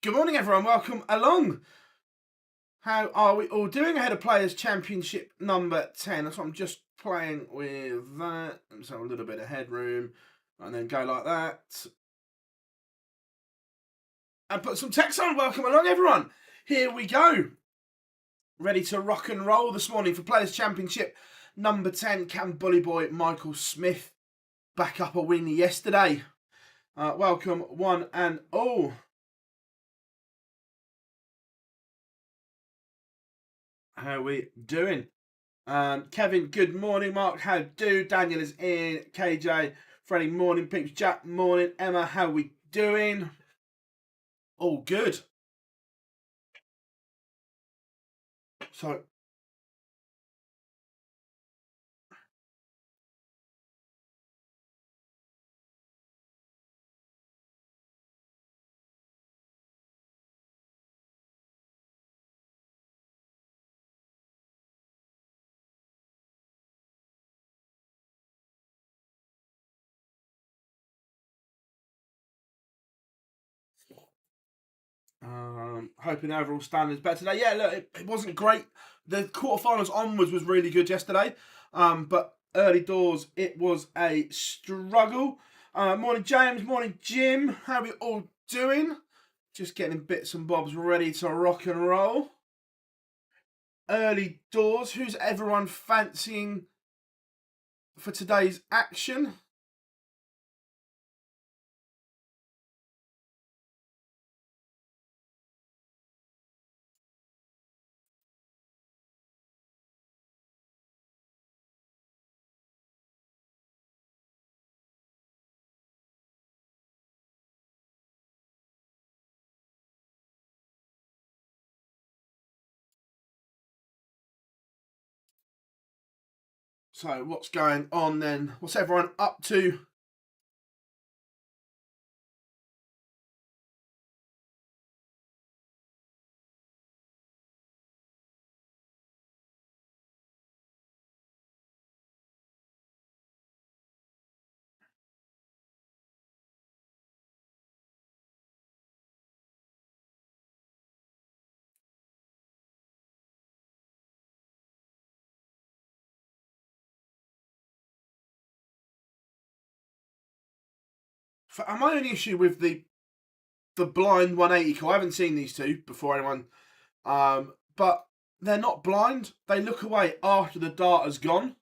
Good morning, everyone. Welcome along. How are we all doing ahead of Players' Championship number 10? That's what I'm just playing with that. So a little bit of headroom and then go like that. And put some text on. Welcome along, everyone. Here we go. Ready to rock and roll this morning for Players' Championship number 10. Can Bully Boy Michael Smith back up a win yesterday? Welcome, one and all. How are we doing? Kevin, good morning. Mark, how do? Daniel is in. KJ, Freddie, morning. Peeps, Jack, morning. Emma, how we doing? All good. So, hoping the overall standard is better today. Yeah, look, it wasn't great. The quarterfinals onwards was really good yesterday, but early doors it was a struggle. Morning, James. Morning, Jim. How are we all doing? Just getting bits and bobs ready to rock and roll. Early doors. Who's everyone fancying for today's action? So what's going on then? What's everyone up to? My only issue with the blind 180 call, I haven't seen these two before anyone, but they're not blind. They look away after the dart has gone.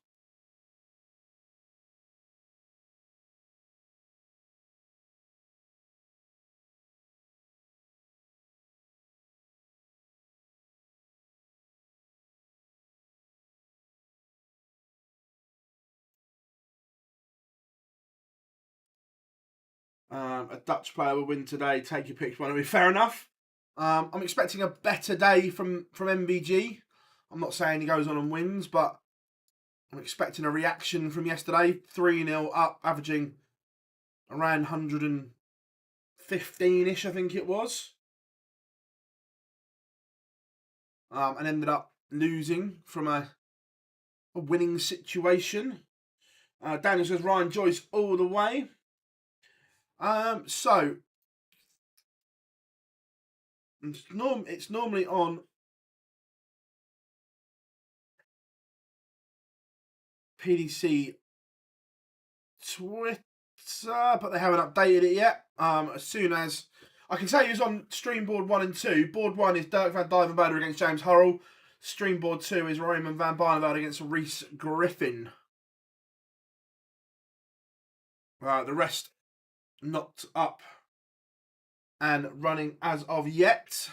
A Dutch player will win today. Take your pick, one. Fair enough. I'm expecting a better day from MVG. I'm not saying he goes on and wins, but I'm expecting a reaction from yesterday. 3-0 up, averaging around 115-ish, I think it was. And ended up losing from a winning situation. Daniel says Ryan Joyce all the way. So it's normally on PDC Twitter, but they haven't updated it yet. As soon as I can say, he was on stream board 1 and 2. Board 1 is Dirk van Dijvenbode against James Hurrell. Stream board 2 is Raymond van Barneveld against Reese Griffin. The rest not up and running as of yet.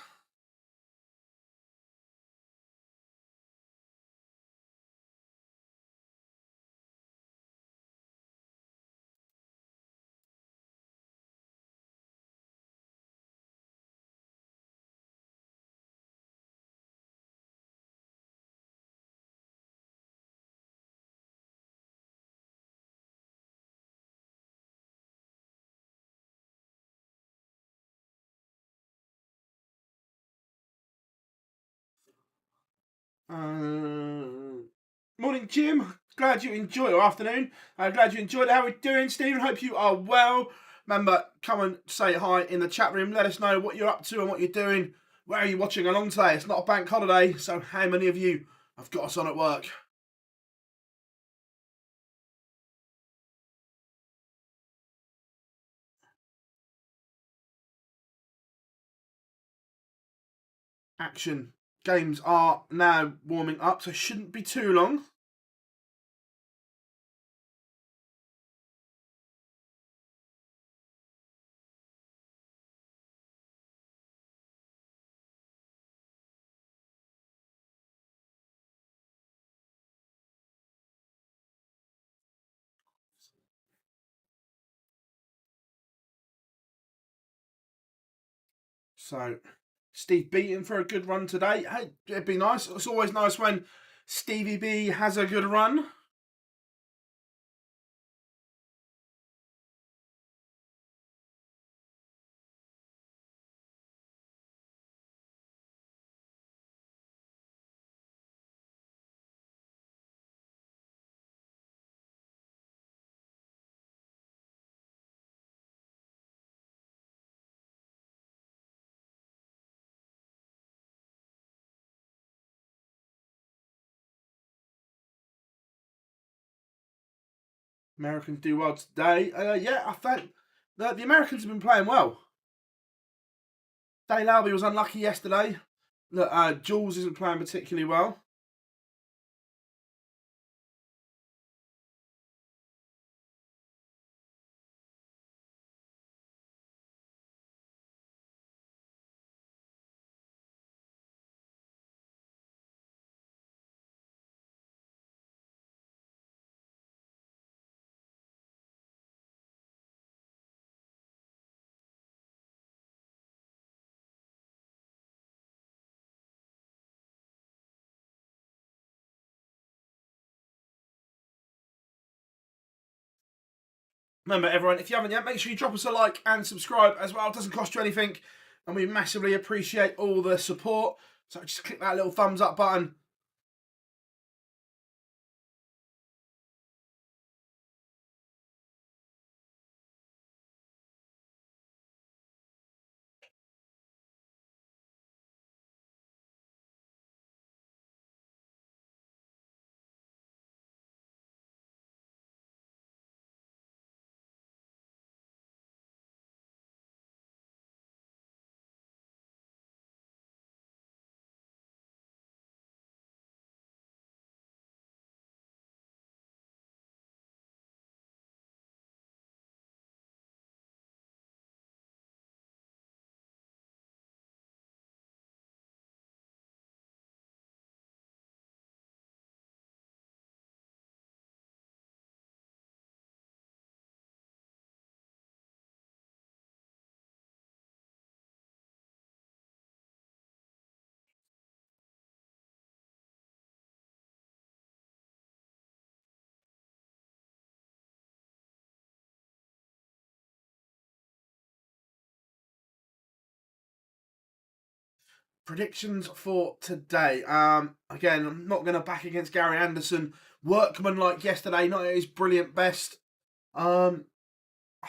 Morning, Jim. Glad you enjoyed, or afternoon. Glad you enjoyed it. How are we doing, Stephen? Hope you are well. Remember, come and say hi in the chat room. Let us know what you're up to and what you're doing. Where are you watching along today? It's not a bank holiday, so how many of you have got us on at work? Action. Games are now warming up, so shouldn't be too long. So, Steve Beaton for a good run today. Hey, it'd be nice. It's always nice when Stevie B has a good run. Americans do well today. Yeah, I think the Americans have been playing well. Dale Alby was unlucky yesterday. Look, Jules isn't playing particularly well. Remember, everyone, if you haven't yet, make sure you drop us a like and subscribe as well. It doesn't cost you anything, and we massively appreciate all the support. So just click that little thumbs up button. Predictions for today. Again, I'm not going to back against Gary Anderson. Workman like yesterday, not at his brilliant best. I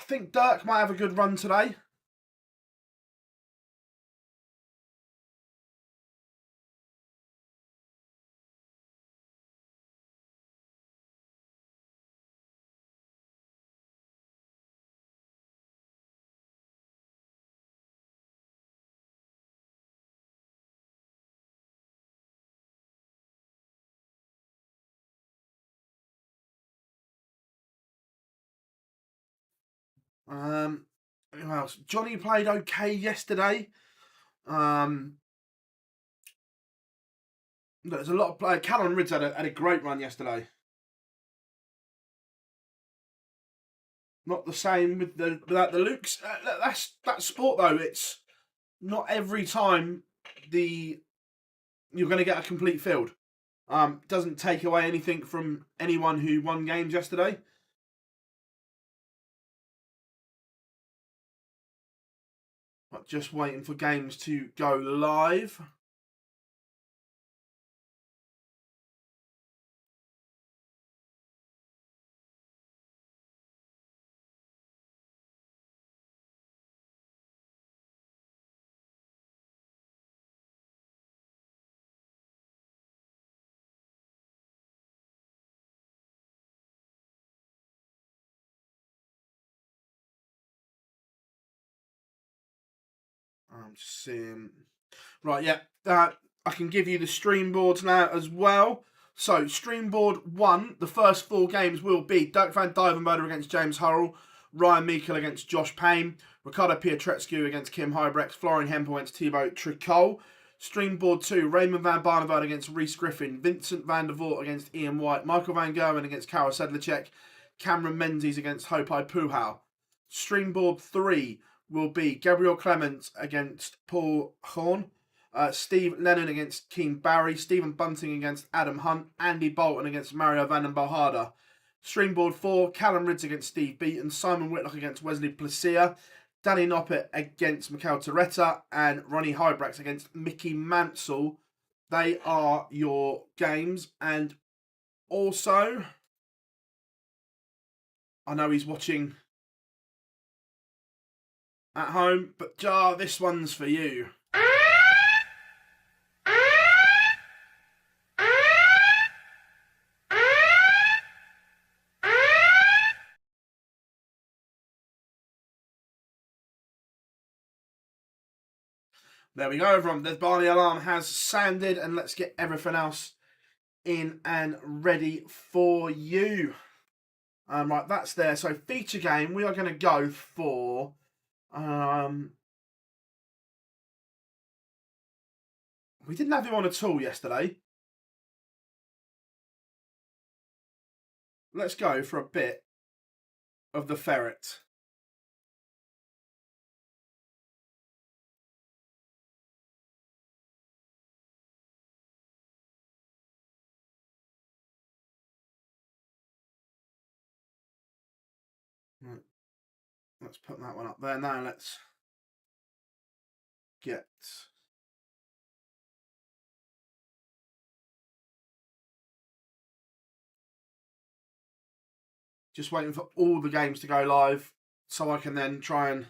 think Dirk might have a good run today. Who else? Johnny played okay yesterday. There's a lot of players. Callum Ridds had a great run yesterday. Not the same with the Lukes. That's sport though. It's not every time you're going to get a complete field. Doesn't take away anything from anyone who won games yesterday. But just waiting for games to go live. I'm just seeing. Right, yeah. I can give you the stream boards now as well. So, stream board 1, the first 4 games will be Dirk van Dijvenbode against James Hurrell, Ryan Meikle against Josh Payne, Ricardo Pietretscu against Kim Huybrechts, Florian Hempel against Thibaut Tricol. Stream board 2, Raymond van Barneveld against Rhys Griffin, Vincent van der Voort against Ian White, Michael van Gerwen against Karel Sedlacek, Cameron Menzies against Hopai Puhal. Stream board 3 will be Gabriel Clements against Paul Horn, Steve Lennon against Keane Barry, Stephen Bunting against Adam Hunt, Andy Bolton against Mario van den Bohada. Stream board 4, Callum Ridds against Steve Beaton, Simon Whitlock against Wesley Placia, Danny Noppet against Mikel Toretta, and Ronnie Huybrechts against Mickey Mansell. They are your games. And also, I know he's watching at home, but Jar, this one's for you. There we go, everyone. The Barney alarm has sounded, and let's get everything else in and ready for you. Right, that's there. So, feature game, we are going to go for... we didn't have him on at all yesterday. Let's go for a bit of the ferret. Right. Let's put that one up there. Now let's get... Just waiting for all the games to go live so I can then try and...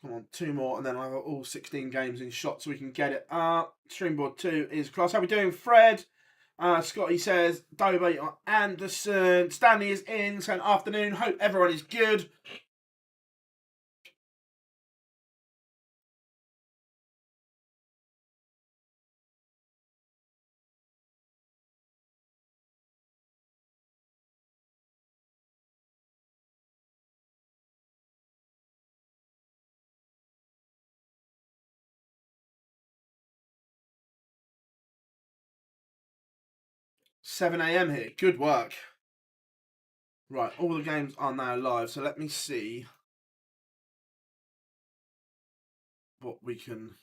Come on, 2 more, and then I'll have all 16 games in shot so we can get it. Streamboard 2 is class. How are we doing, Fred? Scotty says, Dobie Anderson. Stanley is in, saying afternoon. Hope everyone is good. $7 a.m. here. Good work. Right, all the games are now live, so let me see what we can...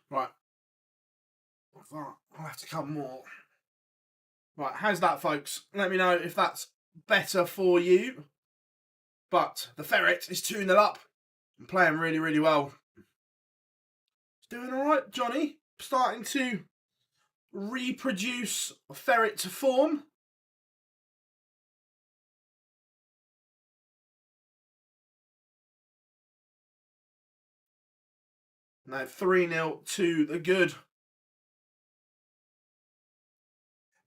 Right. I'll have to come more. Right, how's that, folks? Let me know if that's better for you. But the ferret is 2-0 up and playing really, really well. It's doing all right, Johnny. Starting to reproduce ferret form. Now 3-0 to the good.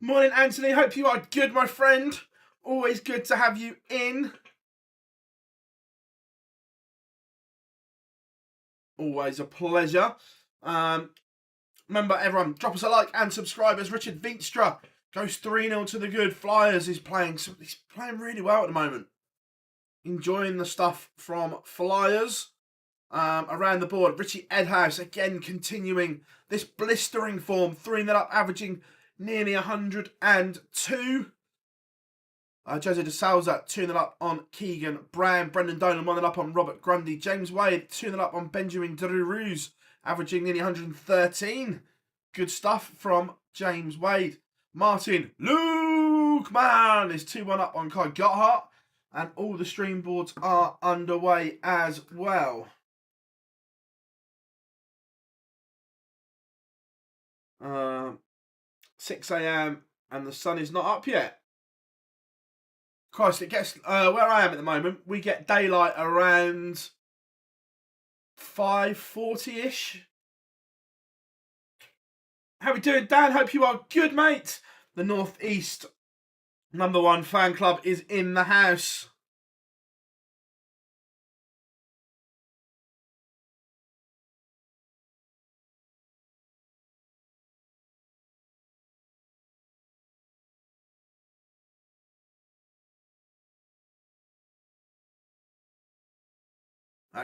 Morning, Anthony. Hope you are good, my friend. Always good to have you in. Always a pleasure. Remember, everyone, drop us a like and subscribe as Richard Veenstra goes 3-0 to the good. Flyers he's playing really well at the moment. Enjoying the stuff from Flyers. Around the board, Richie Edhouse again continuing this blistering form, 3-0 up, averaging nearly 102. Jose de Souza 2-0 up on Keegan Brown. Brendan Dolan 1-0 up on Robert Grundy. James Wade 2-0 up on Benjamin Drury's, averaging nearly 113. Good stuff from James Wade. Martin Lukeman is 2-1 up on Kai Gotthard. And all the stream boards are underway as well. 6 a.m. and the sun is not up yet. Christ, it gets where I am at the moment. We get daylight around 5:40ish. How we doing, Dan? Hope you are good, mate. The Northeast #1 fan club is in the house.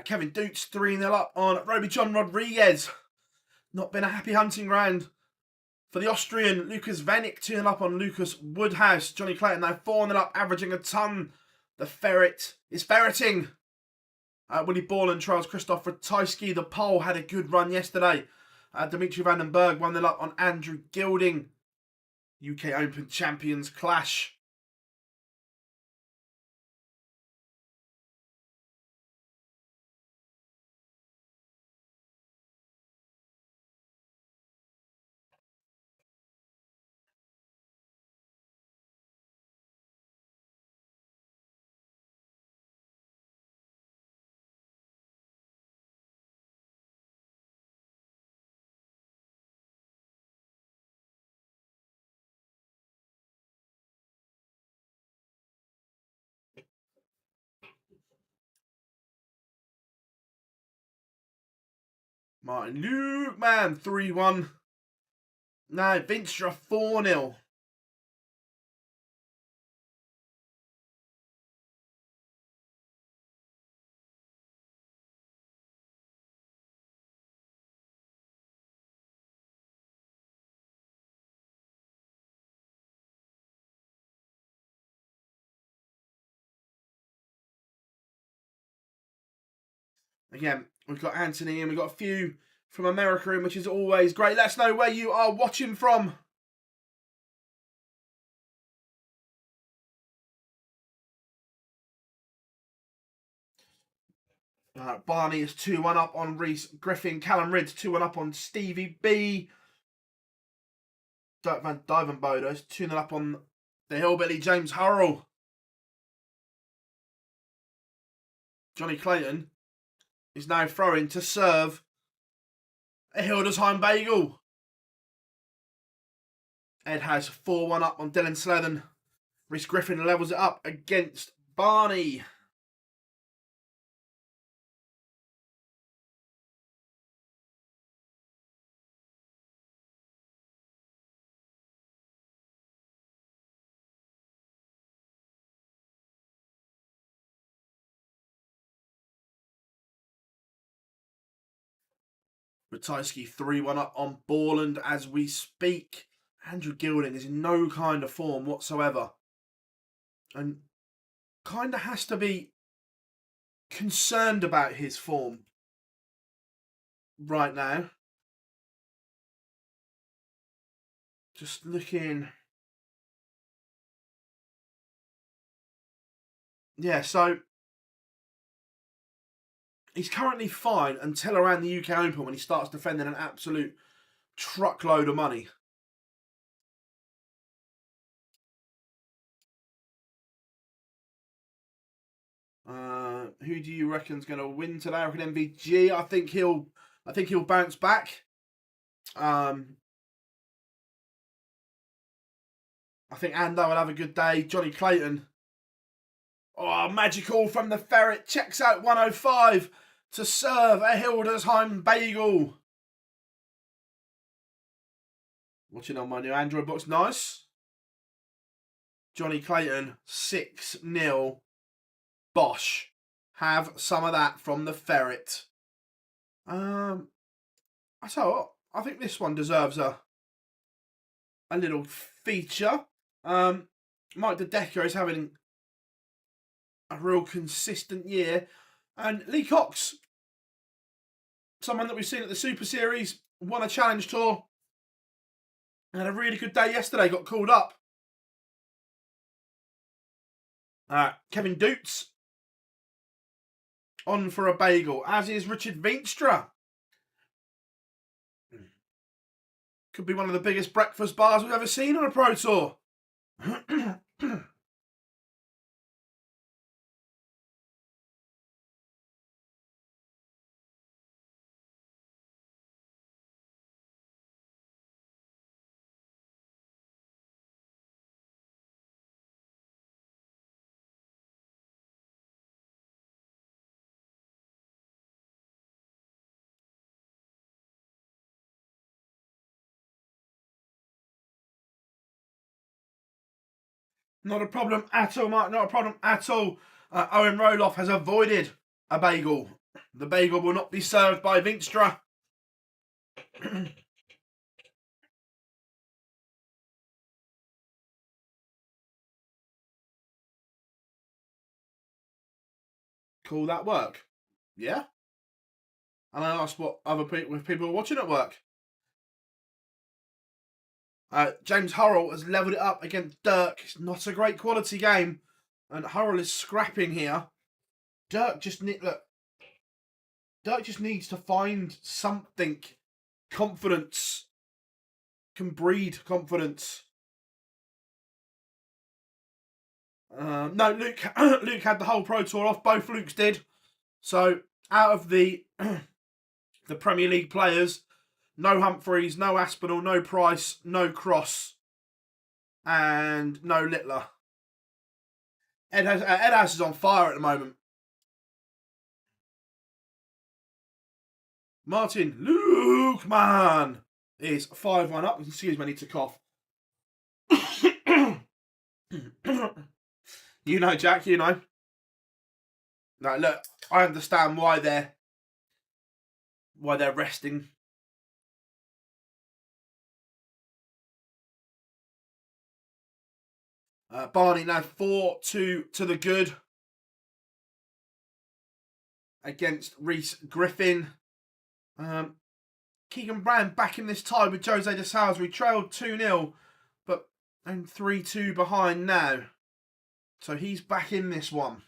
Kevin Dukes 3-0 up on Roby John Rodriguez. Not been a happy hunting ground for the Austrian. Lucas Vanik 2-0 up on Lucas Woodhouse. Johnny Clayton now 4-0 up, averaging a ton. The ferret is ferreting. Willie Ball and Charles Christoph Ratajski. The Pole had a good run yesterday. Dimitri Vandenberg 1-0 up on Andrew Gilding. UK Open Champions clash. Martin Lukeman 3-1. Now Veenstra 4-0. Again, we've got Anthony and we've got a few from America in, which is always great. Let us know where you are watching from. Barney is 2-1 up on Reese Griffin. Callum Ridge 2-1 up on Stevie B. Dirk Van Dyvenbode is 2-0 up on the Hillbilly James Hurrell. Johnny Clayton is now throwing to serve a Hildesheim Bagel. Ed has 4-1 up on Dylan Slethen. Reese Griffin levels it up against Barney. Ratajski 3-1 up on Borland as we speak. Andrew Gilding is in no kind of form whatsoever. And kind of has to be concerned about his form right now. Just looking. Yeah, so he's currently fine until around the UK Open when he starts defending an absolute truckload of money. Who do you reckon's going to win today? I reckon MVG. I think he'll bounce back. I think Ando will have a good day. Johnny Clayton. Oh, magical from the ferret. Checks out 105. to serve a Hildesheim bagel. Watching on my new Android box. Nice. Johnny Clayton, 6-0. Bosh. Have some of that from the Ferret. I tell you what, I think this one deserves a little feature. Mike the Decker is having a real consistent year. And Lee Cox, someone that we've seen at the Super Series, won a challenge tour. Had a really good day yesterday, got called up. Kevin Doots on for a bagel, as is Richard Veenstra. Could be one of the biggest breakfast bars we've ever seen on a Pro Tour. Not a problem at all, Mark. Not a problem at all. Owen Roloff has avoided a bagel. The bagel will not be served by Veenstra. Call that work? Yeah. And I asked what other people, if people were watching at work. James Hurrell has levelled it up against Dirk. It's not a great quality game. And Hurrell is scrapping here. Dirk just needs to find something. Confidence. Can breed confidence. No, Luke had the whole Pro Tour off. Both Lukes did. So, out of the Premier League players, no Humphreys, no Aspinall, no Price, no Cross, and no Littler. Ed House is on fire at the moment. Martin Lukeman is 5-1 up. Excuse me, I need to cough. You know, Jack, you know. No, look, I understand why they're resting. Barney now 4-2 to the good against Reece Griffin. Keegan Brown back in this tie with Jose de Salles. We trailed 2-0, but I'm 3-2 behind now. So he's back in this one.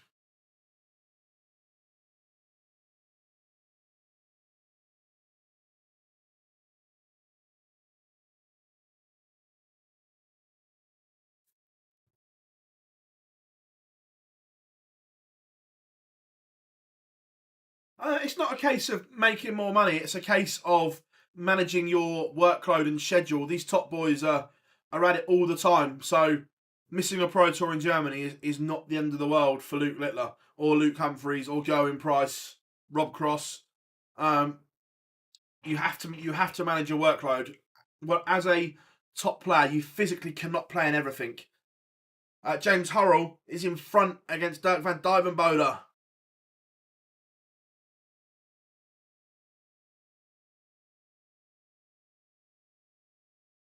It's not a case of making more money. It's a case of managing your workload and schedule. These top boys are at it all the time. So missing a Pro Tour in Germany is not the end of the world for Luke Littler or Luke Humphreys or Owen Price, Rob Cross. You have to manage your workload. Well, as a top player, you physically cannot play in everything. James Hurrell is in front against Dirk van Dijvenbode.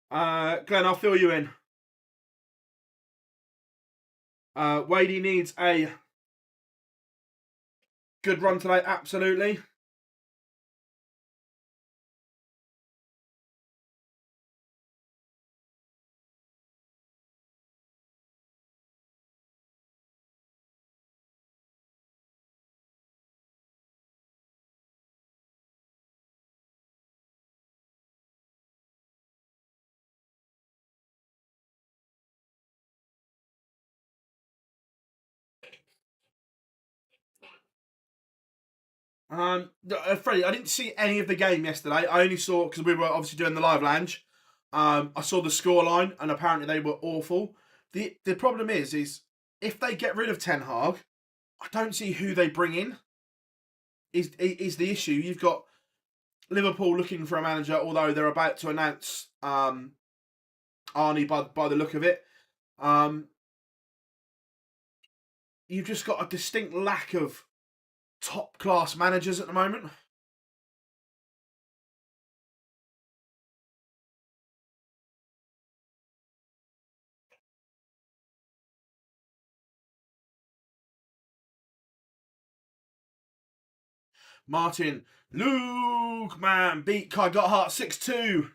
Glenn, I'll fill you in. Wadey needs a good run today, absolutely. Freddie, I didn't see any of the game yesterday. I only saw, because we were obviously doing the live lounge. I saw the scoreline, and apparently they were awful. The problem is if they get rid of Ten Hag, I don't see who they bring in. is the issue. You've got Liverpool looking for a manager, although they're about to announce Arnie by the look of it. You've just got a distinct lack of top-class managers at the moment. Martin Luke, man, beat Kai Gotthard 6-2.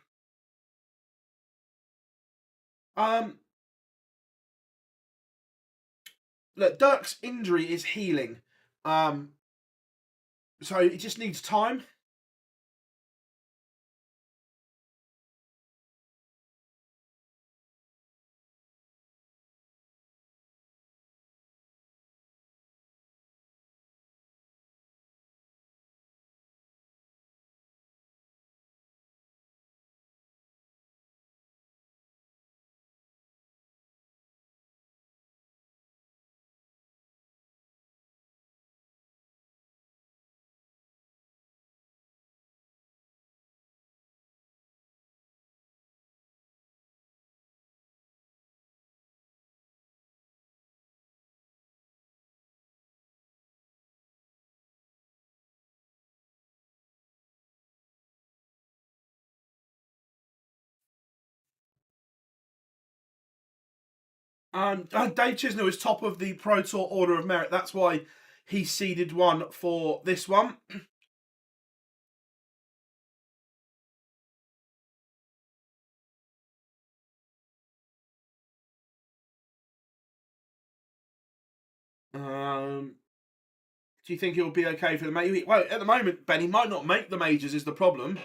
Look, Dirk's injury is healing. So it just needs time. Dave Chisnell is top of the Pro Tour Order of Merit. That's why he seeded one for this one. Do you think it will be okay for the major? Well, at the moment, Ben, he might not make the majors is the problem.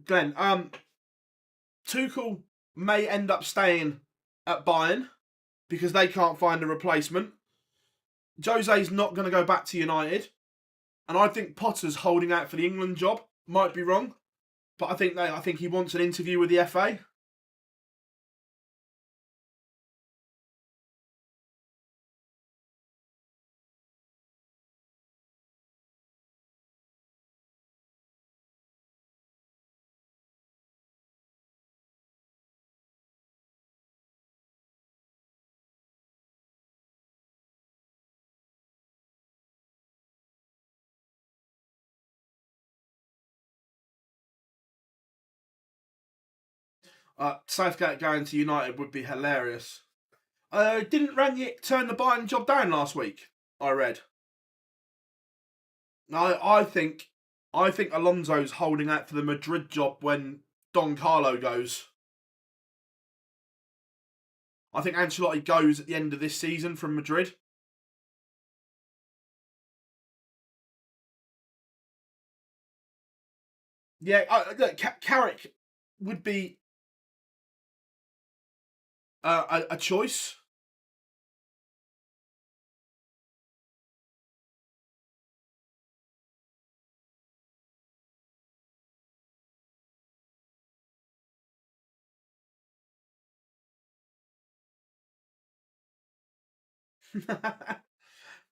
Glenn, Tuchel may end up staying at Bayern because they can't find a replacement. Jose's not going to go back to United. And I think Potter's holding out for the England job. Might be wrong. But I think he wants an interview with the FA. Southgate going to United would be hilarious. Didn't Rangnick turn the Bayern job down last week? I read. I think Alonso's holding out for the Madrid job when Don Carlo goes. I think Ancelotti goes at the end of this season from Madrid. Yeah, look, Carrick would be a choice.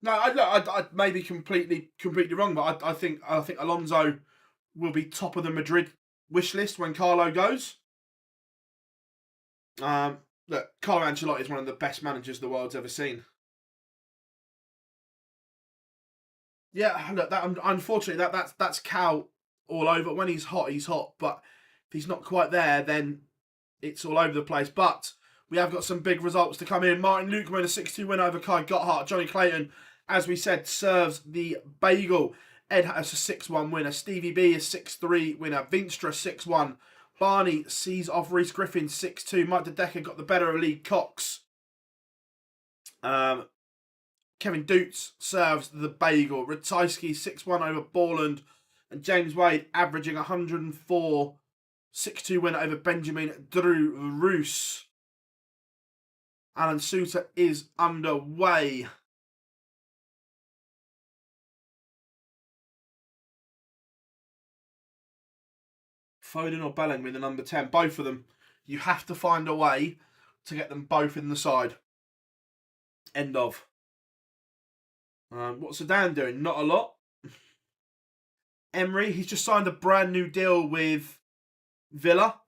No, I may be completely wrong, but I think Alonso will be top of the Madrid wish list when Carlo goes. Look, Carlo Ancelotti is one of the best managers the world's ever seen. Yeah, look, unfortunately that's Cal all over. When he's hot. But if he's not quite there, then it's all over the place. But we have got some big results to come in. Martin Lukeman, a 6-2 win over Kai Gotthard. Johnny Clayton, as we said, serves the bagel. Ed has a 6-1 winner. Stevie B, a 6-3 winner. Vinstra, 6-1. Barney sees off Reece Griffin, 6-2. Mike DeDecker got the better of Lee Cox. Kevin Dutz serves the bagel. Ratajski 6-1 over Borland. And James Wade averaging 104. 6-2 winner over Benjamin Drew Roos. Alan Suter is underway. Foden or Bellingham in the number 10. Both of them. You have to find a way to get them both in the side. End of. What's Zidane doing? Not a lot. Emery, he's just signed a brand new deal with Villa.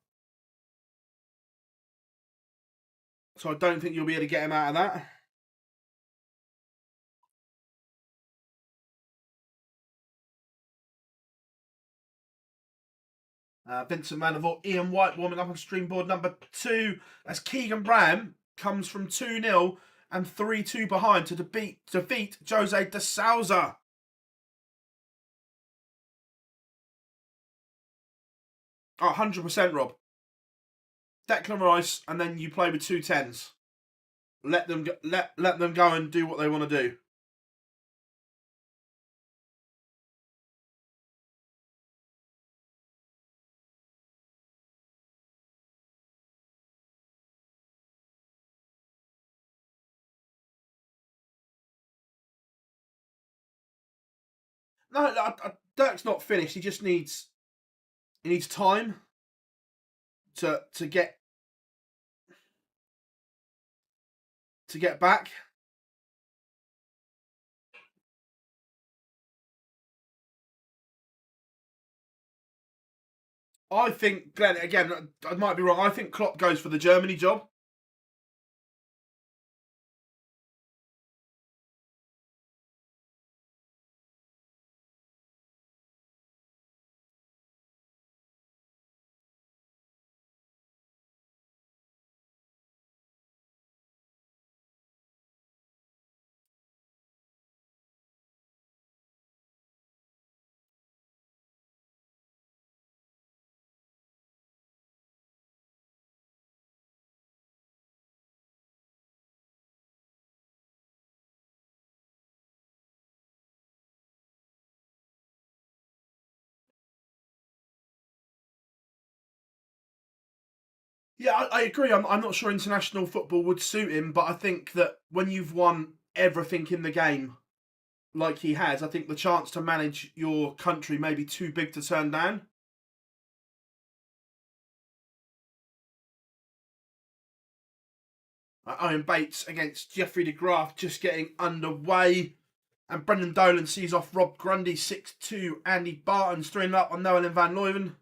So I don't think you'll be able to get him out of that. Vincent van der Voort, Ian White warming up on stream board number 2. As Keegan Brand comes from 2-0 and 3-2 behind to defeat Jose de Souza. Oh, 100% Rob. Declan Rice, and then you play with 2 10s. Let them go and do what they want to do. No, Dirk's not finished. He just needs time to get back. I think, Glenn, again, I might be wrong. I think Klopp goes for the Germany job. Yeah, I agree. I'm not sure international football would suit him, but I think that when you've won everything in the game like he has, I think the chance to manage your country may be too big to turn down. Owen Bates against Jeffrey de Graaf just getting underway. And Brendan Dolan sees off Rob Grundy 6-2. Andy Barton's 3-up on Nolan van Leuven.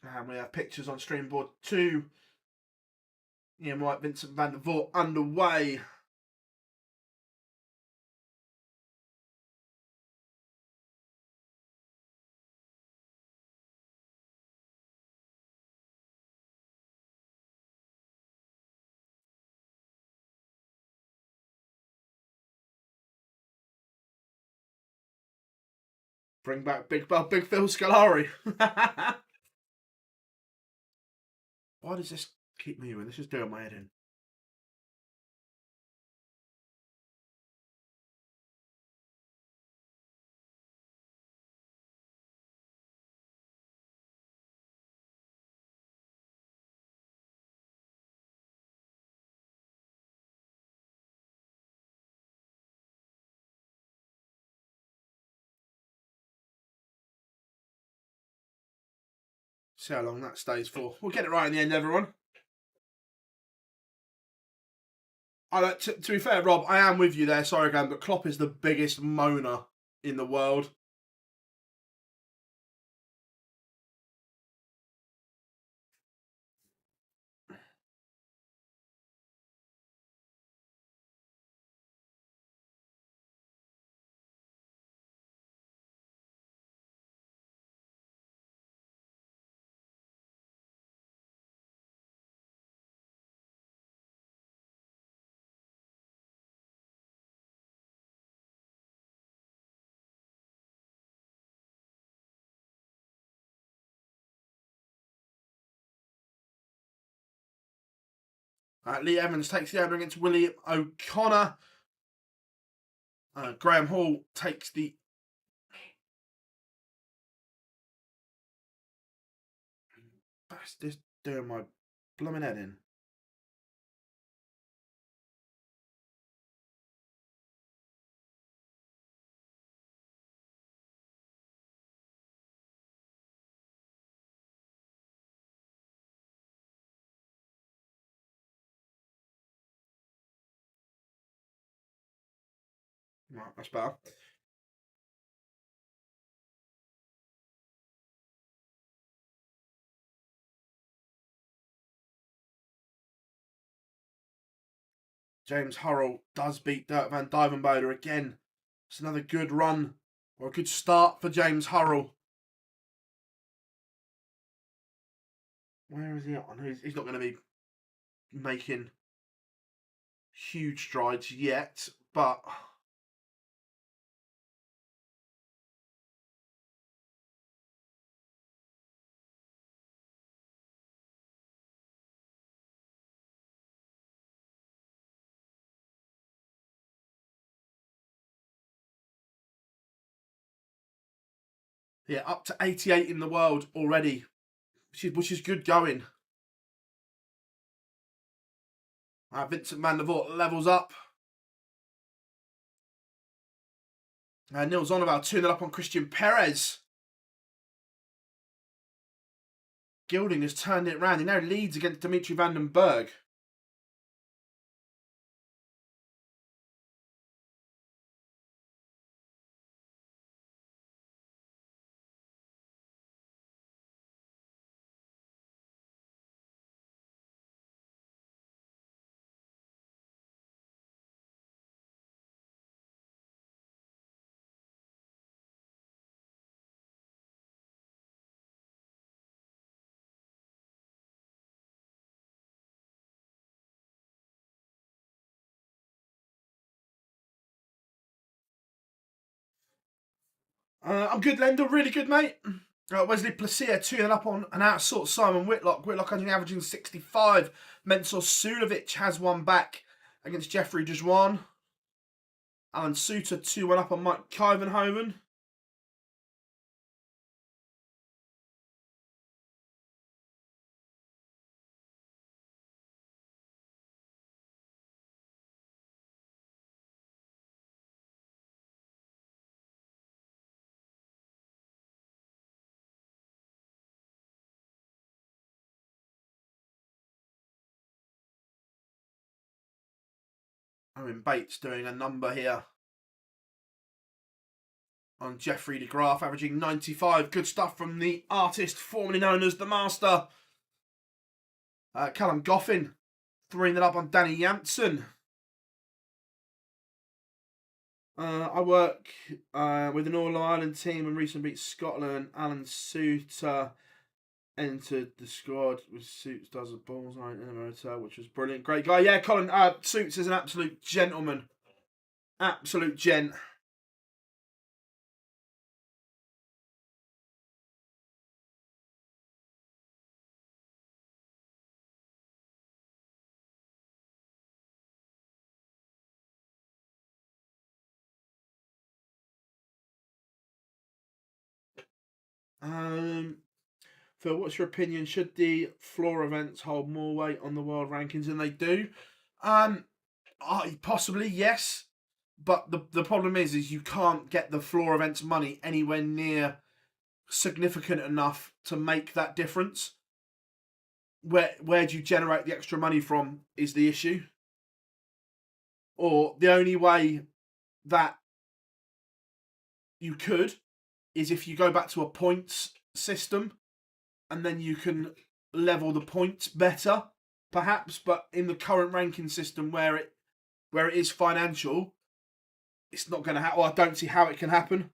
And we have pictures on stream board 2. Ian White, Vincent van der Voort underway. Bring back Big Phil Scolari. Why does this keep me in? This is doing my head in. See how long that stays for. We'll get it right in the end, everyone. To be fair, Rob, I am with you there. Sorry, again, but Klopp is the biggest moaner in the world. Lee Evans takes the over against William O'Connor. Graham Hall takes the... That's just doing my blooming head in. Right, that's better. James Hurrell does beat Dirk van Dijvenbode again. It's another good run, or a good start for James Hurrell. Where is he on? He's not going to be making huge strides yet, but... Yeah, up to 88 in the world already, which is good going. Vincent van der Voort levels up. Nils Zonneval 2-0 up on Christian Perez. Gilding has turned it round. He now leads against Dimitri van den Berg. I'm good, Lender. Really good, mate. Wesley Placia 2-0 up on an outsort Simon Whitlock. Whitlock only averaging 65. Mensur Sulovic has one back against Jeffrey Dejuan. Alan Suter 2-1 up on Mike Kyvenhoven. Owen Bates doing a number here on Jeffrey de Graaf, averaging 95. Good stuff from the artist formerly known as the Master. Callum Goffin 3-0 up on Danny Janssen. I work with an All-Ireland team and recently beat Scotland. Alan Suter entered the squad with Suits does a bullseye in a motor, which was brilliant. Great guy. Yeah, Colin Suits is an absolute gentleman. Absolute gent. Phil, what's your opinion? Should the floor events hold more weight on the world rankings than they do? Possibly, yes. But the problem is you can't get the floor events money anywhere near significant enough to make that difference. Where do you generate the extra money from is the issue. Or the only way that you could is if you go back to a points system and then you can level the points better, perhaps. But in the current ranking system where it is financial, it's not going to happen. I don't see how it can happen.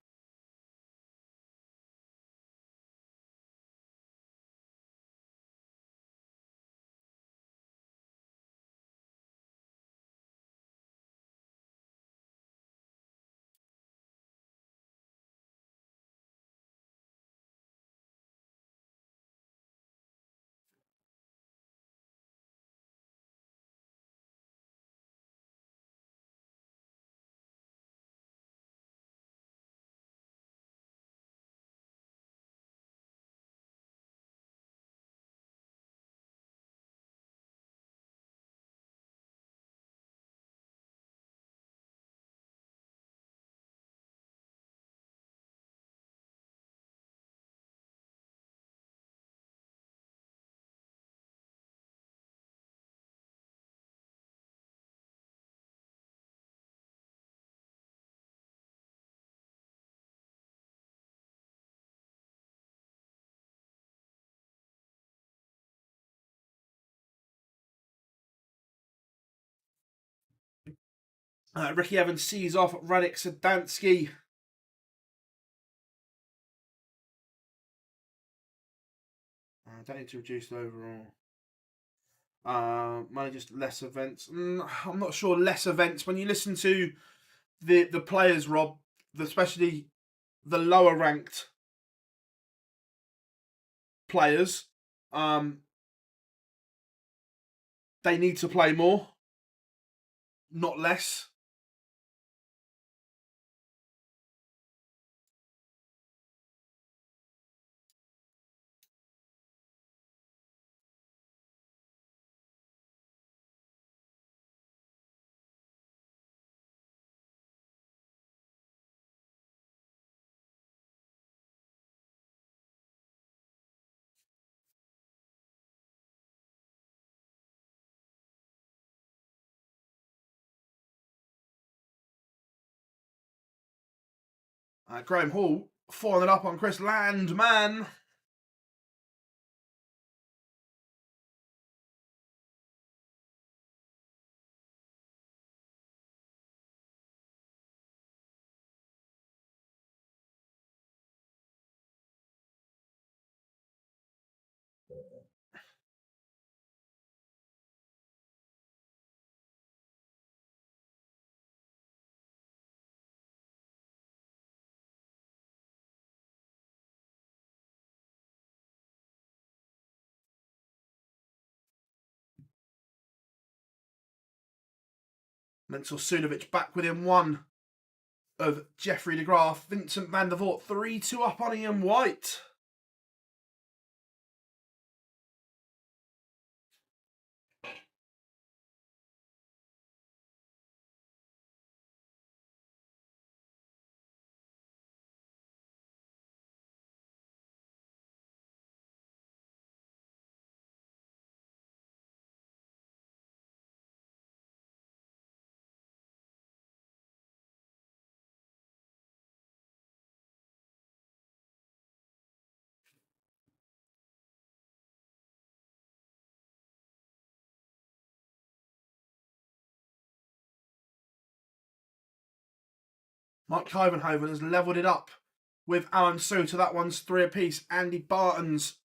Ricky Evans sees off Radek Sadansky. I don't need to reduce the overall. Maybe just less events. I'm not sure. Less events. When you listen to the players, Rob, especially the lower ranked players, they need to play more, not less. Graham Hall 400 up on Chris Landman. Mental Sunovic back within one of Jeffrey de Graaf. Vincent van der Voort 3-2 up on Ian White. Mike Hyvenhoven has levelled it up with Alan Suter. That one's 3 apiece. Andy Barton's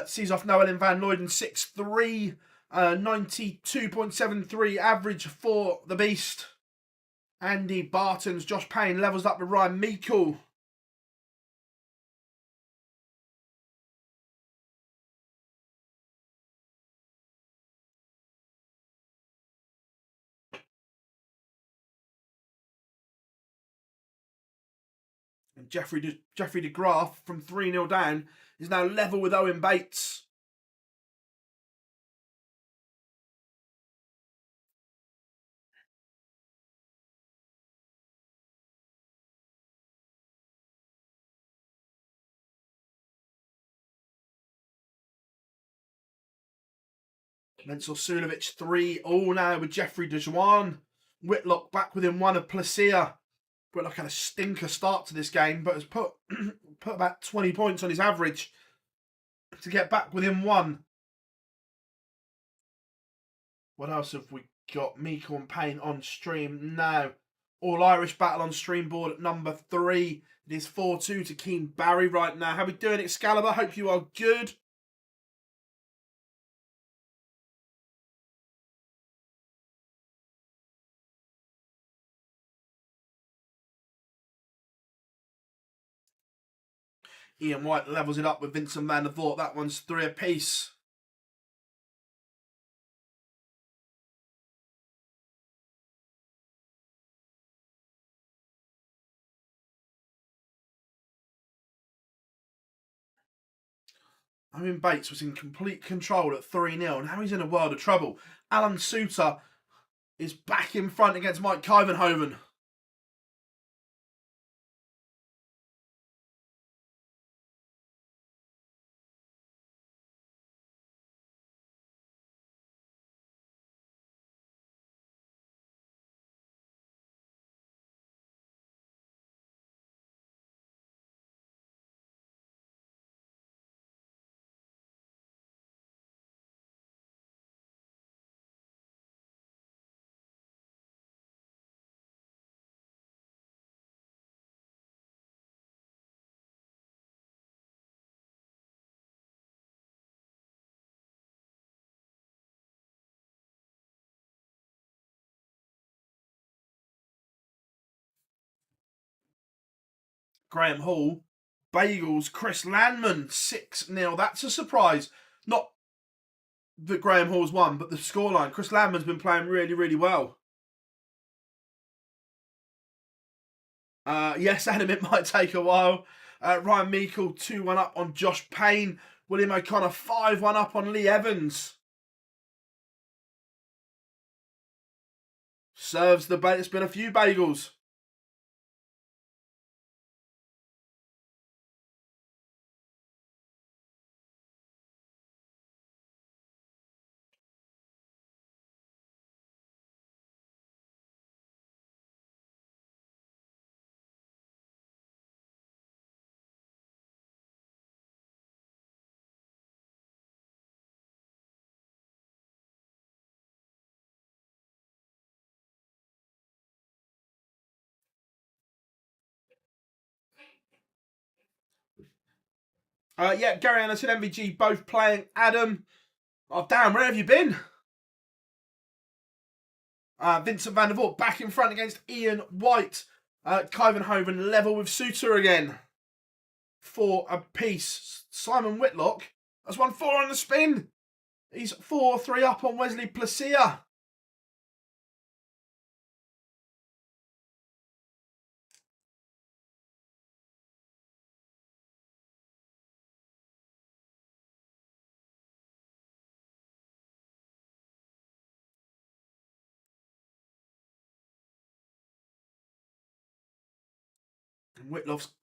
sees off Noelin van Luyden 6'3", 92.73 average for the Beast. Andy Barton's Josh Payne levels up with Ryan Meikle. And Jeffrey de Graaf from 3-0 down is now level with Owen Bates. Menzel Sunovic 3-all now with Jeffrey Dejuan. Whitlock back within one of Placia. Whitlock had a stinker start to this game, but has put about 20 points on his average to get back within one. What else have we got? Meikle and Payne on stream now. All Irish battle on stream board at number 3. It is 4-2 to Keen Barry right now. How are we doing, Excalibur? Hope you are good. Ian White levels it up with Vincent van der Voort. That one's 3 apiece. Owen Bates was in complete control at 3-0, and now he's in a world of trouble. Alan Suter is back in front against Mike Kyvenhoven. Graham Hall. Bagels, Chris Landman, 6-0. That's a surprise. Not that Graham Hall's won, but the scoreline. Chris Landman's been playing really, really well. Yes, Adam, it might take a while. Ryan Meikle, 2-1 up on Josh Payne. William O'Connor, 5-1 up on Lee Evans. Serves the bait. It's been a few bagels. Yeah, Gary Anderson, MVG, both playing. Adam, oh damn, where have you been? Vincent van der Voort back in front against Ian White. Kyvenhoven level with Suter again. 4 apiece. Simon Whitlock has won 4 on the spin. He's 4-3 up on Wesley Placia.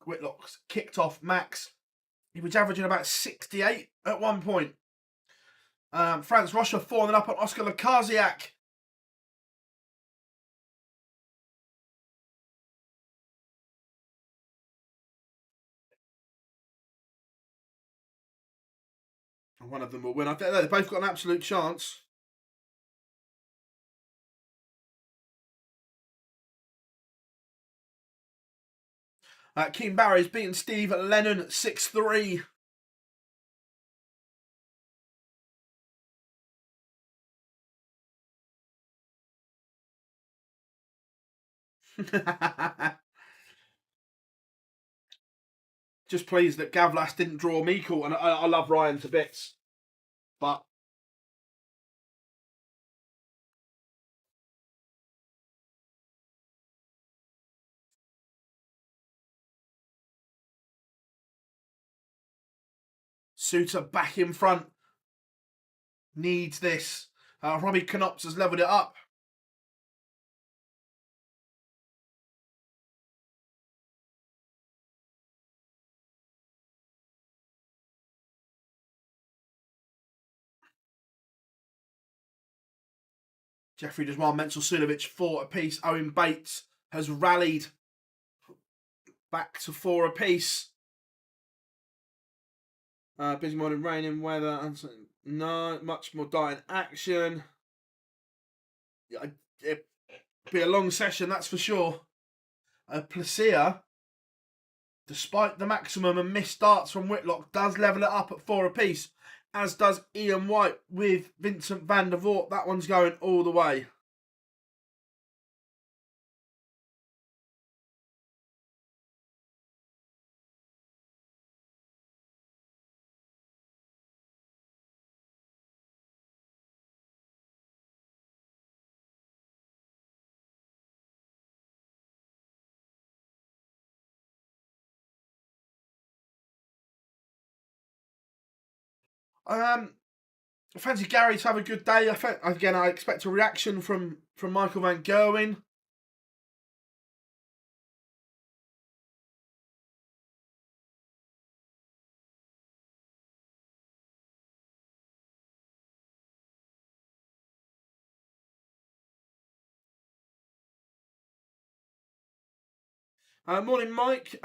Whitlock's kicked off Max. He was averaging about 68 at one point. Franz Rocha 4 up on Oscar Lakaziak. One of them will win. I think they've both got an absolute chance. Keane Barry's beaten Steve Lennon 6-3. Just pleased that Gavlas didn't draw Meikle, and I love Ryan to bits. But Suter back in front. Needs this. Robbie Knops has levelled it up. Jeffrey Desmar, Menzel Sulovic, 4 apiece. Owen Bates has rallied back to 4 apiece. Busy morning, raining weather. No, much more dying action. It'll be a long session, that's for sure. Placia, despite the maximum and missed starts from Whitlock, does level it up at 4 apiece, as does Ian White with Vincent van der Voort. That one's going all the way. I fancy Gary to have a good day. I expect a reaction from Michael van Gerwen. Morning, Mike.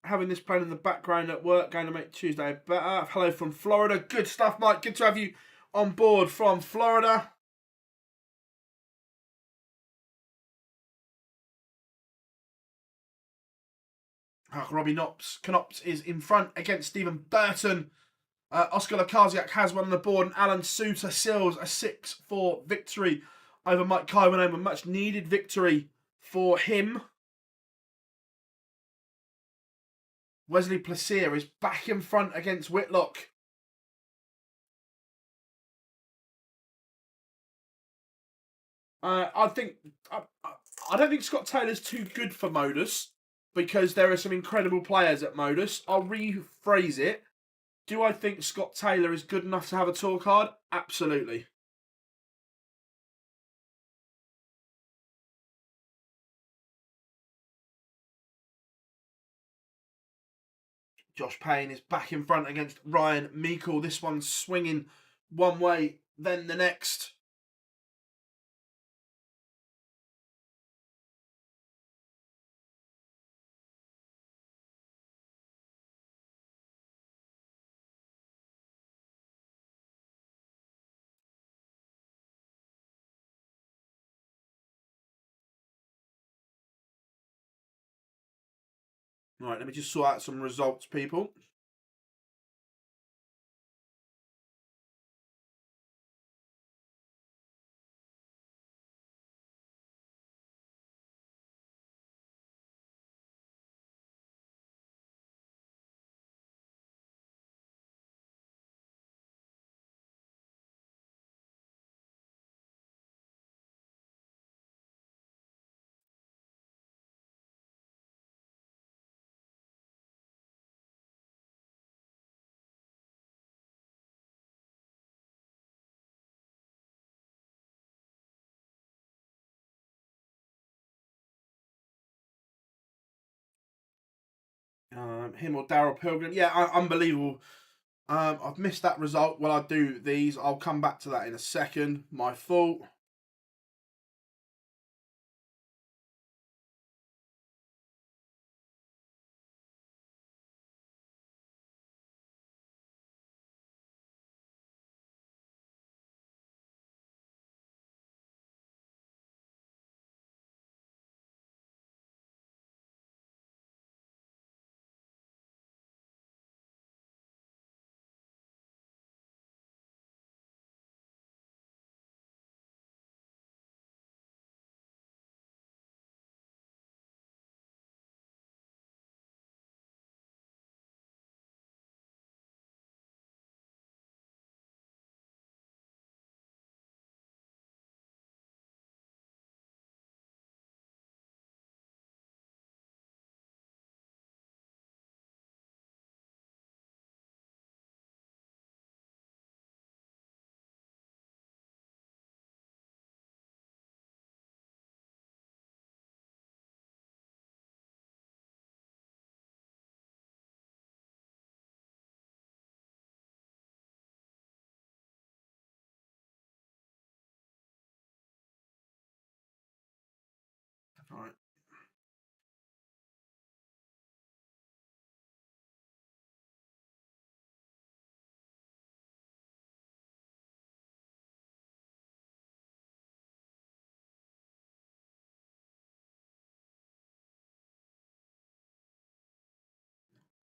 Having this playing in the background at work, going to make Tuesday better. Hello from Florida. Good stuff, Mike. Good to have you on board from Florida. Robbie Knops is in front against Stephen Burton. Oscar Lakaziak has one on the board, and Alan Suter seals a 6-4 victory over Mike Kyvenhoven. A much needed victory for him. Wesley Plaisir is back in front against Whitlock. I don't think Scott Taylor's too good for MODUS because there are some incredible players at MODUS. I'll rephrase it. Do I think Scott Taylor is good enough to have a tour card? Absolutely. Josh Payne is back in front against Ryan Meikle. This one's swinging one way, then the next. Right, let me just sort out some results, people. Him or Daryl Pilgrim. Yeah, unbelievable. I've missed that result. While I do these, I'll come back to that in a second. My fault. All right.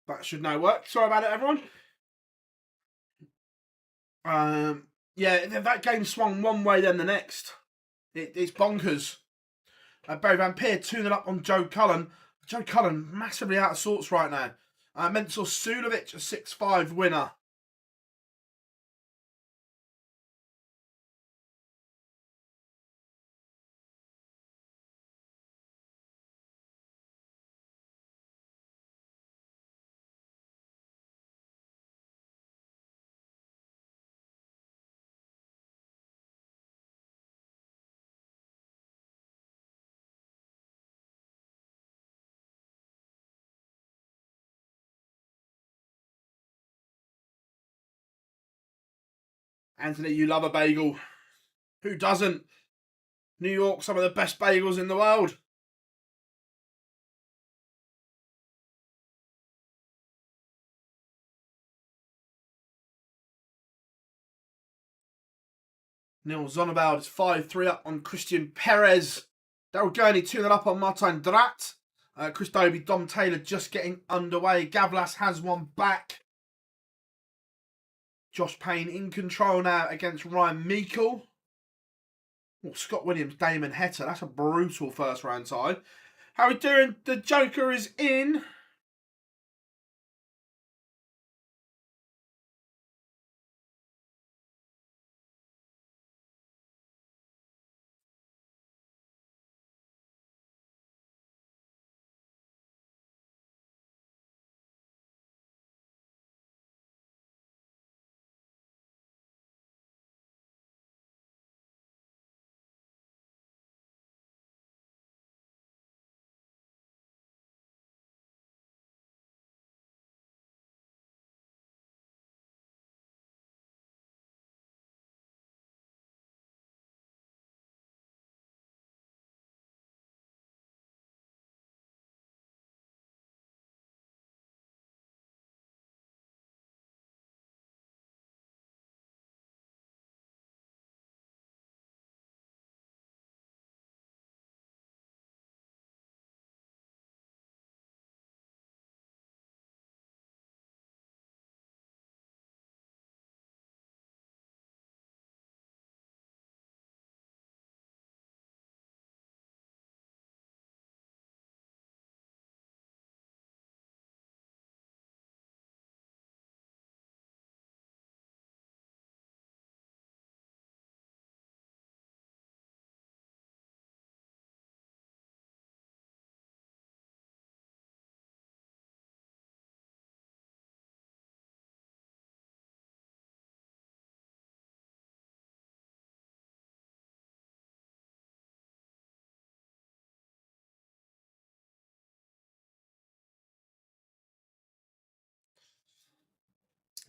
That should now work. Sorry about it, everyone. Yeah, that game swung one way, then the next. It's bonkers. Barry Van Peer 2-0 up on Joe Cullen. Joe Cullen massively out of sorts right now. Mensur Sulovic, a 6-5 winner. Anthony, you love a bagel. Who doesn't? New York, some of the best bagels in the world. Neil Zonneveld is 5-3 up on Christian Perez. Daryl Gurney 2-0 up on Martin Drat. Chris Dobie, Dom Taylor just getting underway. Gavlas has one back. Josh Payne in control now against Ryan Meikle. Oh, Scott Williams, Damon Hetta. That's a brutal first round tie. How are we doing? The Joker is in.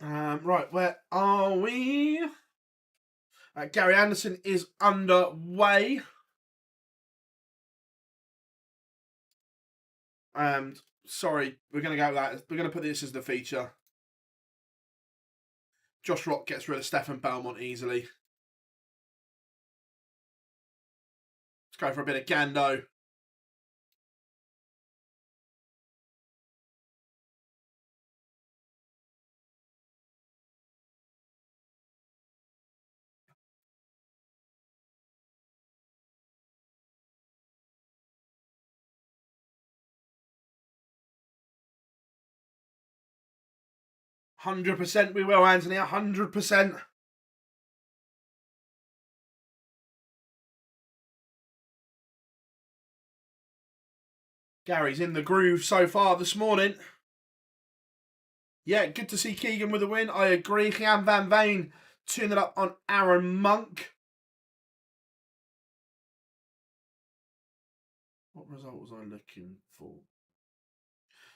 Right, where are we? Gary Anderson is underway. And sorry, we're going to go with that. We're going to put this as the feature. Josh Rock gets rid of Stefan Belmont easily. Let's go for a bit of Gando. %, we will, Anthony. 100%. Gary's in the groove so far this morning. Yeah, good to see Keegan with a win. I agree. Jan van Veen tuning it up on Aaron Monk. What result was I looking for?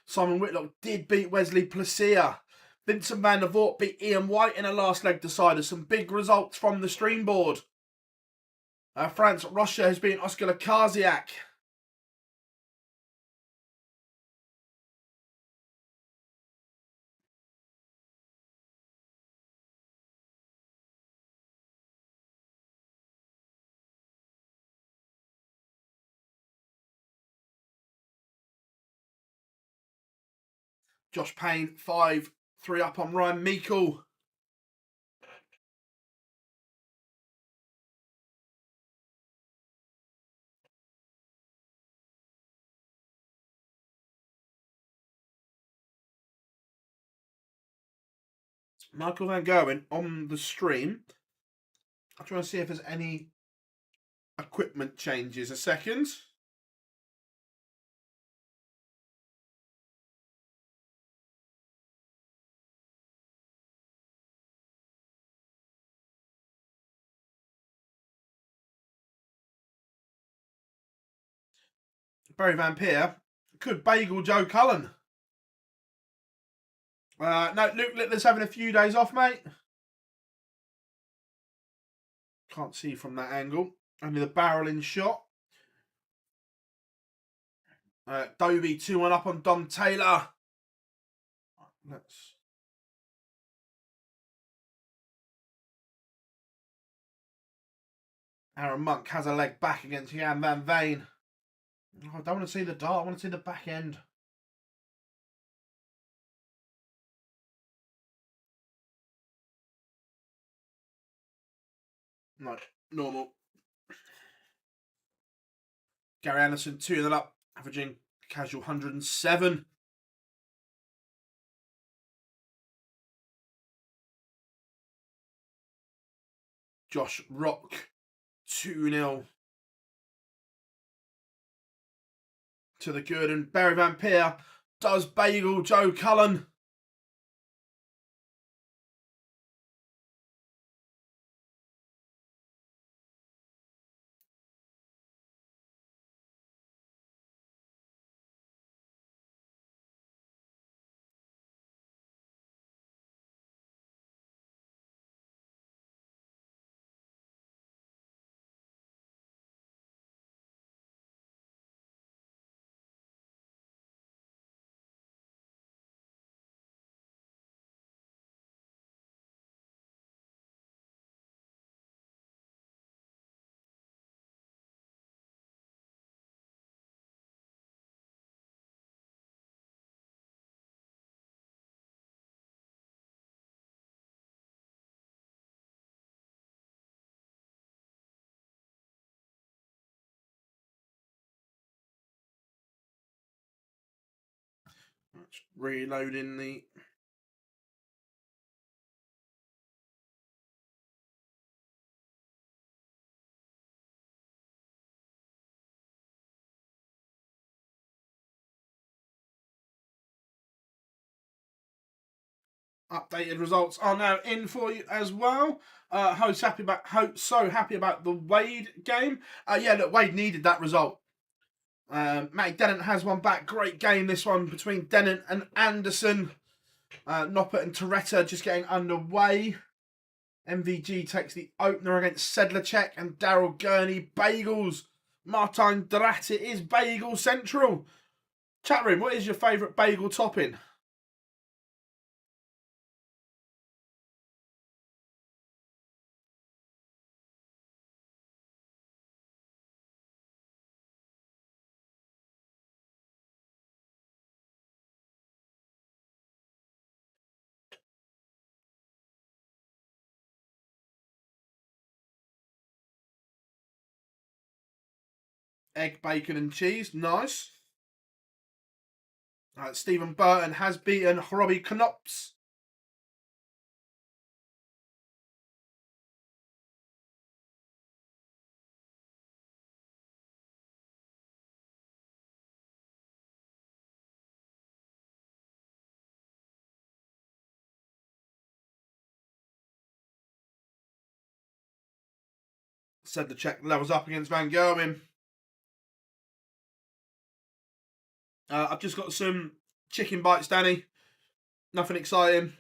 Simon Whitlock did beat Wesley Placia. Vincent van der Voort beat Ian White in a last leg decider. Some big results from the stream board. France Russia has been Oscar Lakaziak. Josh Payne 5-3 up on Ryan Meikle. Michael Van Gerwen on the stream. I'm trying to see if there's any equipment changes. A second. Barry Van Peer could bagel Joe Cullen. No, Luke Littler's having a few days off, mate. Can't see from that angle. Only the barreling shot. Dobie 2-1 up on Dom Taylor. Aaron Monk has a leg back against Jan van Veen. Oh, I don't want to see the dart. I want to see the back end. No, normal. Gary Anderson 2-0 up, averaging casual 107. Josh Rock 2-0 to the good, and Barry Van Peer does bagel Joe Cullen. That's reloading the... Updated results are now in for you as well. So happy about the Wade game. Yeah, look, Wade needed that result. Matty Dennant has one back. Great game, this one, between Dennant and Anderson. Noppert and Toretta just getting underway. MVG takes the opener against Sedlacek and Daryl Gurney. Bagels. Martin Drat. It is Bagel Central. Chat room, what is your favourite bagel topping? Egg, bacon and cheese. Nice. Stephen Burton has beaten Robbie Knops. Sedlacek levels up against Van Gerwen. I've just got some chicken bites, Danny. Nothing exciting.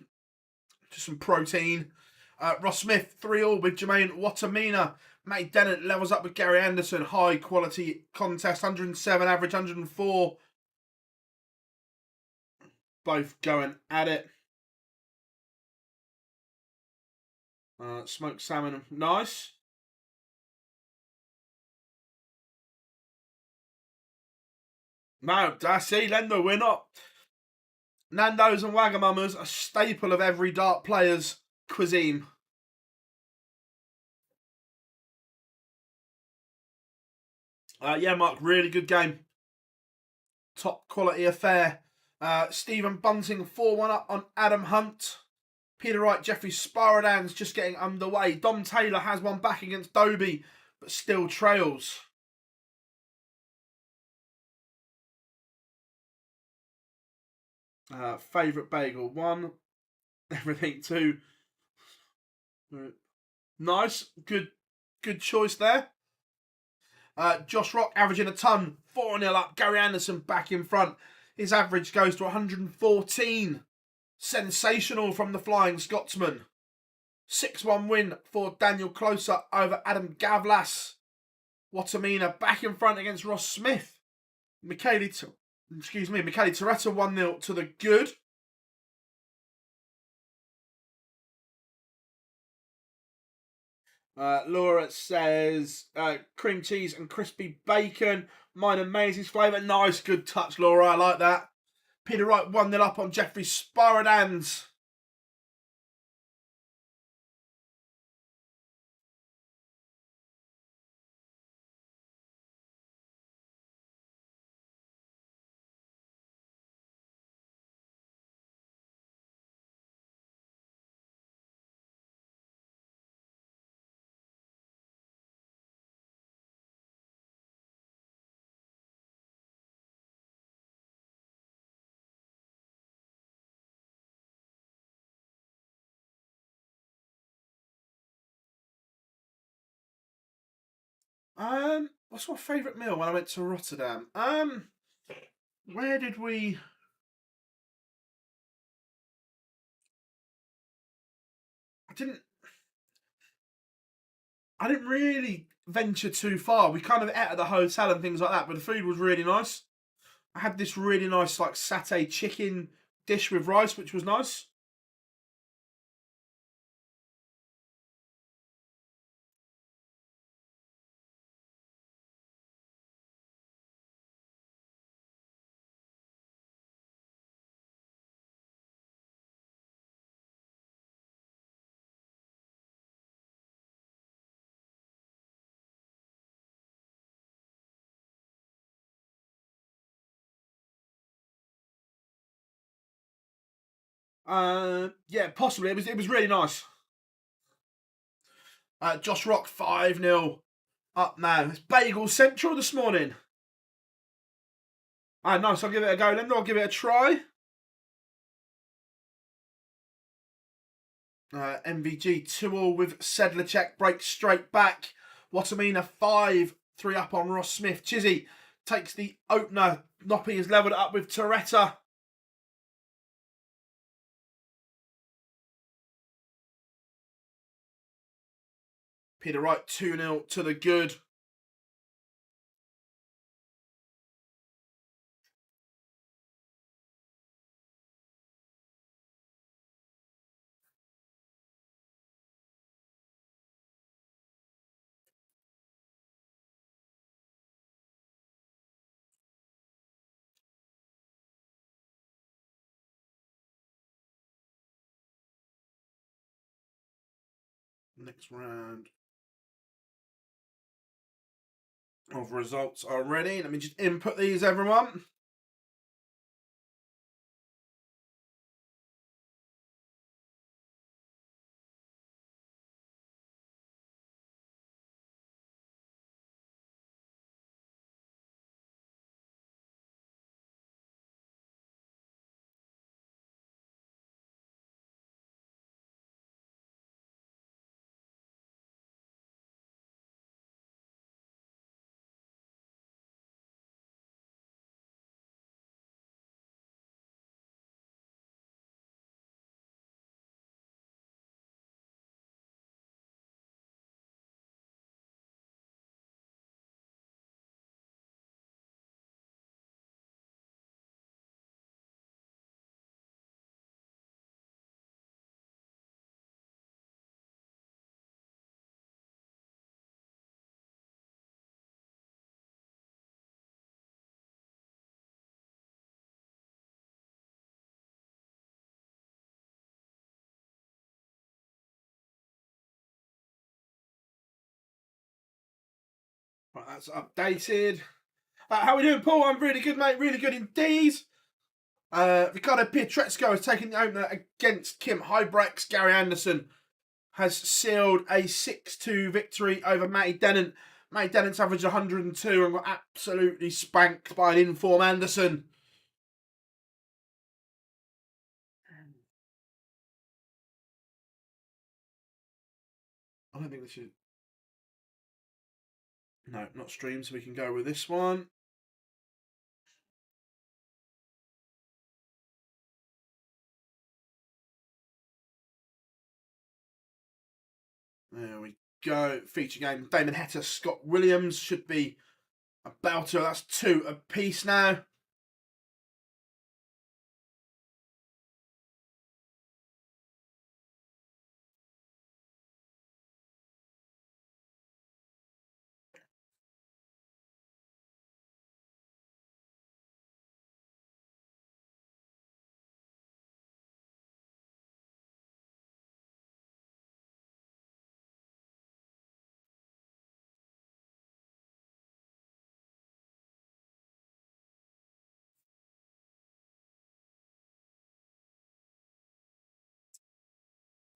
Just some protein. Ross Smith, 3-all with Jermaine Watamina. Matty Dennett levels up with Gary Anderson. High quality contest. 107 average, 104. Both going at it. Smoked salmon. Nice. No, I see, Lendo, we're not. Nando's and Wagamama's, a staple of every dart player's cuisine. Yeah, Mark, really good game. Top quality affair. Stephen Bunting 4-1 up on Adam Hunt. Peter Wright, Jeffrey Sparadans just getting underway. Dom Taylor has one back against Dobie, but still trails. Favourite bagel, 1. Everything, 2. Nice, good choice there. Josh Rock averaging a ton, 4-0 up. Gary Anderson back in front. His average goes to 114. Sensational from the Flying Scotsman. 6-1 win for Daniel Closer over Adam Gavlas. Watamina back in front against Ross Smith. Michele Toretta 1-0 to the good. Laura says cream cheese and crispy bacon. Mine and Maisie's flavour. Nice, good touch, Laura. I like that. Peter Wright 1-0 up on Jeffrey Sparadans. What's my favourite meal when I went to Rotterdam? Where did we? I didn't really venture too far. We kind of ate at the hotel and things like that, but the food was really nice. I had this really nice like satay chicken dish with rice, which was nice. Yeah, possibly. It was really nice. Josh Rock 5-0 up now. It's Bagel Central this morning. Nice. I'll give it a go then. I'll give it a try. MVG 2-all with Sedlacek. Breaks straight back. Watamina 5-3 up on Ross Smith. Chizzy takes the opener. Noppy is levelled up with Toretta. Peter Wright 2-0 to the good. Next round of results are ready. Let me just input these, everyone. Right, that's updated. How are we doing, Paul? I'm really good, mate. Really good indeed. Ricardo Pietrezco has taken the opener against Kim Hybrex. Gary Anderson has sealed a 6-2 victory over Matty Dennant. Matty Dennant's averaged 102 and got absolutely spanked by an in-form Anderson. I don't think this is... No, not streamed, so we can go with this one. There we go. Feature game. Damon Hetta, Scott Williams should be a belter. That's 2 apiece now.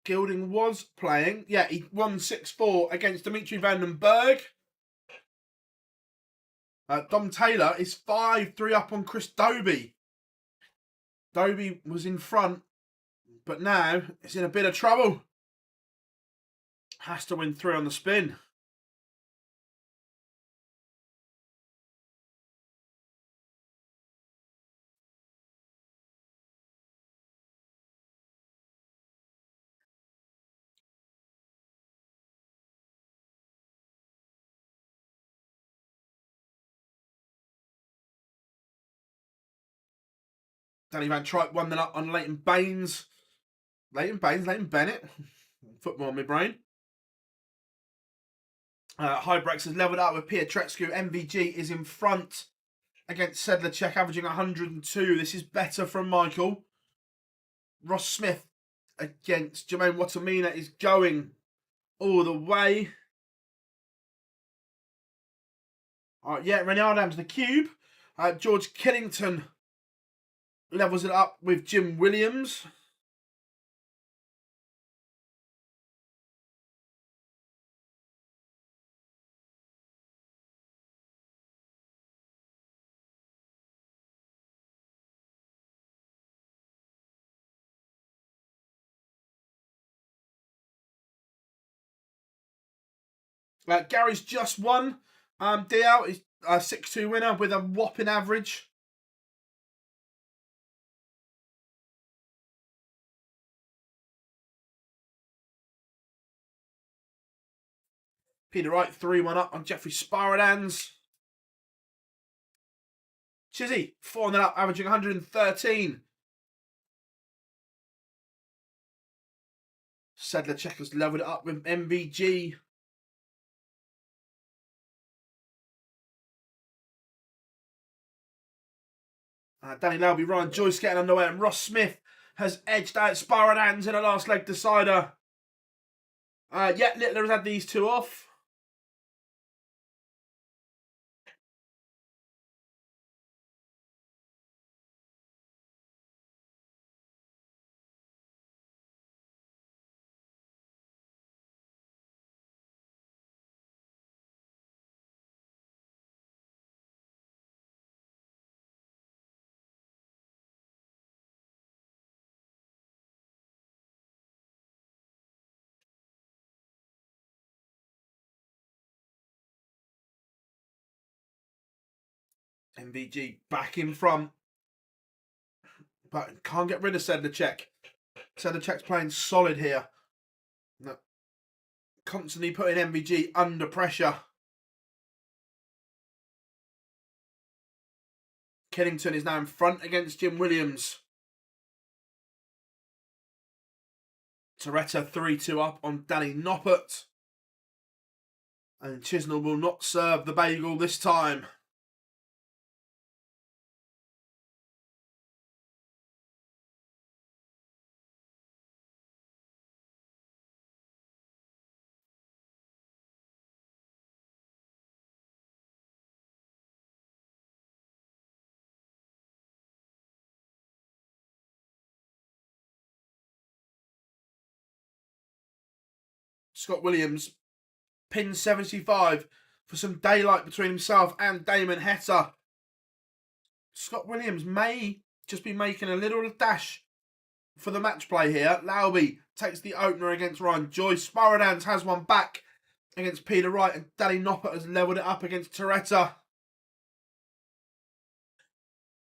Gilding was playing. Yeah, he won 6-4 against Dimitri van den Berg. Dom Taylor is 5-3 up on Chris Dobie. Dobie was in front, but now it's in a bit of trouble. Has to win 3 on the spin. Danny Van Tripe won the up on Leighton Baines. Leighton Bennett. Football in my brain. Hybrex has levelled up with Pietrezco. MVG is in front against Sedlacek, averaging 102. This is better from Michael. Ross Smith against Jermaine Watamina is going all the way. Yeah, Renard down to the cube. George Kennington levels it up with Jim Williams. Gary's just won. DL is a 6-2 winner with a whopping average. Peter Wright 3-1 up on Jeffrey Sparadans. Chizzy 4-0 up, averaging 113. Sedlacek has leveled it up with MVG. Danny Lowby, Ryan Joyce getting underway, and Ross Smith has edged out Sparadans in a last leg decider. Littler has had these two off. MVG back in front, but can't get rid of Sedlacek. Sedlacek's playing solid here. No. Constantly putting MVG under pressure. Kennington is now in front against Jim Williams. Toretta 3-2 up on Danny Noppert. And Chisnell will not serve the bagel this time. Scott Williams pins 75 for some daylight between himself and Damon Hetta. Scott Williams may just be making a little dash for the match play here. Lowby takes the opener against Ryan Joyce. Sparadans has one back against Peter Wright, and Danny Noppert has levelled it up against Toretta.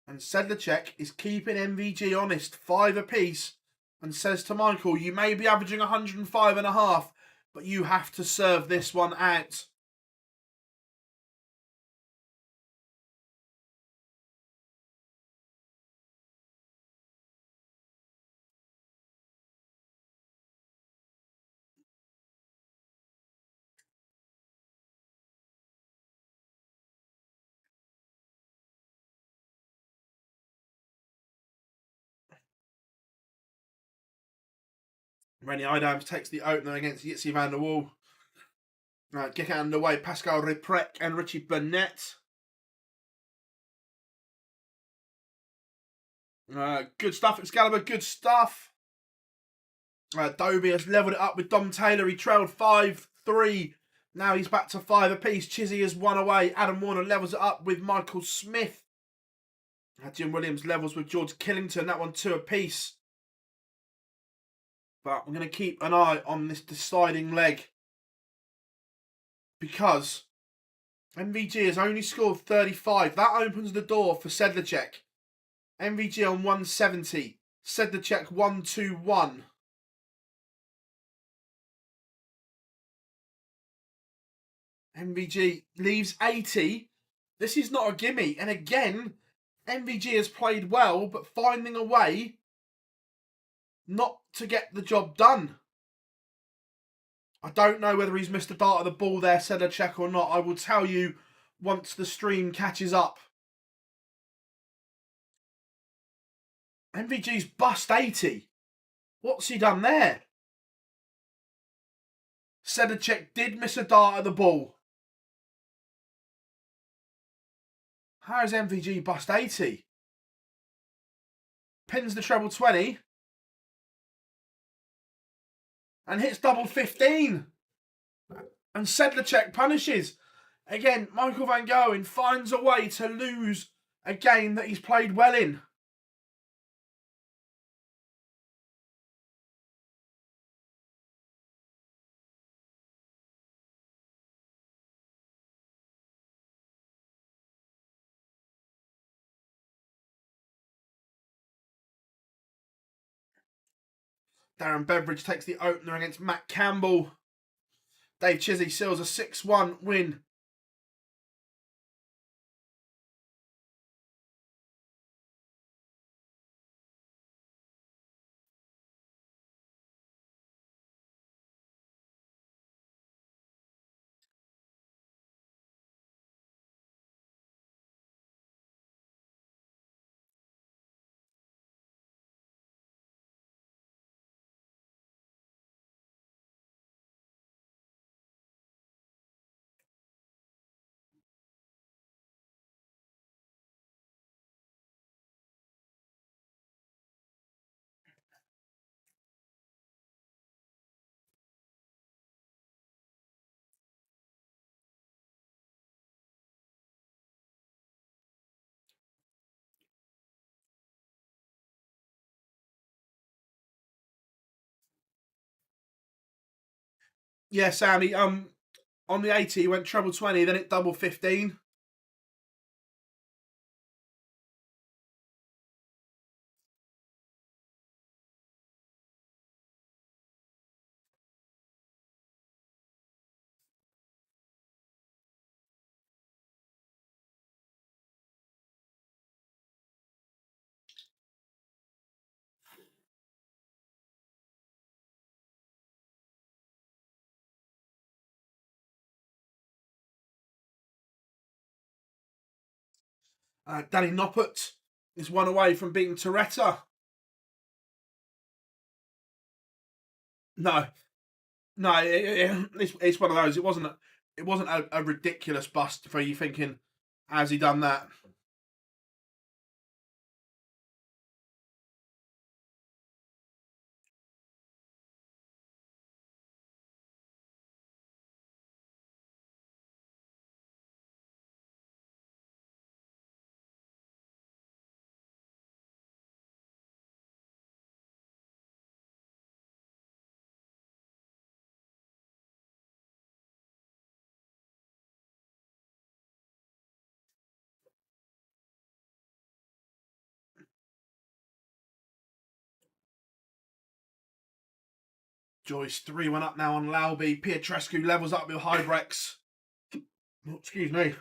And Sedlacek is keeping MVG honest, 5 apiece, and says to Michael, you may be averaging 105.5, but you have to serve this one out. Rennie Idams takes the opener against Yitzi van der Wall. Getting underway, Pascal Reprec and Richie Burnett. Good stuff, Excalibur, good stuff. Dobie has levelled it up with Dom Taylor. He trailed 5-3. Now he's back to 5 apiece. Chizzy has won away. Adam Warner levels it up with Michael Smith. Jim Williams levels with George Killington. That one 2 apiece. But I'm going to keep an eye on this deciding leg, because MVG has only scored 35. That opens the door for Sedlacek. MVG on 170. Sedlacek 121. MVG leaves 80. This is not a gimme. And again, MVG has played well, but finding a way not to get the job done. I don't know whether he's missed a dart of the ball there, Sedlacek, or not. I will tell you once the stream catches up. MVG's bust 80. What's he done there? Sedlacek did miss a dart at the ball. How is MVG bust 80? Pins the treble 20. And hits double 15. And Sedlacek punishes. Again, Michael van Gerwen finds a way to lose a game that he's played well in. Darren Beveridge takes the opener against Matt Campbell. Dave Chizzy seals a 6-1 win. Yeah, Sammy. On the 80, he went treble 20, then it double 15. Danny Noppert is one away from beating Toretta. No, no, it's one of those. It wasn't a ridiculous bust for you thinking, has he done that? Joyce 3-1 up now on Lauby. Pietrescu levels up with Hybrex. Oh, excuse me.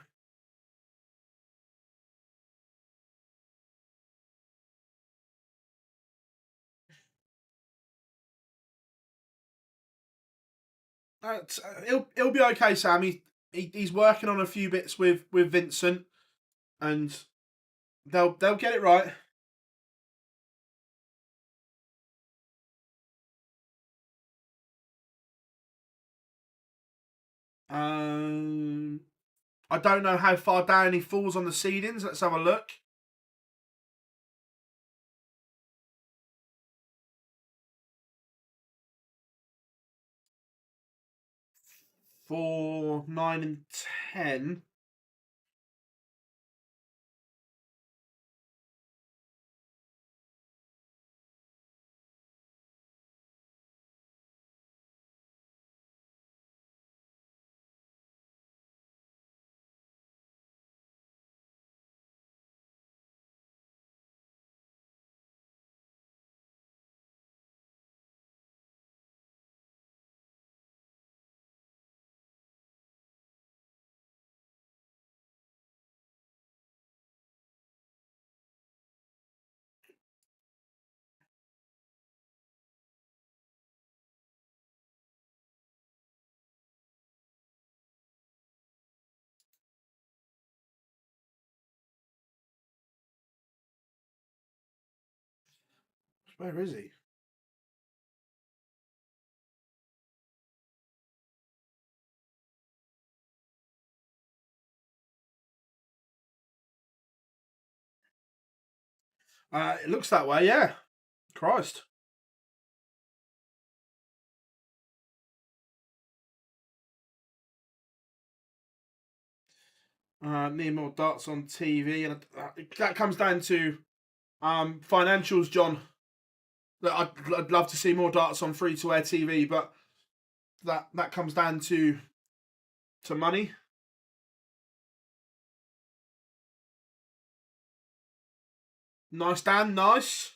He'll be okay, Sam. He's working on a few bits with Vincent, and they'll get it right. I don't know how far down he falls on the seedings. Let's have a look. For 9 and 10. Where is he? It looks that way, yeah. Christ. Need more darts on TV, and that comes down to financials, John. I'd love to see more darts on free-to-air TV, but that comes down to money. Nice, Dan. Nice.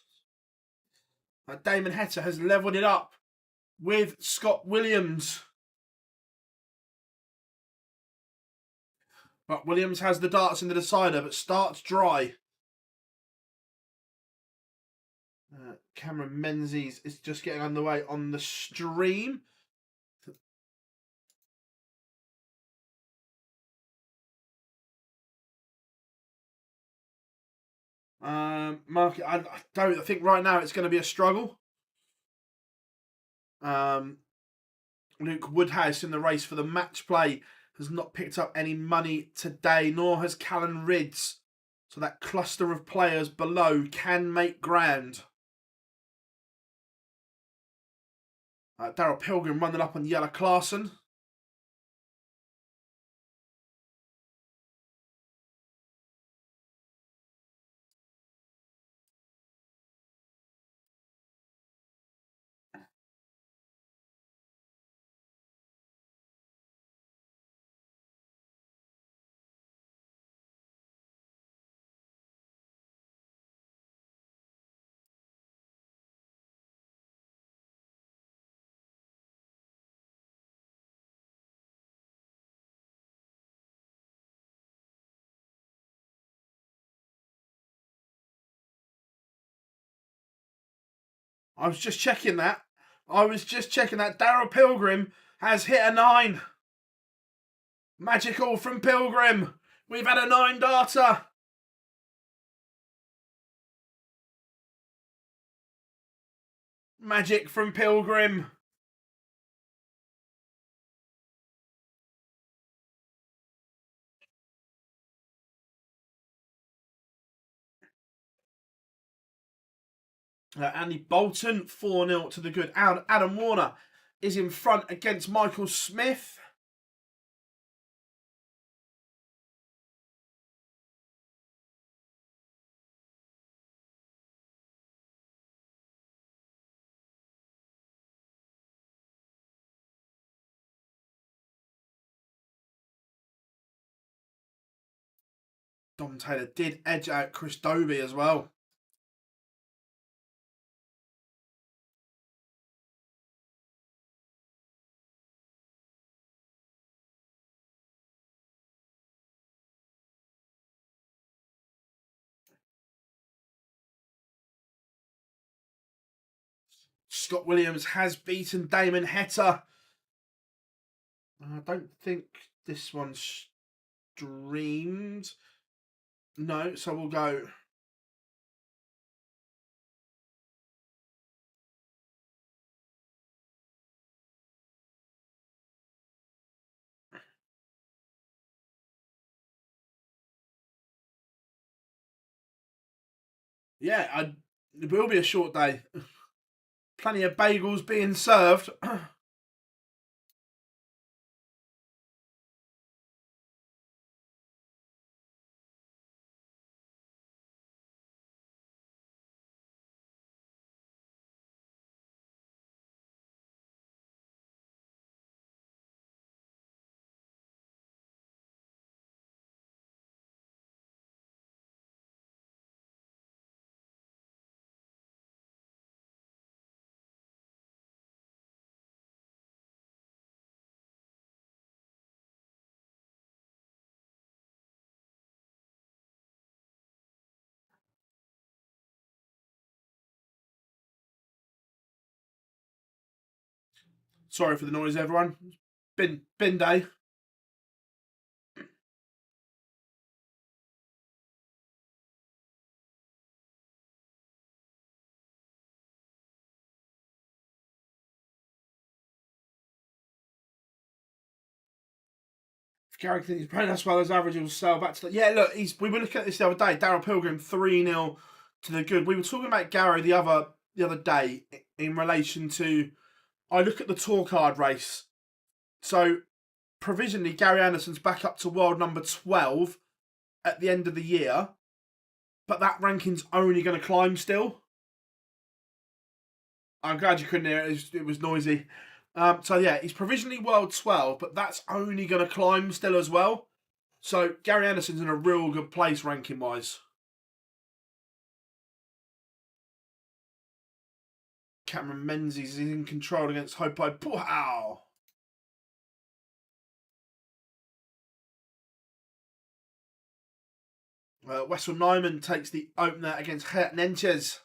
Damon Hetta has levelled it up with Scott Williams. But Williams has the darts in the decider, but starts dry. Cameron Menzies is just getting underway on the stream. Market, I think right now it's going to be a struggle. Luke Woodhouse in the race for the match play has not picked up any money today, nor has Callan Ridds. So that cluster of players below can make ground. Daryl Pilgrim running up on Yella Clarkson. I was just checking that. Daryl Pilgrim has hit a 9. Magical from Pilgrim. We've had a 9 darter. Magic from Pilgrim. Andy Bolton, 4-0 to the good. Adam Warner is in front against Michael Smith. Dom Taylor did edge out Chris Dobie as well. Scott Williams has beaten Damon Hetta. I don't think this one's streamed. No, so we'll go. Yeah, it will be a short day. Plenty of bagels being served. Sorry for the noise, everyone. Bin day. Gary thinks he's playing as well as average. Will sell back to the. Yeah, look, we were looking at this the other day. Daryl Pilgrim 3-0 to the good. We were talking about Gary the other day in relation to. I look at the tour card race. So provisionally, Gary Anderson's back up to world number 12 at the end of the year, but that ranking's only going to climb still. I'm glad you couldn't hear it. It was noisy. So yeah, he's provisionally world 12, but that's only going to climb still as well. So Gary Anderson's in a real good place ranking wise. Cameron Menzies is in control against Hopo. Wow. Wessel Nyman takes the opener against Gert Nenches.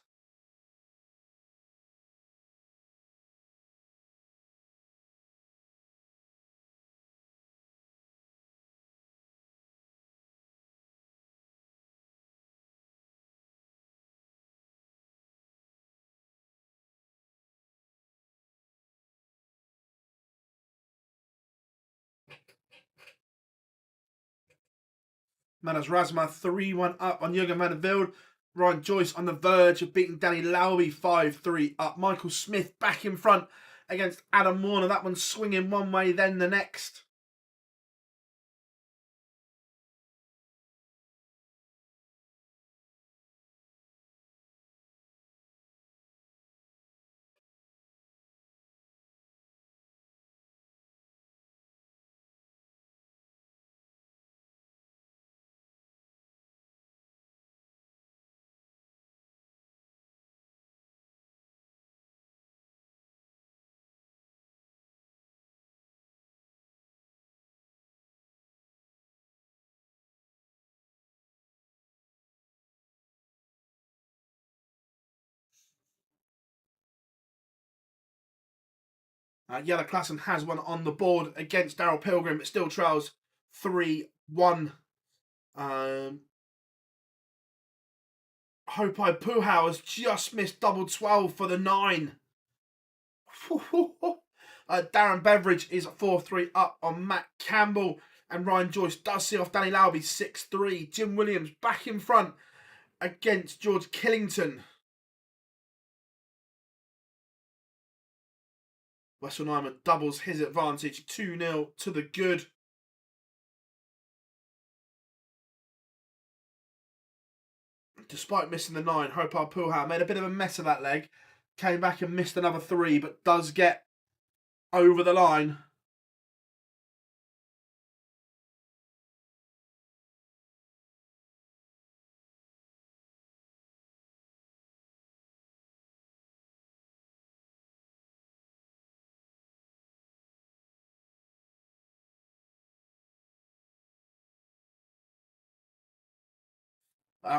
Manos Razma 3-1 up on Jurgen van der Velde. Ryan Joyce on the verge of beating Danny Lauby 5-3 up. Michael Smith back in front against Adam Warner. That one swinging one way, then the next. Yellow Klassen has one on the board against Daryl Pilgrim, but still trails 3-1. Hopai Puhau has just missed double 12 for the 9. Darren Beveridge is 4-3 up on Matt Campbell, and Ryan Joyce does see off Danny Lauby 6-3. Jim Williams back in front against George Killington. Wessel Nyman doubles his advantage, 2-0 to the good. Despite missing the 9, Hopar Puhau made a bit of a mess of that leg. Came back and missed another 3, but does get over the line.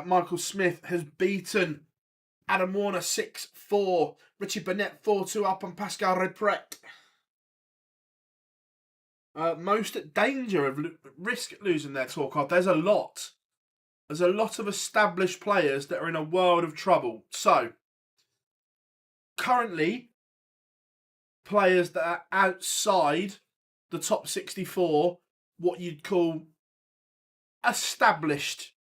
Michael Smith has beaten Adam Warner 6-4. Richie Burnett 4-2 up on Pascal Repret. Most at danger of risk losing their tour card. There's a lot. There's a lot of established players that are in a world of trouble. So, currently, players that are outside the top 64, what you'd call established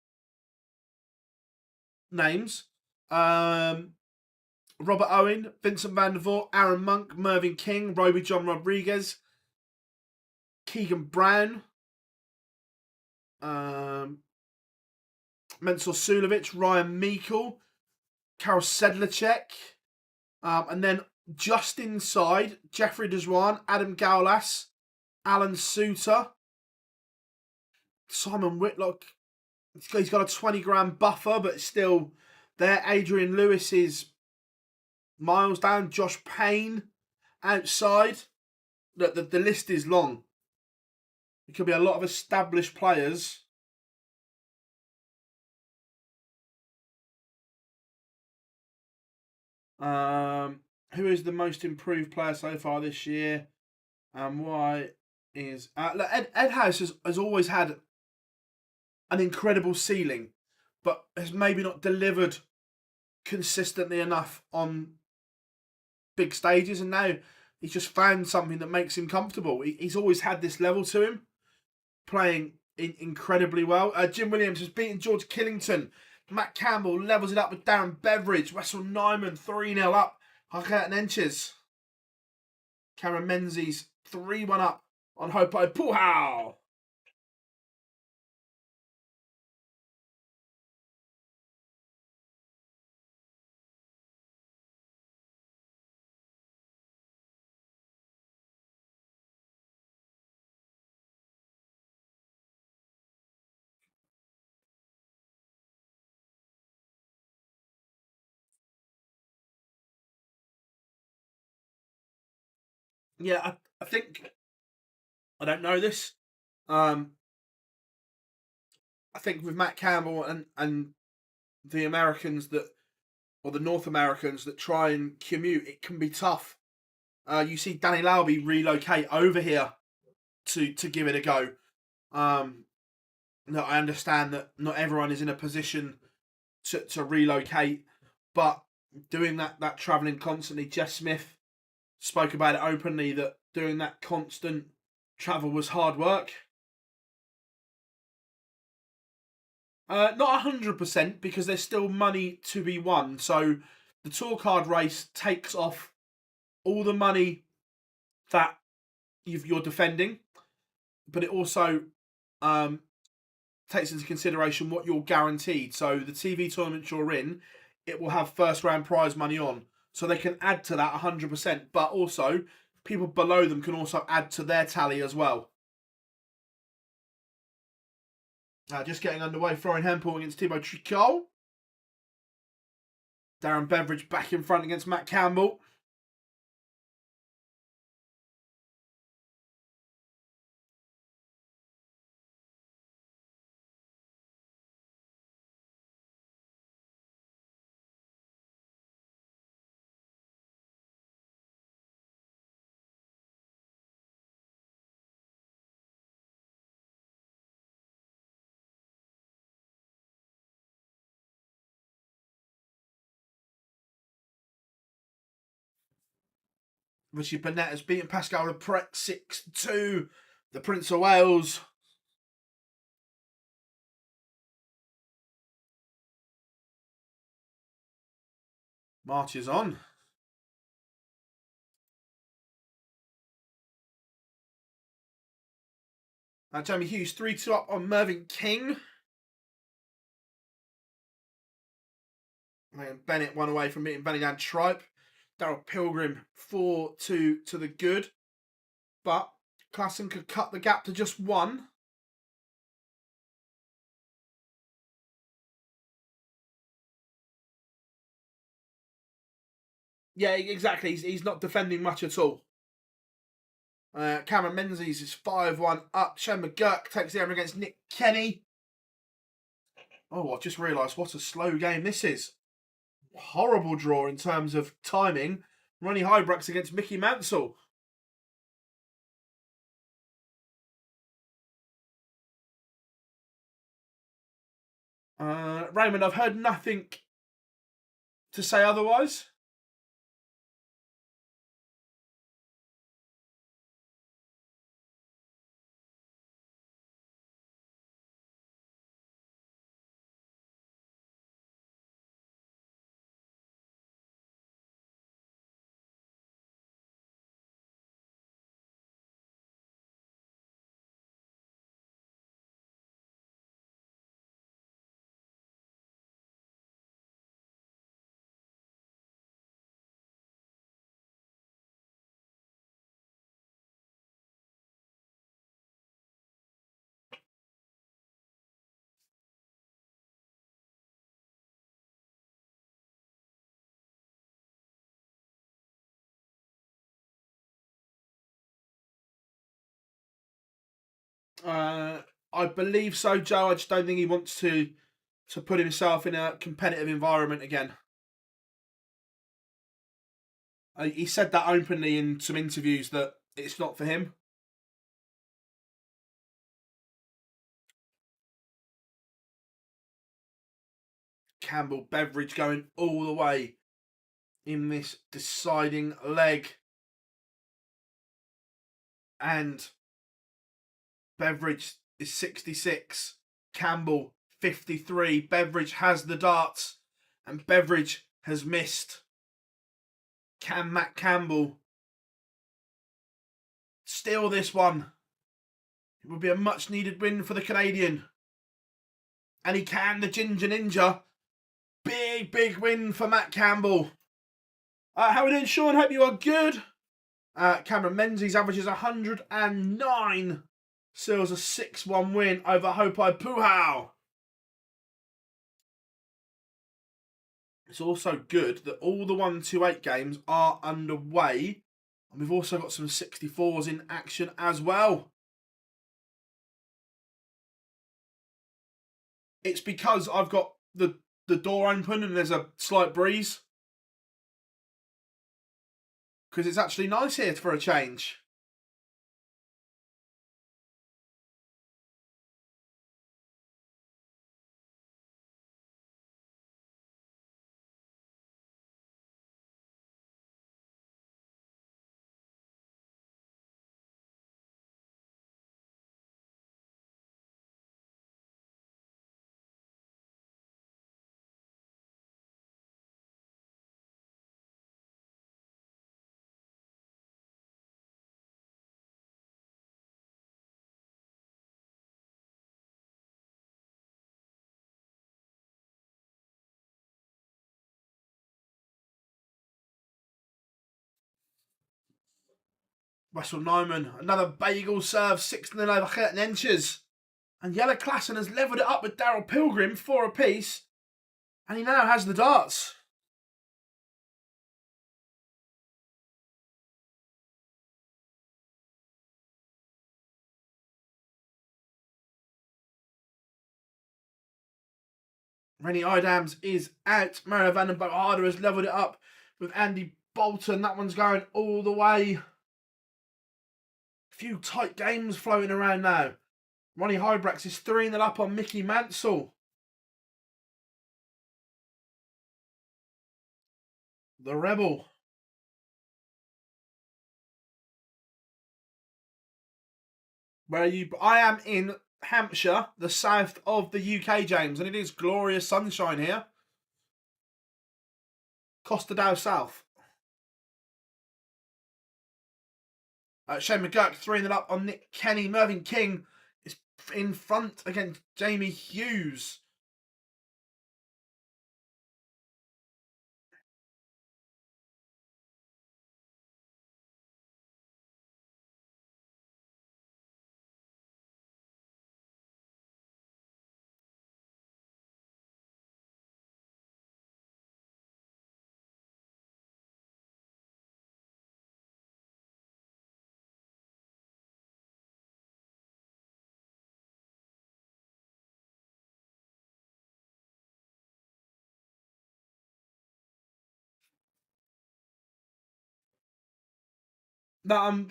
names. Robert Owen, Vincent van der Voort, Aaron Monk, Mervyn King, Roby John Rodriguez, Keegan Brown, Mensur Sulovic, Ryan Meikle, Karol Sedlacek, and then just inside, Jeffrey Deswan, Adam Gaulas, Alan Suter, Simon Whitlock. He's got a 20 grand buffer, but still there. Adrian Lewis is miles down. Josh Payne outside. The list is long. It could be a lot of established players. Who is the most improved player so far this year? And why is... Ed House has always had an incredible ceiling, but has maybe not delivered consistently enough on big stages, and now he's just found something that makes him comfortable. He's always had this level to him, playing incredibly well. Jim Williams has beaten George Killington. Matt Campbell levels it up with Darren Beveridge. Wessel Nyman 3-0 up. Gert Nenches. Cameron Menzies 3-1 up on Hopai Puhau. Yeah, I think, I don't know this, I think with Matt Campbell and the Americans that, or the North Americans that try and commute, it can be tough. You see Danny Lauby relocate over here to give it a go. No, I understand that not everyone is in a position to relocate, but doing that travelling constantly, Jeff Smith spoke about it openly, that doing that constant travel was hard work. Not 100%, because there's still money to be won. So the tour card race takes off all the money that you're defending, but it also takes into consideration what you're guaranteed. So the TV tournament you're in, it will have first round prize money on. So they can add to that 100%, but also people below them can also add to their tally as well. Just getting underway, Florian Hempel against Thibaut Tricot. Darren Beveridge back in front against Matt Campbell. Richie Burnett has beaten Pascal Lepret 6-2. The Prince of Wales. Marches on. Jamie Hughes 3-2 up on Mervyn King. And Bennett 1 away from beating Benny Dan Tripe. Daryl Pilgrim 4-2 to the good. But Klassen could cut the gap to just 1. Yeah, exactly. He's not defending much at all. Cameron Menzies is 5-1 up. Shane McGurk takes the aim against Nick Kenny. Oh, I've just realised what a slow game this is. Horrible draw in terms of timing. Ronnie Hybrucks against Mickey Mansell. Raymond, I've heard nothing to say otherwise. I believe so, Joe. I just don't think he wants to put himself in a competitive environment again. He said that openly in some interviews, that it's not for him. Campbell Beveridge going all the way in this deciding leg. And Beveridge is 66. Campbell 53. Beveridge has the darts and Beveridge has missed. Can Matt Campbell steal this one? It would be a much needed win for the Canadian. And he can, the Ginger Ninja. Big win for Matt Campbell. How are we doing, Sean? Hope you are good. Cameron Menzies averages 109. Seals a 6-1 win over Hopai Puhau. It's also good that all the 1-2-8 games are underway. And we've also got some 64s in action as well. it's because I've got the door open and there's a slight breeze. Because it's actually nice here for a change. Russell Nyman, another bagel serve, 6-0 over Gerten Enches. And Jelle Klassen has levelled it up with Daryl Pilgrim, 4 apiece. And he now has the darts. Rennie Idams is out. Mario van den Bogarde has levelled it up with Andy Bolton. That one's going all the way. A few tight games floating around now. Ronnie Hybrax is 3-0 up on Mickey Mansell. The Rebel. Where are you? I am in Hampshire, the south of the UK, James, and it is glorious sunshine here. Costa Dow South. Shane McGurk 3-0 up on Nick Kenny. Mervyn King is in front against Jamie Hughes. No,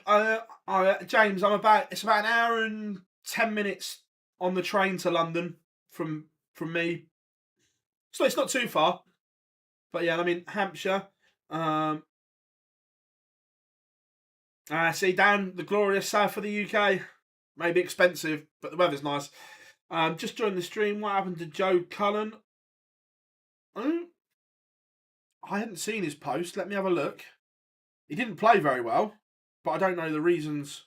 James, it's about an hour and 10 minutes on the train to London from me. So it's not too far. But yeah, I'm in Hampshire. See, down the glorious south of the UK. Maybe expensive, but the weather's nice. Just joined the stream. What happened to Joe Cullen? I hadn't seen his post. Let me have a look. He didn't play very well, but I don't know the reasons.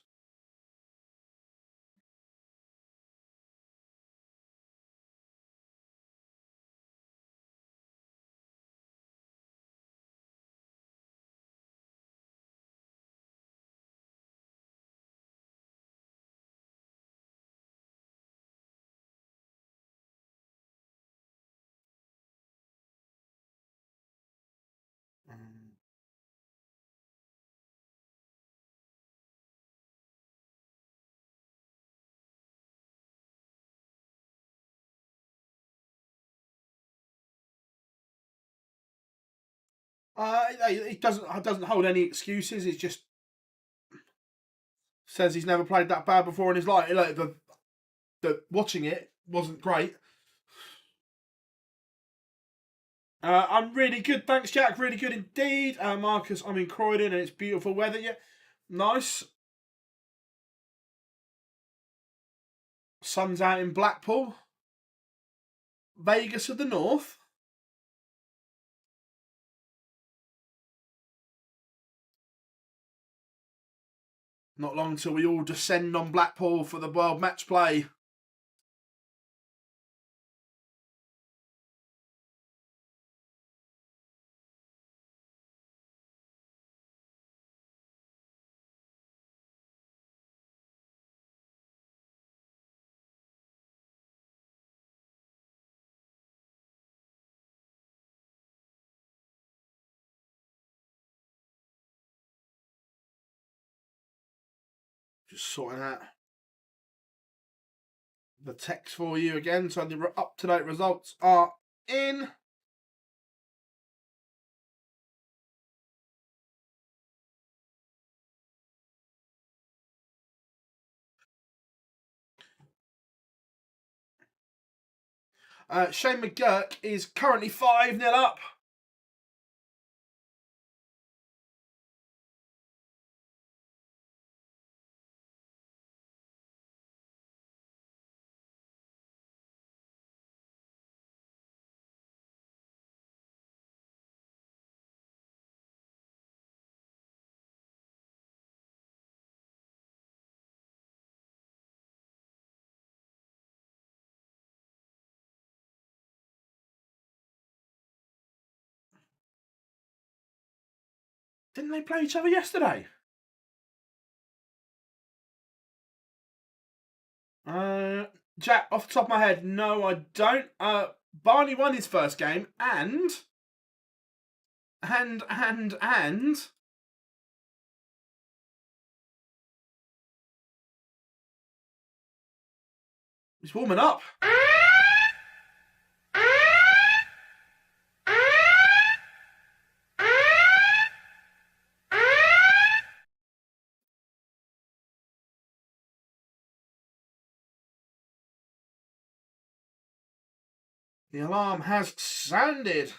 He doesn't hold any excuses. He just says he's never played that bad before in his life. Like the watching it wasn't great. I'm really good, thanks, Jack. Really good indeed. Marcus, I'm in Croydon and it's beautiful weather. Yeah, nice. Sun's out in Blackpool. Vegas of the North. Not long till we all descend on Blackpool for the World Match Play. Just sorting out the text for you again. So the up-to-date results are in. Shane McGurk is currently 5-0 up. Didn't they play each other yesterday? Jack, off the top of my head, no, I don't. Barney won his first game, and he's warming up. The alarm has sounded.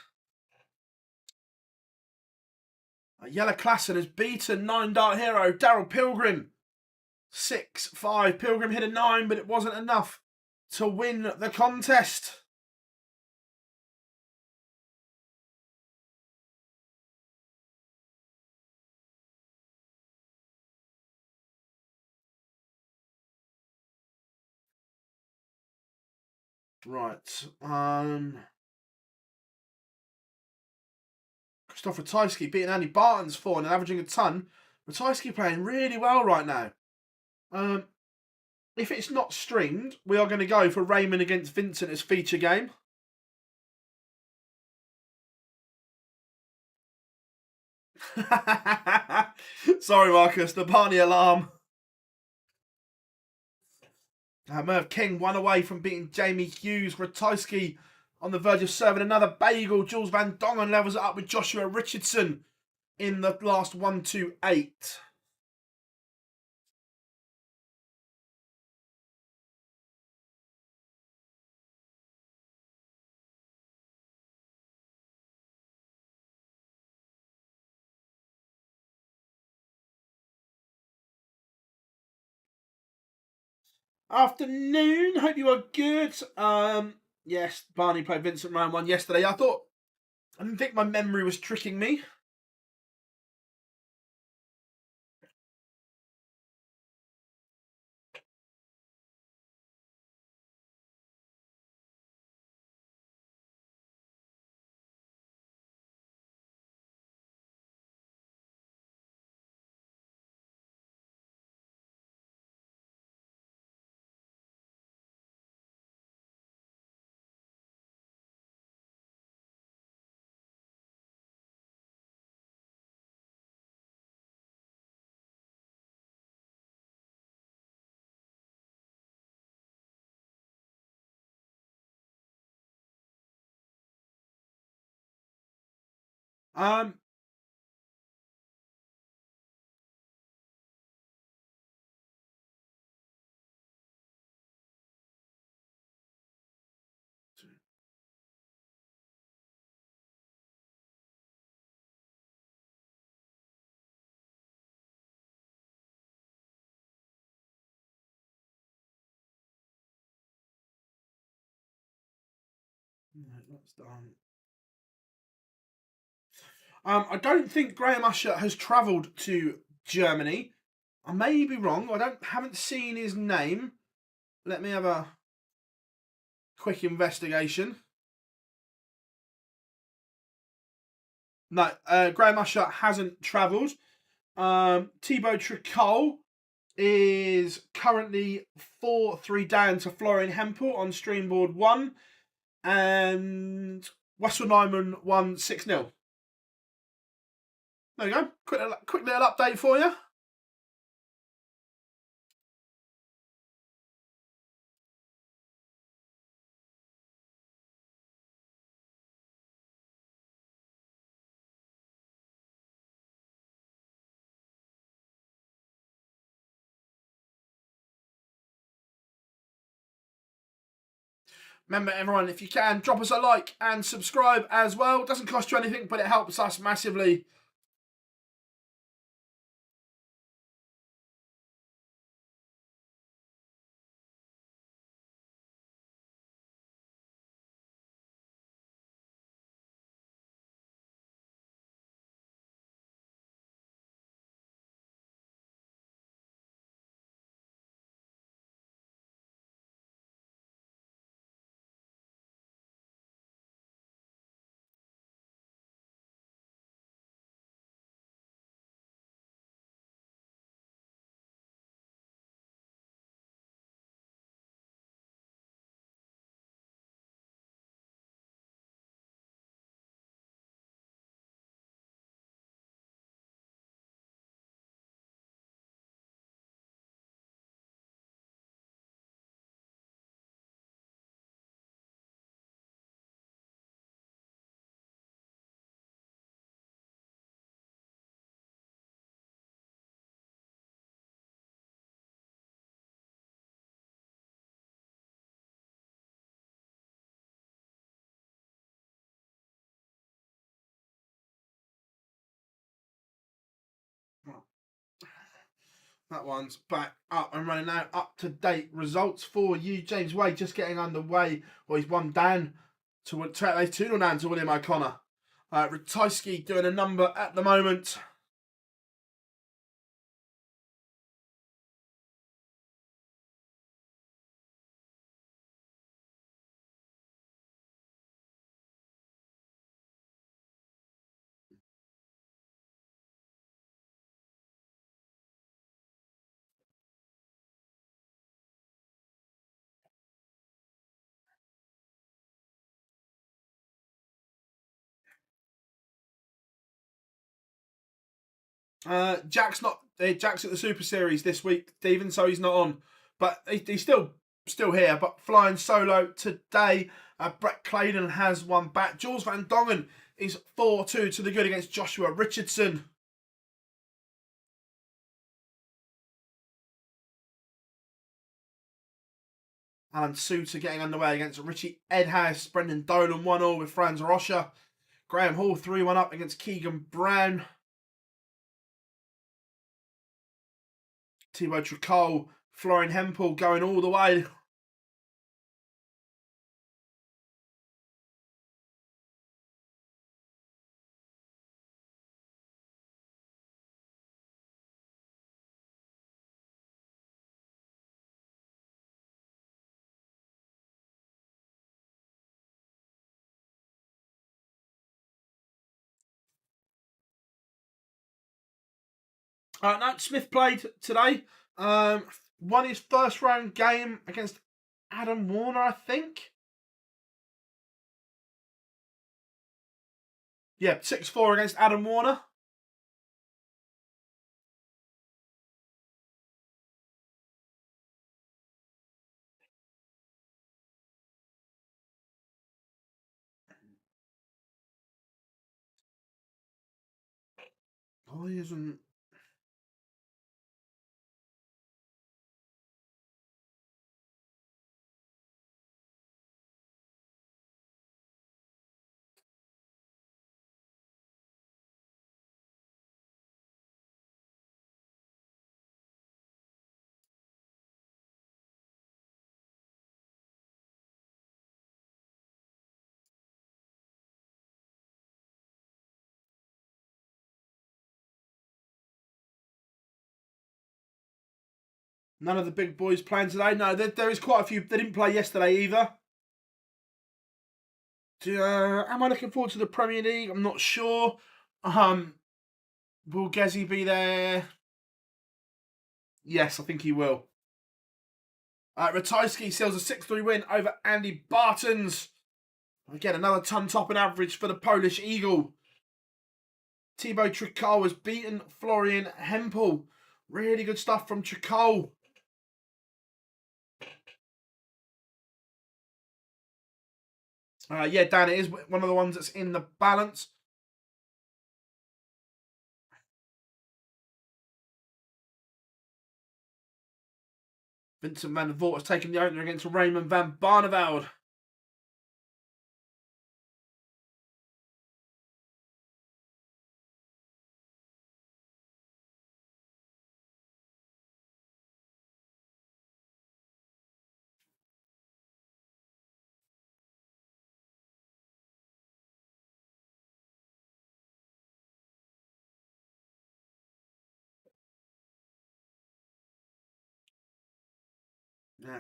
Yellow Klassen has beaten 9-dart hero Daryl Pilgrim. 6-5. Pilgrim hit a 9, but it wasn't enough to win the contest. Right. Christoph Ratajski beating Andy Barton's 4 and averaging a ton. Ratajski playing really well right now. If it's not streamed, we are going to go for Raymond against Vincent as feature game. Sorry, Marcus, the Barney alarm. Merv King 1 away from beating Jamie Hughes. Ratajski on the verge of serving another bagel. Jules Van Dongen levels it up with Joshua Richardson in the last 1-2-8. Afternoon, hope you are good. Yes, Barney played Vincent round 1 yesterday. I didn't think my memory was tricking me. Um, that's done. I don't think Graham Usher has travelled to Germany. I may be wrong. Haven't seen his name. Let me have a quick investigation. No, Graham Usher hasn't travelled. Thibaut Tricol is currently 4-3 down to Florian Hempel on streamboard 1. And Westwood Nyman won 6-0. There you go. Quick little update for you. Remember, everyone, if you can, drop us a like and subscribe as well. It doesn't cost you anything, but it helps us massively. That one's back up and running now. Up-to-date results for you. James Wade just getting underway. Well, he's one down to 2-0 down to William O'Connor. Ratajski doing a number at the moment. Jack's not. Jack's at the Super Series this week, Stephen, so he's not on. But he's still here. But flying solo today. Brett Claydon has one back. Jules Van Dongen is 4-2 to the good against Joshua Richardson. Alan Suter getting underway against Richie Edhouse. Brendan Dolan 1-0 with Franz Rocha. Graham Hall 3-1 up against Keegan Brown. Thibaut Tricol, Florian Hempel going all the way. No, Smith played today. Won his first round game against Adam Warner, I think. Yeah, 6-4 against Adam Warner. Oh, he isn't. None of the big boys playing today. No, there is quite a few. They didn't play yesterday either. Am I looking forward to the Premier League? I'm not sure. Will Gezi be there? Yes, I think he will. Ratajski seals a 6-3 win over Andy Bartons. Again, another ton top and average for the Polish Eagle. Thibaut Tricol has beaten Florian Hempel. Really good stuff from Tricol. Yeah, Dan, it is one of the ones that's in the balance. Vincent van der Voort has taken the opener against Raymond van Barneveld.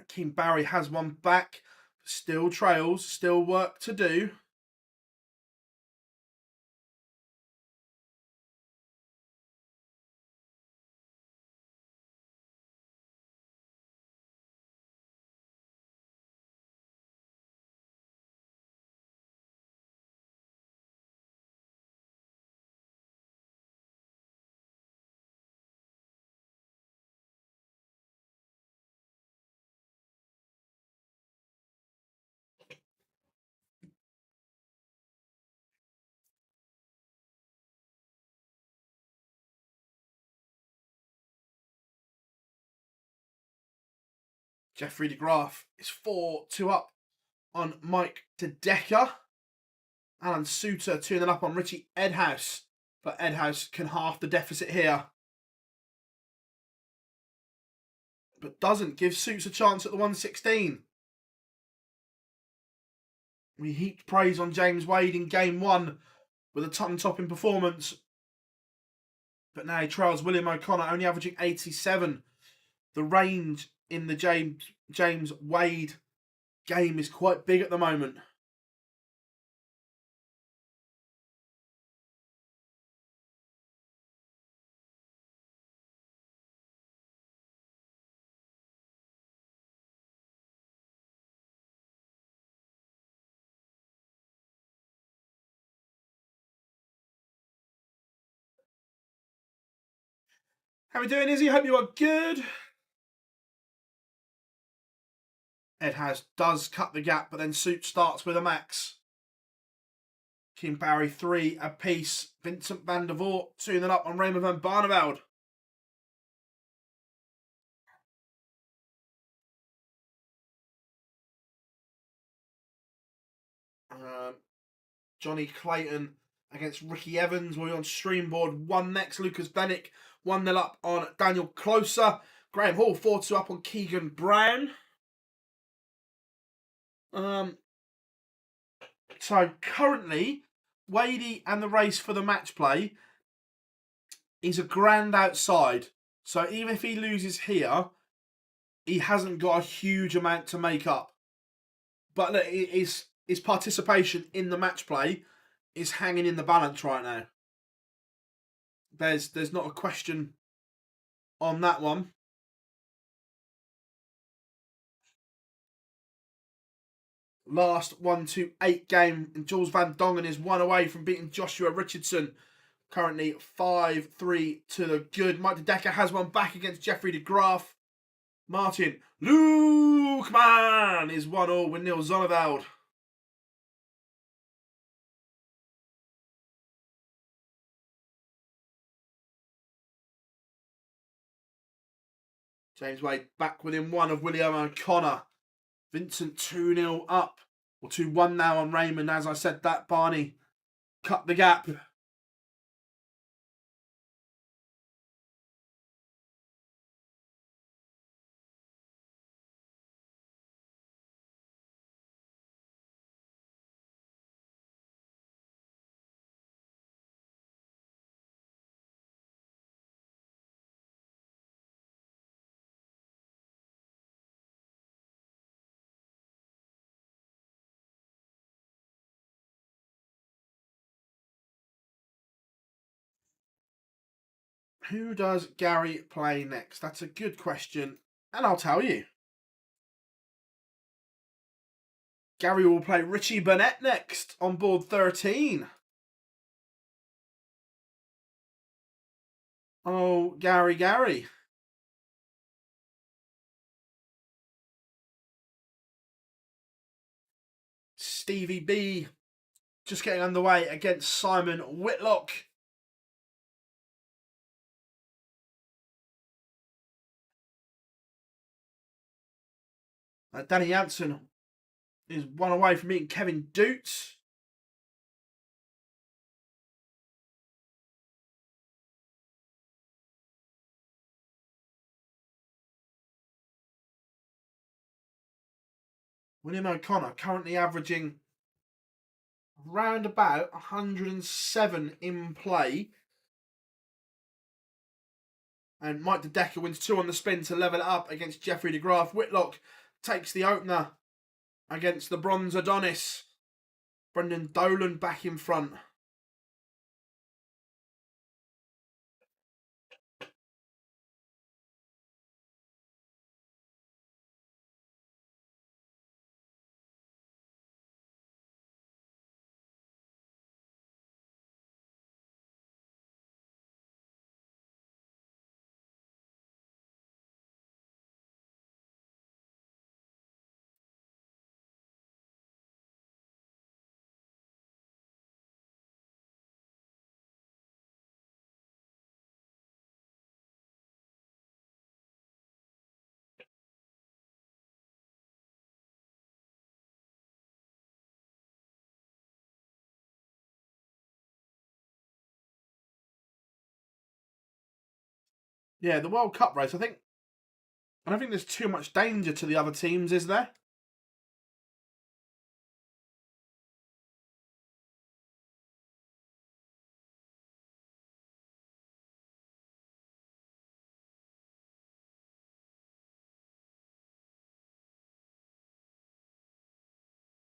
Keane Barry has one back. Still trails, still work to do. Jeffrey de Graaf is 4-2 up on Mike De Decker. Alan Suter 2-0 up on Richie Edhouse. But Edhouse can half the deficit here. But doesn't give Suits a chance at the 116. We heaped praise on James Wade in game 1 with a tongue-topping performance. But now he trails William O'Connor, only averaging 87. The range in the James Wade game is quite big at the moment. How are we doing, Izzy? Hope you are good. Edhouse does cut the gap, but then Suit starts with a max. Keane Barry 3 apiece. Vincent van der Voort 2-0 up on Raymond van Barneveld. Johnny Clayton against Ricky Evans. We're on streamboard 1 next. Lucas Bennick 1-0 up on Daniel Closer. Graham Hall 4-2 up on Keegan Brown. So currently, Wadey and the race for the match play is a grand outside. So even if he loses here, he hasn't got a huge amount to make up. But look, his participation in the match play is hanging in the balance right now. There's not a question on that one. Last 1-8 game, and Jules Van Dongen is 1 away from beating Joshua Richardson. Currently 5-3 to the good. Mike De Decker has one back against Jeffrey de Graaf. Martin Lukeman is 1-1 with Neil Zonneveld. James Wade back within 1 of William O'Connor. Vincent 2-0 up. Or 2-1 now on Raymond. As I said that, Barney cut the gap. Who does Gary play next? That's a good question, and I'll tell you. Gary will play Richie Burnett next on board 13. Oh, Gary. Stevie B just getting underway against Simon Whitlock. Danny Jansen is 1 away from beating Kevin Doots. William O'Connor currently averaging round about 107 in play. And Mike De Decker wins 2 on the spin to level it up against Jeffrey de Graaf. Whitlock takes the opener against the bronze Adonis. Brendan Dolan back in front. Yeah, the World Cup race, I don't think there's too much danger to the other teams, is there?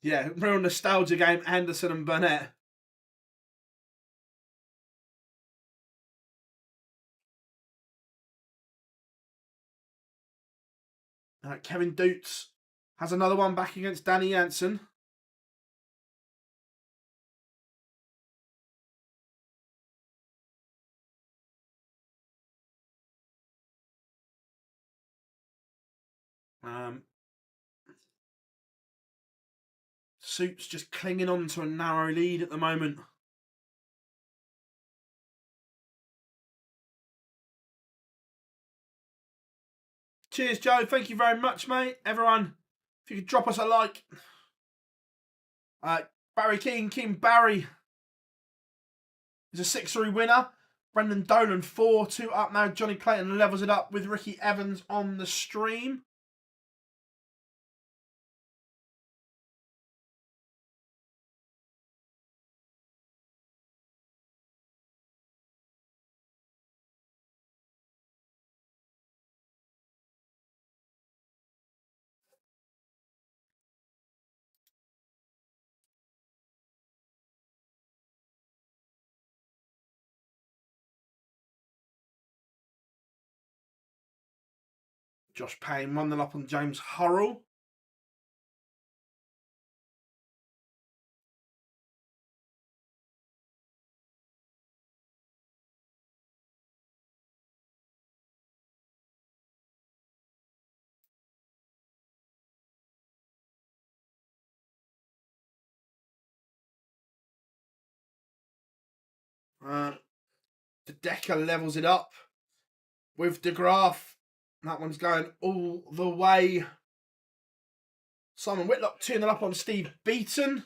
Yeah, real nostalgia game, Anderson and Burnett. Kevin Doots has another one back against Danny Jansen. Soup's just clinging on to a narrow lead at the moment. Cheers, Joe. Thank you very much, mate. Everyone, if you could drop us a like. Barry King Barry is a 6-3 winner. Brendan Dolan 4-2 up now. Johnny Clayton levels it up with Ricky Evans on the stream. Josh Payne 1-0 up on James Hurrell. De Decker levels it up with De Graaf. That one's going all the way. Simon Whitlock 2-0 up on Steve Beaton.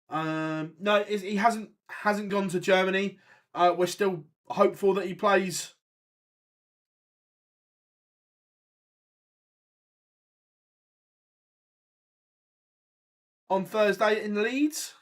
No, he hasn't gone to Germany. We're still hopeful that he plays on Thursday in Leeds.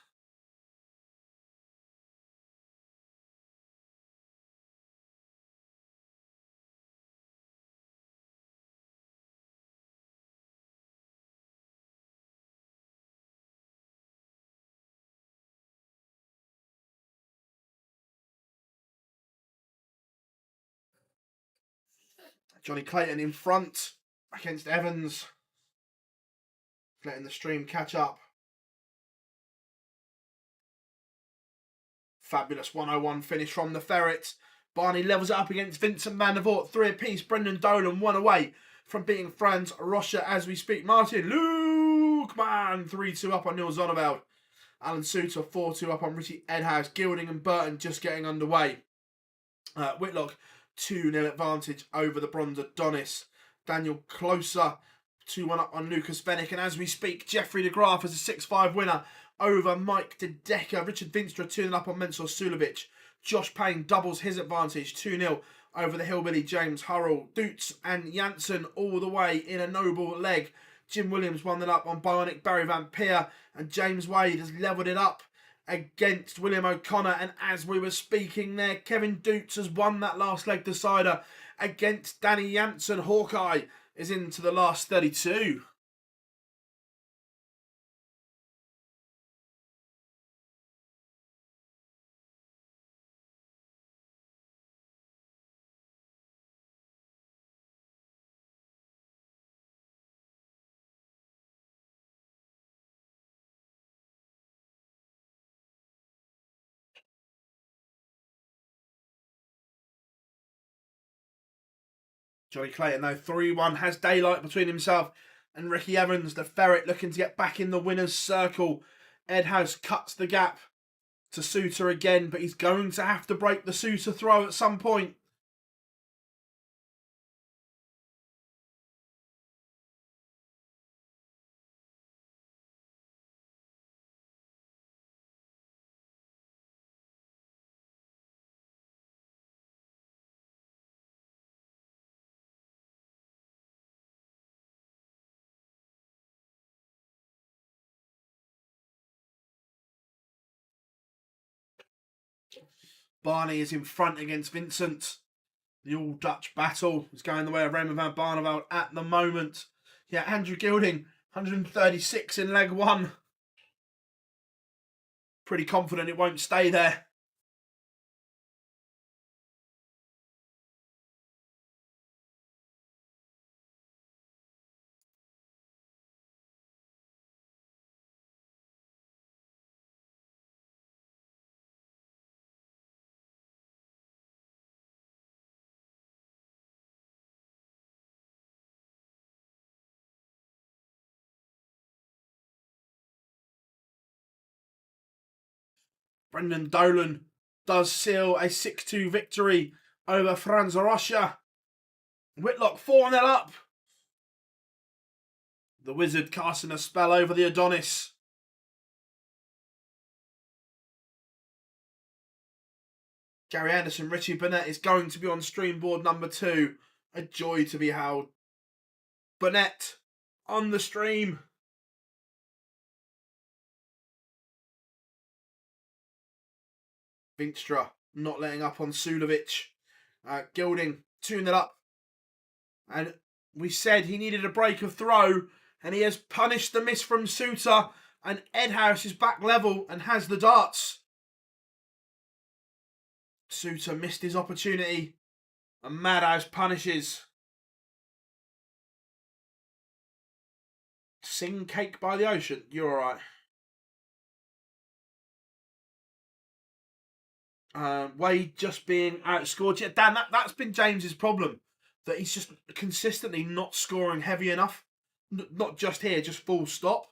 Johnny Clayton in front against Evans. Letting the stream catch up. Fabulous 101 finish from the Ferret. Barney levels it up against Vincent van der Voort. 3 apiece. Brendan Dolan 1 away from beating Franz Rocha as we speak. Martin Lukeman 3-2 up on Neil Zonneveld. Alan Suter 4-2 up on Richie Edhouse. Gilding and Burton just getting underway. Whitlock 2-0 advantage over the bronze Adonis. Daniel Closer 2-1 up on Lucas Fennick. And as we speak, Jeffrey de Graaf is a 6-5 winner over Mike De Decker. Richard Vinstra 2-0 up on Mensur Sulovic. Josh Payne doubles his advantage 2-0 over the Hillbilly James Hurrell. Doots and Janssen all the way in a noble leg. Jim Williams 1-0 up on Bionic Barry Van Peer. And James Wade has levelled it up against William O'Connor. And as we were speaking there, Kevin Dutz has won that last leg decider against Danny Janssen. Hawkeye is into the last 32. Johnny Clayton, though, 3-1, has daylight between himself and Ricky Evans. The Ferret looking to get back in the winner's circle. Ed House cuts the gap to Suter again, but he's going to have to break the Suter throw at some point. Barney is in front against Vincent. The all-Dutch battle is going the way of Raymond van Barneveld at the moment. Yeah, Andrew Gilding, 136 in leg one. Pretty confident it won't stay there. Brendan Dolan does seal a 6-2 victory over Franz Rocha. Whitlock 4-0 up. The Wizard casting a spell over the Adonis. Gary Anderson, Richie Burnett is going to be on stream board number 2. A joy to be held. Burnett on the stream. Vinstra not letting up on Sulovic. Gilding 2-0 up. And we said he needed a break of throw, and he has punished the miss from Suter. And Ed House is back level and has the darts. Suter missed his opportunity, and Madhouse punishes. Sing Cake by the Ocean. You're alright. Wade just being outscored. Yeah, Dan, that's been James's problem. That he's just consistently not scoring heavy enough. Not just here, just full stop.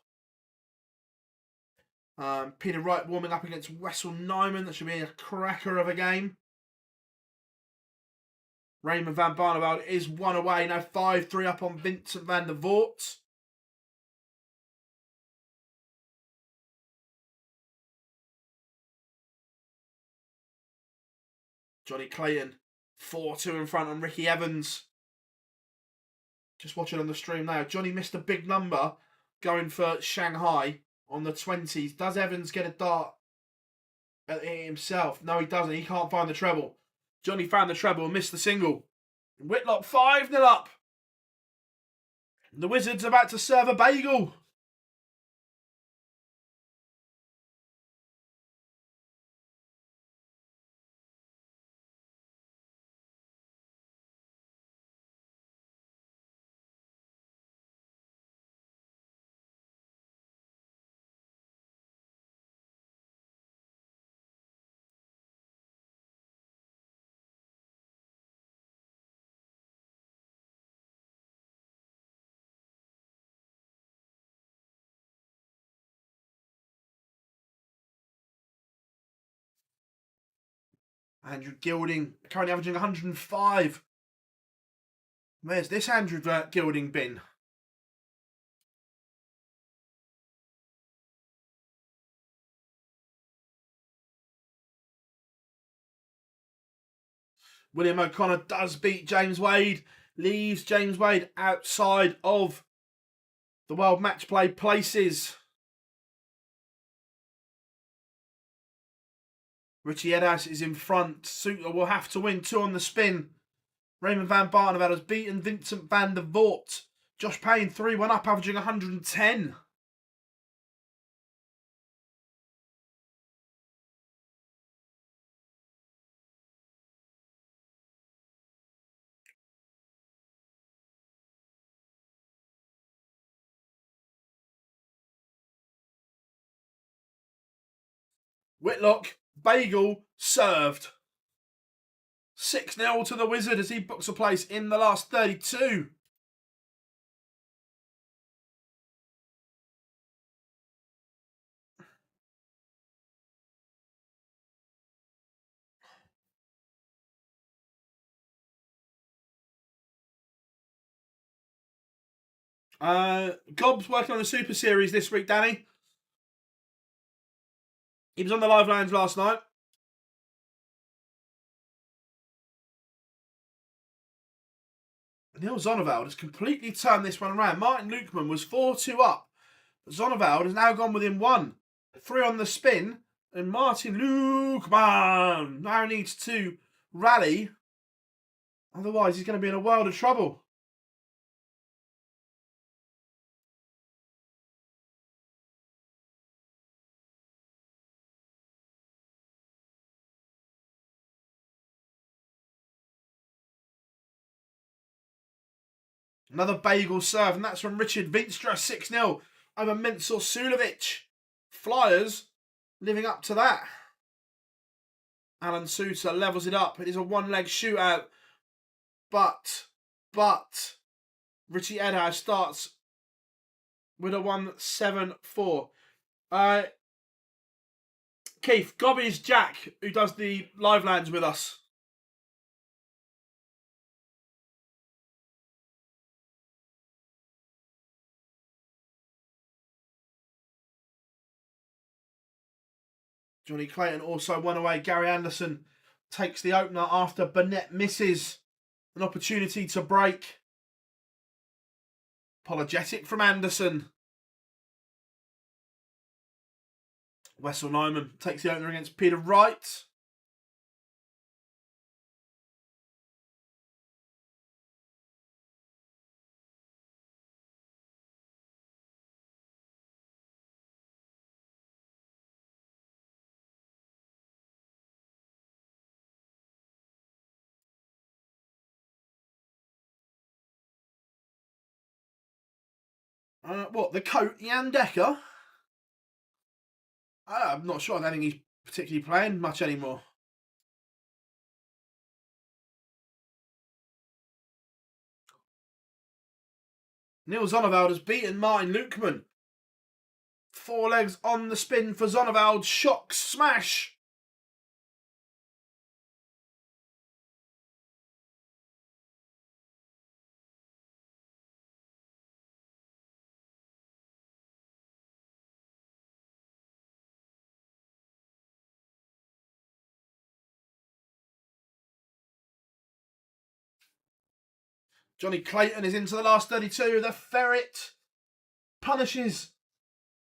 Peter Wright warming up against Wessel Nyman. That should be a cracker of a game. Raymond van Barneveld is 1 away. Now 5-3 up on Vincent van der Voort. Johnny Clayton 4-2 in front on Ricky Evans. Just watching on the stream now. Johnny missed a big number going for Shanghai on the 20s. Does Evans get a dart at it himself? No, he doesn't. He can't find the treble. Johnny found the treble and missed the single. Whitlock 5-0 up. The Wizards about to serve a bagel. Andrew Gilding currently averaging 105. Where's this Andrew Gilding been? William O'Connor does beat James Wade. Leaves James Wade outside of the World Match Play places. Richie Edas is in front. Suter will have to win 2 on the spin. Raymond van Barneveld has beaten Vincent van der Voort. Josh Payne 3-1 up, averaging 110. Whitlock, Bagel, served. 6-0 to the Wizard as he books a place in the last 32. Gob's working on the Super Series this week, Danny. He was on the live lines last night. Neil Zonneveld has completely turned this one around. Martin Lukeman was 4-2 up. Zonneveld has now gone within 1. 3 on the spin. And Martin Lukeman now needs to rally. Otherwise, he's going to be in a world of trouble. Another bagel serve, and that's from Richard Veenstra, 6-0 over Mensur Sulovic. Flyers living up to that. Alan Suter levels it up. It is a one-leg shootout. But Richie Edas starts with a 1-7-4. Keith, Gobby's Jack, who does the live lands with us. Johnny Clayton also won away. Gary Anderson takes the opener after Burnett misses an opportunity to break. Apologetic from Anderson. Wessel Nyman takes the opener against Peter Wright. The coat, Jan Decker? I'm not sure. I don't think he's particularly playing much anymore. Neil Zonneveld has beaten Martin Lukeman. 4 legs on the spin for Zonneveld. Shock smash. Johnny Clayton is into the last 32. The Ferret punishes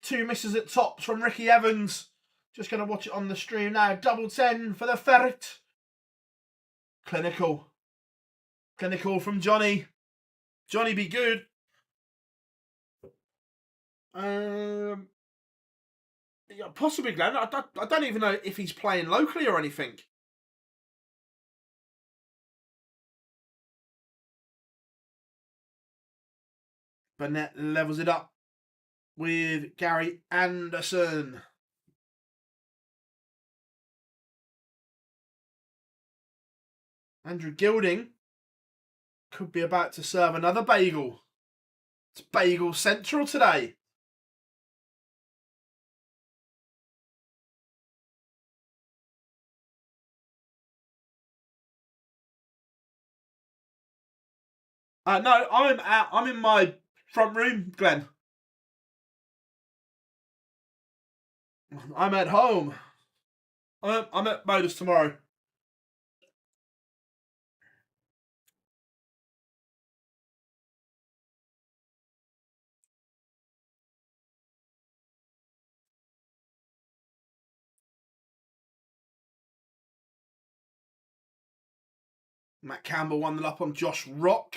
2 misses at tops from Ricky Evans. Just going to watch it on the stream now. Double 10 for the Ferret. Clinical from Johnny. Johnny be good. Possibly, Glenn. I don't even know if he's playing locally or anything. Burnett levels it up with Gary Anderson. Andrew Gilding could be about to serve another bagel. It's Bagel Central today. No, I'm out. I'm in my front room, Glenn. I'm at home. I'm at MODUS tomorrow. Matt Campbell 1-0 up on Josh Rock.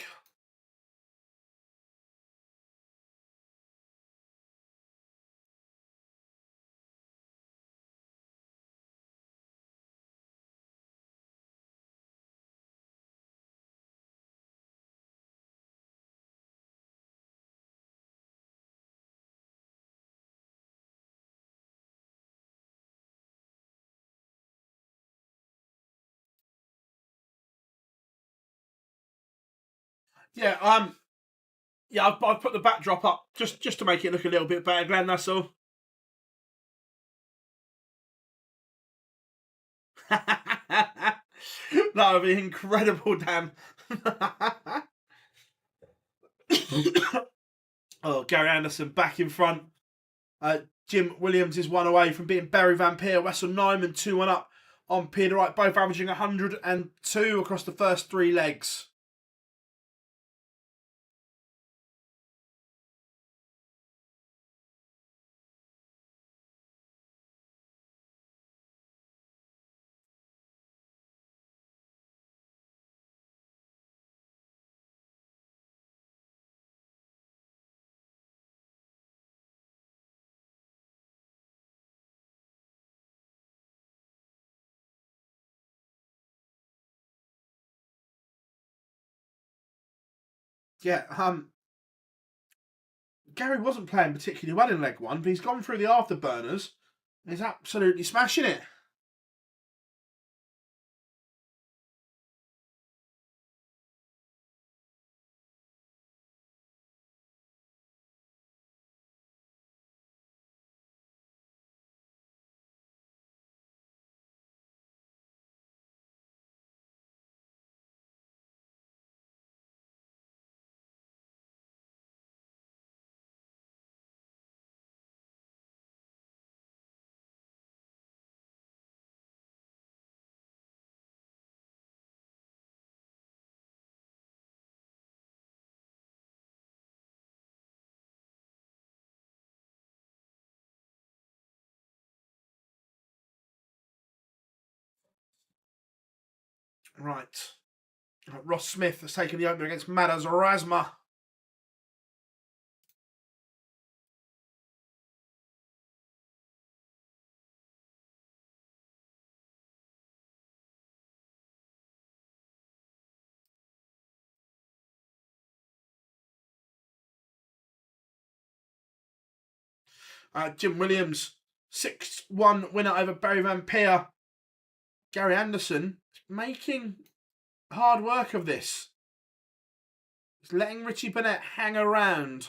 Yeah, I've put the backdrop up just to make it look a little bit better, Glenn, that's all. That would be incredible, Dan. Oh, Gary Anderson back in front. Jim Williams is one away from beating Barry Van Peer. Wessel Nyman 2-1 up on Peter Wright, both averaging 102 across the first 3 legs. Yeah, Gary wasn't playing particularly well in leg 1, but he's gone through the afterburners. He's absolutely smashing it. Right. Ross Smith has taken the opener against Madas Razma. Jim Williams, 6-1 winner over Barry Van Peer. Gary Anderson making hard work of this. He's letting Richie Burnett hang around.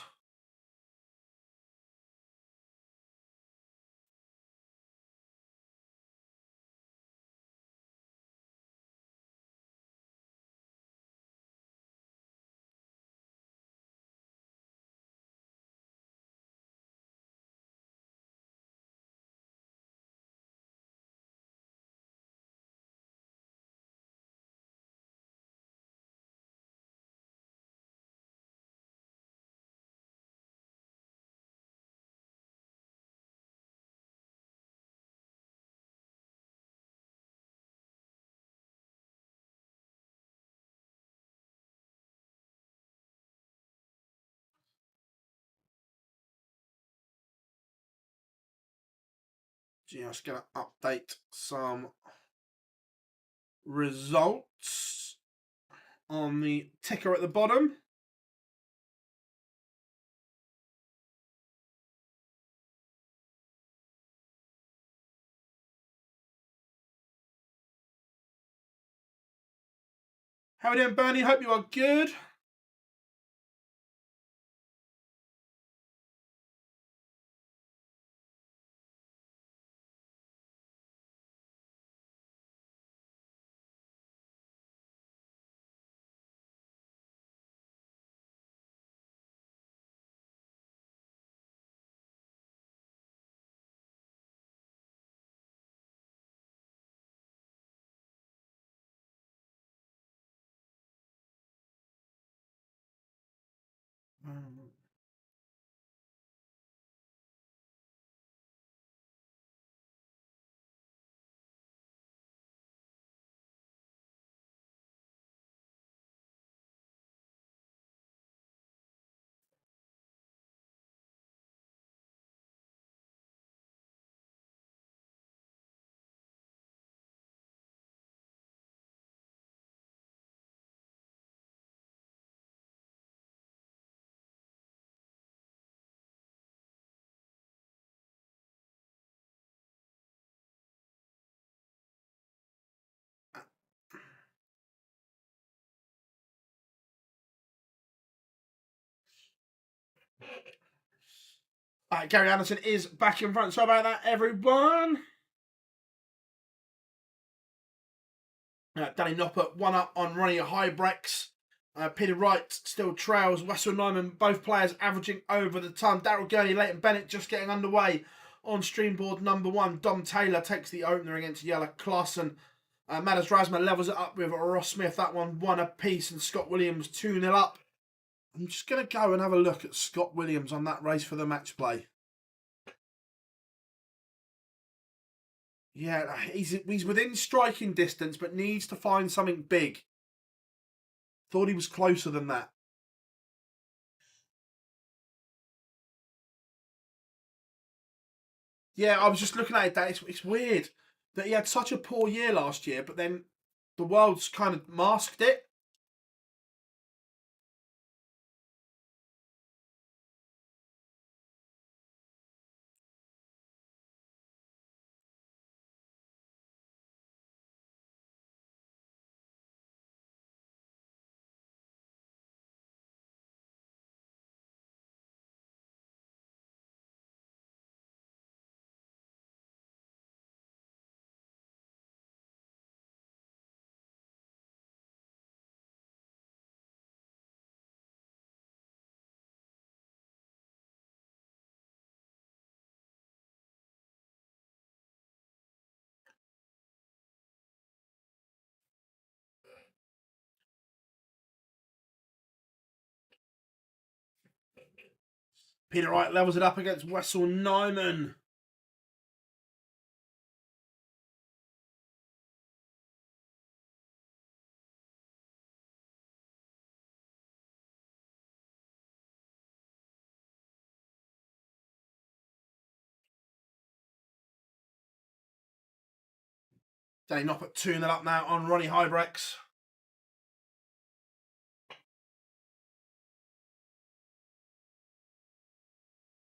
Just going to update some results on the ticker at the bottom. How are we doing, Bernie? Hope you are good. Gary Anderson is back in front. Sorry about that, everyone. Danny Noppert 1 up on Ronnie Hybrex. Peter Wright still trails. Wessel Nyman, both players averaging over the ton. Daryl Gurney, Leighton Bennett just getting underway on streamboard number 1. Dom Taylor takes the opener against Jelle Klaassen. Madders Rasma levels it up with Ross Smith. That one 1 apiece, and Scott Williams 2-0 up. I'm just going to go and have a look at Scott Williams on that race for the match play. Yeah, he's within striking distance, but needs to find something big. Thought he was closer than that. Yeah, I was just looking at it. That it's weird that he had such a poor year last year, but then the world's kind of masked it. Peter Wright levels it up against Wessel Nyman. Danny Noppert 2-0 up now on Ronnie Hybrex.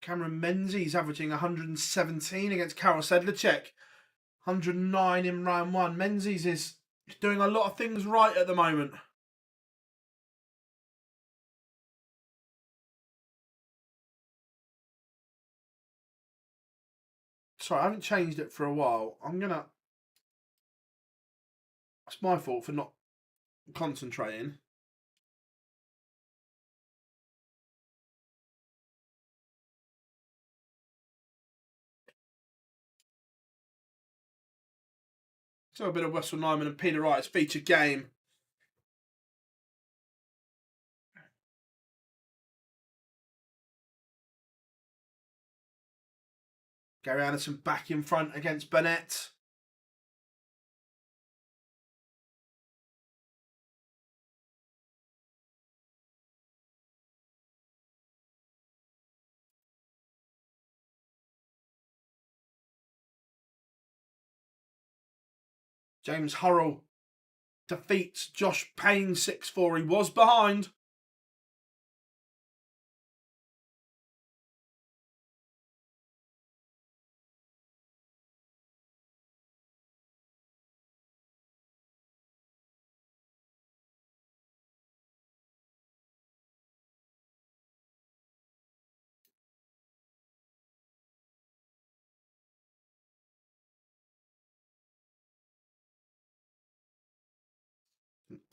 Cameron Menzies averaging 117 against Karol Sedlacek. 109 in round 1. Menzies is doing a lot of things right at the moment. Sorry, I haven't changed it for a while. It's my fault for not concentrating. So a bit of Wessel Nyman and Peter Wright's featured game. Gary Anderson back in front against Burnett. James Hurrell defeats Josh Payne 6-4. He was behind.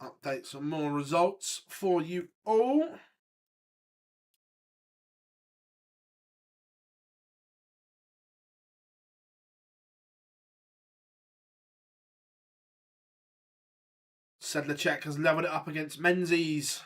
Update some more results for you all. Sedlacek has levelled it up against Menzies.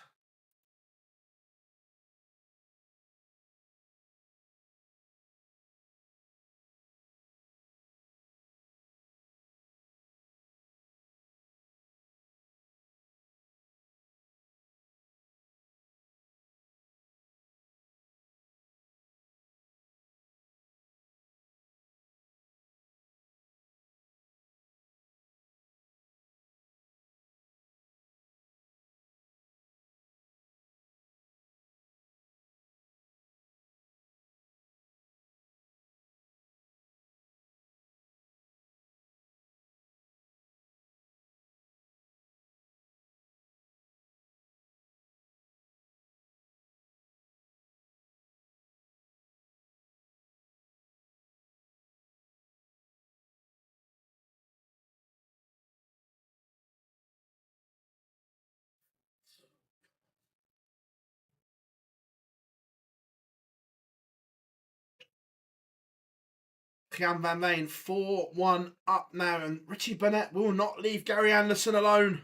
Jan van Veen 4-1 up now, and Richie Burnett will not leave Gary Anderson alone.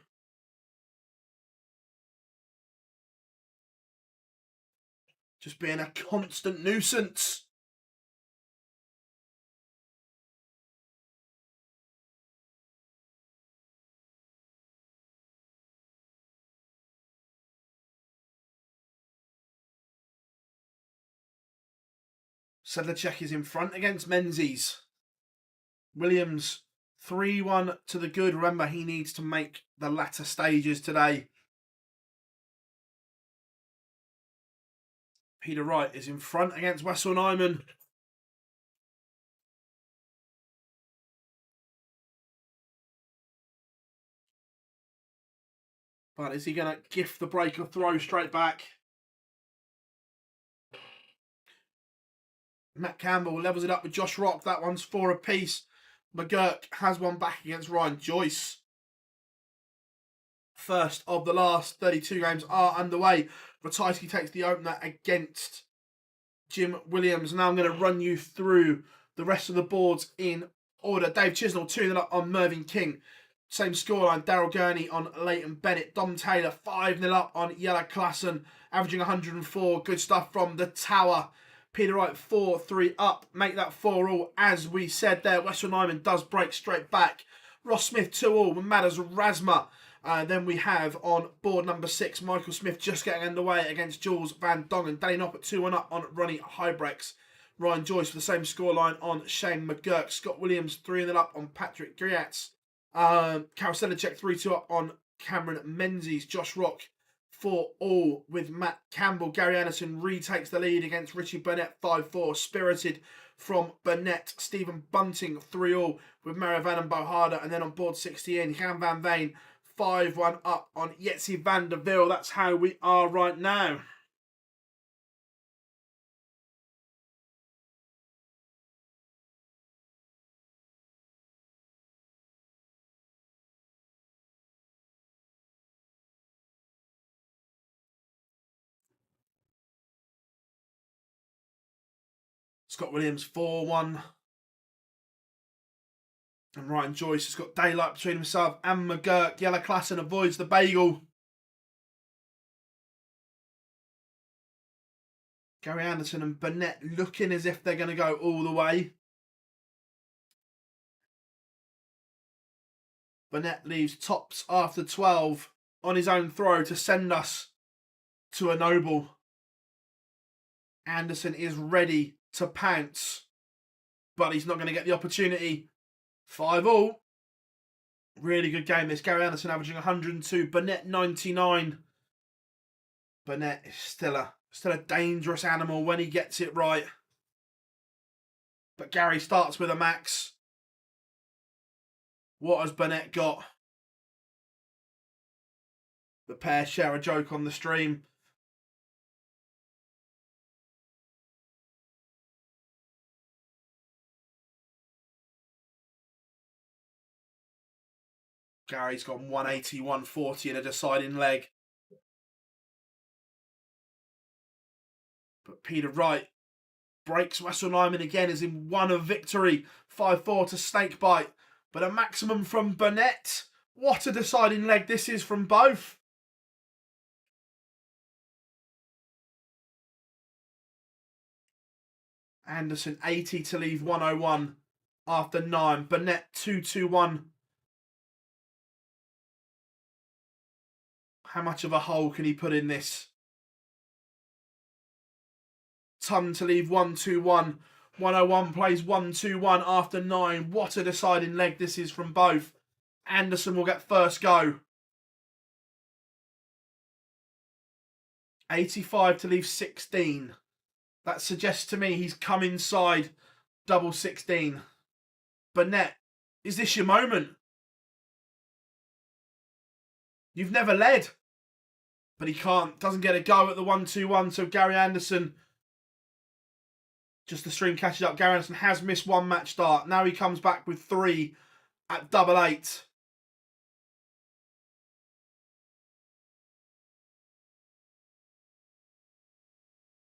Just being a constant nuisance. Sedlacek is in front against Menzies. Williams 3-1 to the good. Remember, he needs to make the latter stages today. Peter Wright is in front against Wessel Nyman. But is he going to gift the break or throw straight back? Matt Campbell levels it up with Josh Rock. That one's 4 apiece. McGurk has one back against Ryan Joyce. First of the last 32 games are underway. Ratajski takes the opener against Jim Williams. Now I'm going to run you through the rest of the boards in order. Dave Chisnell 2-0 up on Mervyn King. Same scoreline. Daryl Gurney on Leighton Bennett. Dom Taylor 5-0 up on Jelle Klassen, averaging 104. Good stuff from the Tower. Peter Wright 4-3 up. Make that 4-all. As we said there, Wessel Nyman does break straight back. Ross Smith 2-all with Matters Rasma. Then we have on board number 6, Michael Smith just getting underway against Jules Van Dongen. Danny Noppert 2-1 up on Ronnie Hybrex. Ryan Joyce for the same scoreline on Shane McGurk. Scott Williams 3-0 up on Patrick Griatz. Karol Sedlacek 3-2 up on Cameron Menzies. Josh Rock 4-all with Matt Campbell. Gary Anderson retakes the lead against Richie Burnett 5-4. Spirited from Burnett. Stephen Bunting 3-all with Mario Van and Bohada. And then on board 16, Jan van Veen 5-1 up on Yetzi van der Wiel. That's how we are right now. Scott Williams 4-1. And Ryan Joyce has got daylight between himself and McGurk. Jelle Klassen avoids the bagel. Gary Anderson and Burnett looking as if they're going to go all the way. Burnett leaves tops after 12 on his own throw to send us to a noble. Anderson is ready to pounce, but he's not going to get the opportunity. 5-all. Really good game this. Gary Anderson averaging 102. Burnett 99. Burnett is still a dangerous animal when he gets it right. But Gary starts with a max. What has Burnett got? The pair share a joke on the stream. Gary's got 180, 140 in a deciding leg. But Peter Wright breaks Wessel Nyman again, is in one of victory. 5-4 to Snakebite. But a maximum from Burnett. What a deciding leg this is from both. Anderson 80 to leave 101 after 9. Burnett 2-2-1. How much of a hole can he put in this? Ton to leave 1-2-1. 101 plays 1-2-1 after 9. What a deciding leg this is from both. Anderson will get first go. 85 to leave 16. That suggests to me he's come inside double 16. Burnett, is this your moment? You've never led. But he doesn't get a go at the 1-2-1. So Gary Anderson, just the stream catches up. Gary Anderson has missed one match start. Now he comes back with 3 at double 8.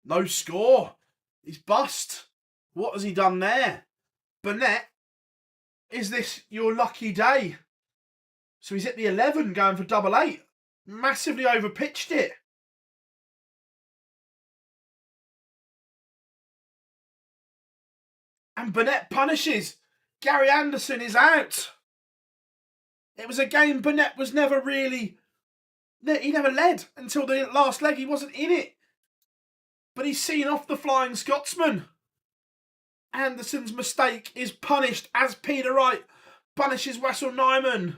No score. He's bust. What has he done there? Burnett, is this your lucky day? So he's at the 11 going for double 8. Massively overpitched it. And Burnett punishes. Gary Anderson is out. It was a game Burnett was never really... He never led until the last leg. He wasn't in it. But he's seen off the Flying Scotsman. Anderson's mistake is punished as Peter Wright punishes Wessel Nyman.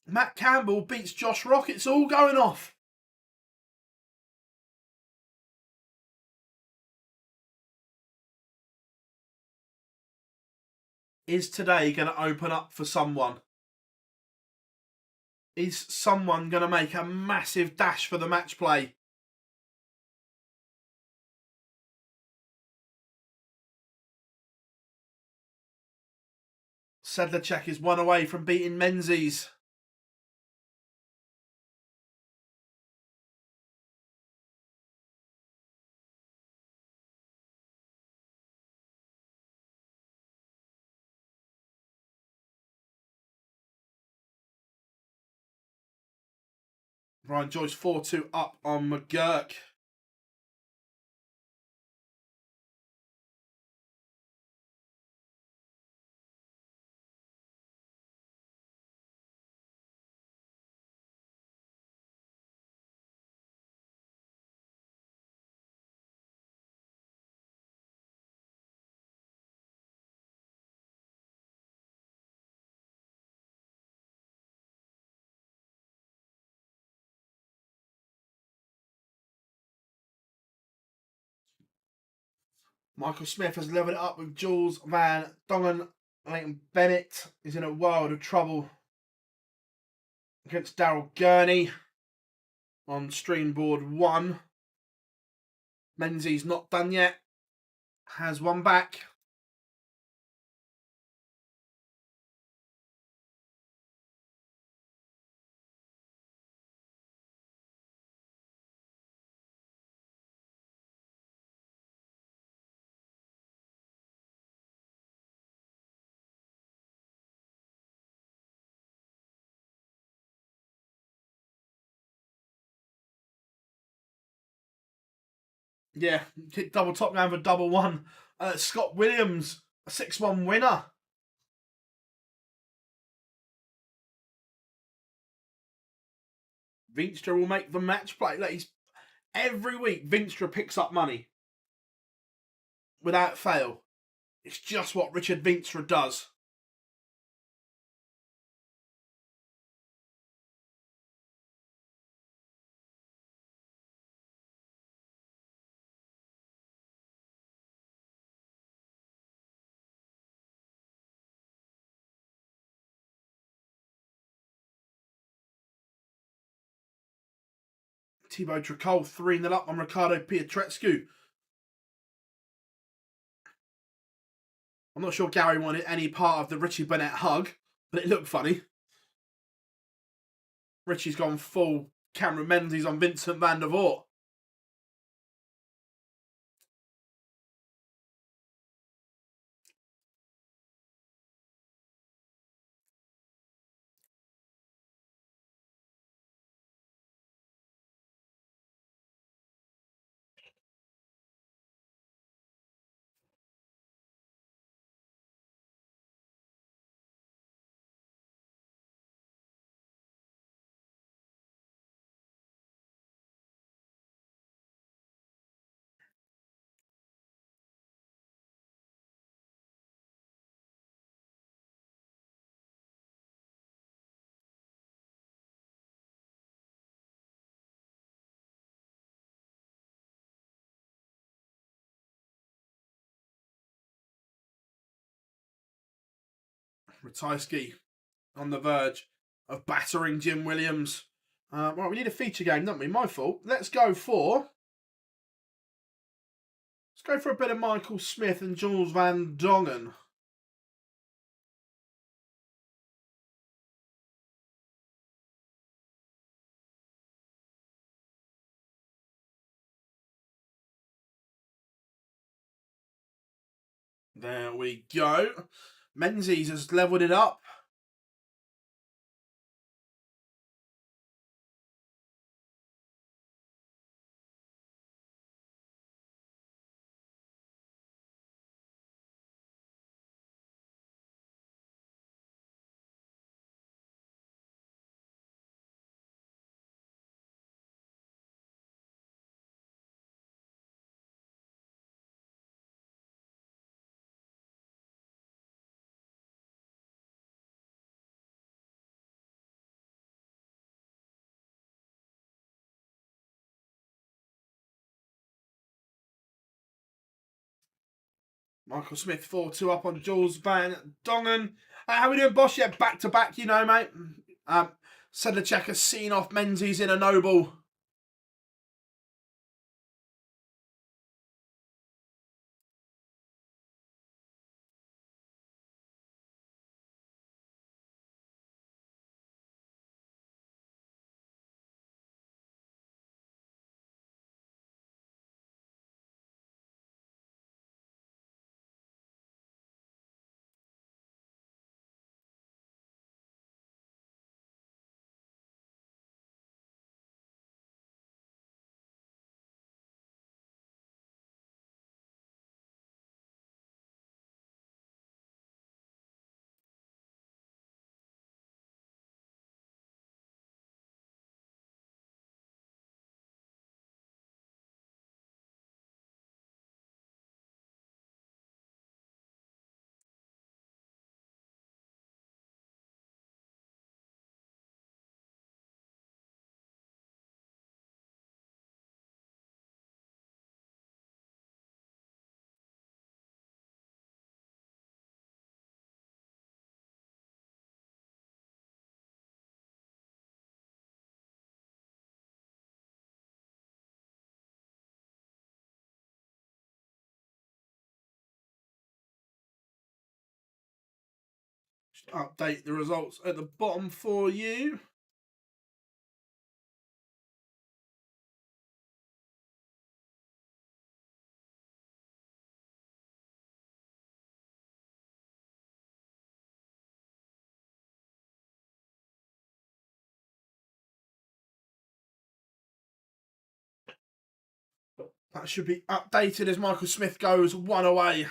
Matt Campbell beats Josh Rock. It's all going off. Is today going to open up for someone? Is someone going to make a massive dash for the match play? Sedlacek is one away from beating Menzies. Ryan Joyce 4-2 up on McGurk. Michael Smith has leveled it up with Jules Van Dongen. Leighton Bennett is in a world of trouble against Daryl Gurney on stream board 1. Menzies not done yet. Has one back. Yeah, hit double top man for double 1. Scott Williams, a 6-1 winner. Vinstra will make the match play. Like every week, Vinstra picks up money without fail. It's just what Richard Vinstra does. Thibaut Tricol 3-0 up on Ricardo Pietretscu. I'm not sure Gary wanted any part of the Richie Burnett hug, but it looked funny. Richie's gone full Cameron Menzies on Vincent van der Voort. Ratajski on the verge of battering Jim Williams. Right, we need a feature game, don't we? My fault. Let's go for a bit of Michael Smith and Jules Van Dongen. There we go. Menzies has levelled it up. Michael Smith 4-2 up on Jules Van Dongen. How we doing, boss? Yeah, back to back, you know, mate. Sedlacek has seen off Menzies in a noble. Just update the results at the bottom for you. That should be updated as Michael Smith goes one away.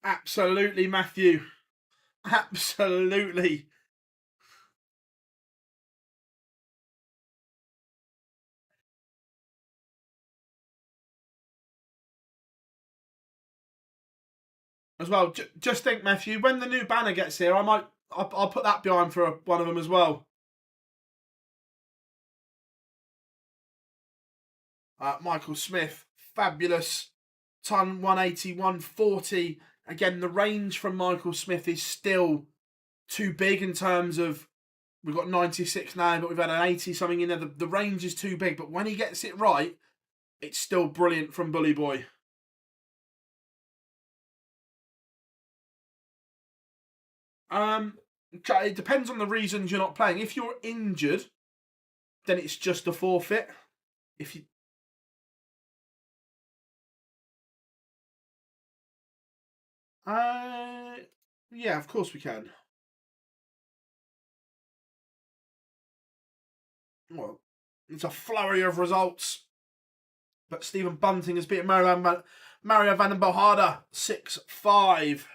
Absolutely, Matthew. Absolutely. As well, just think, Matthew, when the new banner gets here, I'll put that behind for one of them as well. Michael Smith, fabulous. Ton 180, 140. Again, the range from Michael Smith is still too big in terms of we've got 96 now, but we've had an 80 something in there. The range is too big, but when he gets it right, it's still brilliant from Bully Boy. It depends on the reasons you're not playing. If you're injured, then it's just a forfeit. If you yeah, of course we can. Well, it's a flurry of results. But Stephen Bunting has beaten Mario van den Bohada 6-5.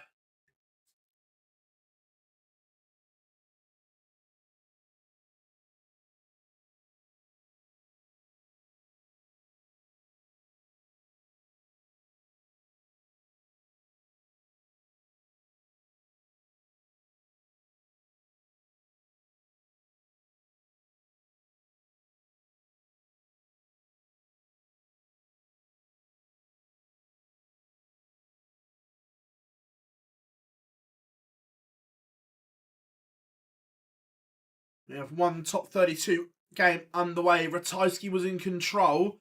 We have one top 32 game underway. Ratajski was in control.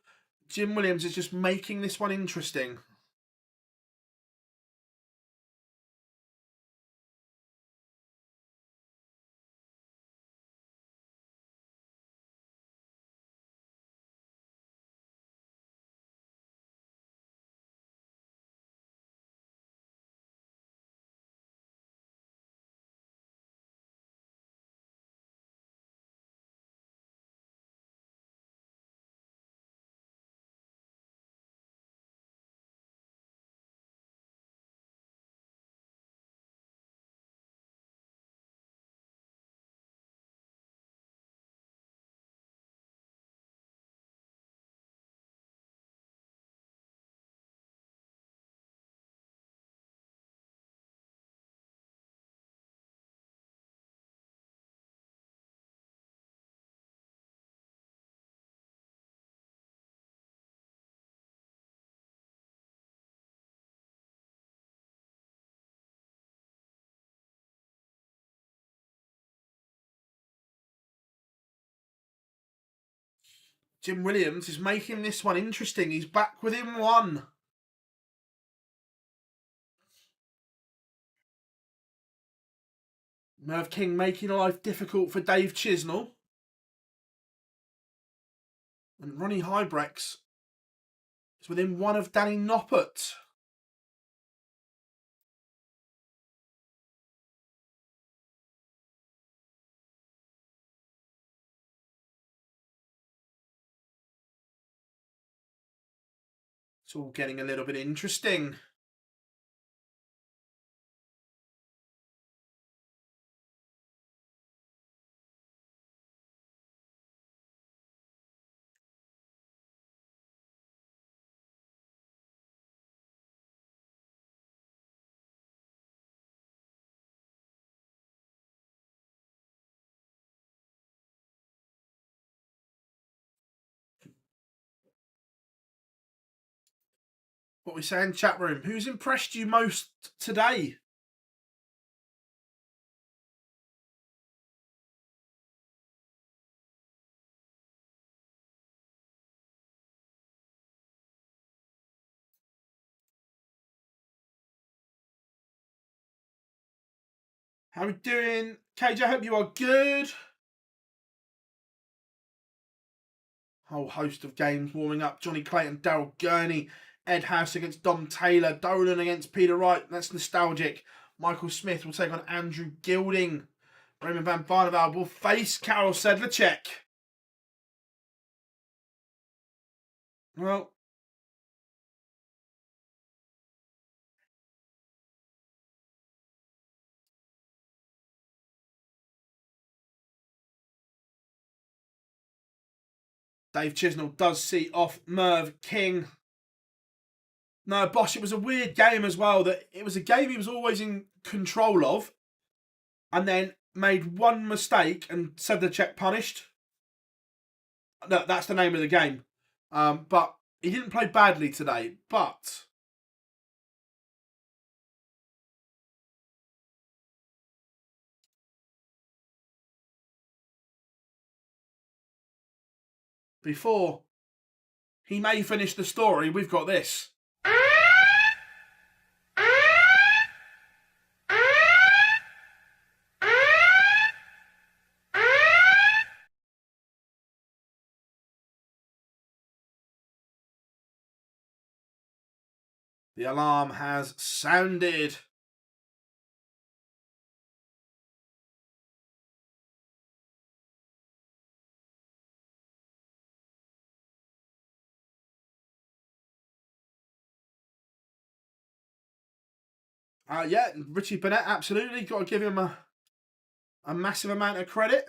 Jim Williams is just making this one interesting. Jim Williams is making this one interesting. He's back within one. Merv King making life difficult for Dave Chisnell. And Ronnie Hybrex is within one of Danny Noppert. It's all getting a little bit interesting. What we say in chat room? Who's impressed you most today? How are we doing? KJ, I hope you are good. Whole host of games warming up. Johnny Clayton, Daryl Gurney, Ed House against Dom Taylor, Dolan against Peter Wright. That's nostalgic. Michael Smith will take on Andrew Gilding. Raymond Van Barneveld will face Karol Sedlacek. Well, Dave Chisnell does see off Merv King. No, Bosch, it was a weird game as well. That it was a game he was always in control of, and then made one mistake and Sedlacek punished. No, that's the name of the game. But he didn't play badly today. But before he may finish the story, we've got this. The alarm has sounded. Yeah, Richie Burnett, absolutely. Got to give him a massive amount of credit.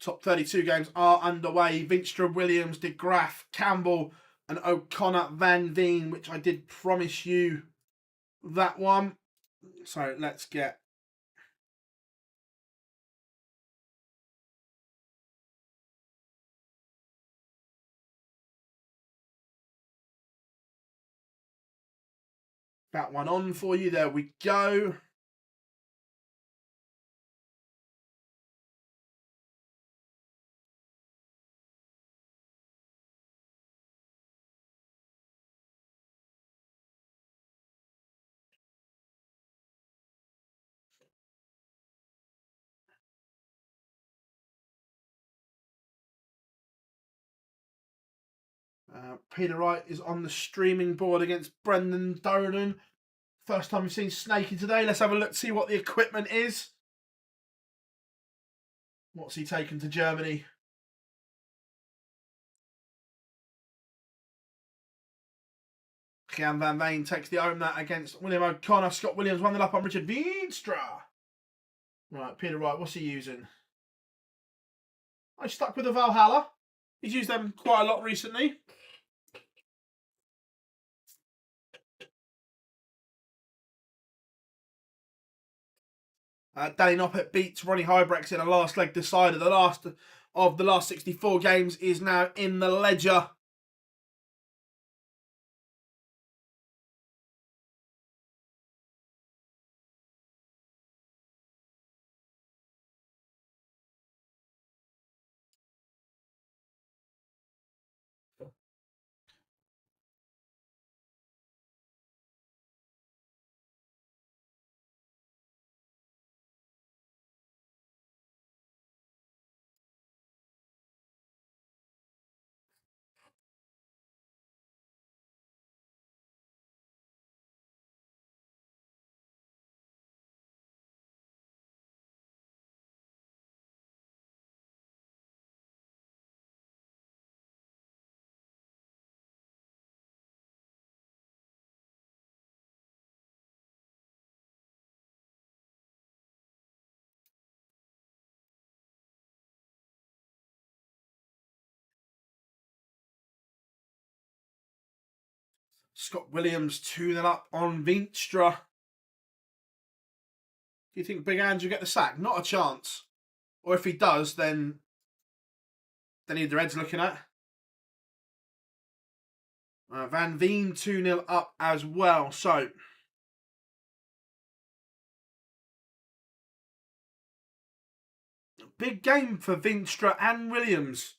Top 32 games are underway. Vinstra, Williams, De Graaf, Campbell, and O'Connor, Van Veen, which I did promise you that one. So let's get that one on for you. There we go. Peter Wright is on the streaming board against Brendan Donan. First time we've seen Snakey today. Let's have a look, see what the equipment is. What's he taken to Germany? Gian Van Veen takes the home that against William O'Connor. Scott Williams 1-0 up on Richard Veenstra. Right, Peter Wright, what's he using? I stuck with the Valhalla. He's used them quite a lot recently. Danny Noppet beats Ronnie Hybrex in a last leg decider. The last of the last 64 games is now in the ledger. Scott Williams 2-0 up on Veenstra. Do you think Big Ange will get the sack? Not a chance. Or if he does, then either Ed's looking at. Van Veen 2-0 up as well. So big game for Veenstra and Williams.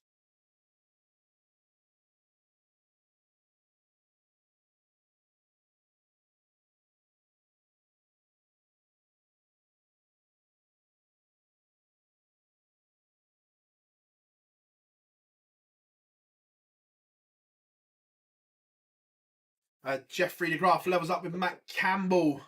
Jeffrey De Graaf levels up with Matt Campbell.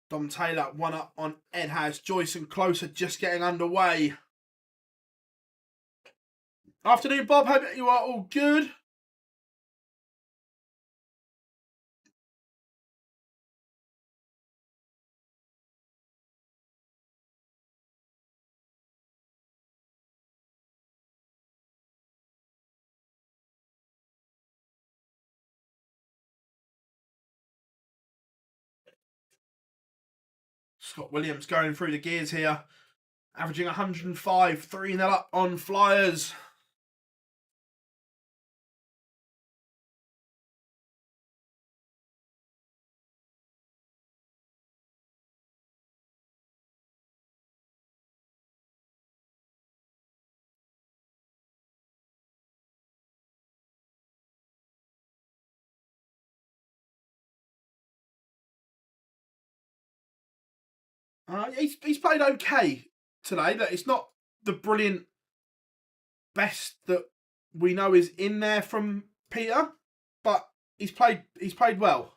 Dom Taylor 1 up on Ed House. Joyce and Closer just getting underway. Afternoon, Bob. Hope you are all good. Scott Williams going through the gears here. Averaging 105. 3-0 up on Flyers. He's played okay today. Look, it's not the brilliant best that we know is in there from Peter, but he's played well.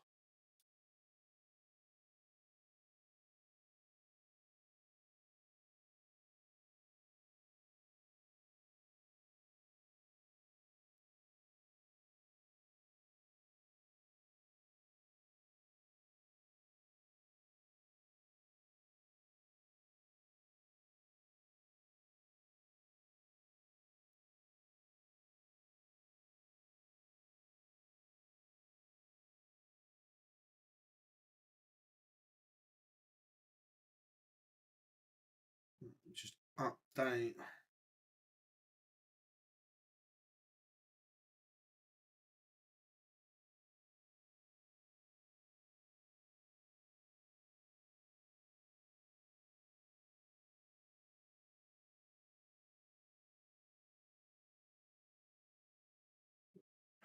Just update.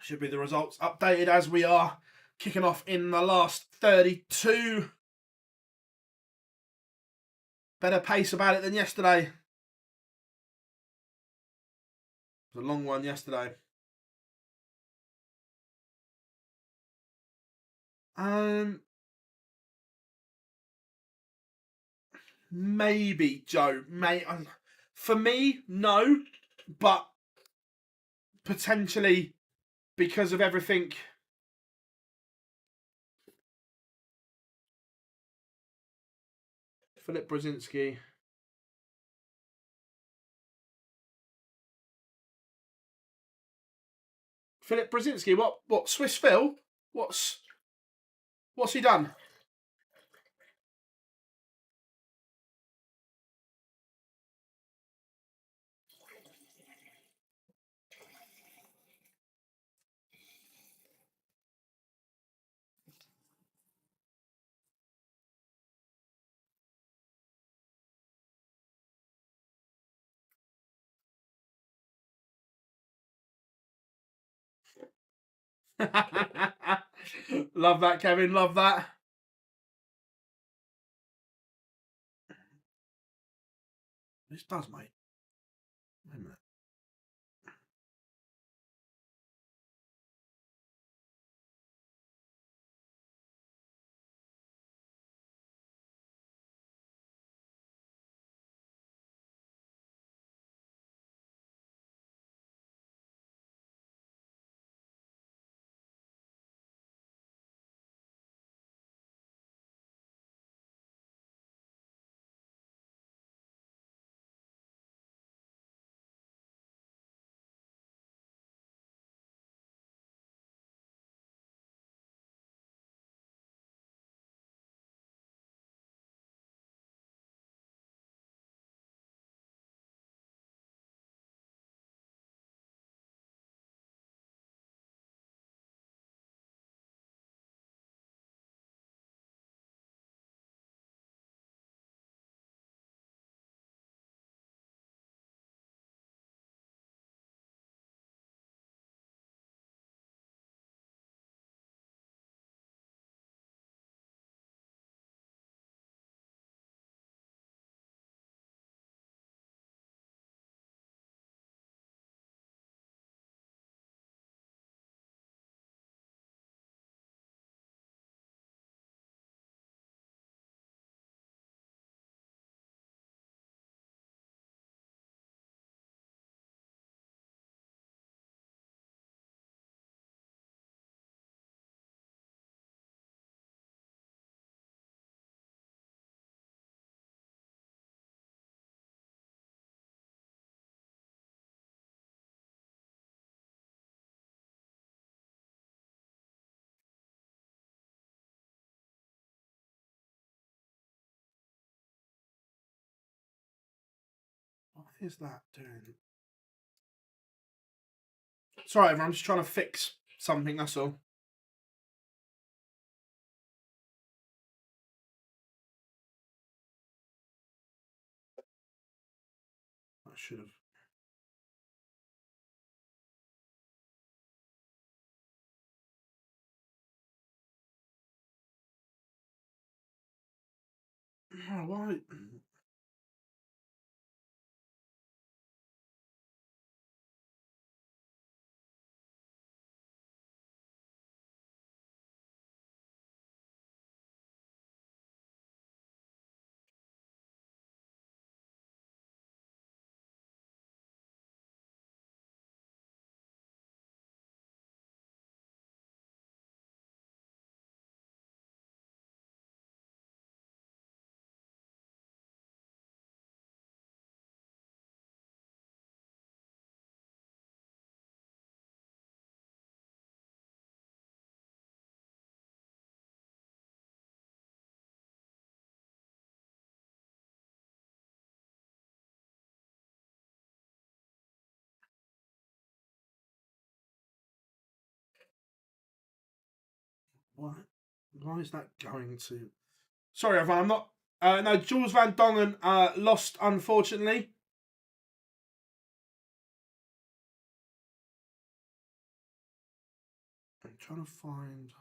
Should be the results updated as we are kicking off in the last 32. Better pace about it than yesterday. It was a long one yesterday. Maybe, Joe. For me, no. But potentially because of everything. Philip Brzezinski. Philip Brzezinski, what Swiss Phil? What's he done? Love that, Kevin. Love that. This does, mate. Wait a minute. What is that doing? Sorry, everyone. I'm just trying to fix something. That's all. I should have. Oh, why? Why is that going to? Sorry, everyone. I'm not. No, Jules Van Dongen lost, unfortunately. I'm trying to find.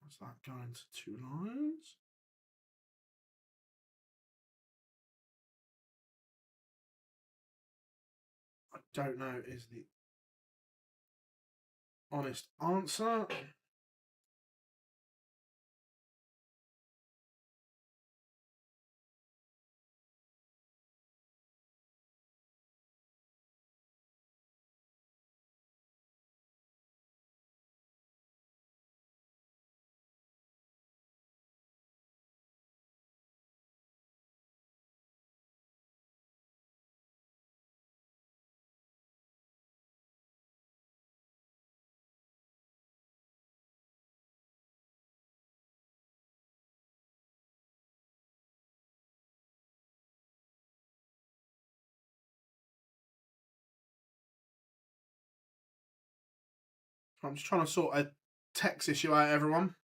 What's that going to 2 lines? I don't know. Is the honest answer? I'm just trying to sort a text issue out, everyone.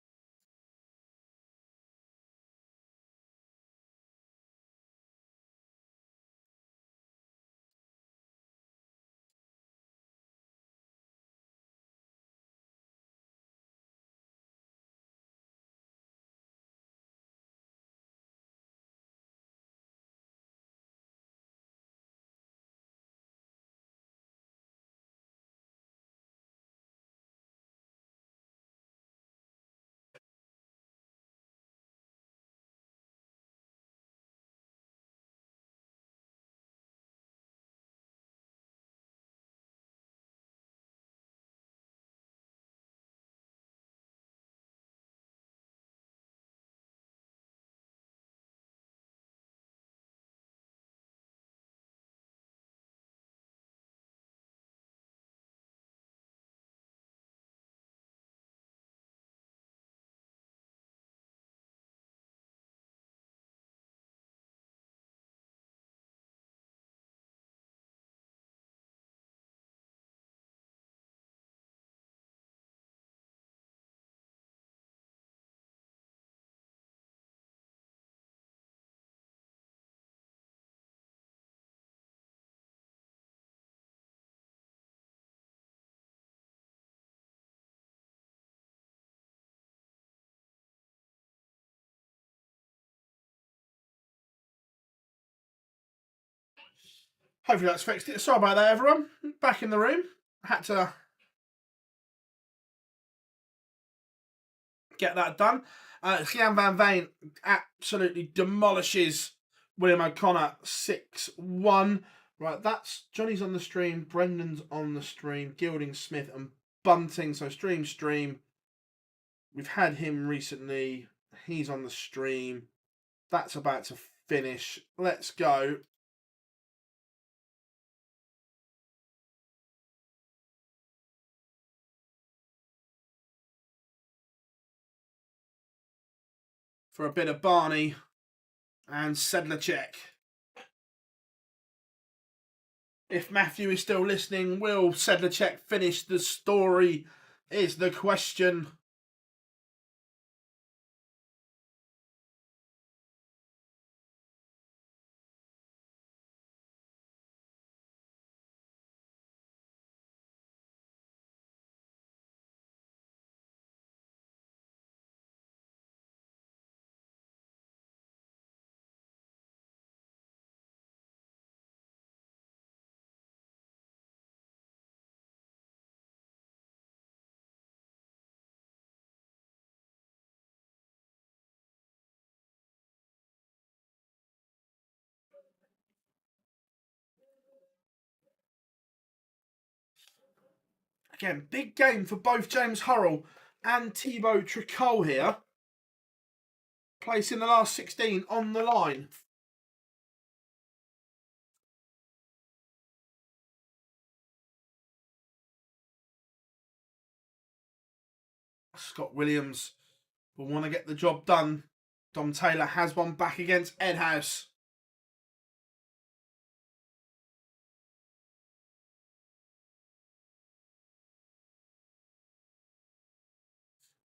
Hopefully that's fixed it. Sorry about that, everyone. Back in the room. I had to get that done. Gian Van Veen absolutely demolishes William O'Connor 6-1. Right, that's Johnny's on the stream, Brendan's on the stream, Gilding Smith and Bunting. So stream. We've had him recently. He's on the stream. That's about to finish. Let's go. For a bit of Barney and Sedlacek. If Matthew is still listening, will Sedlacek finish the story? Is the question. Again, big game for both James Hurrell and Thibaut Tricol here. Placing the last 16 on the line. Scott Williams will want to get the job done. Dom Taylor has one back against Ed House.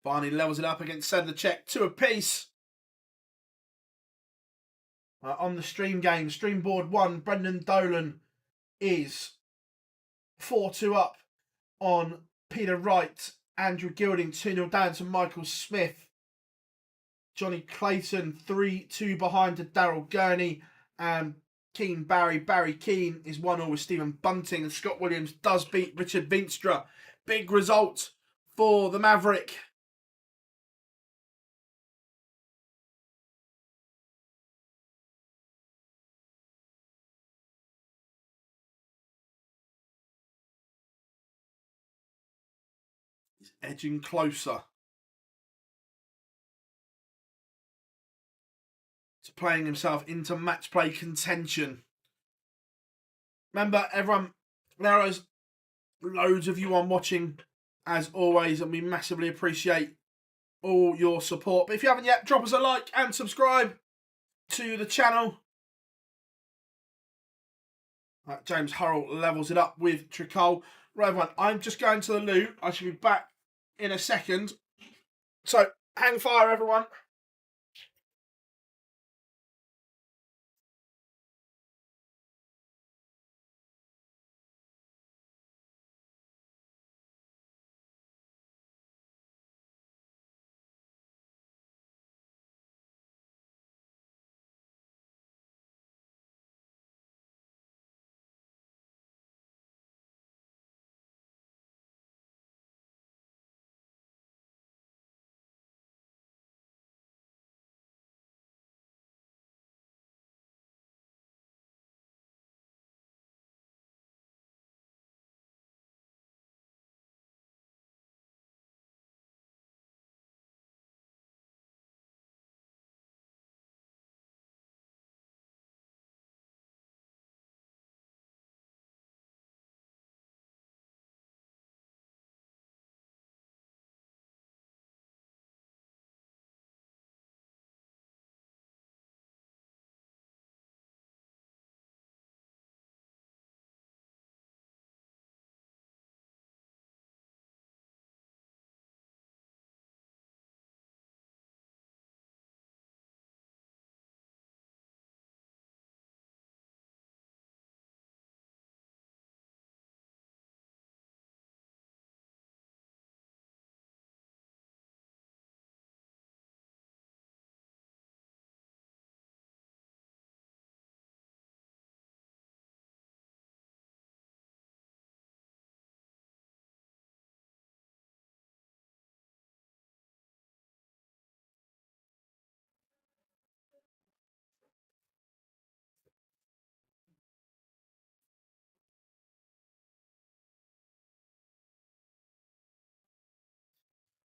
Barney levels it up against Sedlacek, 2 apiece. On the stream game, stream board 1, Brendan Dolan is 4-2 up on Peter Wright. Andrew Gilding 2-0 down to Michael Smith. Johnny Clayton 3-2 behind to Daryl Gurney. And Barry Keane is 1-0 with Stephen Bunting. And Scott Williams does beat Richard Veenstra. Big result for the Maverick. He's edging closer to playing himself into match play contention. Remember, everyone, there is loads of you on watching, as always, and we massively appreciate all your support. But if you haven't yet, drop us a like and subscribe to the channel. James Hurrell levels it up with Tricol. Right, everyone, I'm just going to the loo. I should be back in a second. So, hang fire, everyone.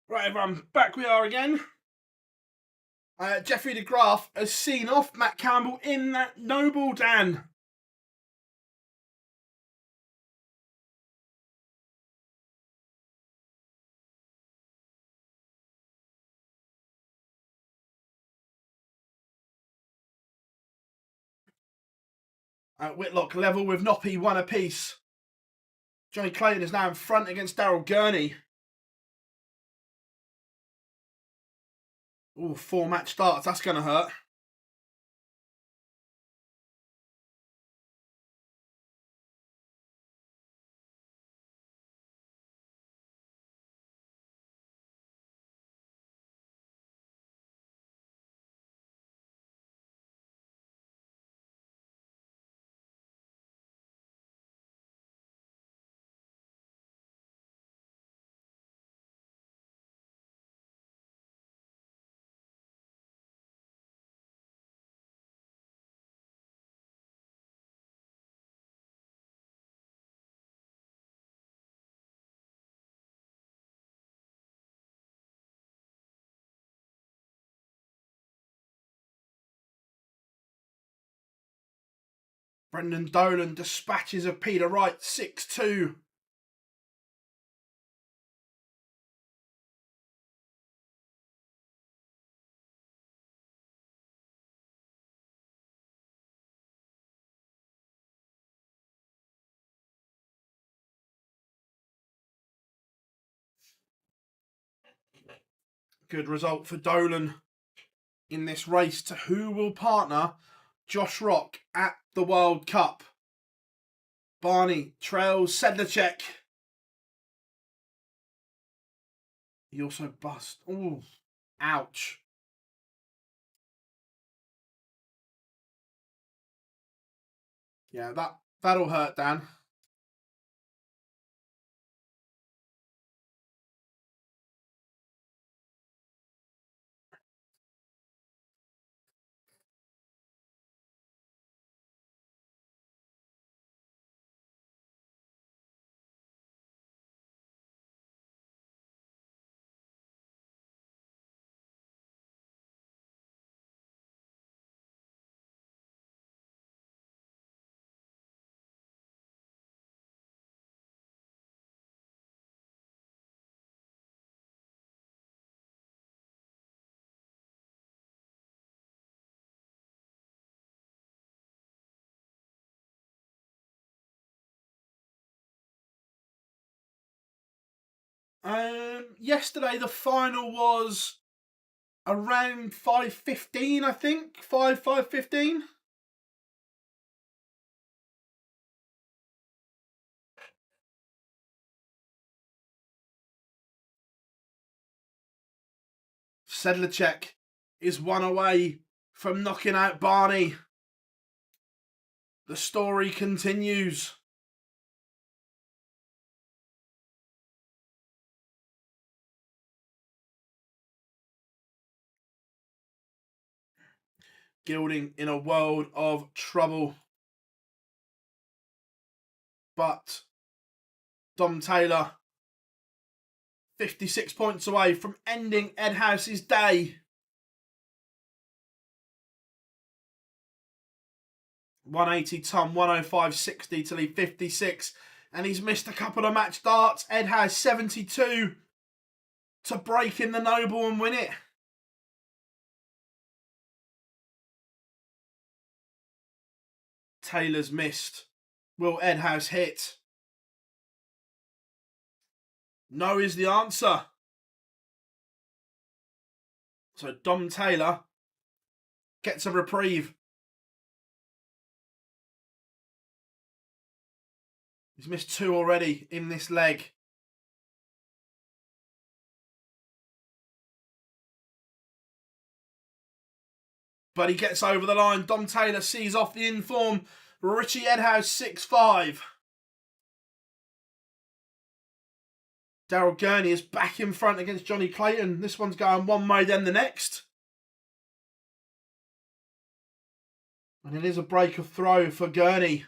Right, everyone, back we are again. Jeffrey de Graaf has seen off Matt Campbell in that noble Dan. Whitlock level with Noppy, 1 apiece. Johnny Clayton is now in front against Daryl Gurney. Ooh, 4 match starts. That's going to hurt. Brendan Dolan dispatches of Peter Wright 6-2. Good result for Dolan in this race to who will partner Josh Rock at the World Cup. Barney trails Sedlacek. He also bust. Ooh, ouch. Yeah, that'll hurt, Dan. Yesterday the final was around 5:15, I think. 5:15. Sedlacek is one away from knocking out Barney. The story continues. Gilding in a world of trouble. But Dom Taylor, 56 points away from ending Ed House's day. 180 Tom, 105.60 to leave 56. And he's missed a couple of match darts. Ed House, 72 to break in the Noble and win it. Taylor's missed. Will Ed House hit? No is the answer. So Dom Taylor gets a reprieve. He's missed 2 already in this leg. But he gets over the line. Dom Taylor sees off the inform. Richie Edhouse 6-5. Daryl Gurney is back in front against Johnny Clayton. This one's going one way, then the next. And it is a break of throw for Gurney.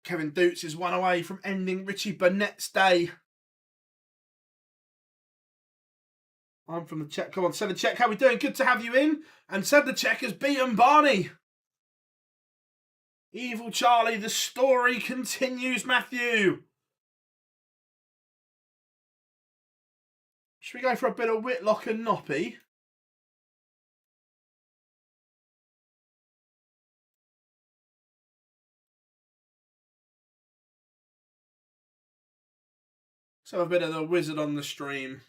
Kevin Dutz is one away from ending Richie Burnett's day. I'm from the check. Come on, Sedlacek, how we doing? Good to have you in. And Sedlacek has beaten Barney. Evil Charlie, the story continues, Matthew. Should we go for a bit of Whitlock and Noppy? Let's have a bit of the Wizard on the stream.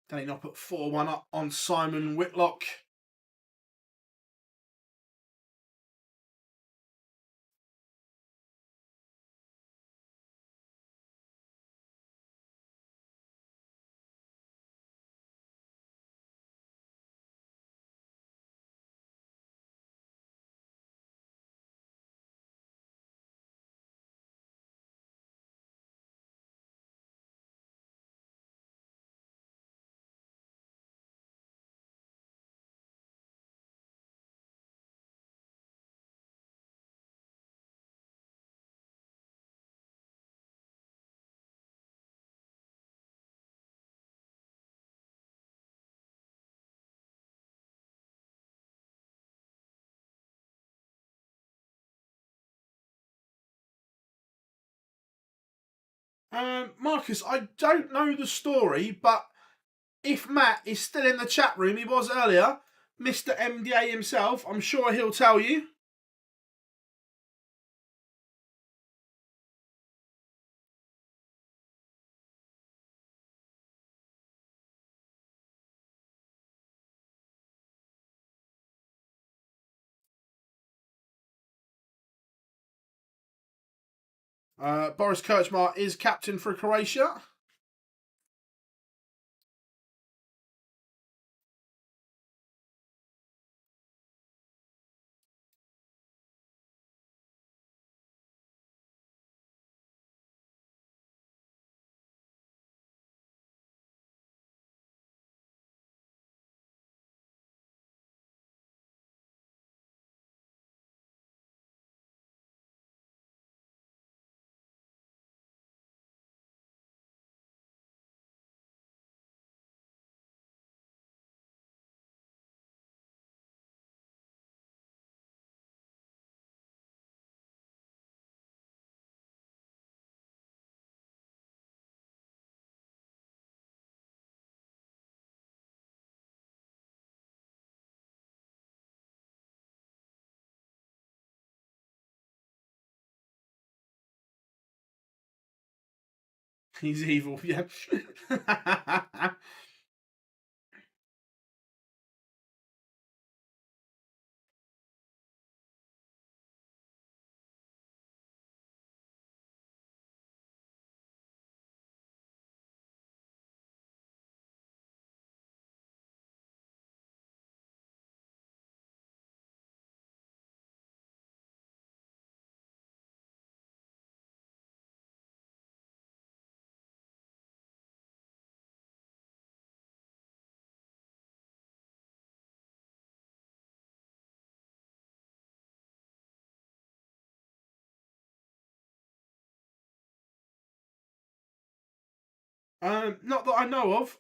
Danny Knopp put 4-1 up on Simon Whitlock. Marcus, I don't know the story, but if Matt is still in the chat room, he was earlier, Mr. MDA himself, I'm sure he'll tell you. Boris Kirchmar is captain for Croatia. He's evil, yeah. Not that I know of.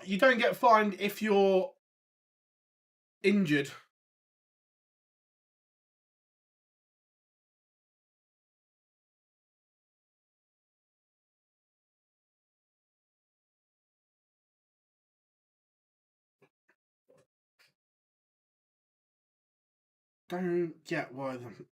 You don't get fined if you're injured. Don't get why them.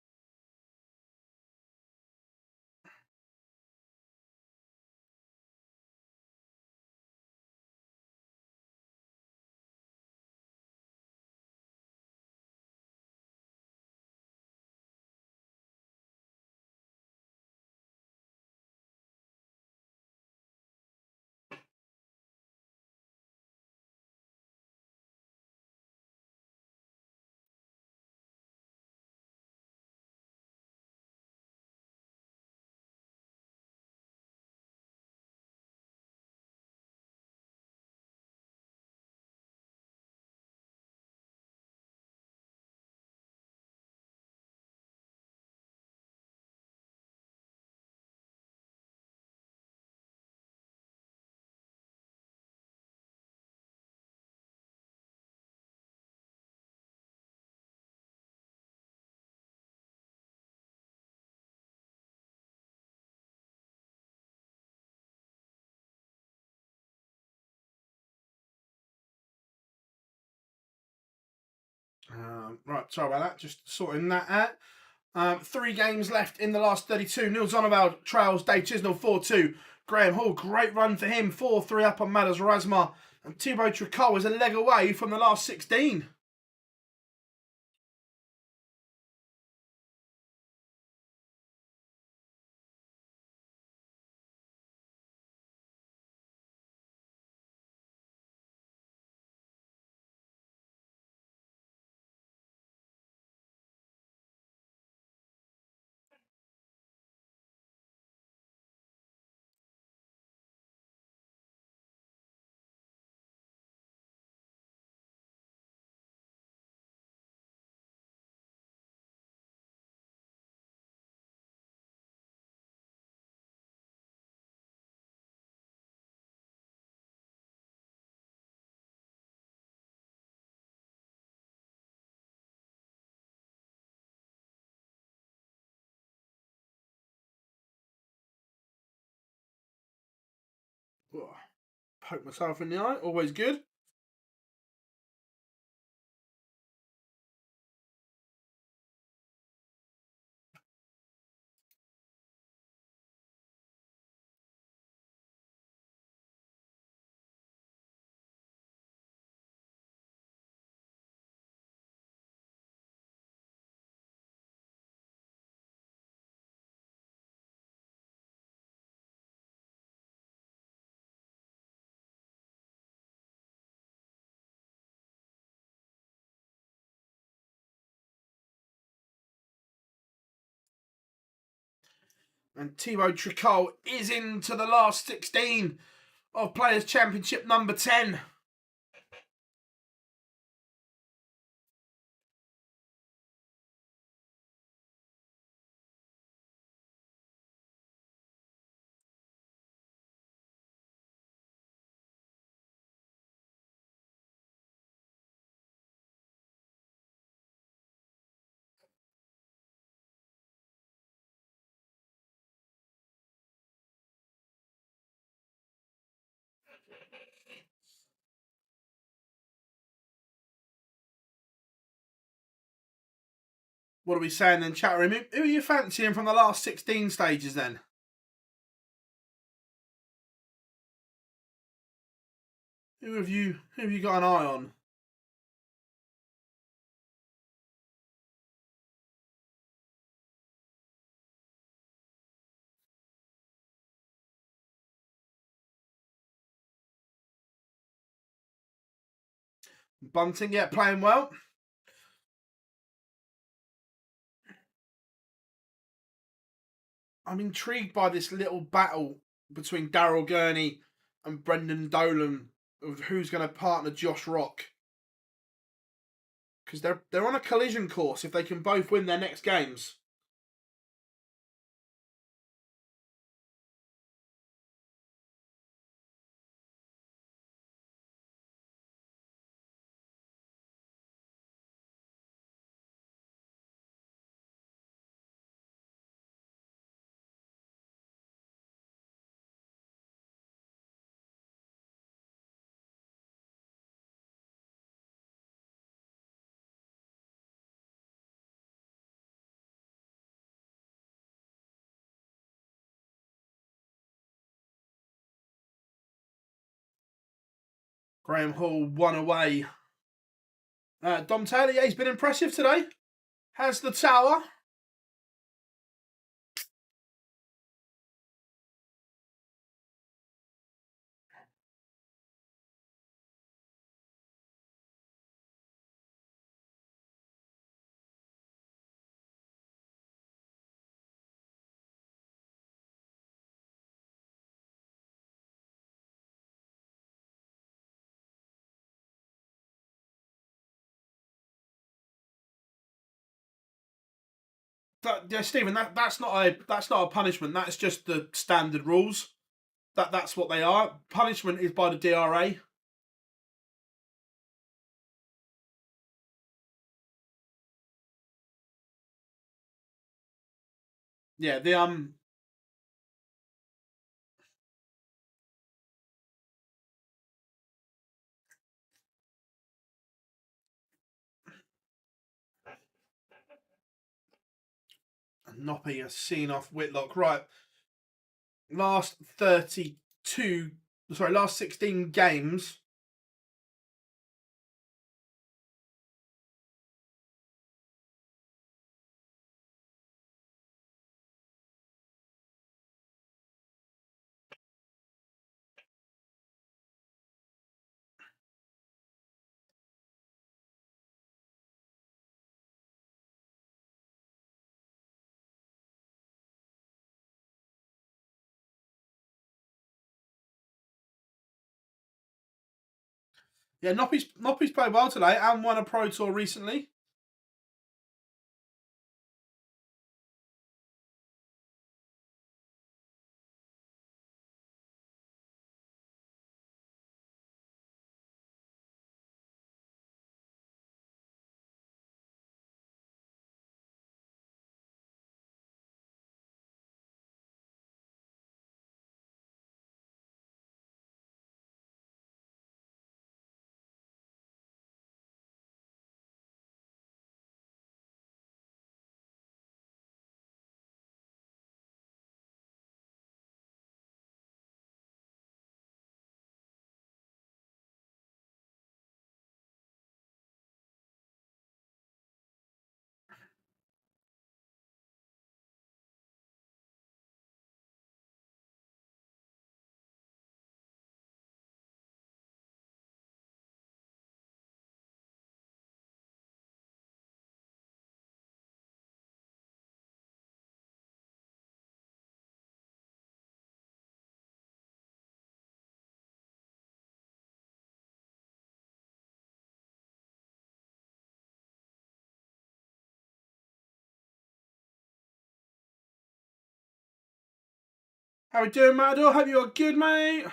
Right, sorry about that. Just sorting that out. 3 games left in the last 32. Neil Zonderveld trails Dave Chisnell 4-2. Graham Hall, great run for him. 4-3 up on MODUS Razma. And Thibaut Tricot is a leg away from the last 16. Poke myself in the eye, always good. And Thibaut Tricot is into the last 16 of Players' Championship number 10. What are we saying then, chat room? Who are you fancying from the last 16 stages then? Who have you got an eye on? Bunting, yeah, playing well. I'm intrigued by this little battle between Daryl Gurney and Brendan Dolan of who's going to partner Josh Rock. Because they're on a collision course if they can both win their next games. Graham Hall won away. Dom Taylor, yeah, he's been impressive today. Has the tower. Yeah, Stephen, that's not a punishment. That's just the standard rules. That's what they are. Punishment is by the DRA. Yeah, Noppy has seen off Whitlock. Right. Last 16 games. Yeah, Noppy's played well today and won a Pro Tour recently. How we doing, Matador? Hope you are good, mate.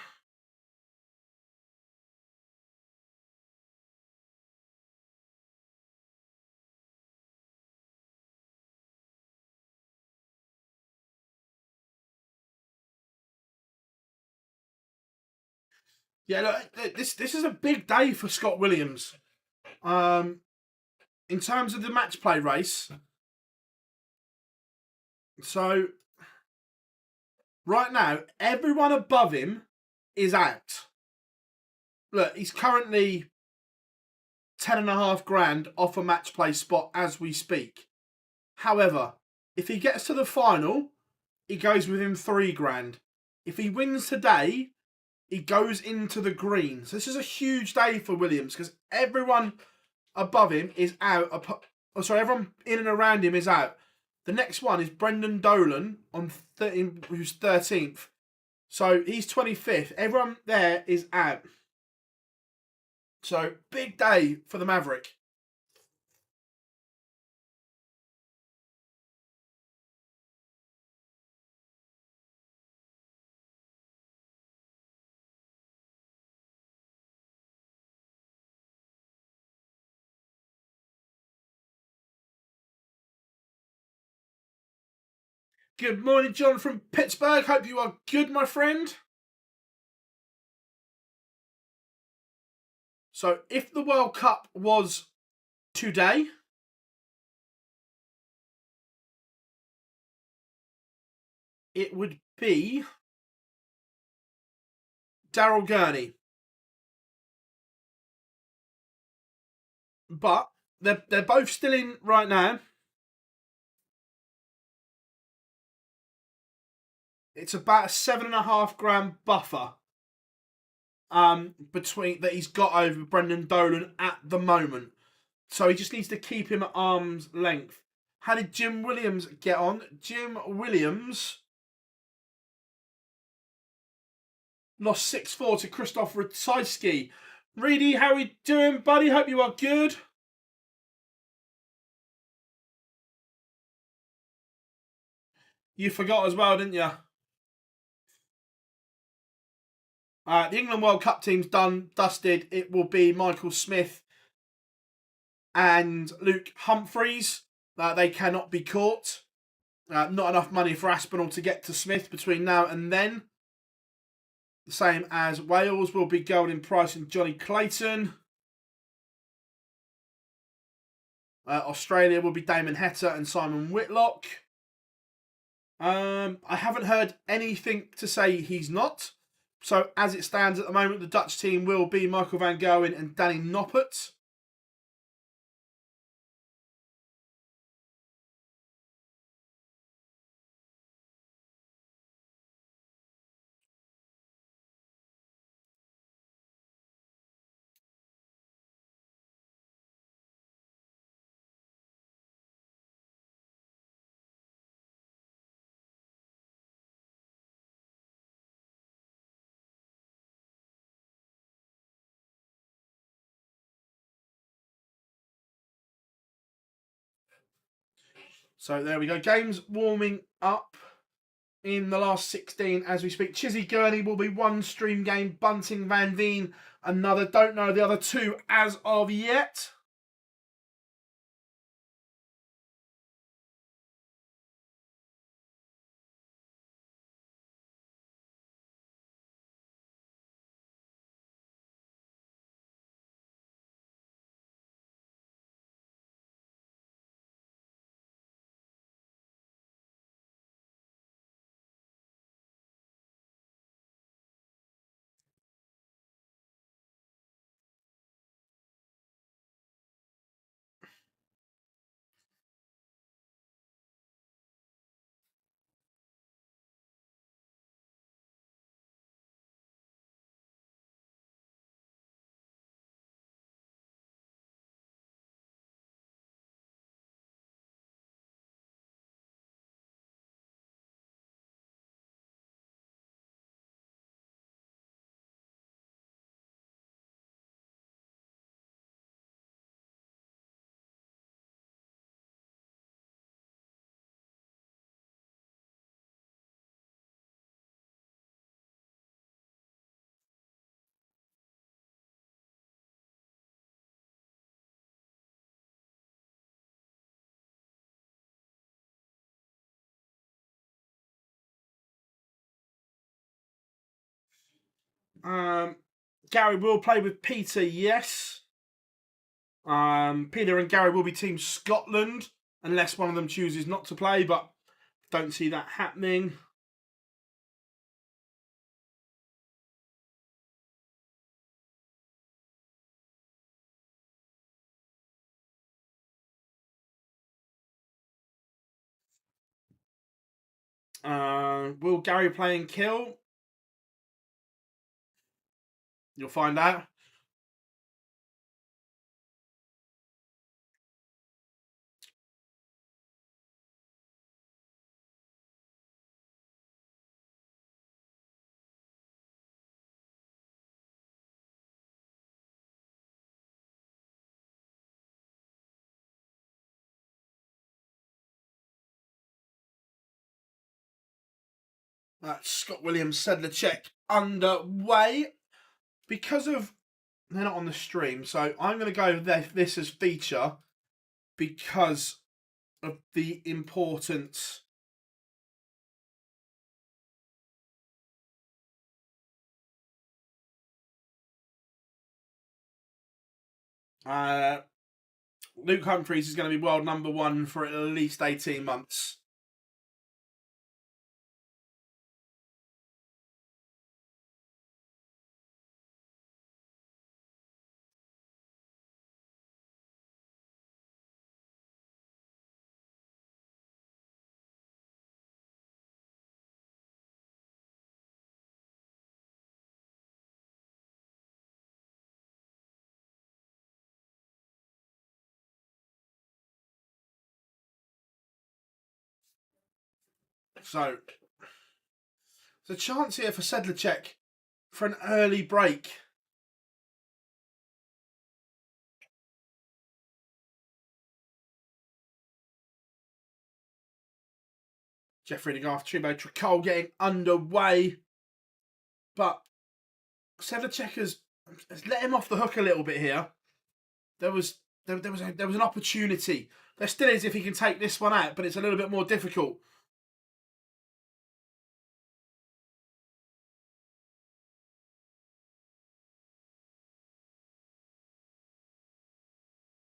Yeah, look, this is a big day for Scott Williams. In terms of the match play race. So right now, everyone above him is out. Look, he's currently 10.5 grand off a match play spot as we speak. However, if he gets to the final, he goes within 3 grand. If he wins today, he goes into the green. So this is a huge day for Williams because everyone above him is out. Everyone in and around him is out. The next one is Brendan Dolan on 13, who's 13th. So he's 25th. Everyone there is out. So big day for the Maverick. Good morning, John from Pittsburgh. Hope you are good, my friend. So if the World Cup was today, it would be Daryl Gurney. But they're both still in right now. It's about a 7.5 grand buffer between that he's got over Brendan Dolan at the moment. So he just needs to keep him at arm's length. How did Jim Williams get on? Jim Williams lost 6-4 to Krzysztof Ratajski. Reedy, how we doing, buddy? Hope you are good. You forgot as well, didn't you? The England World Cup team's done, dusted. It will be Michael Smith and Luke Humphreys. They cannot be caught. Not enough money for Aspinall to get to Smith between now and then. The same as Wales will be Geraldine Price and Johnny Clayton. Australia will be Damon Heta and Simon Whitlock. I haven't heard anything to say he's not. So as it stands at the moment, the Dutch team will be Michael van Gerwen and Danny Noppert. So there we go. Games warming up in the last 16 as we speak. Chizzy Gurney will be one stream game. Bunting Van Veen another. Don't know the other two as of yet. Gary will play with Peter, yes. Peter and Gary will be Team Scotland, unless one of them chooses not to play, but don't see that happening. Will Gary play and kill? You'll find out. That's Scott Williams, Sedlacek underway. Because of they're not on the stream, so I'm going to go with this as feature because of the importance. Luke Humphries is going to be world number one for at least 18 months. So, there's a chance here for Sedlacek for an early break. Jeffrey DeGarth, Tribo Tricol getting underway. But Sedlacek has let him off the hook a little bit here. There was an opportunity. There still is if he can take this one out, but it's a little bit more difficult.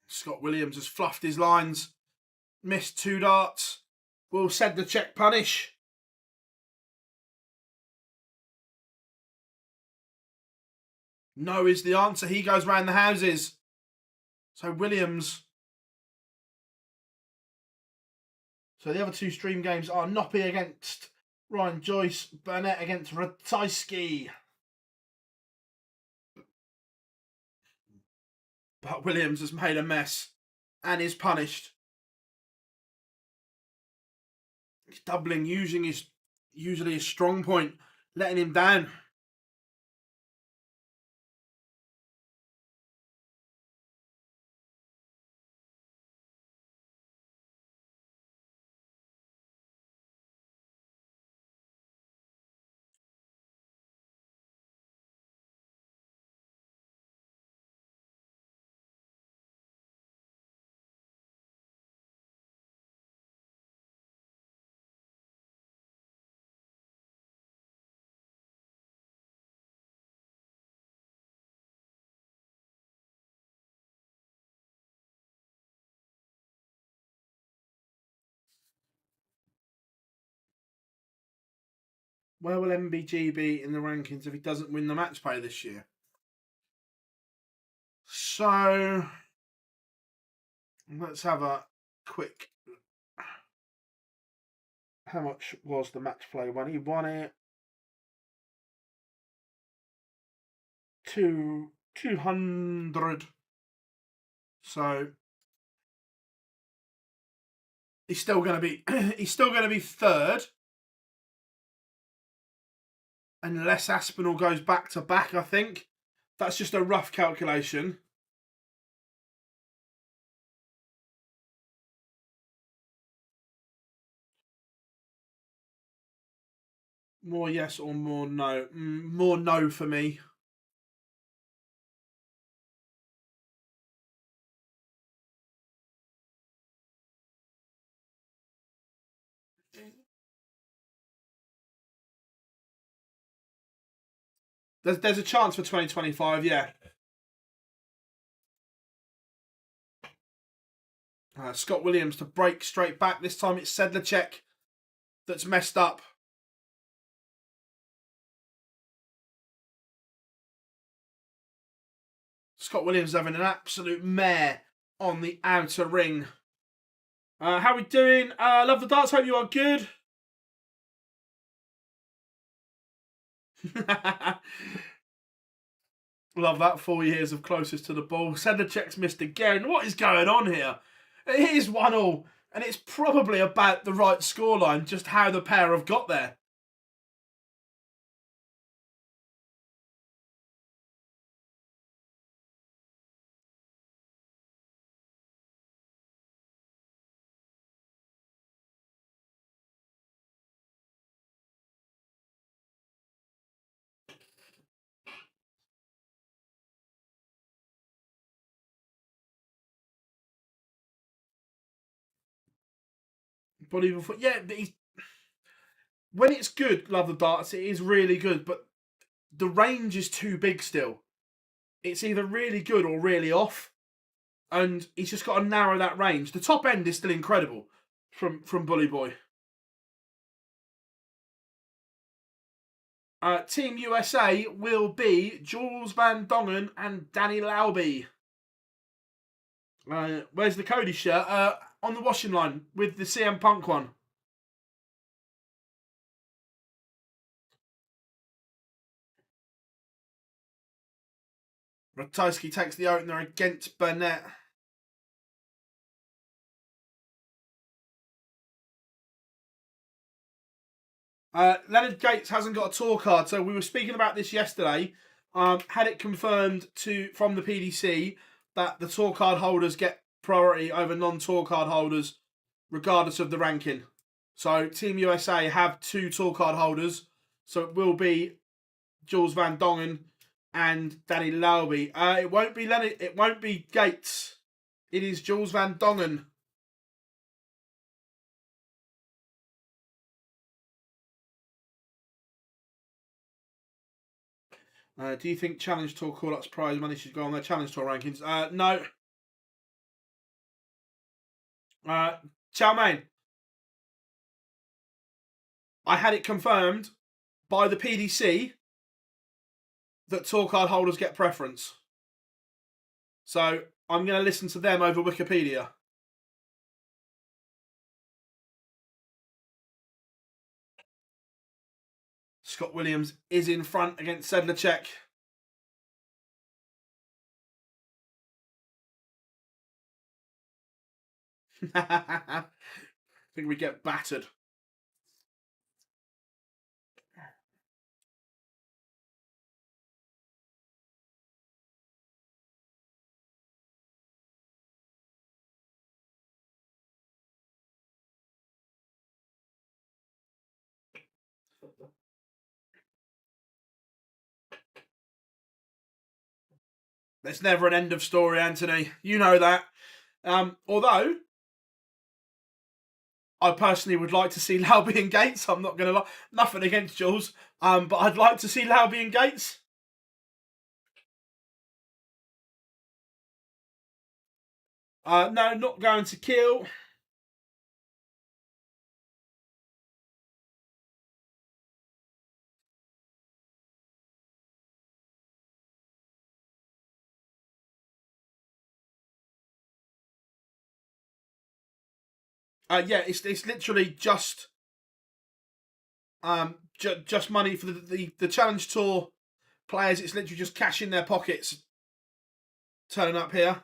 Scott Williams has fluffed his lines. Missed two darts. Will Sedlacek punish? No is the answer. He goes round the houses. So Williams. So the other two stream games are Noppy against Ryan Joyce, Burnett against Ratajski. But Williams has made a mess and is punished. He's doubling, using his usually his strong point, letting him down. Where will MBG be in the rankings if he doesn't win the match play this year? So let's have a quick. How much was the match play when he won it? 200. So he's still going to be third, unless Aspinall goes back to back. I think that's just a rough calculation. More yes or more no? More no for me. There's a chance for 2025, yeah. Scott Williams to break straight back. This time it's Sedlacek that's messed up. Scott Williams having an absolute mare on the outer ring. How we doing? Love the darts. Hope you are good. Love that. 4 years of closest to the ball. Sedlacek's missed again. What is going on here? It is 1-1, and it's probably about the right scoreline, just how the pair have got there. Yeah, when it's good, love the darts, it is really good, but the range is too big still. It's either really good or really off, and he's just got to narrow that range. The top end is still incredible from Bully Boy. Team USA will be Jules Van Dongen and Danny Lauby. Where's the Cody shirt? On the washing line with the CM Punk one. Ratajski takes the opener against Burnett. Leonard Gates hasn't got a tour card, so we were speaking about this yesterday. Had it confirmed from the PDC that the tour card holders get priority over non-tour card holders, regardless of the ranking. So Team USA have 2 tour card holders, so it will be Jules Van Dongen and Danny Lauby. It won't be Leonard. It won't be Gates. It is Jules Van Dongen. Do you think Challenge Tour call-ups prize money should go on their Challenge Tour rankings? No. Chow Mein. I had it confirmed by the PDC that tour card holders get preference. So I'm going to listen to them over Wikipedia. Scott Williams is in front against Sedlacek. I think we get battered. There's never an end of story, Anthony. You know that. Although, I personally would like to see Lauby and Gates. I'm not going to lie. Nothing against Jules. But I'd like to see Lauby and Gates. No, not going to kill. Yeah, it's literally just just money for the Challenge Tour players. It's literally just cash in their pockets. Turning up here.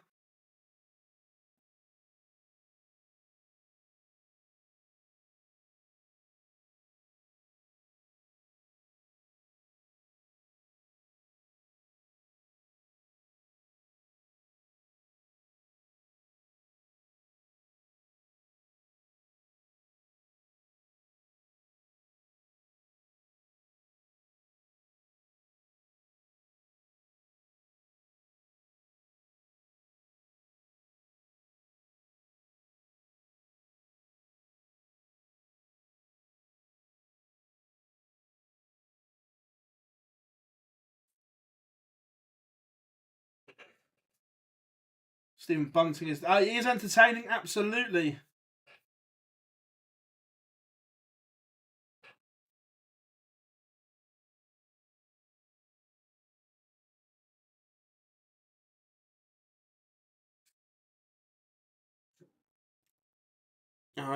Stephen Bunting is. He is entertaining, absolutely.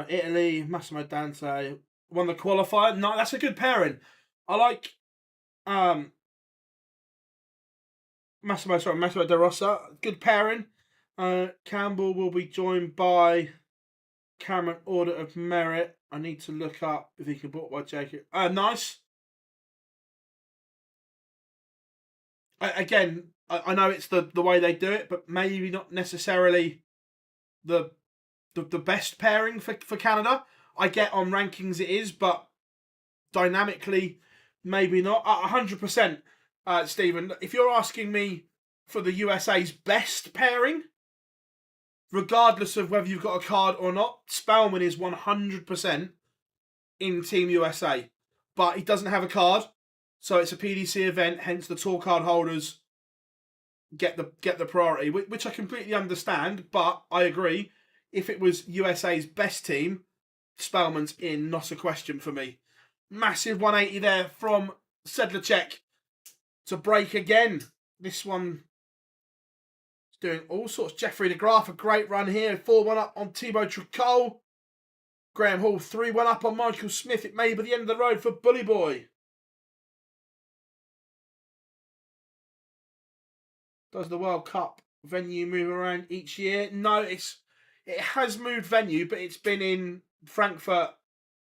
Italy, Massimo Dante won the qualifier. No, that's a good pairing. I like Massimo De Rosa. Good pairing. Campbell will be joined by Cameron Order of Merit. I need to look up if he can book by Jacob. Nice. Again, I know it's the way they do it, but maybe not necessarily the best pairing for Canada. I get on rankings it is, but dynamically, maybe not. 100%, Stephen. If you're asking me for the USA's best pairing, regardless of whether you've got a card or not, Spellman is 100% in Team USA. But he doesn't have a card, so it's a PDC event, hence the tour card holders get the priority, which I completely understand, but I agree. If it was USA's best team, Spellman's in, not a question for me. Massive 180 there from Sedlacek to break again. This one is doing all sorts. Jeffrey de Graaf, a great run here. 4-1 up on Thibaut Tricot. Graham Hall, 3-1 up on Michael Smith. It may be the end of the road for Bully Boy. Does the World Cup venue move around each year? No, it has moved venue, but it's been in Frankfurt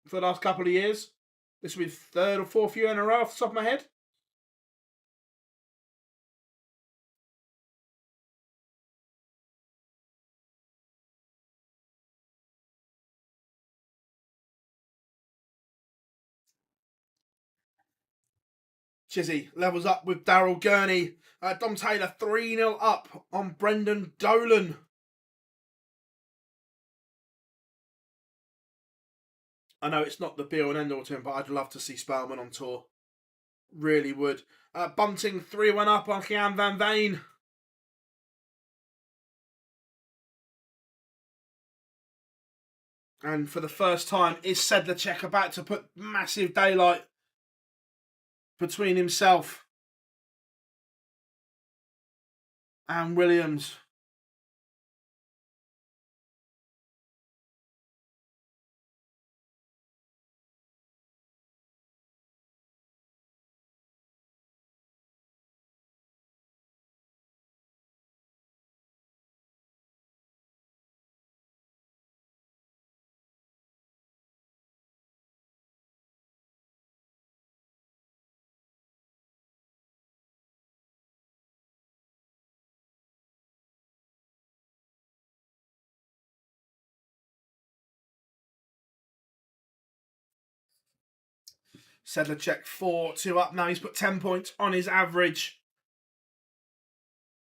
for the last couple of years. This will be the third or fourth year in a row off the top of my head. Chizzy levels up with Daryl Gurney. Dom Taylor 3-0 up on Brendan Dolan. I know it's not the be all and end all to him, but I'd love to see Spellman on tour. Really would. Bunting 3-1 up on Jan van Veen. And for the first time, is Sedlacek about to put massive daylight between himself And Williams. Sedlacek 4-2 up now. He's put 10 points on his average.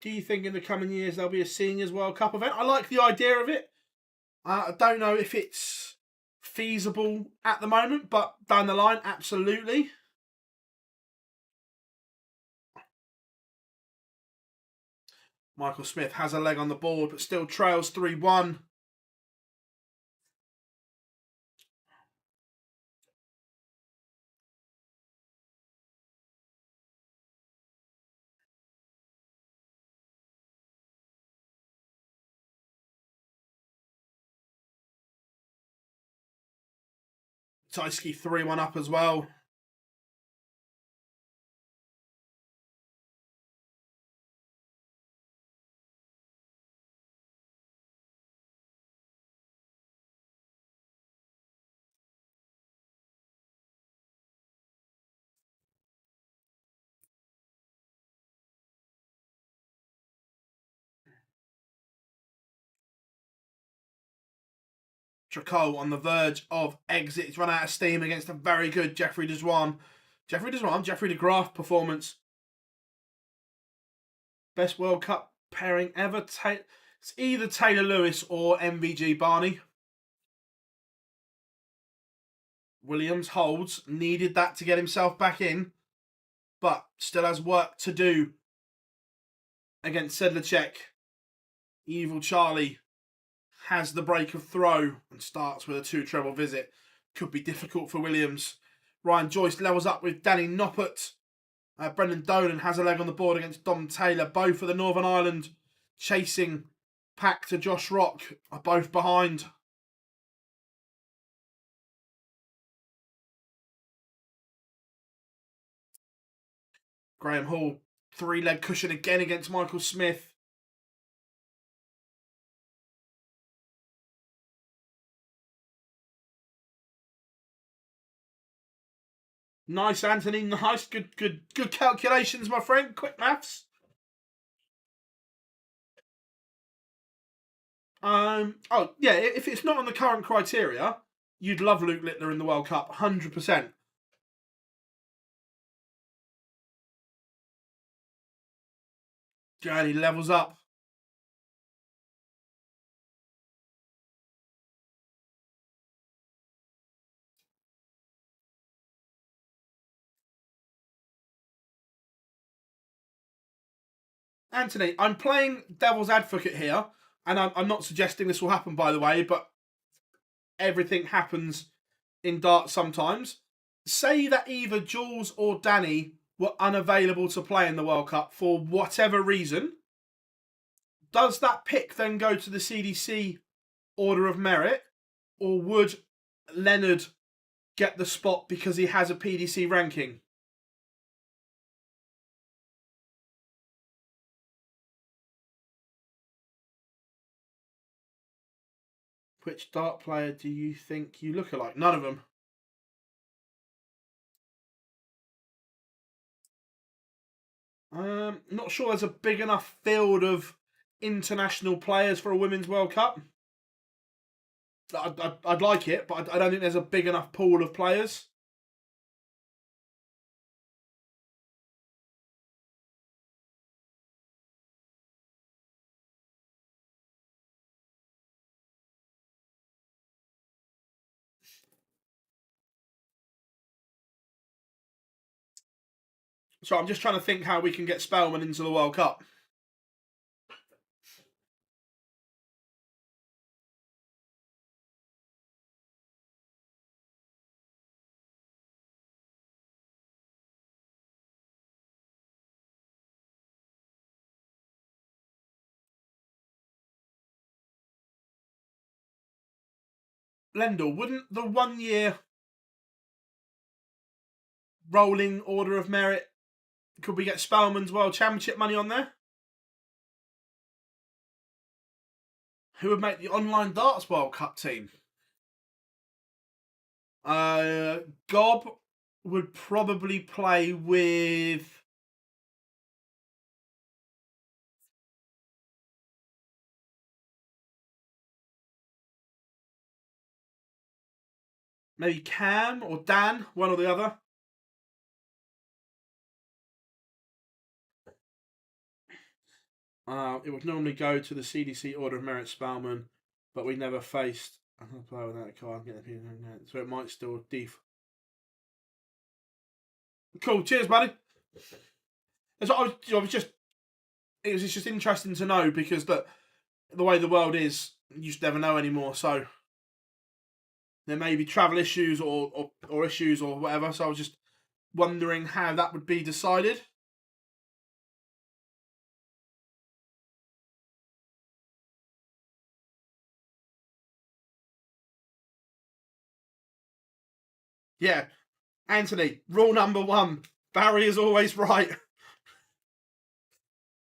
Do you think in the coming years there'll be a Seniors World Cup event? I like the idea of it. I don't know if it's feasible at the moment, but down the line, absolutely. Michael Smith has a leg on the board, but still trails 3-1. Tysky 3-1 up as well. Tricot on the verge of exit. He's run out of steam against a very good Jeffrey Deswan. Jeffrey De Graaf performance. Best World Cup pairing ever. It's either Taylor Lewis or MVG Barney. Williams holds. Needed that to get himself back in, but still has work to do against Sedlacek. Evil Charlie has the break of throw and starts with a 2-treble visit. Could be difficult for Williams. Ryan Joyce levels up with Danny Noppert. Brendan Dolan has a leg on the board against Dom Taylor. Both of the Northern Ireland chasing pack to Josh Rock are both behind. Graham Hall, 3-leg cushion again against Michael Smith. Nice, Anthony. Nice. Good calculations, my friend. Quick maths. Oh, yeah, if it's not on the current criteria, you'd love Luke Littler in the World Cup, 100%. Journey levels up. Anthony, I'm playing devil's advocate here, and I'm not suggesting this will happen, by the way, but everything happens in darts sometimes. Say that either Jules or Danny were unavailable to play in the World Cup for whatever reason. Does that pick then go to the CDC order of merit, or would Leonard get the spot because he has a PDC ranking? Which dart player do you think you look alike? None of them. Not sure there's a big enough field of international players for a Women's World Cup. I'd like it, but I don't think there's a big enough pool of players. So I'm just trying to think how we can get Spellman into the World Cup. Lendl, wouldn't the 1 year rolling order of merit, could we get Spellman's World Championship money on there? Who would make the online darts World Cup team? Gob would probably play with... maybe Cam or Dan, one or the other. It would normally go to the CDC Order of Merit Spellman, but we never faced another player with that card. So it might still Cool, cheers, buddy. It was just interesting to know, because the way the world is, you just never know anymore. So there may be travel issues or issues or whatever. So I was just wondering how that would be decided. Yeah, Anthony, rule number 1, Barry is always right.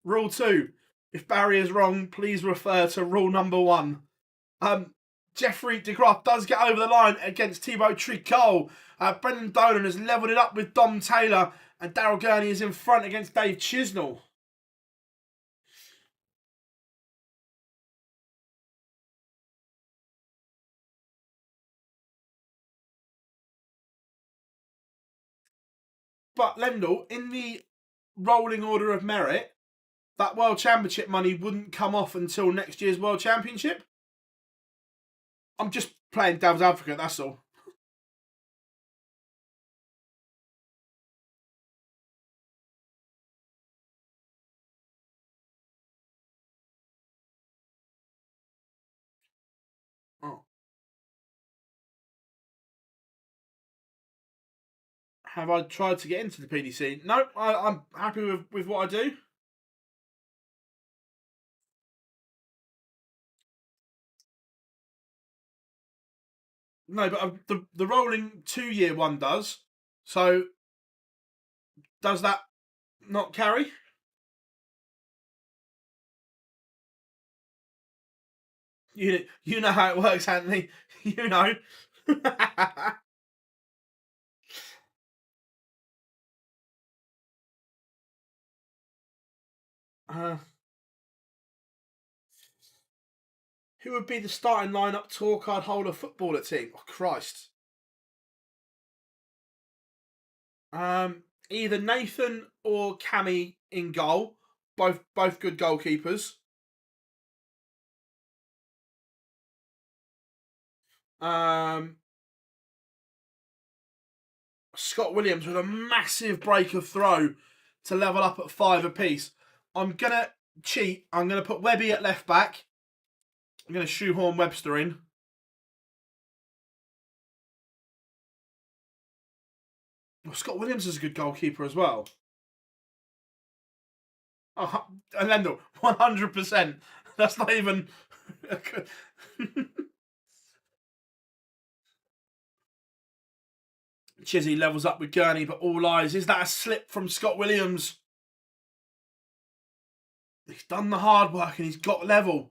Rule 2, if Barry is wrong, please refer to rule number 1. Jeffrey DeGroff does get over the line against Thibaut Tricot. Brendan Dolan has levelled it up with Dom Taylor, and Daryl Gurney is in front against Dave Chisnell. But Lendl, in the rolling order of merit, that World Championship money wouldn't come off until next year's World Championship. I'm just playing devil's advocate, that's all. Oh. Have I tried to get into the PDC? No, I'm happy with what I do. No, but the rolling 2-year one does. So, does that not carry? You know how it works, Anthony. You know. Who would be the starting lineup tour card holder footballer team? Oh, Christ. Either Nathan or Cammy in goal. Both good goalkeepers. Scott Williams with a massive break of throw to level up at 5 apiece. I'm going to cheat. I'm going to put Webby at left back. I'm going to shoehorn Webster in. Well, Scott Williams is a good goalkeeper as well. Oh, and Lendl, 100%. That's not even... Chizzy levels up with Gurney, but all eyes. Is that a slip from Scott Williams? He's done the hard work and he's got level.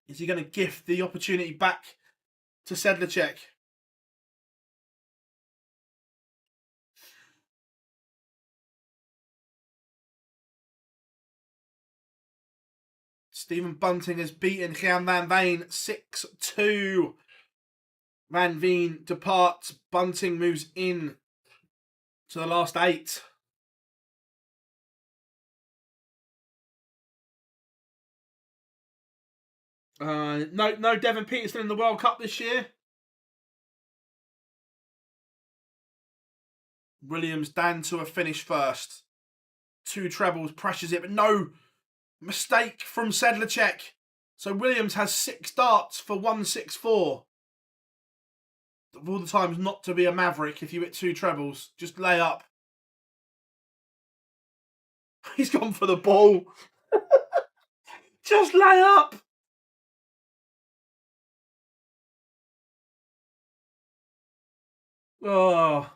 Is he going to gift the opportunity back to Sedlacek? Stephen Bunting has beaten Gian Van Veen 6-2. Van Veen departs. Bunting moves in to the last 8. No Devon Peterson in the World Cup this year. Williams down to a finish first. 2 trebles, pressures it, but no mistake from Sedlacek. So Williams has 6 darts for 164. Of all the times not to be a maverick if you hit 2 trebles. Just lay up. He's gone for the ball. Just lay up. Oh.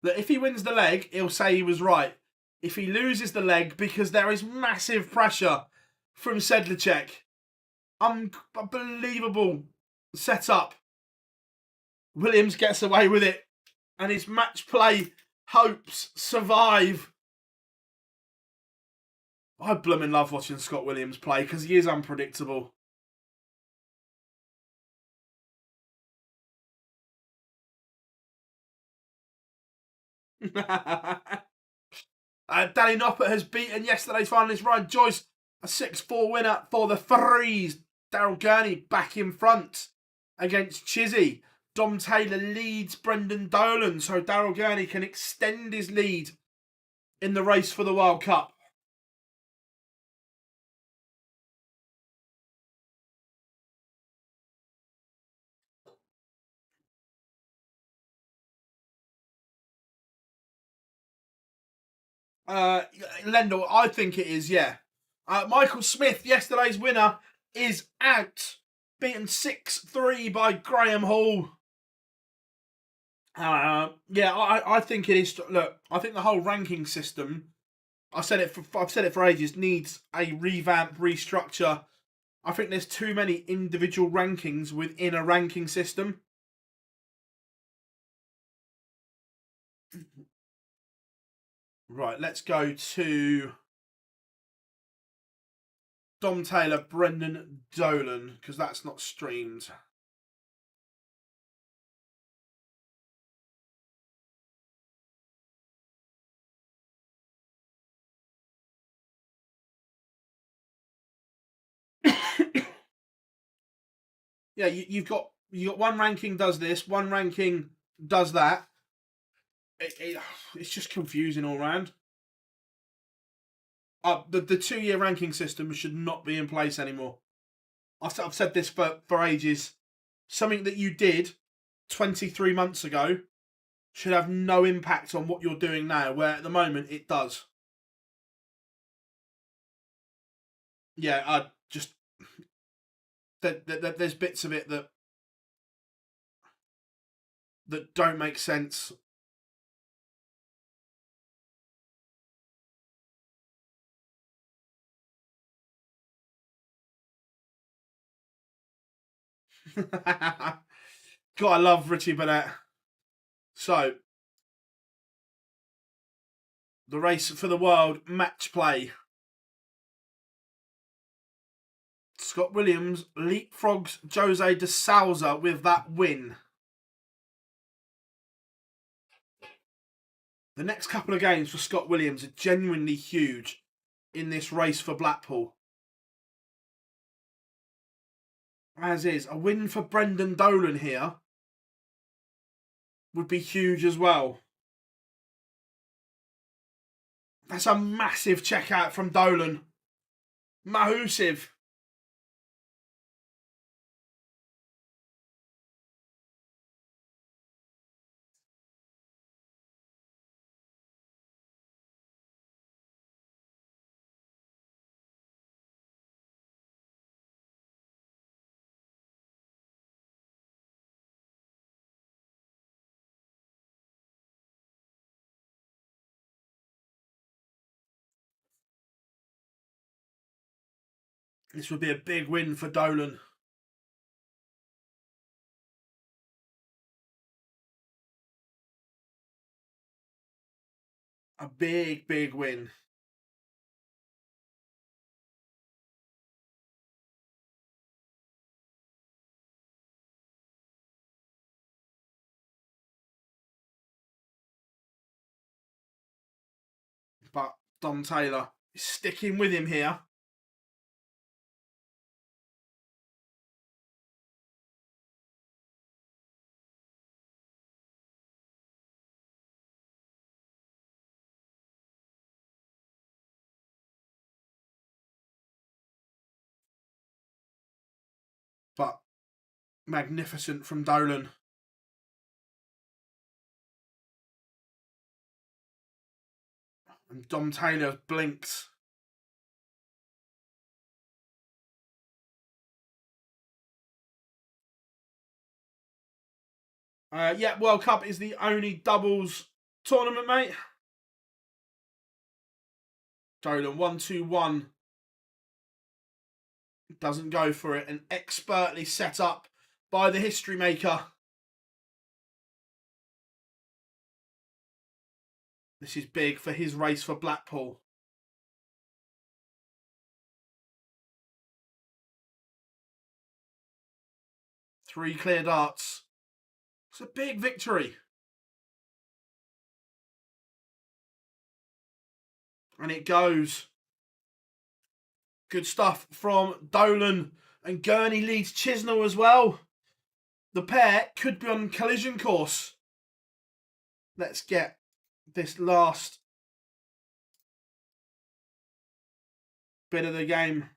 That if he wins the leg, he'll say he was right. If he loses the leg, because there is massive pressure from Sedlacek. Unbelievable setup. Williams gets away with it, and his match play hopes survive. I blooming love watching Scott Williams play because he is unpredictable. Danny Noppert has beaten yesterday's finalist Ryan Joyce, a 6-4 winner for the Threes. Daryl Gurney back in front against Chizzy. Dom Taylor leads Brendan Dolan, so Daryl Gurney can extend his lead in the race for the World Cup. Lendl, I think it is, yeah. Michael Smith, yesterday's winner, is out. Beaten 6-3 by Graham Hall. Yeah, I think it is. Look, I think the whole ranking system, I've said it for ages, needs a revamp, restructure. I think there's too many individual rankings within a ranking system. Right, let's go to Dom Taylor, Brendan Dolan, because that's not streamed. Yeah, you've got one ranking does this, one ranking does that. It's just confusing all round. The 2-year ranking system should not be in place anymore. I've said this for ages. Something that you did 23 months ago should have no impact on what you're doing now, where at the moment it does. Yeah, I just there's bits of it that don't make sense. God, I love Richie Burnett. So, the race for the world match play. Scott Williams leapfrogs Jose de Souza with that win. The next couple of games for Scott Williams are genuinely huge in this race for Blackpool. As is, a win for Brendan Dolan here would be huge as well. That's a massive checkout from Dolan. Mahusiv. This would be a big win for Dolan. A big, big win. But Dom Taylor is sticking with him here. But magnificent from Dolan. And Dom Taylor blinks. Yeah, World Cup is the only doubles tournament, mate. Dolan 1-2-1. Doesn't go for it, and expertly set up by the history maker. This is big for his race for Blackpool. Three clear darts. It's a big victory. And it goes. Good stuff from Dolan. And Gurney leads Chisnell as well. The pair could be on collision course. Let's get this last bit of the game.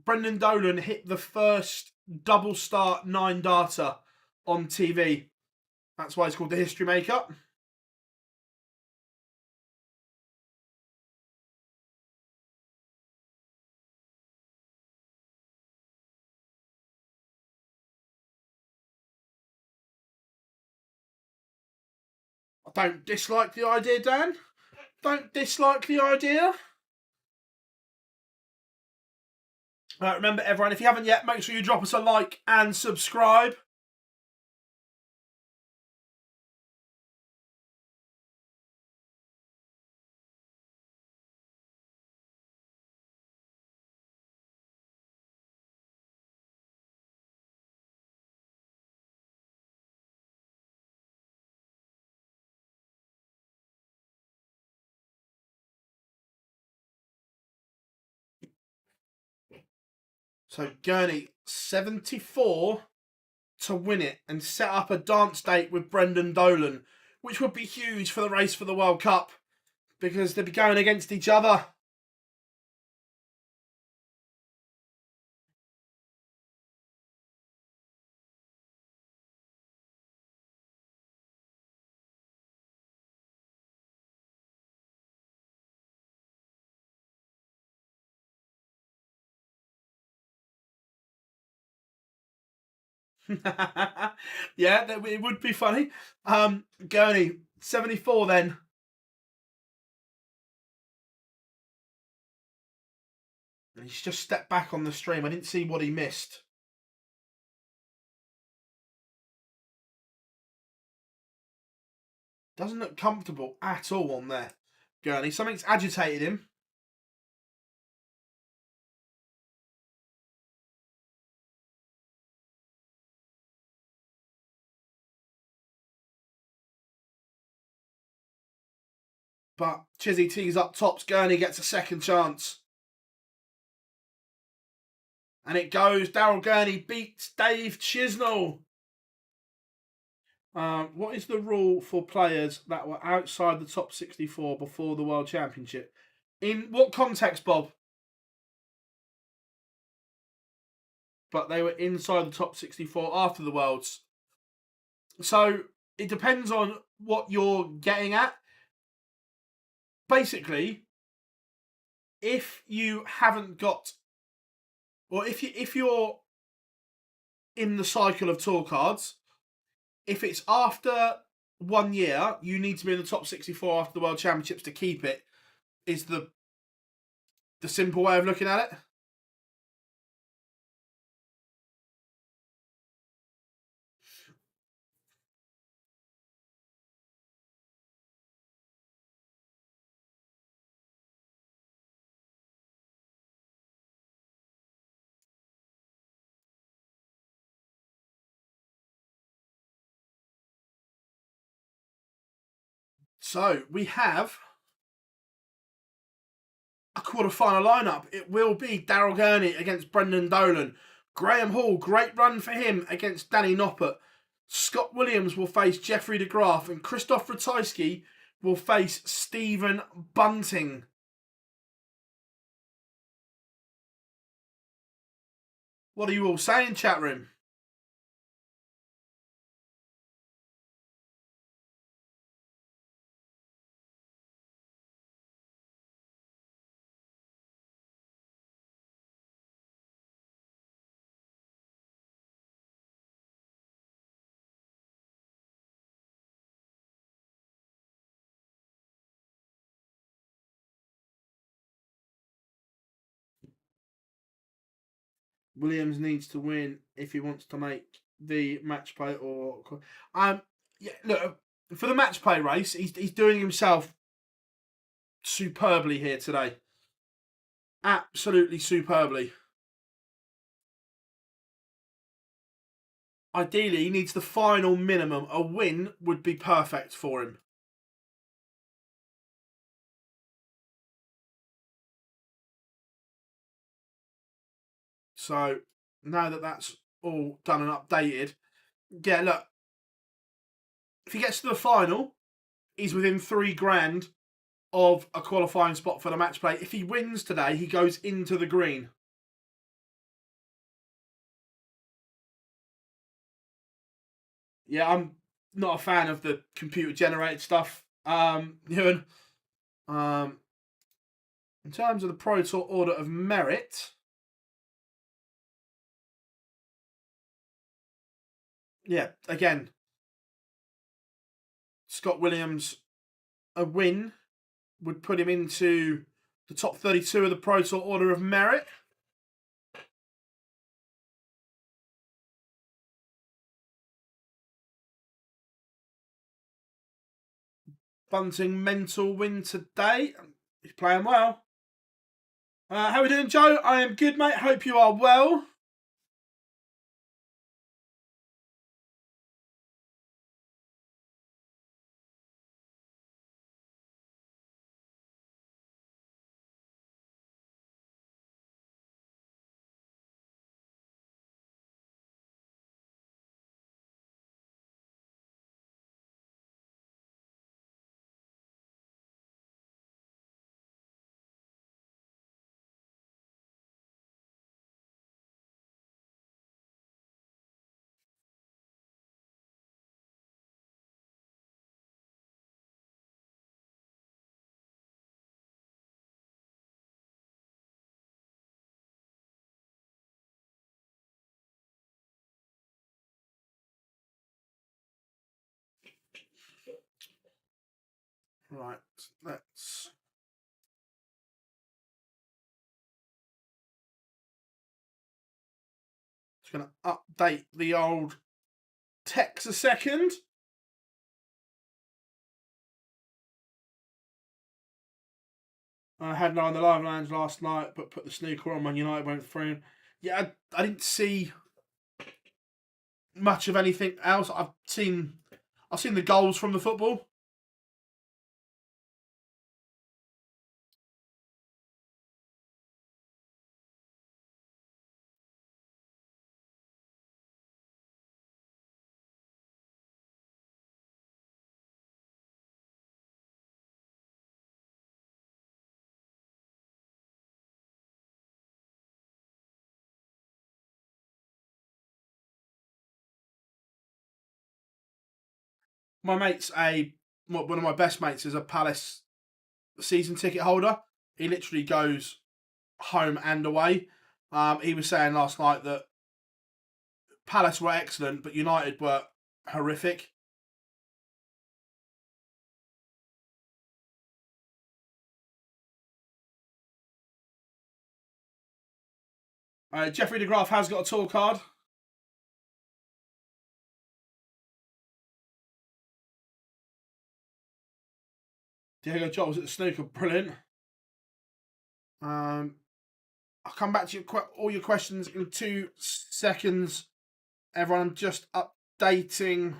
Brendan Dolan hit the first double start 9-darter on TV. That's why it's called the History Maker. I don't dislike the idea, Dan. Don't dislike the idea. Remember, everyone, if you haven't yet, make sure you drop us a like and subscribe. So Gurney, 74 to win it and set up a dance date with Brendan Dolan, which would be huge for the race for the World Cup because they'd be going against each other. Yeah, it would be funny. Gurney, 74 then. And he's just stepped back on the stream. I didn't see what he missed. Doesn't look comfortable at all on there, Gurney. Something's agitated him. But Chizzy tees up tops. Gurney gets a second chance. And it goes. Daryl Gurney beats Dave Chisnell. What is the rule for players that were outside the top 64 before the World Championship? In what context, Bob? But they were inside the top 64 after the Worlds. So it depends on what you're getting at. Basically, if you haven't got, or if you're in the cycle of tour cards, if it's after 1 year, you need to be in the top 64 after the World Championships to keep it, is the simple way of looking at it. So we have a quarterfinal lineup. It will be Daryl Gurney against Brendan Dolan. Graham Hall, great run for him against Danny Noppert. Scott Williams will face Jeffrey de Graaf, and Christoph Ratajski will face Stephen Bunting. What are you all saying, chat room? Williams needs to win if he wants to make the match play or yeah, look, for the match play race, he's doing himself superbly here today. Absolutely superbly. Ideally, he needs the final minimum. A win would be perfect for him. So now that that's all done and updated, yeah, look, if he gets to the final, he's within $3,000 of a qualifying spot for the match play. If he wins today, he goes into the green. Yeah, I'm not a fan of the computer generated stuff. Ewan. In terms of the Pro Tour order of merit, yeah, again, Scott Williams, a win would put him into the top 32 of the Pro Tour order of merit. Bunting mental win today. He's playing well. How are we doing, Joe? I am good, mate. Hope you are well. Right, let's... Just going to update the old text a second. I had no on the live lounge last night, but put the snooker on when United went through. Yeah, I didn't see much of anything else. I've seen the goals from the football. My mate's one of my best mates is a Palace season ticket holder. He literally goes home and away. He was saying last night that Palace were excellent, but United were horrific. Jeffrey de Graaf has got a tour card. Diego Jota was at the snooker, brilliant. I'll come back to all your questions in 2 seconds. Everyone, I'm just updating.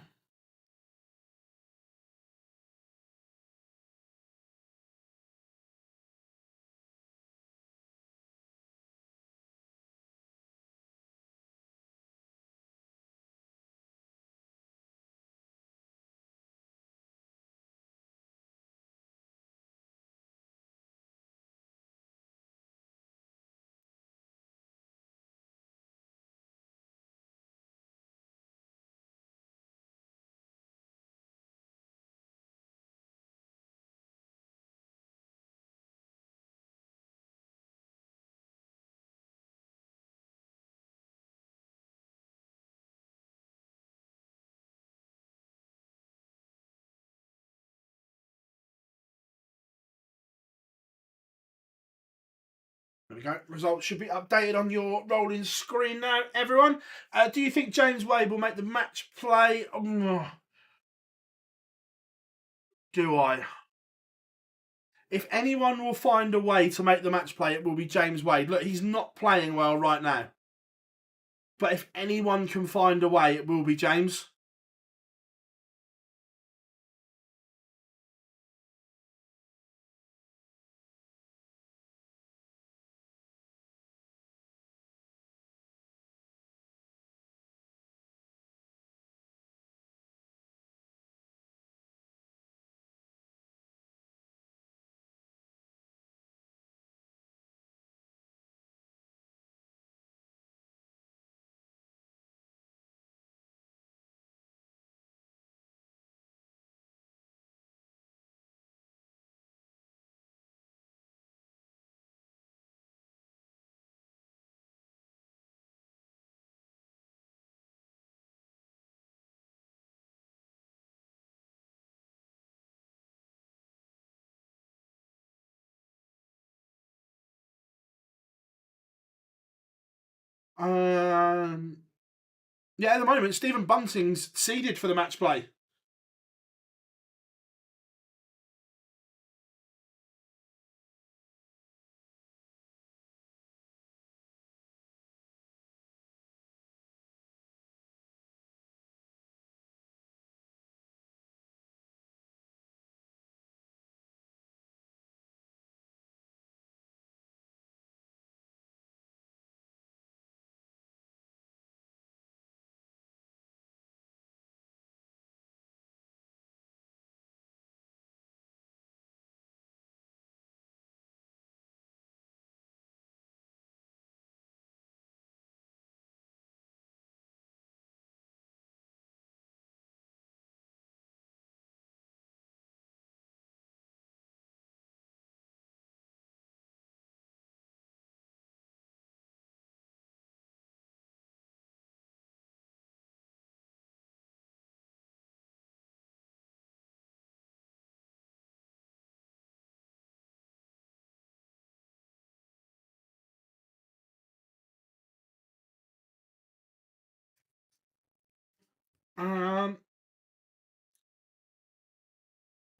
we go. Results should be updated on your rolling screen now, everyone. Do you think James Wade will make the match play? Do I? If anyone will find a way to make the match play, it will be James Wade. Look, he's not playing well right now. But if anyone can find a way, it will be James. Yeah, at the moment, Stephen Bunting's seeded for the match play.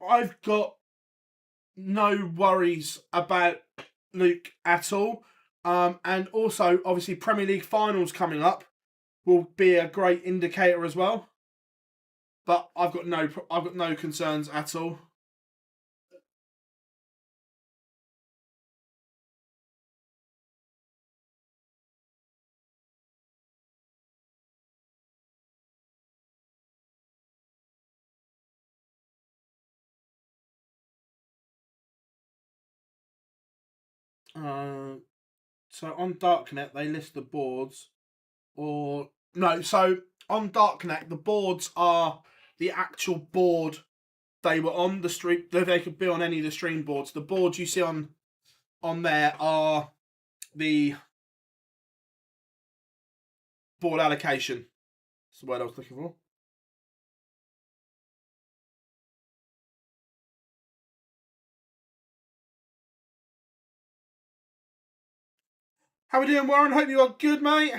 I've got no worries about Luke at all. And also, obviously, Premier League finals coming up will be a great indicator as well. But I've got no concerns at all. So on Darknet they list the boards, or no? So on Darknet the boards are the actual board they were on the stream. They could be on any of the stream boards. The boards you see on there are the board allocation. That's the word I was looking for. How we doing, Warren? Hope you are good, mate.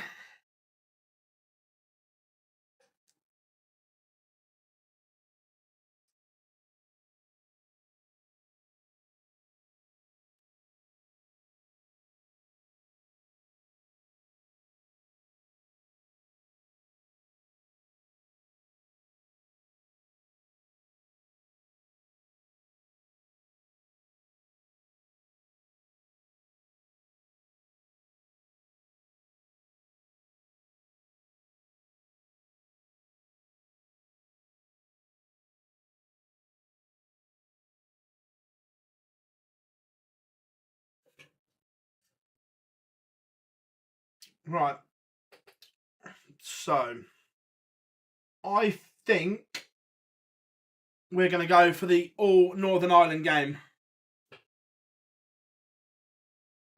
Right. So, I think we're going to go for the all Northern Ireland game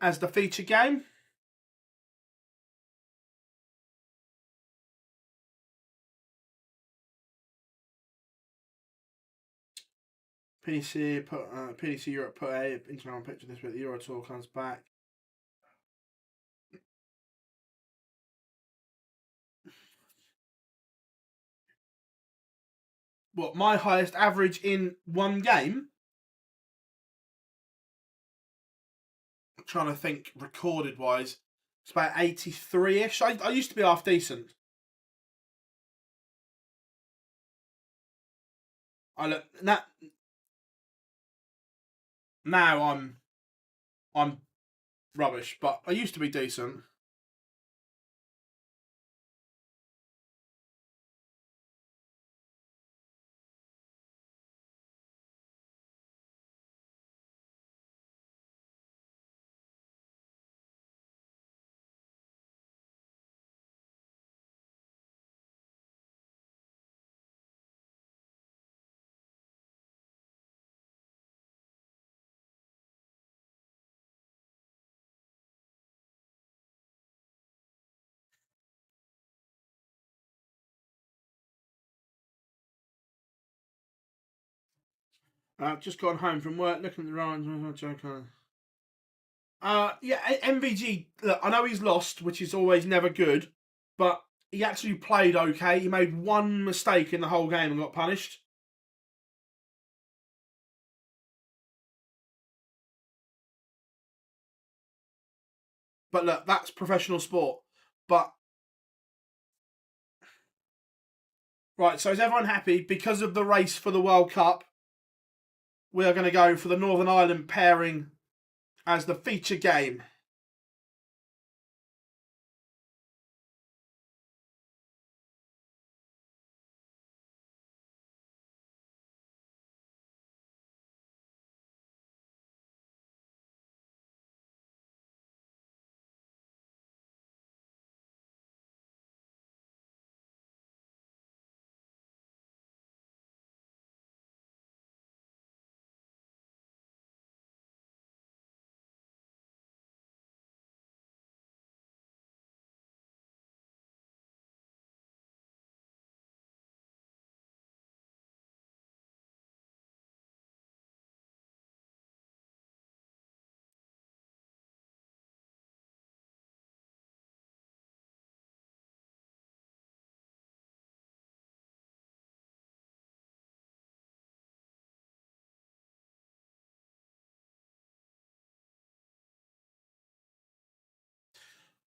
as the feature game. PDC Europe put a international picture this week. The Euro Tour comes back. what, my highest average in one game? I'm trying to think recorded wise. It's about 83-ish. I used to be half decent. I look now I'm rubbish, but I used to be decent. I've just gone home from work, looking at the runs. Yeah, MVG. Look, I know he's lost, which is always never good, but he actually played okay. He made one mistake in the whole game and got punished. But look, that's professional sport. But right, so is everyone happy? Because of the race for the World Cup, we are going to go for the Northern Ireland pairing as the feature game.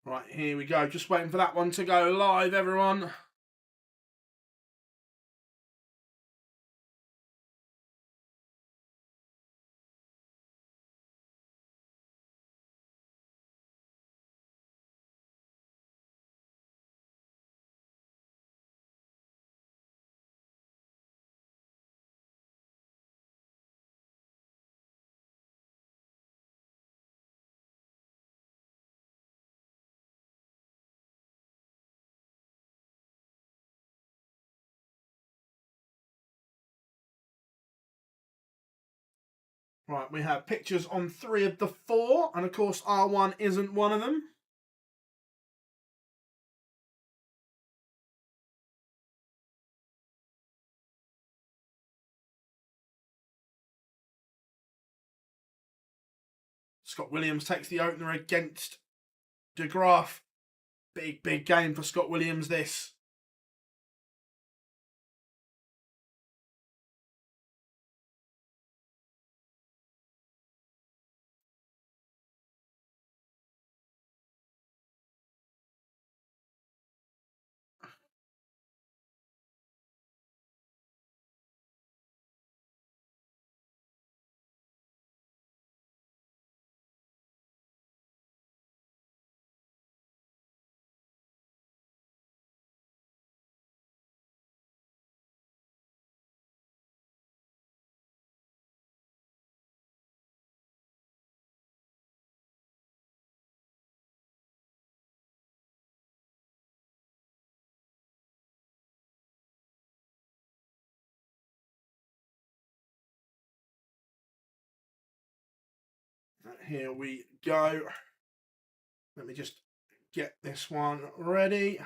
Right, here we go. Just waiting for that one to go live, everyone. Right, we have pictures on 3 of the 4, and of course R1 isn't one of them. Scott Williams takes the opener against De Graaf. Big game for Scott Williams, this. Here we go. Let me just get this one ready.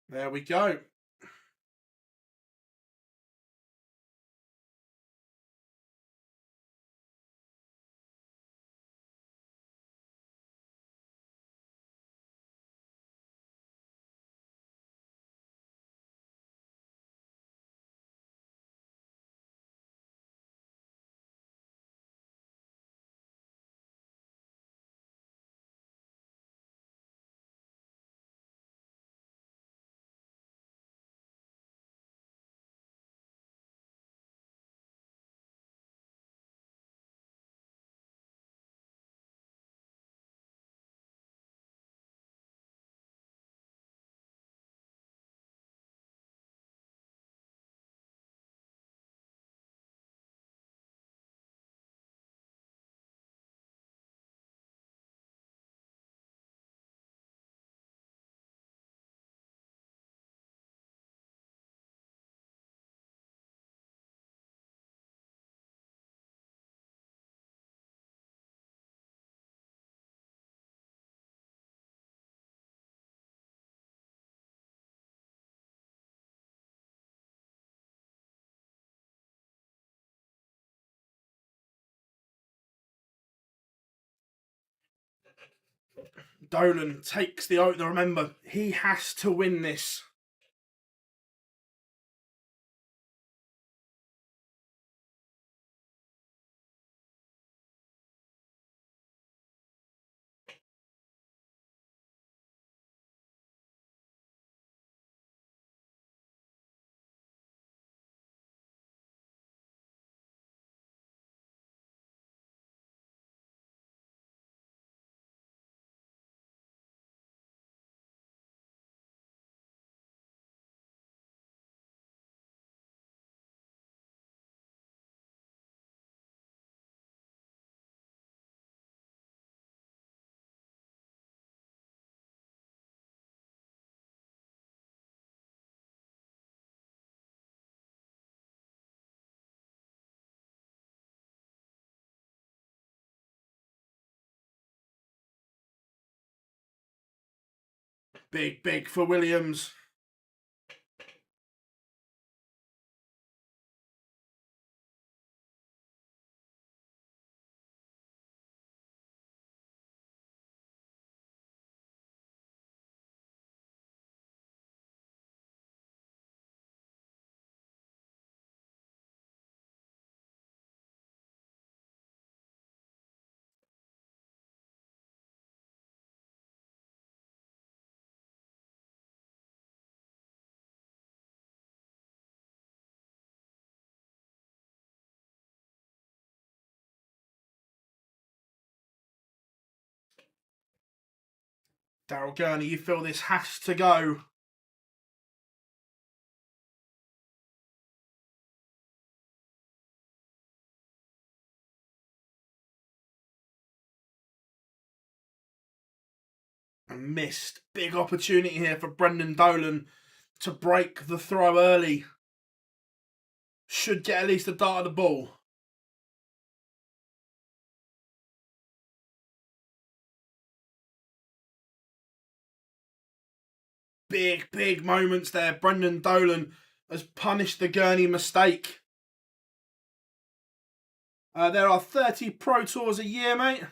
There we go. Dolan takes the opener. Remember, he has to win this. Big for Williams. Daryl Gurney, you feel this has to go. And missed. Big opportunity here for Brendan Dolan to break the throw early. Should get at least a dart of the ball. Big moments there. Brendan Dolan has punished the Gurney mistake. There are 30 Pro Tours a year, mate.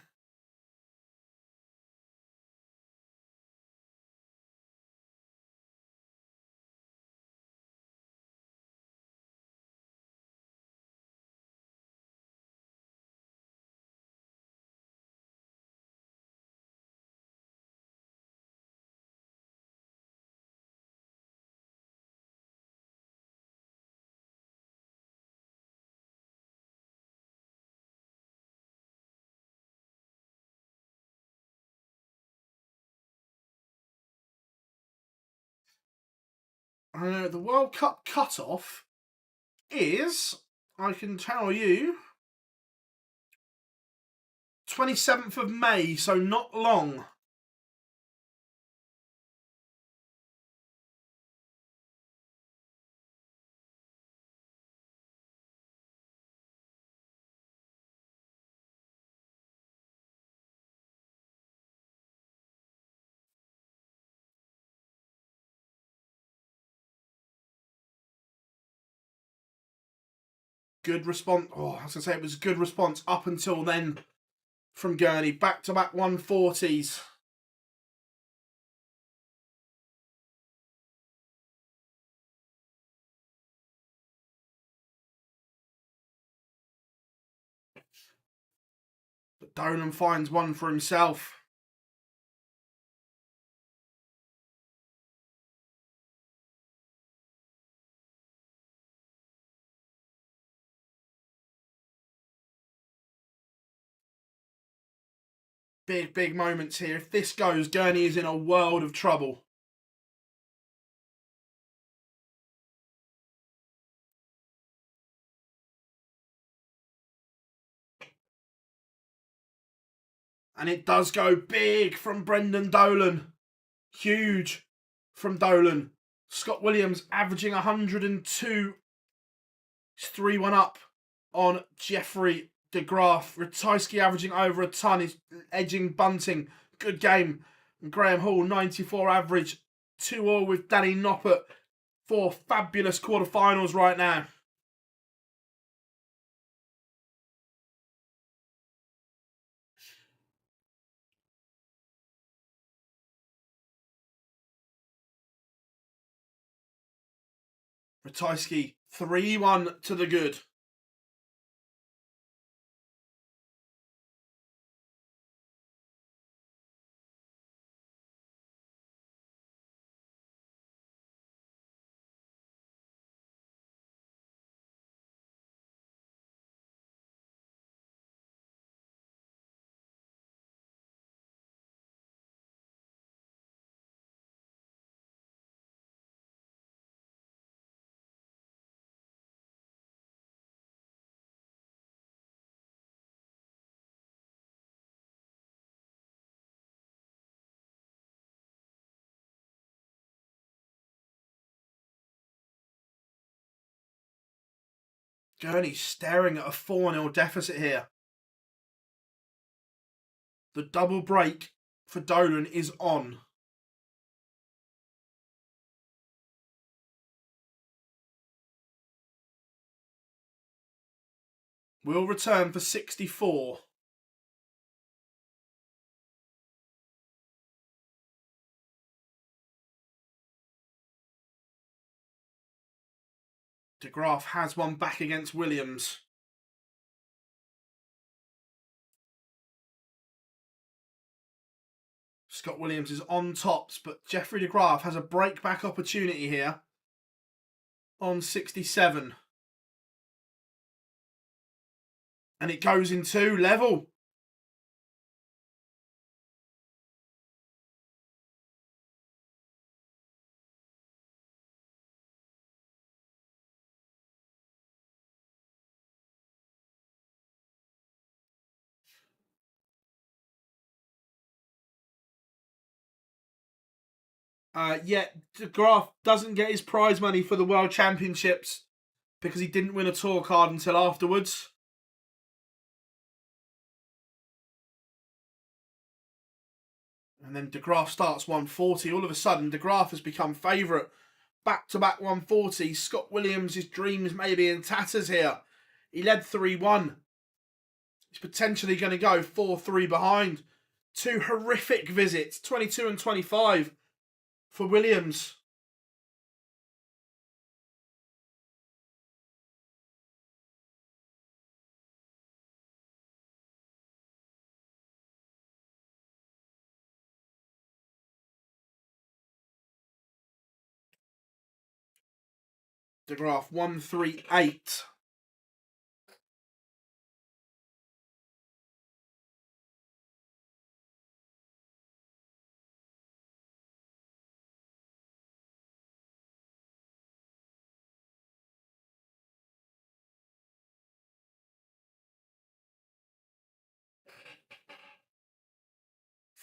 The World Cup cut-off is, I can tell you, 27th of May, so not long. Good response. Oh, I was going to say it was a good response up until then from Gurney. Back-to-back 140s. But Dolan finds one for himself. Big moments here. If this goes, Gurney is in a world of trouble. And it does go big from Brendan Dolan. Huge from Dolan. Scott Williams averaging 102. He's 3-1 up on Jeffrey de Graaf. Ratajski averaging over a ton. He's edging Bunting. Good game. And Graham Hall, 94 average. 2-2 with Danny Noppert. 4 fabulous quarterfinals right now. Ratajski 3-1 to the good. Gurney staring at a 4-0 deficit here. The double break for Dolan is on. Will return for 64. De Graaf has one back against Williams. Scott Williams is on tops, but Jeffrey de Graaf has a break-back opportunity here on 67. And it goes in 2, level. Yet de Graaf doesn't get his prize money for the World Championships because he didn't win a tour card until afterwards. And then de Graaf starts 140. All of a sudden, de Graaf has become favourite. Back-to-back 140. Scott Williams' dreams may be in tatters here. He led 3-1. He's potentially going to go 4-3 behind. 2 horrific visits, 22 and 25 for Williams. De Graaf 138.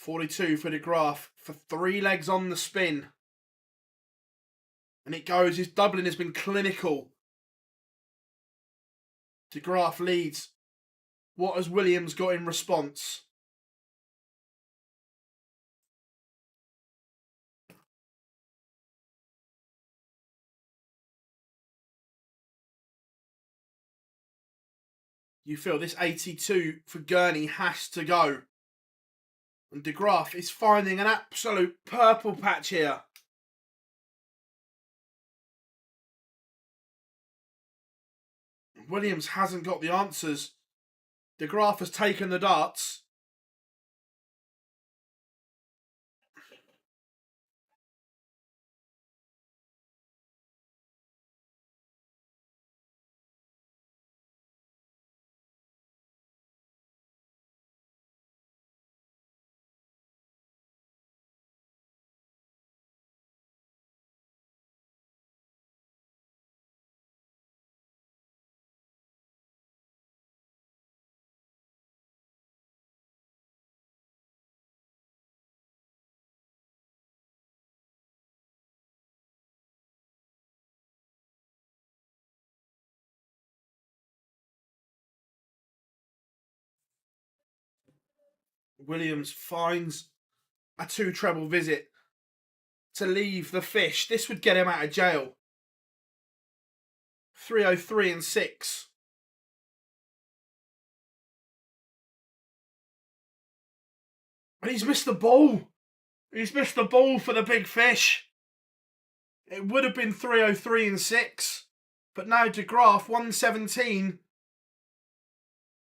$42 for de Graaf for 3 legs on the spin. And it goes. His doubling has been clinical. De Graaf leads. What has Williams got in response? You feel this 82 for Gurney has to go. And de Graaf is finding an absolute purple patch here. Williams hasn't got the answers. De Graaf has taken the darts. Williams finds a 2 treble visit to leave the fish. This would get him out of jail. 303 and 6. And he's missed the ball. He's missed the ball for the big fish. It would have been 303 and 6, but now De Graaf 117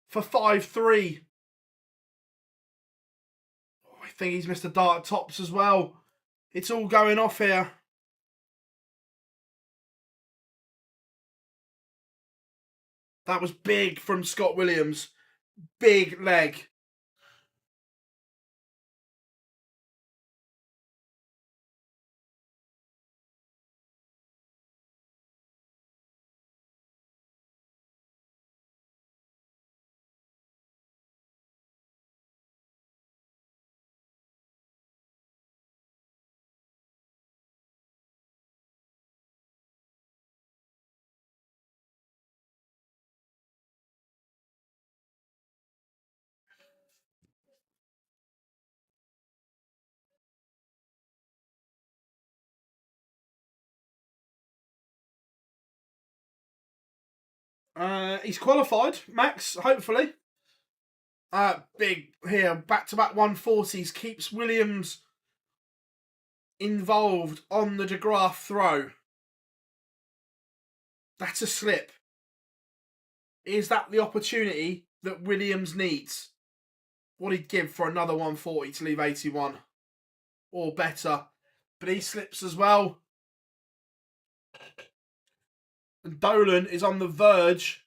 for 5-3. I think he's missed a dart at tops as well. It's all going off here. That was big from Scott Williams. Big leg. He's qualified, Max, hopefully. Big here, back-to-back 140s, keeps Williams involved on the De Graaf throw. That's a slip. Is that the opportunity that Williams needs? What he'd give for another 140 to leave 81 or better. But he slips as well. And Dolan is on the verge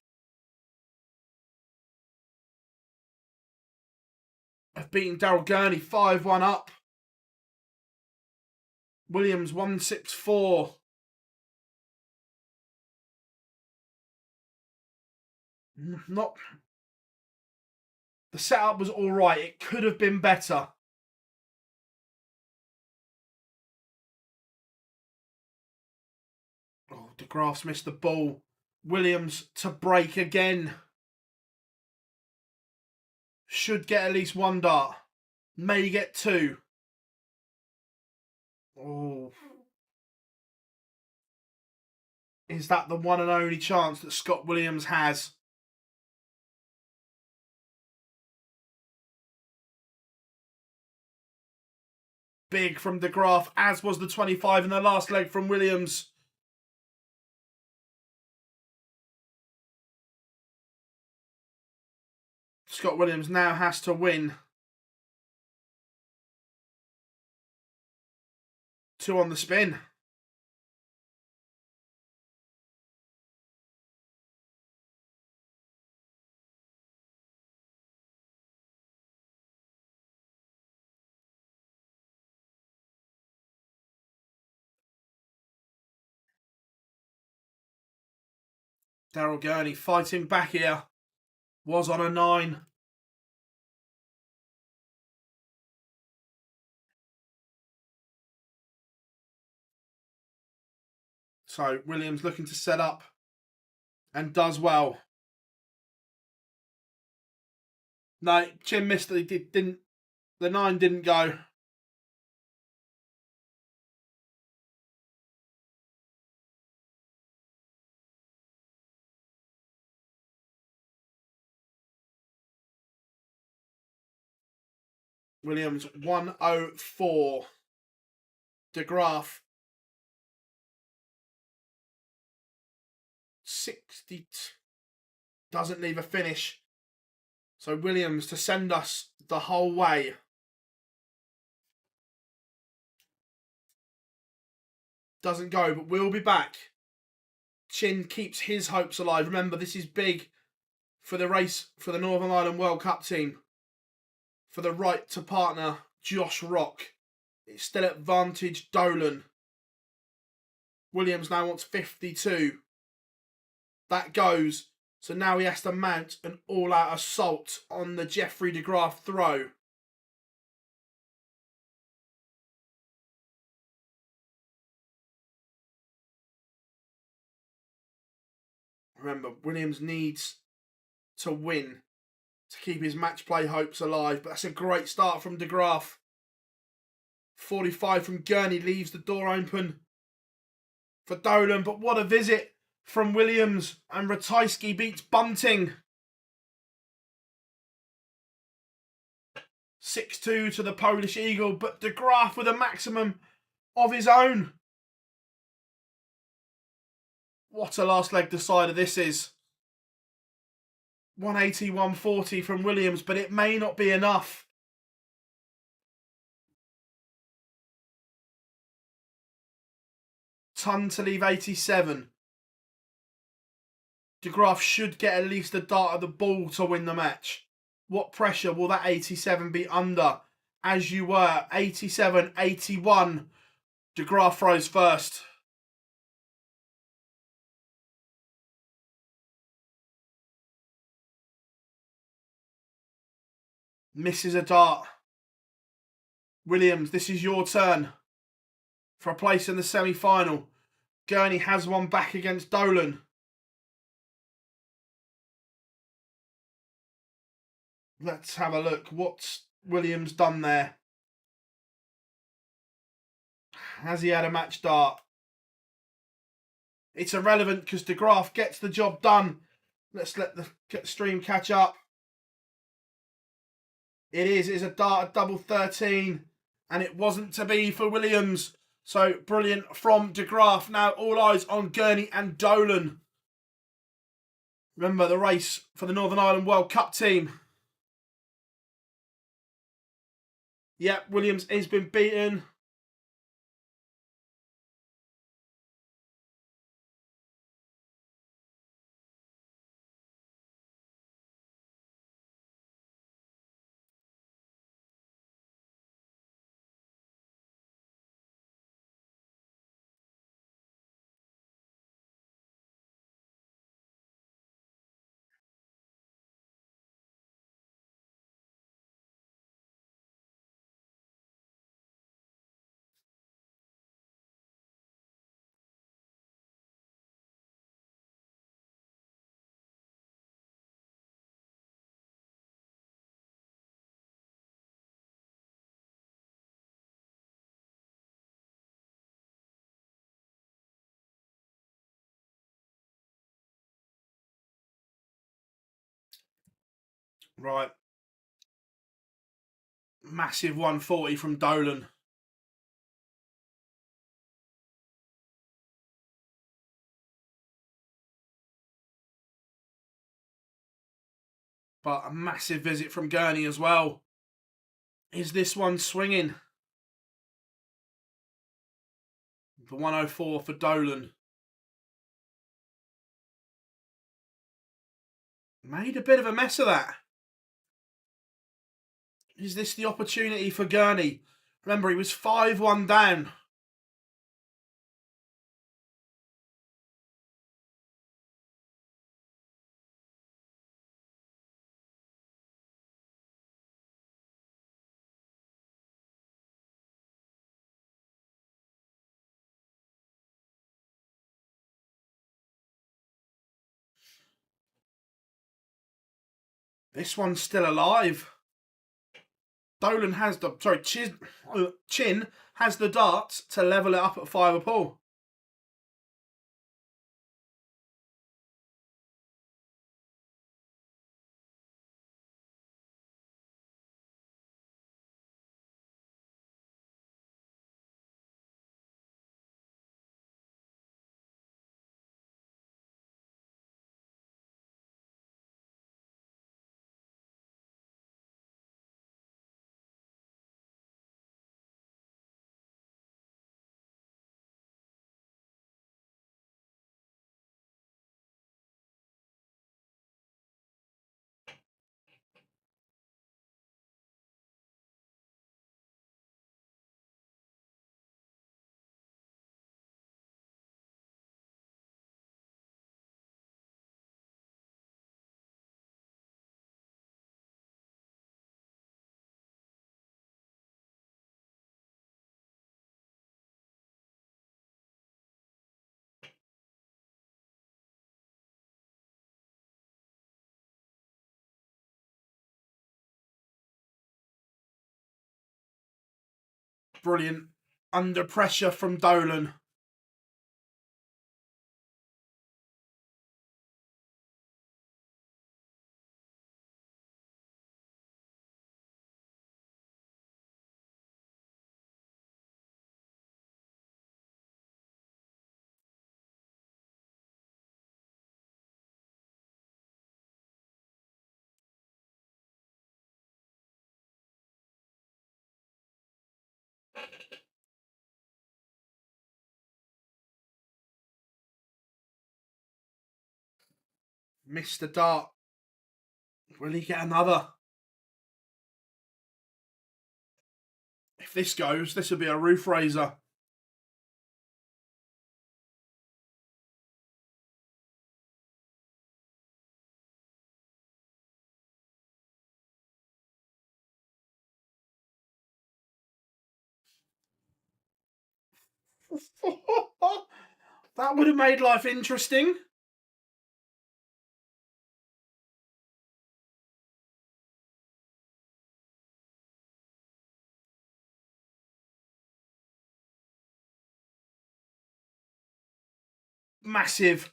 of beating Daryl Gurney 5-1 up. Williams 164. Not. The setup was all right. It could have been better. Oh, De Graaf's missed the ball. Williams to break again. Should get at least one dart. May get two. Oh. Is that the one and only chance that Scott Williams has? Big from De Graaf, as was the 25 in the last leg from Williams. Scott Williams now has to win. 2 on the spin. Daryl Gurney fighting back here. Was on a 9. So Williams looking to set up and does well. No, Chin missed it. He didn't. The 9 didn't go. Williams 104. De Graaf 60. Doesn't leave a finish. So Williams to send us the whole way. Doesn't go, but we'll be back. Chin keeps his hopes alive. Remember, this is big for the race for the Northern Ireland World Cup team. For the right to partner Josh Rock. It's still advantage Dolan. Williams now wants 52. That goes. So now he has to mount an all-out assault on the Jeffrey De Graaf throw. Remember, Williams needs to win to keep his match play hopes alive. But that's a great start from De Graaf. 45 from Gurney leaves the door open for Dolan. But what a visit from Williams. And Ratajski beats Bunting. 6-2 to the Polish Eagle. But De Graaf with a maximum of his own. What a last leg decider this is. 180, 140 from Williams, but it may not be enough. Ton to leave 87. De Graaf should get at least a dart at the ball to win the match. What pressure will that 87 be under? As you were, 87, 81. De Graaf throws first. Misses a dart. Williams, this is your turn for a place in the semi-final. Gurney has one back against Dolan. Let's have a look. What's Williams done there? Has he had a match dart? It's irrelevant because De Graaf gets the job done. Let's let the stream catch up. It is. It's a dart at double 13. And it wasn't to be for Williams. So brilliant from De Graaf. Now all eyes on Gurney and Dolan. Remember the race for the Northern Ireland World Cup team. Yep, Williams has been beaten. Right. Massive 140 from Dolan. But a massive visit from Gurney as well. Is this one swinging? The 104 for Dolan. Made a bit of a mess of that. Is this the opportunity for Gurney? Remember, he was 5-1 down. This one's still alive. Dolan has the... Sorry, Chin has the darts to level it up at 5 a pull. Brilliant. Under pressure from Dolan. Mr. Dart. Will he get another? If this goes, this will be a roof raiser. That would have made life interesting. Massive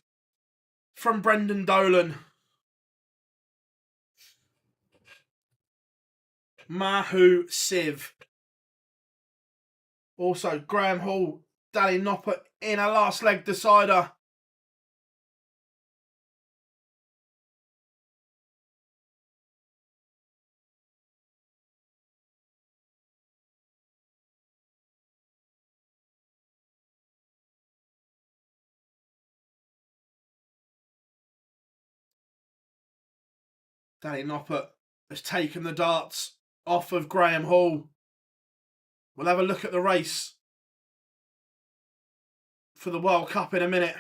from Brendan Dolan. Mahu Siv. Also, Graham Hall, Danny Noppert in a last leg decider. Danny Noppert has taken the darts off of Graham Hall. We'll have a look at the race for the World Cup in a minute.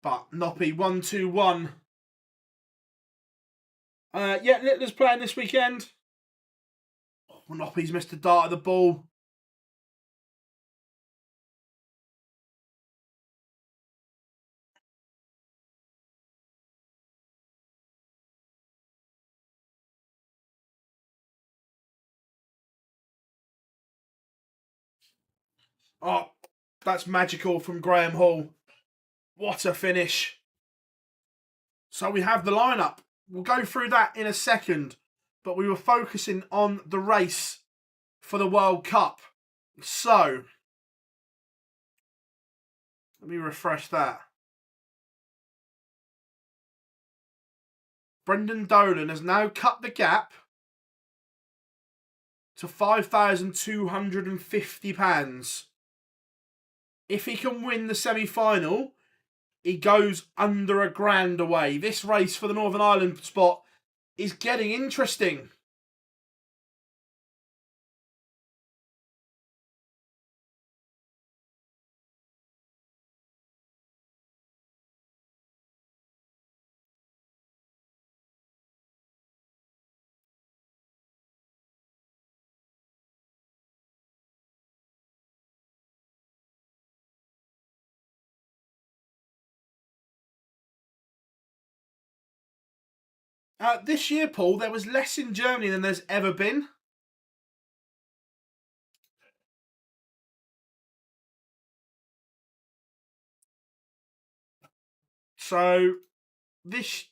But Noppy 1-2-1. Yeah, Littler's playing this weekend. Oh, Noppy's missed a dart at the ball. Oh, that's magical from Graham Hall. What a finish. So we have the lineup. We'll go through that in a second. But we were focusing on the race for the World Cup. So, let me refresh that. Brendan Dolan has now cut the gap to £5,250. If he can win the semi-final, he goes under £1,000 away. This race for the Northern Ireland spot is getting interesting. This year, Paul, there was less in Germany than there's ever been. So, this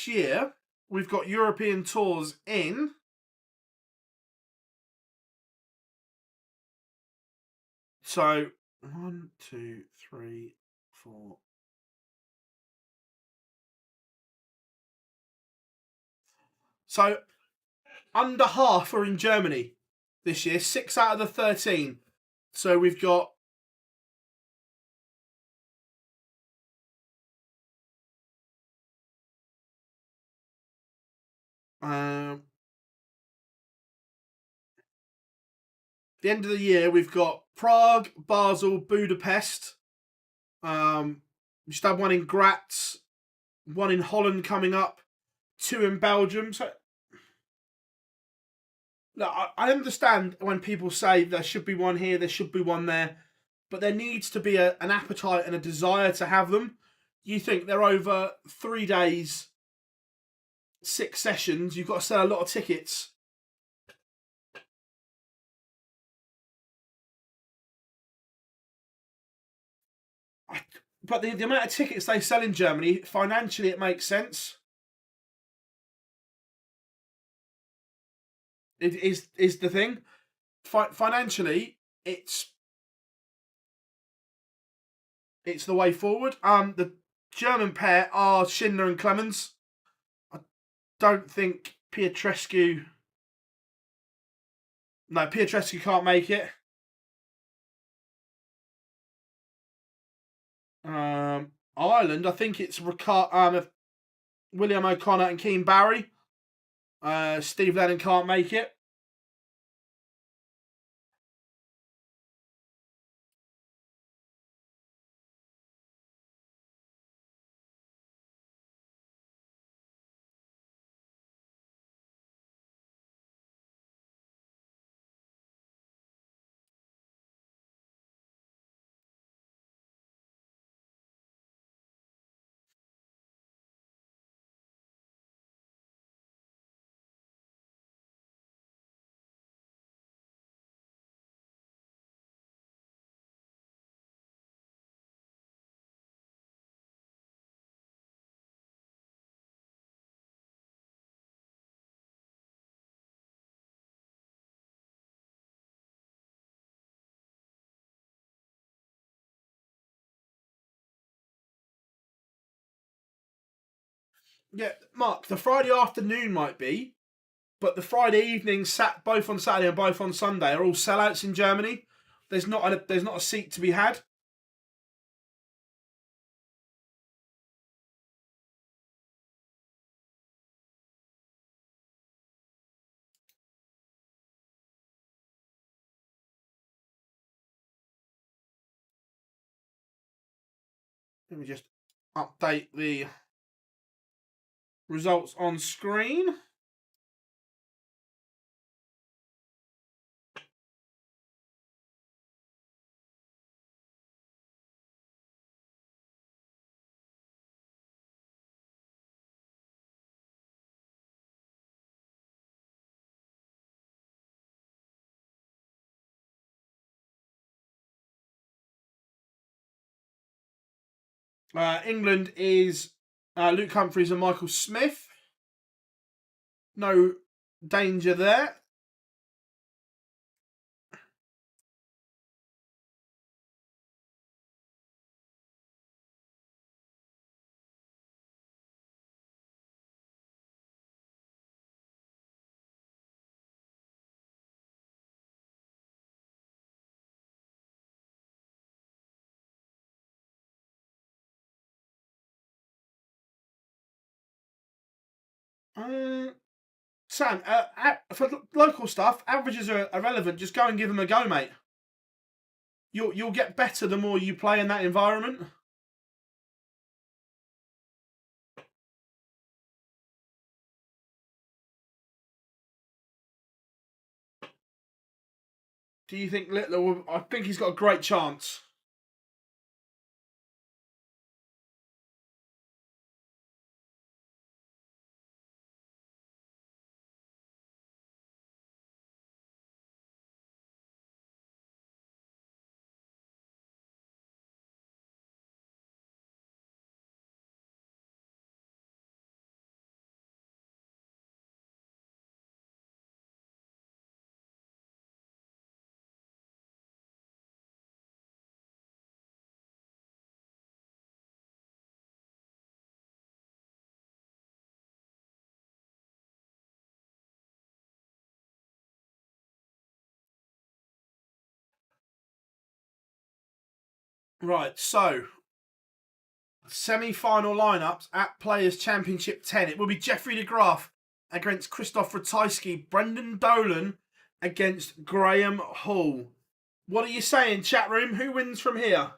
year, we've got European tours in. So, 1, 2, 3, 4. So, under half are in Germany this year. 6 out of the 13. So, we've got the end of the year, we've got Prague, Basel, Budapest. We just had one in Graz, one in Holland coming up, 2 in Belgium. So, look, I understand when people say there should be one here, there should be one there, but there needs to be an appetite and a desire to have them. You think they're over 3 days, 6 sessions, you've got to sell a lot of tickets. But the amount of tickets they sell in Germany, financially it makes sense. It is the thing. financially, it's the way forward. The German pair are Schindler and Clemens. I don't think Pietrescu. No, Pietrescu can't make it. Ireland, I think it's William O'Connor and Keane Barry. Steve Lennon can't make it. Yeah, Mark, the Friday afternoon might be, but the Friday evening, both on Saturday and both on Sunday, are all sellouts in Germany. There's not a seat to be had. Let me just update the results on screen. England is Luke Humphries and Michael Smith. No danger there. Sam, for local stuff, averages are irrelevant. Just go and give them a go, mate. You'll get better the more you play in that environment. Do you think Littler will? I think he's got a great chance. Right, so semi-final lineups at Players Championship 10. It will be Jeffrey de Graaf against Christoph Ratajski, Brendan Dolan against Graham Hall. What are you saying, chat room? Who wins from here?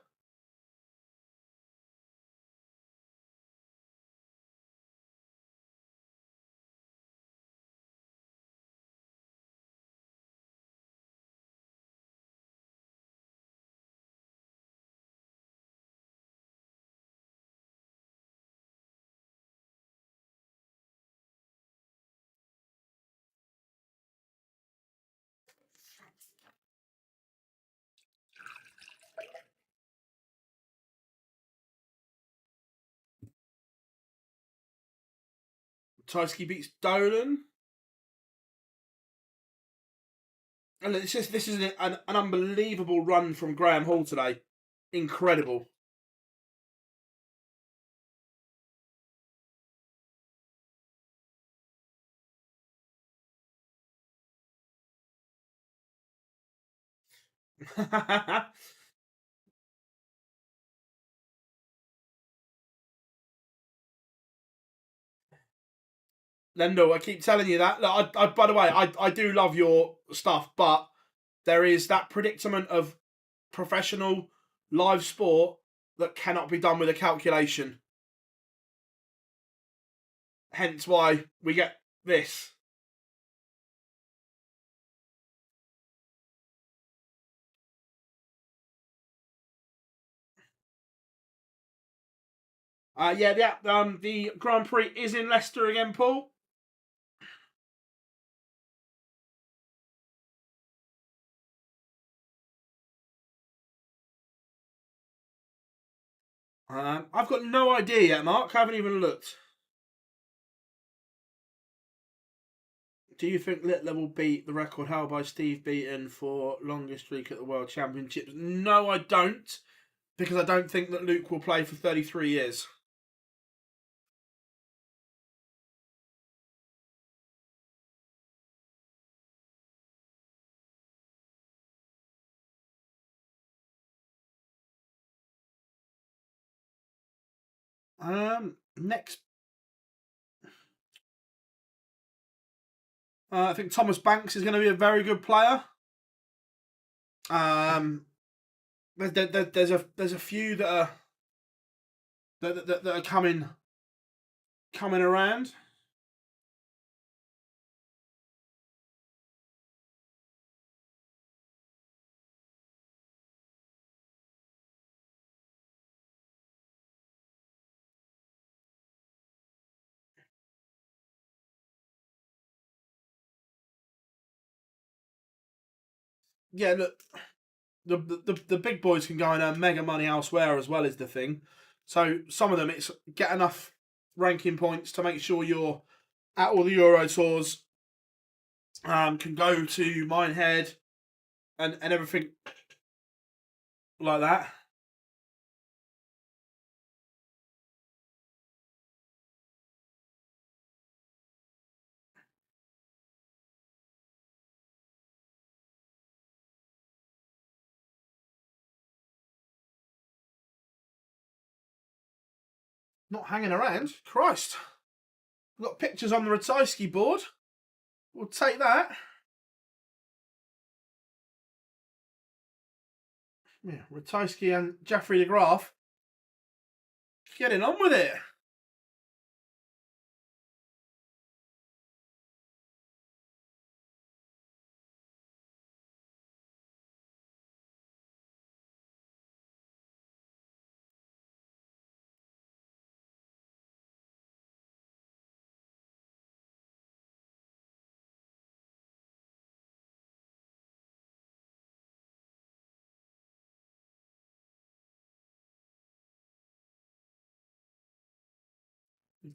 Ratajski beats Dolan. And this is an unbelievable run from Graham Hall today. Incredible. Lendl, I keep telling you that. Look, by the way, I do love your stuff, but there is that predicament of professional live sport that cannot be done with a calculation. Hence why we get this. The Grand Prix is in Leicester again, Paul. I've got no idea yet, Mark. I haven't even looked. Do you think Littler will beat the record held by Steve Beaton for longest streak at the World Championships? No, I don't, because I don't think that Luke will play for 33 years. Next, I think Thomas Banks is going to be a very good player. There's a few that are that are coming around. Yeah, look, the big boys can go and earn mega money elsewhere as well, is the thing. So some of them, it's get enough ranking points to make sure you're at all the Euro tours. Can go to Minehead and everything like that. Not hanging around. Christ. We've got pictures on the Ratajski board. We'll take that. Yeah, Ratajski and Jeffrey de Graaf getting on with it.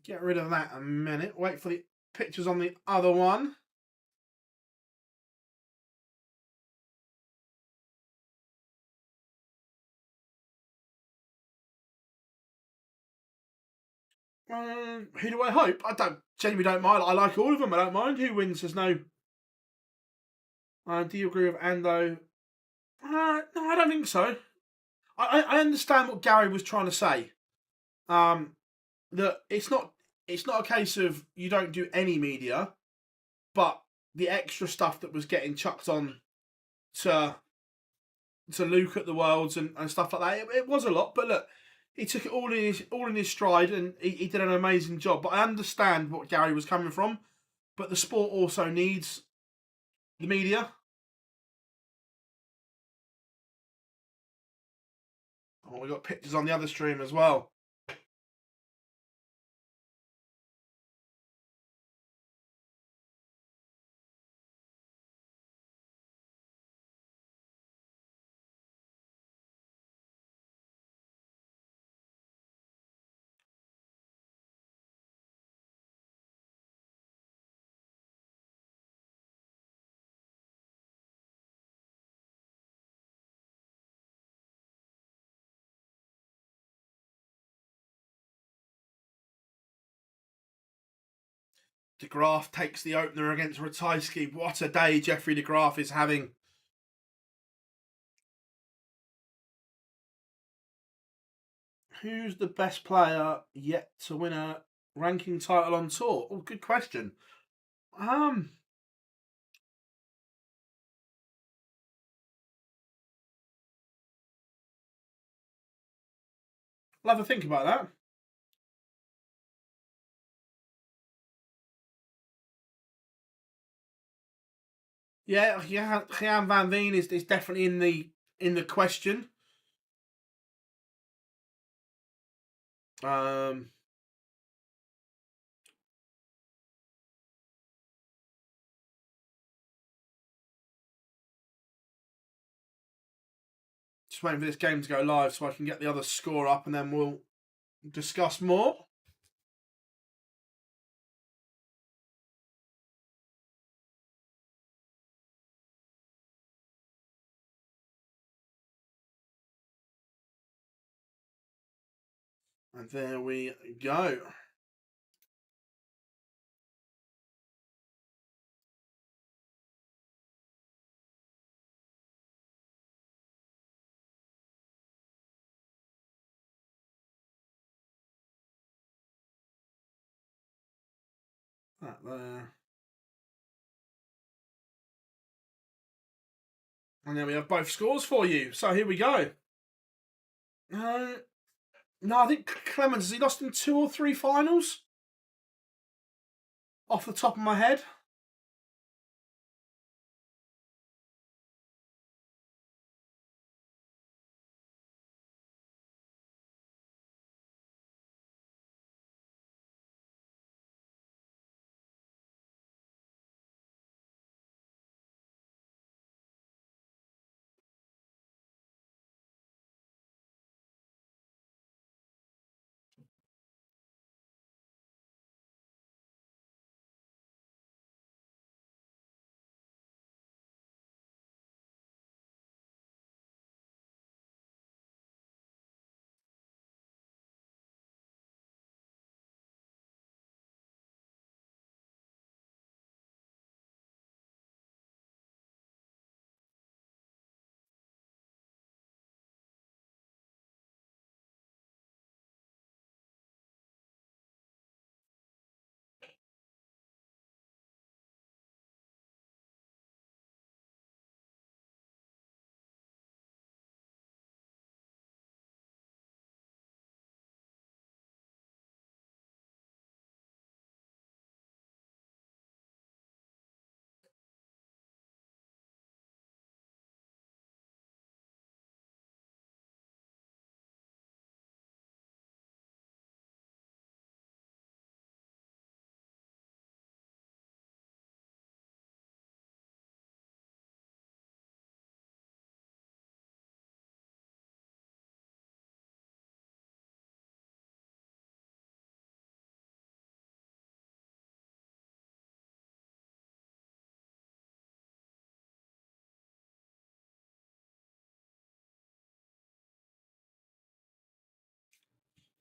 Get rid of that a minute. Wait for the pictures on the other one. Who do I hope? I genuinely don't mind. I like all of them. I don't mind who wins. There's no. Do you agree with Ando? No, I don't think so. I understand what Gary was trying to say. That it's not a case of you don't do any media, but the extra stuff that was getting chucked on to Luke at the Worlds and stuff like that. It was a lot, but look, he took it all in his stride, and he did an amazing job. But I understand what Gary was coming from. But the sport also needs the media. Oh, we got pictures on the other stream as well. De Graaf takes the opener against Ratajski. What a day Jeffrey De Graaf is having. Who's the best player yet to win a ranking title on tour? Oh, good question. I'll have a think about that. Yeah, Gian Van Veen is definitely in the question. Just waiting for this game to go live so I can get the other score up, and then we'll discuss more. And there we go. That there. And then we have both scores for you. So here we go. No, I think Clemens, has he lost in 2 or 3 finals? Off the top of my head.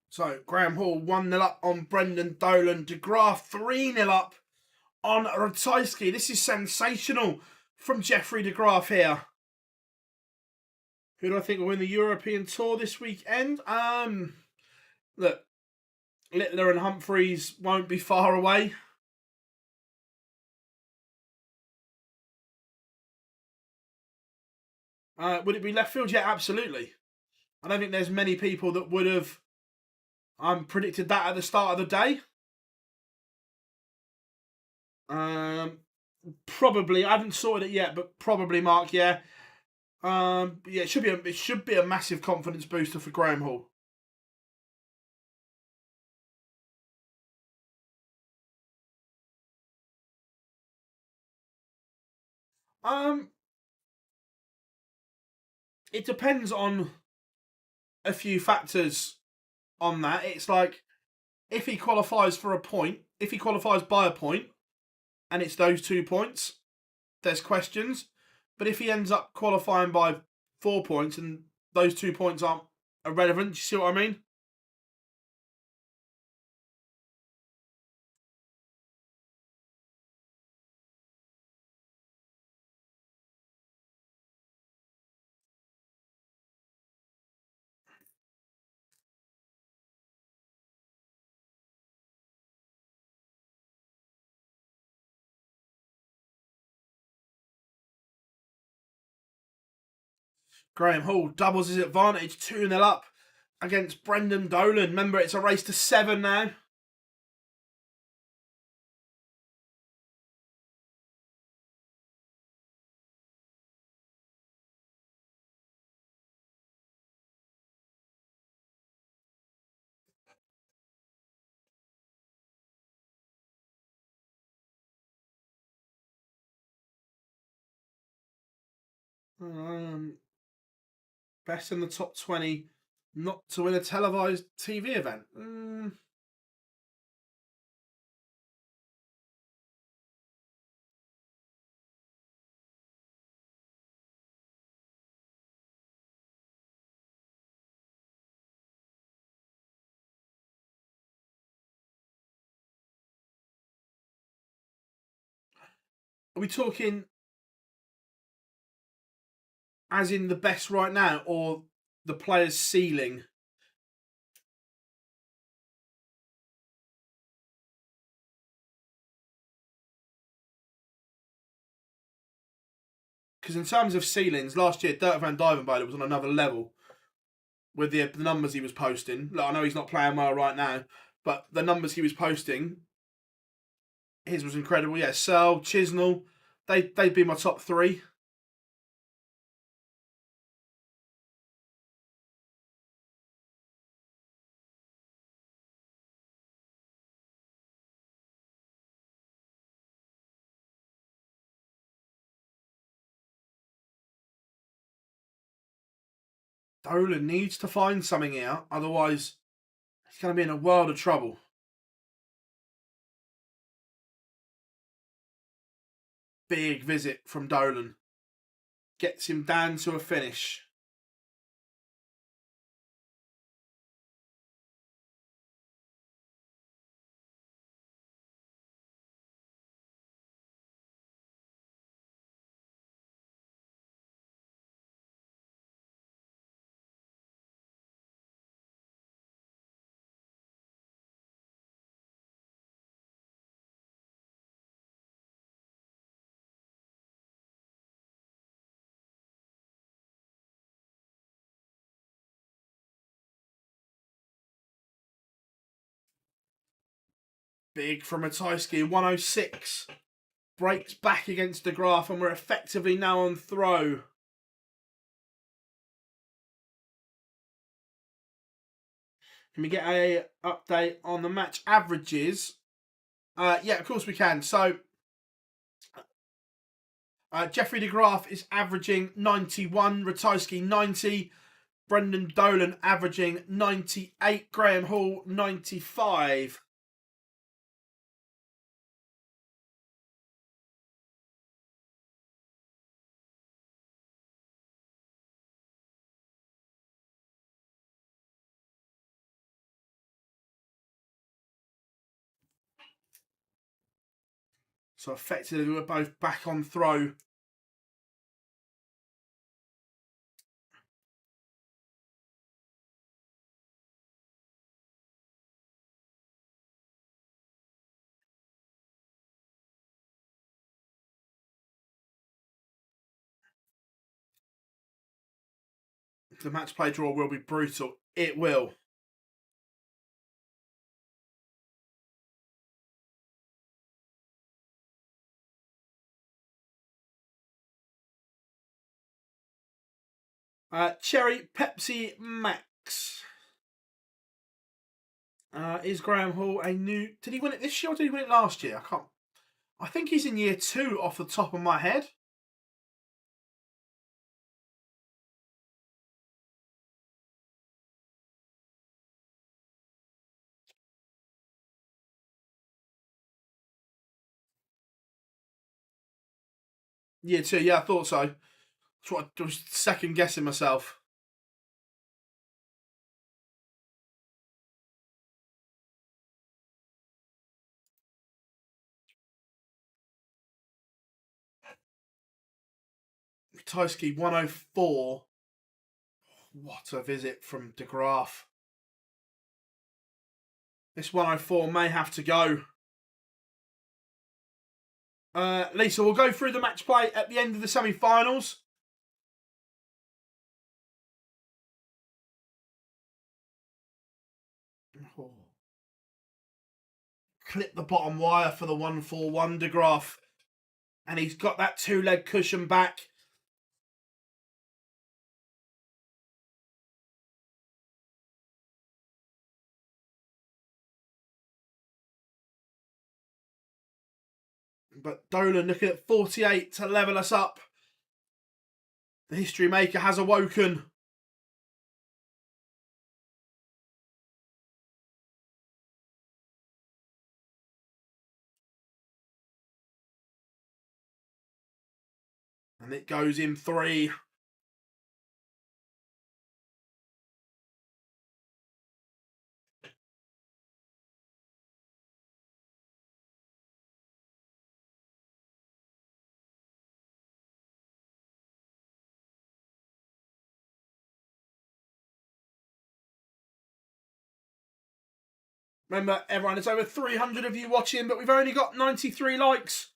So Graham Hall 1-0 up on Brendan Dolan. De Graaf 3-0 up on Ratajski. This is sensational from Jeffrey De Graaf here. Who do I think will win the European Tour this weekend? Look, Littler and Humphreys won't be far away. Would it be left field? Yeah, absolutely. I don't think there's many people that would have predicted that at the start of the day. Probably. I haven't sorted it yet, but probably Mark. Yeah. Yeah. It should be a massive confidence booster for Graham Hall. It depends on a few factors on that. It's like if he qualifies for a point, if he qualifies by a point, and it's those 2 points, there's questions. But if he ends up qualifying by 4 points and those 2 points aren't irrelevant, do you see what I mean? Graham Hall doubles his advantage, 2-0 up against Brendan Dolan. Remember, it's a race to 7 now. Best in the top 20 not to win a televised TV event. Are we talking as in the best right now, or the player's ceiling? Because in terms of ceilings, last year Dirk van Dijvenbode was on another level with the numbers he was posting. Look, I know he's not playing well right now, but the numbers he was posting, his was incredible. Yeah, Searle, Chisnell, they'd be my top 3. Dolan needs to find something here, otherwise he's going to be in a world of trouble. Big visit from Dolan. Gets him down to a finish. Big from Ratajski, 106. Breaks back against De Graaf, and we're effectively now on throw. Can we get a update on the match averages? Yeah, of course we can. So, Jeffrey De Graaf is averaging 91, Ratajski 90, Brendan Dolan averaging 98, Graham Hall 95. So effectively we're both back on throw. The match play draw will be brutal. It will. Cherry Pepsi Max. Is Graham Hall a new... Did he win it this year or did he win it last year? I can't... I think he's in year 2 off the top of my head. Year 2, yeah, I thought so. That's what I was second guessing myself. Ratajski 104. What a visit from De Graaf. This 104 may have to go. Lisa, we'll go through the match play at the end of the semi-finals. Oh. Clip the bottom wire for the 141 de Graaf. And he's got that two-leg cushion back. But Dolan looking at 48 to level us up. The history maker has awoken. And it goes in 3. Remember, everyone, there's over 300 of you watching, but we've only got 93 likes.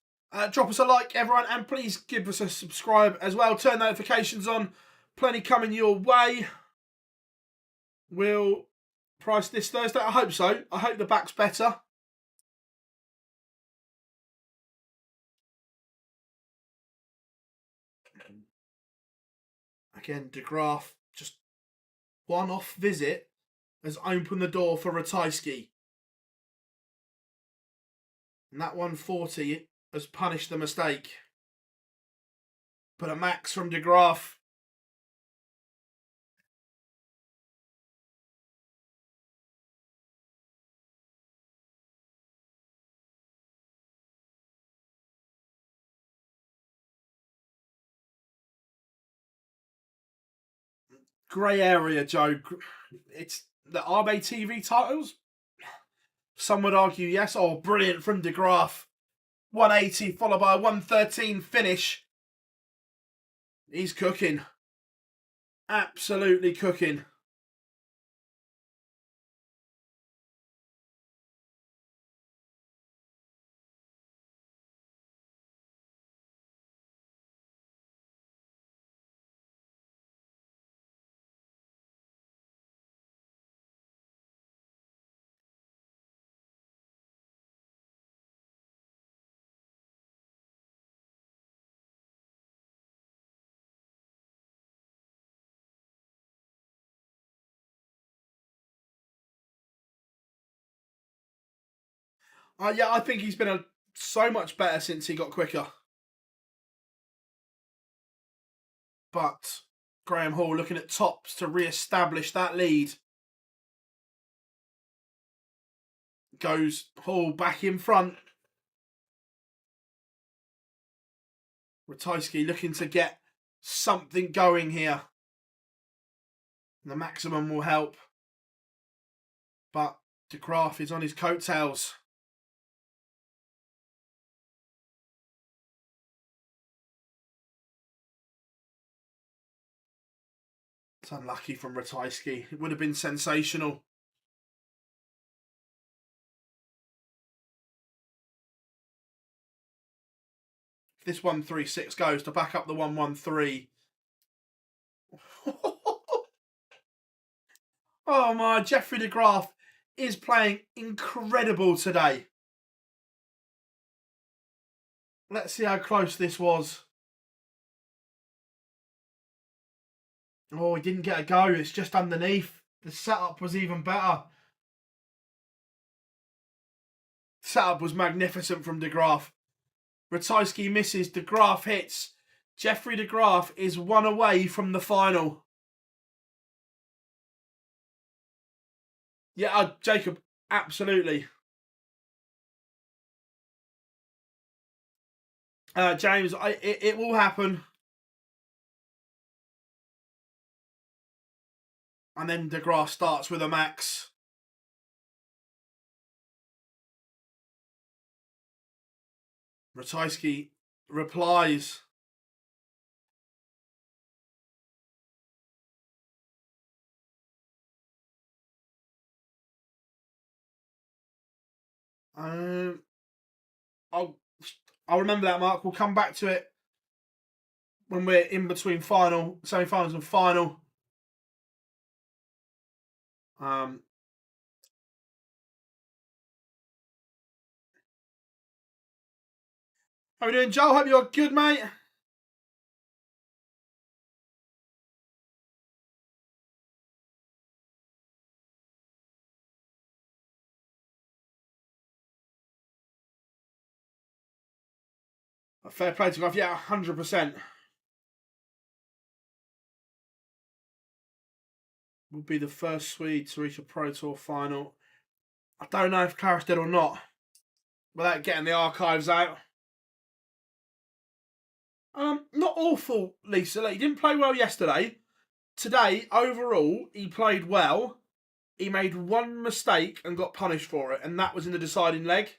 Drop us a like, everyone, and please give us a subscribe as well. Turn notifications on. Plenty coming your way. We'll price this Thursday. I hope so. I hope the back's better. Again, de Graaf, just one-off visit has opened the door for Ratajski. And that 140 has punished the mistake. But a max from de Graaf. Grey area, Joe. It's the RBTV titles. Some would argue yes. Oh, brilliant from de Graaf. 180 followed by a 113 finish. He's cooking. Absolutely cooking. Yeah, I think he's been so much better since he got quicker. But Graham Hall looking at tops to re-establish that lead. Goes Hall back in front. Ratajski looking to get something going here. The maximum will help. But de Graaf is on his coattails. It's unlucky from Ratajski. It would have been sensational. If this 136 goes to back up the 113. Oh my, Jeffrey de Graaf is playing incredible today. Let's see how close this was. Oh, he didn't get a go. It's just underneath. The setup was even better. Setup was magnificent from de Graaf. Ratajski misses. De Graaf hits. Jeffrey de Graaf is one away from the final. Yeah, Jacob, absolutely. James, it will happen. And then de Graaf starts with a max. Ratajski replies. I'll remember that, Mark. We'll come back to it when we're in between semi-finals and final. How are we doing, Joel? Hope you're good, mate. A fair play to golf, yeah, 100%. Will be the first Swede to reach a Pro Tour final. I don't know if Claris did or not, without getting the archives out. Not awful, Lisa. He didn't play well yesterday. Today, overall, he played well. He made one mistake and got punished for it, and that was in the deciding leg.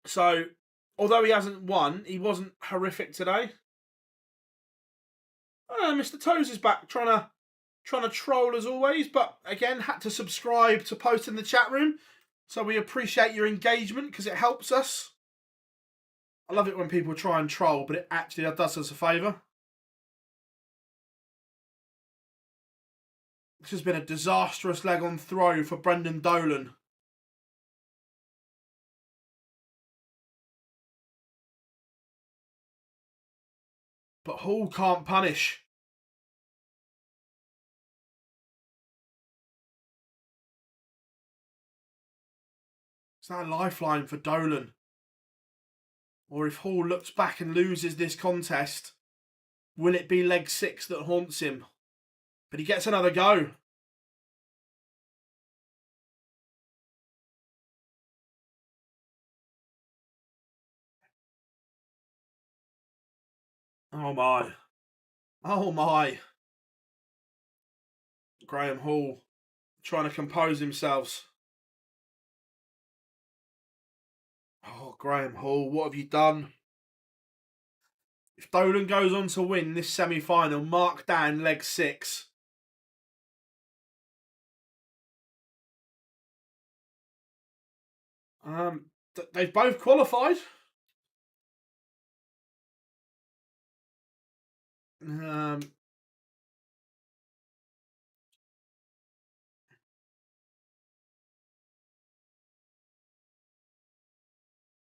So, although he hasn't won, he wasn't horrific today. Mr. Toes is back, trying to troll as always, but again, had to subscribe to post in the chat room. So we appreciate your engagement because it helps us. I love it when people try and troll, but it actually does us a favour. This has been a disastrous leg on throw for Brendan Dolan. But Hall can't punish. It's that lifeline for Dolan. Or if Hall looks back and loses this contest, will it be leg 6 that haunts him? But he gets another go. Oh my. Oh my. Graham Hall trying to compose himself. Oh, Graham Hall, what have you done? If Dolan goes on to win this semi-final, mark down leg 6. They've both qualified.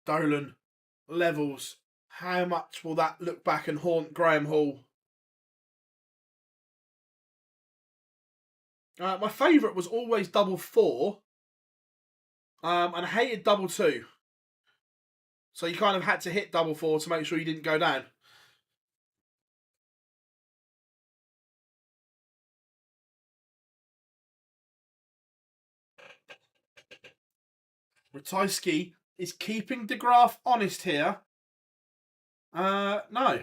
Dolan levels. How much will that look back and haunt Graham Hall? My favourite was always double 4. And I hated double 2. So you kind of had to hit double 4 to make sure you didn't go down. Ratajski is keeping De Graaf honest here. No.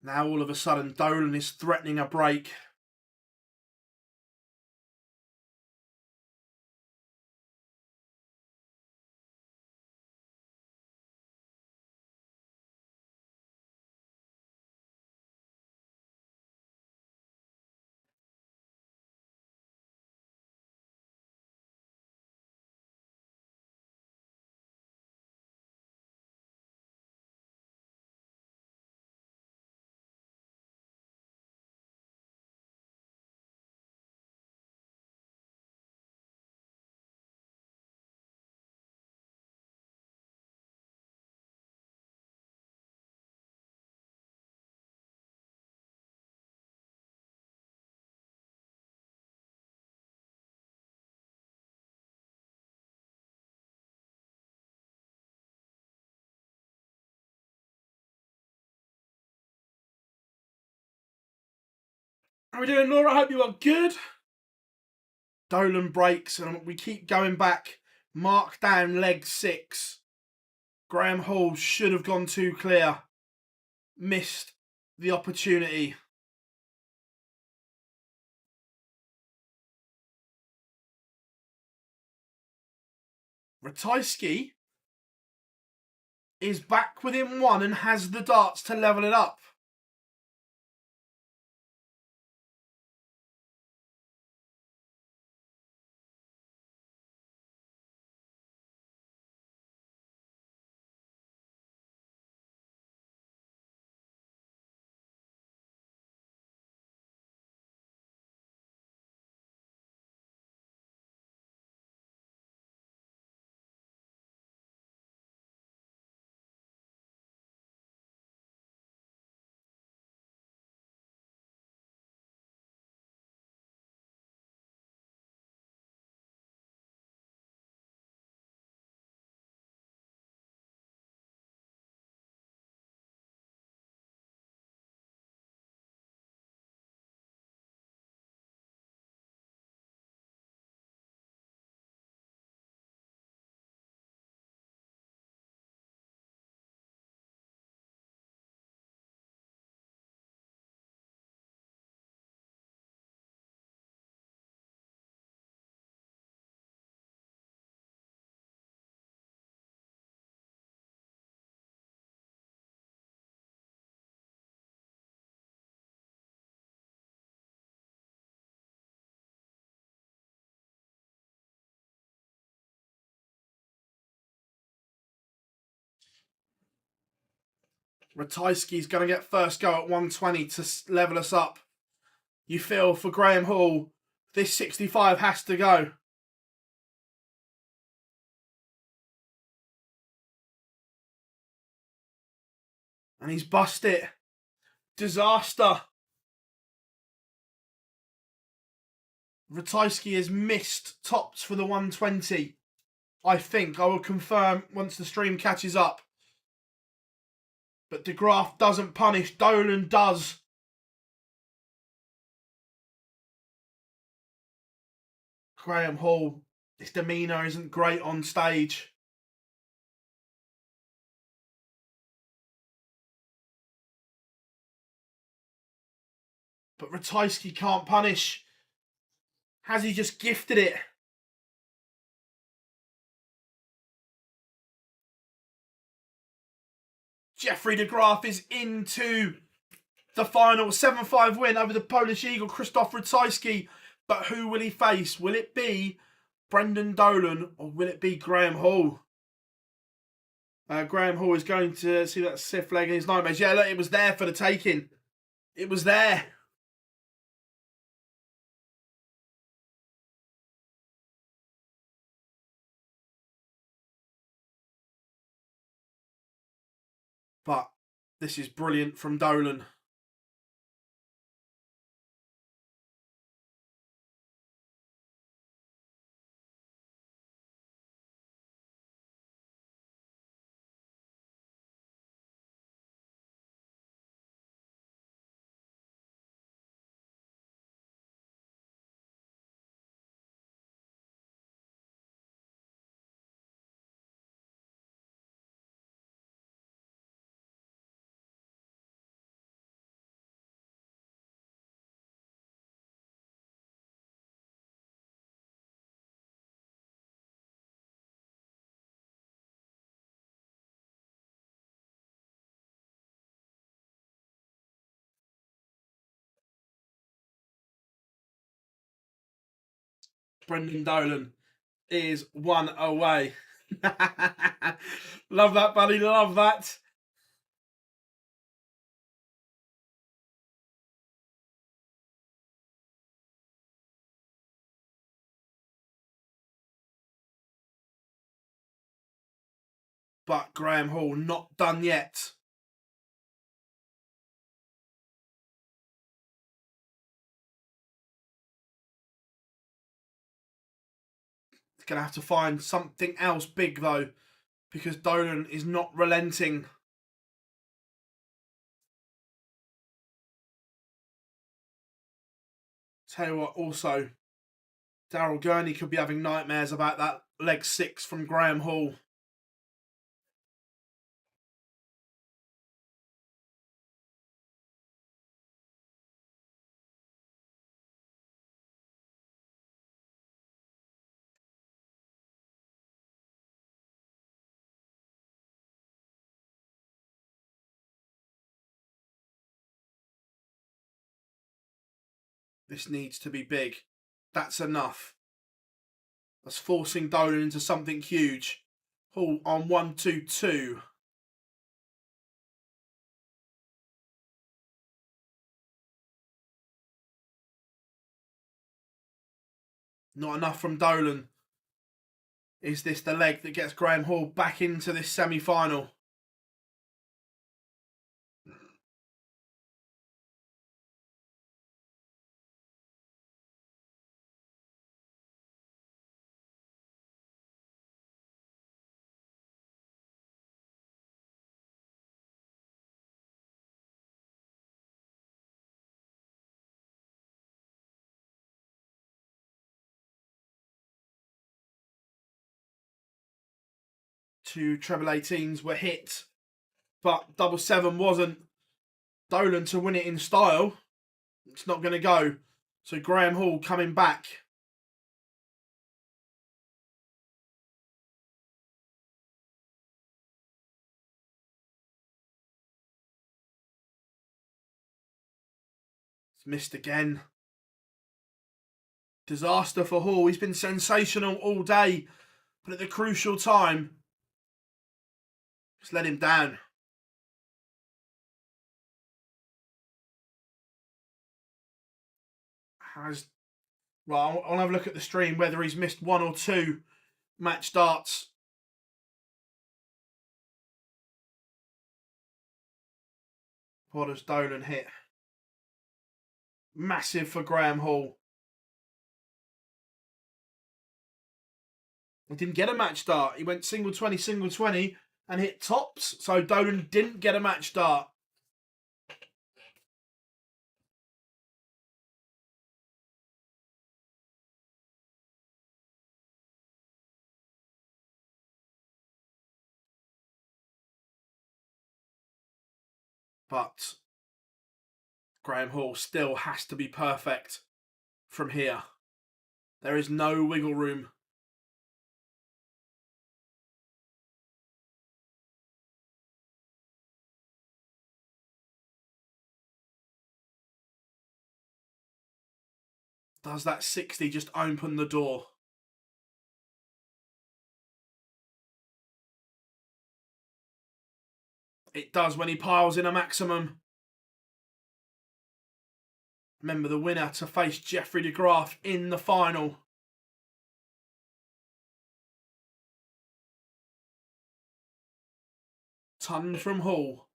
Now all of a sudden Dolan is threatening a break. How are we doing, Laura? I hope you are good. Dolan breaks and we keep going back. Mark down leg 6. Graham Hall should have gone too clear. Missed the opportunity. Ratajski is back within 1 and has the darts to level it up. Ratajski's going to get first go at 120 to level us up. You feel for Graham Hall, this 65 has to go. And he's bust it. Disaster. Ratajski has missed tops for the 120. I think I will confirm once the stream catches up. But De Graaf doesn't punish. Dolan does. Graham Hall, his demeanour isn't great on stage. But Ratajski can't punish. Has he just gifted it? Jeffrey De Graaf is into the final 7-5 win over the Polish Eagle, Krzysztof Ratajski. But who will he face? Will it be Brendan Dolan or will it be Graham Hall? Graham Hall is going to see that stiff leg in his nightmares. Yeah, look, it was there for the taking. It was there. But this is brilliant from Dolan. Brendan Dolan is one away. Love that, buddy. Love that. But Graham Hall not done yet. He's going to have to find something else big, though, because Dolan is not relenting. Tell you what, also, Daryl Gurney could be having nightmares about that leg 6 from Graham Hall. This needs to be big. That's enough. That's forcing Dolan into something huge. Hall on 1-2-2. Not enough from Dolan. Is this the leg that gets Graham Hall back into this semi-final? Two treble 18s were hit, but double 7 wasn't. Dolan to win it in style. It's not going to go. So Graham Hall coming back. It's missed again. Disaster for Hall. He's been sensational all day, but at the crucial time, just let him down. has... Right, I'll have a look at the stream whether he's missed 1 or 2 match darts. What does Dolan hit? Massive for Graham Hall. He didn't get a match dart. He went single 20, and hit tops. So Dolan didn't get a match dart. But Graham Hall still has to be perfect from here. There is no wiggle room. Does that 60 just open the door? It does when he piles in a maximum. Remember, the winner to face Jeffrey de Graaf in the final. Ton from Hall.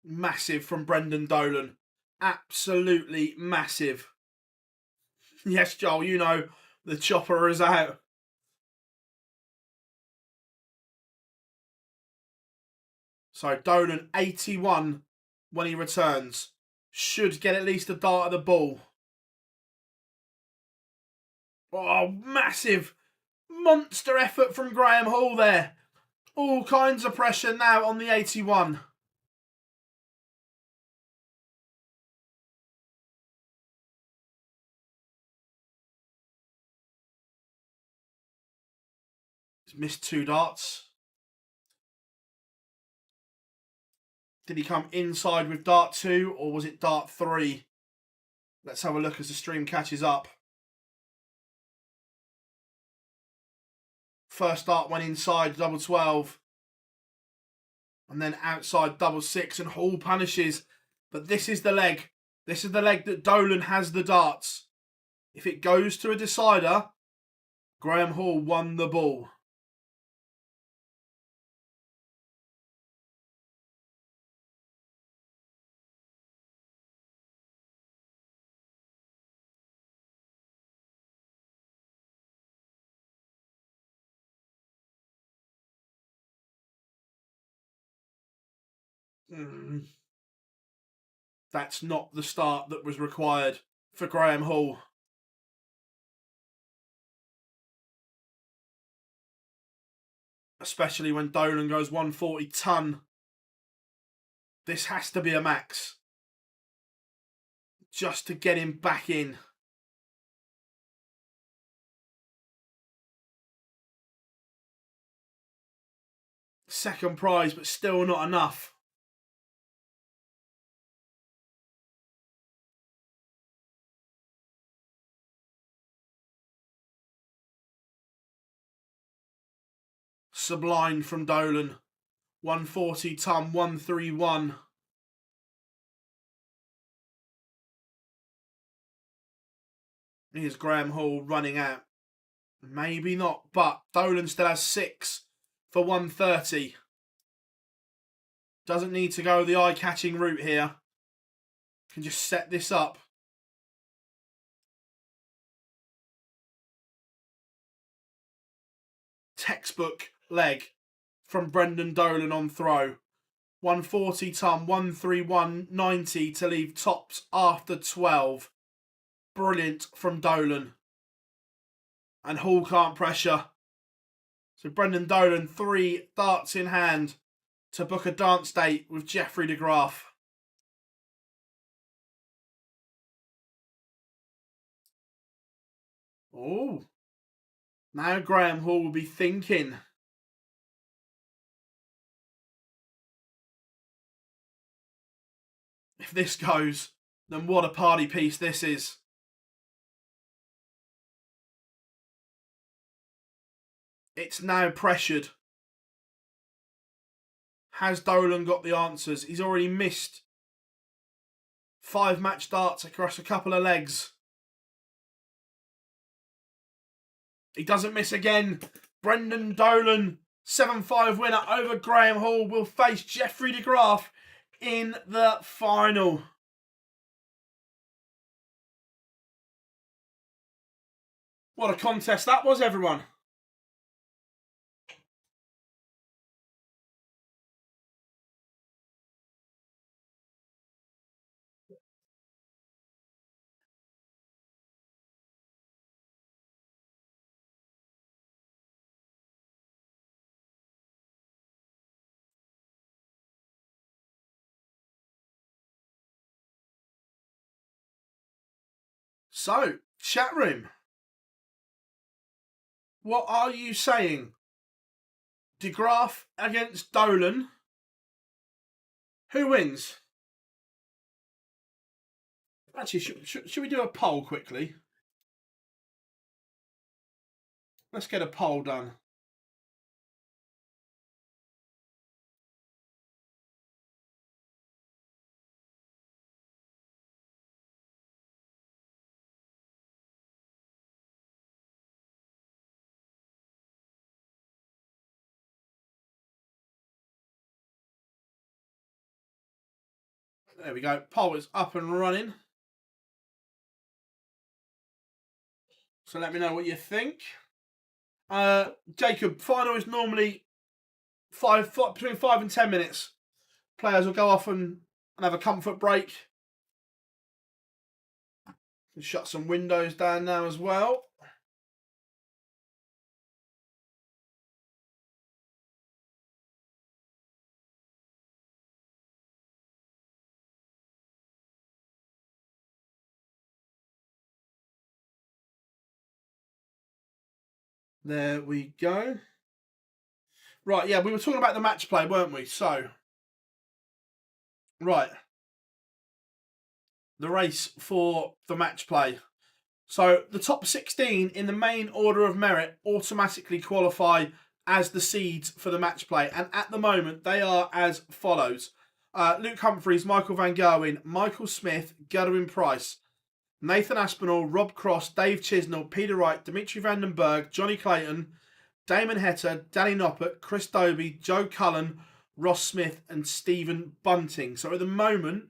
Massive from Brendan Dolan. Absolutely massive. Yes, Joel, you know the chopper is out. So Dolan 81 when he returns. Should get at least a dart at the ball. Oh, massive monster effort from Graham Hall there. All kinds of pressure now on the 81. He's missed 2 darts. Did he come inside with dart 2 or was it dart 3? Let's have a look as the stream catches up. First dart went inside double 12. And then outside double 6, and Hall punishes. But this is the leg. This is the leg that Dolan has the darts. If it goes to a decider, Graham Hall won the ball. That's not the start that was required for Graham Hall. Especially when Dolan goes 140 ton. This has to be a max. Just to get him back in. Second prize, but still not enough. Sublime from Dolan. 140 ton, 131. Here's Graham Hall running out. Maybe not, but Dolan still has 6 for 130. Doesn't need to go the eye-catching route here. Can just set this up. Textbook leg from Brendan Dolan on throw. 140 ton, 131.90 to leave tops after 12. Brilliant from Dolan. And Hall can't pressure. So Brendan Dolan, 3 darts in hand to book a dance date with Jeffrey de Graaf. Oh. Now Graham Hall will be thinking. If this goes, then what a party piece this is. It's now pressured. Has Dolan got the answers? He's already missed 5 match starts across a couple of legs. He doesn't miss again. Brendan Dolan, 7-5 winner over Graham Hall, will face Jeffrey de Graaf in the final. What a contest that was, everyone. So, chat room, what are you saying? De Graaf against Dolan. Who wins? Actually, should we do a poll quickly? Let's get a poll done. There we go. Poll is up and running. So let me know what you think. Jacob, final is normally between 5 and 10 minutes. Players will go off and have a comfort break. Shut some windows down now as well. There we go. Right, yeah, we were talking about the match play, weren't we? So, right. The race for the match play. So, the top 16 in the main order of merit automatically qualify as the seeds for the match play. And at the moment, they are as follows. Luke Humphreys, Michael Van Gerwen, Michael Smith, Godwin Price, Nathan Aspinall, Rob Cross, Dave Chisnell, Peter Wright, Dimitri Vandenberg, Johnny Clayton, Damon Hetter, Danny Noppert, Chris Dobie, Joe Cullen, Ross Smith and Stephen Bunting. So at the moment,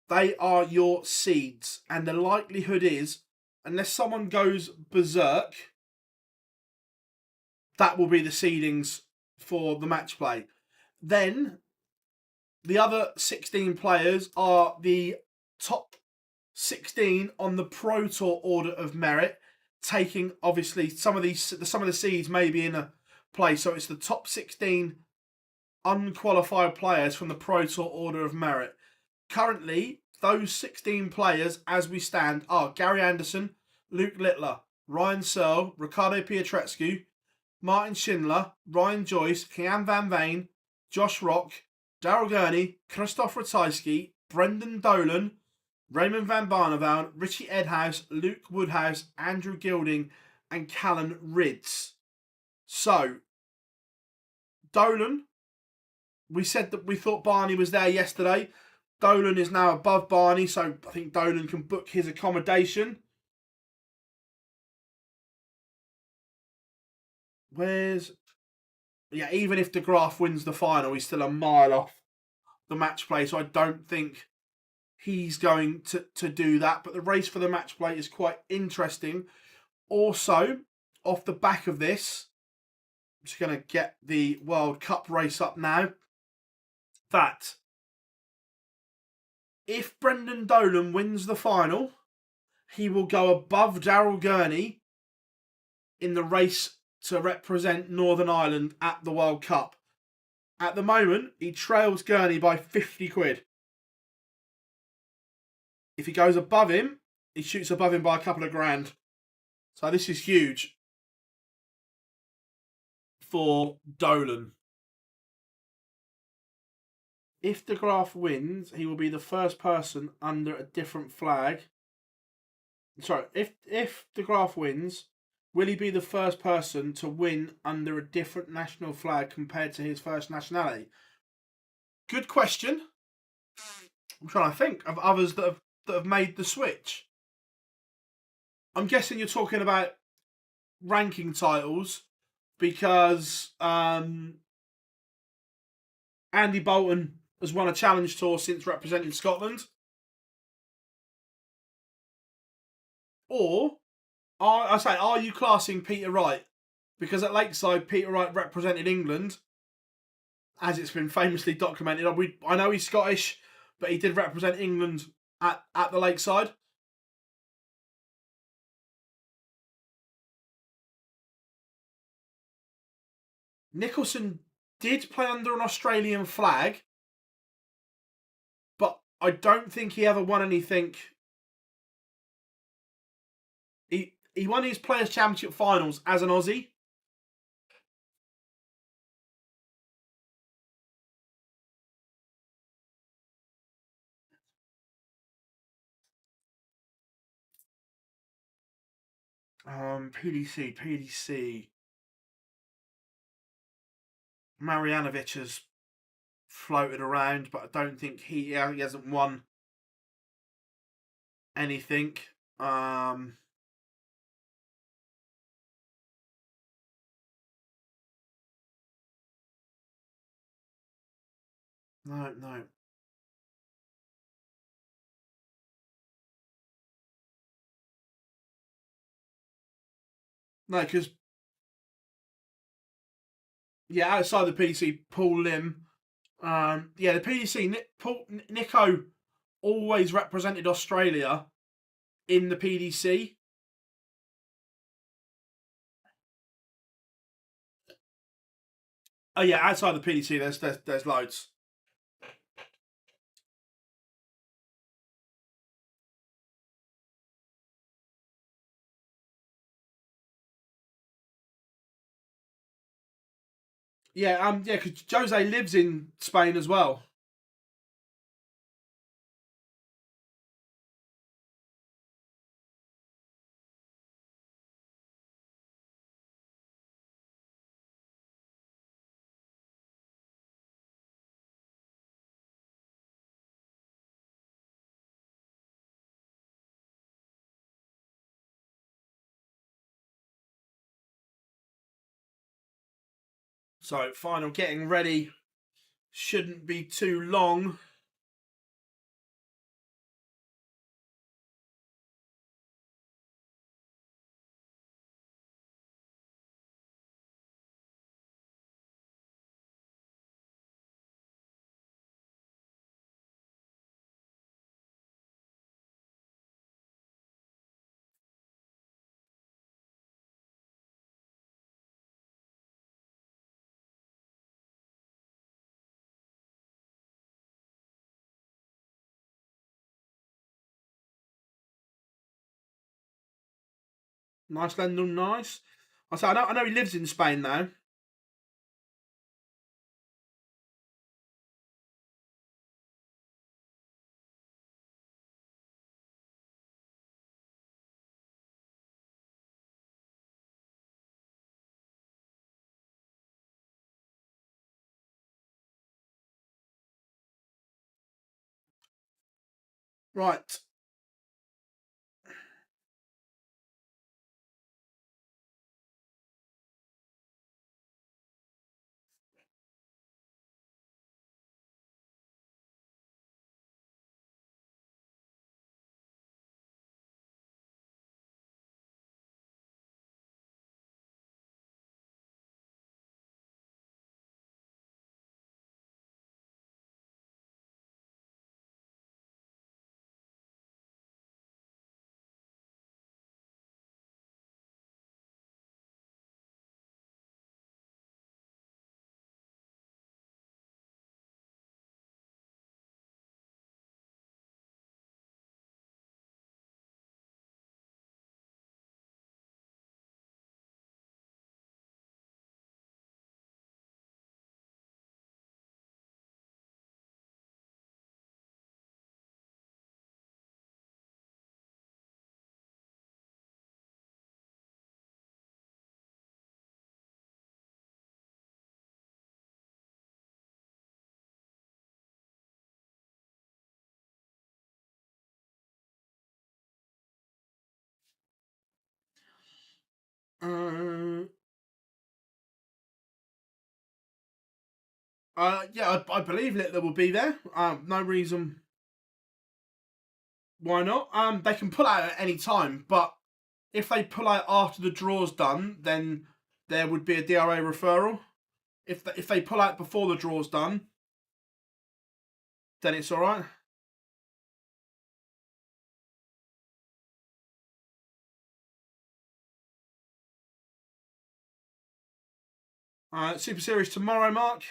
they are your seeds. And the likelihood is, unless someone goes berserk, that will be the seedings for the match play. Then, the other 16 players are the top 16 on the Pro Tour order of merit, taking obviously some of the seeds may be in a place. So it's the top 16 unqualified players from the Pro Tour order of merit. Currently, those 16 players as we stand are Gary Anderson, Luke Littler, Ryan Searle, Ricardo Pietreczku, Martin Schindler, Ryan Joyce, Kian Van Veen, Josh Rock, Daryl Gurney, Christoph Ratajski, Brendan Dolan, Raymond Van Barneveld, Richie Edhouse, Luke Woodhouse, Andrew Gilding, and Callan Ridds. So, Dolan, we said that we thought Barney was there yesterday. Dolan is now above Barney, so I think Dolan can book his accommodation. Yeah, even if de Graaf wins the final, he's still a mile off the match play, so I don't think he's going to do that. But the race for the match play is quite interesting. Also, off the back of this, I'm just going to get the World Cup race up now. That if Brendan Dolan wins the final, he will go above Daryl Gurney in the race to represent Northern Ireland at the World Cup. At the moment, he trails Gurney by 50 quid. If he goes above him, he shoots above him by a couple of grand. So this is huge for Dolan. If de Graaf wins, he will be the first person under a different flag. Sorry, if de Graaf wins, will he be the first person to win under a different national flag compared to his first nationality? Good question. I'm trying to think of others that have made the switch. I'm guessing you're talking about ranking titles because Andy Bolton has won a challenge tour since representing Scotland. Or, are you classing Peter Wright? Because at Lakeside, Peter Wright represented England, as it's been famously documented. I know he's Scottish, but he did represent England at the Lakeside. Nicholson did play under an Australian flag, but I don't think he ever won anything. He won his Players' Championship finals as an Aussie. PDC. Marjanovic has floated around, but I don't think he hasn't won anything. No. No, because outside the PDC, Paul Lim. The PDC Nico always represented Australia in the PDC. Oh yeah, outside the PDC, there's loads. Because Jose lives in Spain as well. So final getting ready shouldn't be too long. Nice, Lendl, nice. I know he lives in Spain now. Right. Yeah, I believe Littler will be there. No reason why not. They can pull out at any time, but if they pull out after the draw's done, then there would be a DRA referral. If they pull out before the draw's done, then it's all right. Super Series tomorrow, Mark.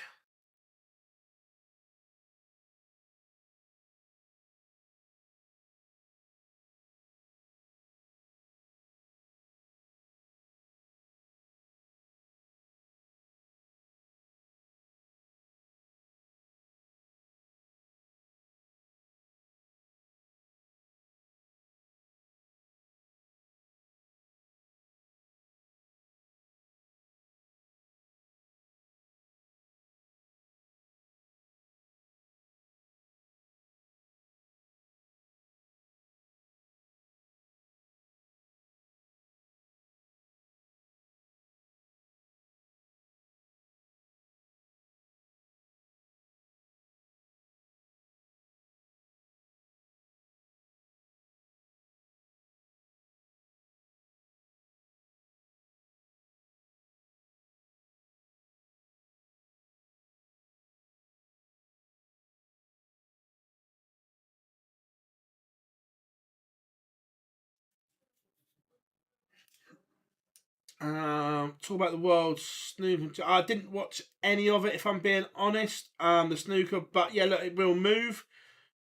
Talk about the world snooker. I didn't watch any of it, if I'm being honest. The snooker, but yeah, look, it will move.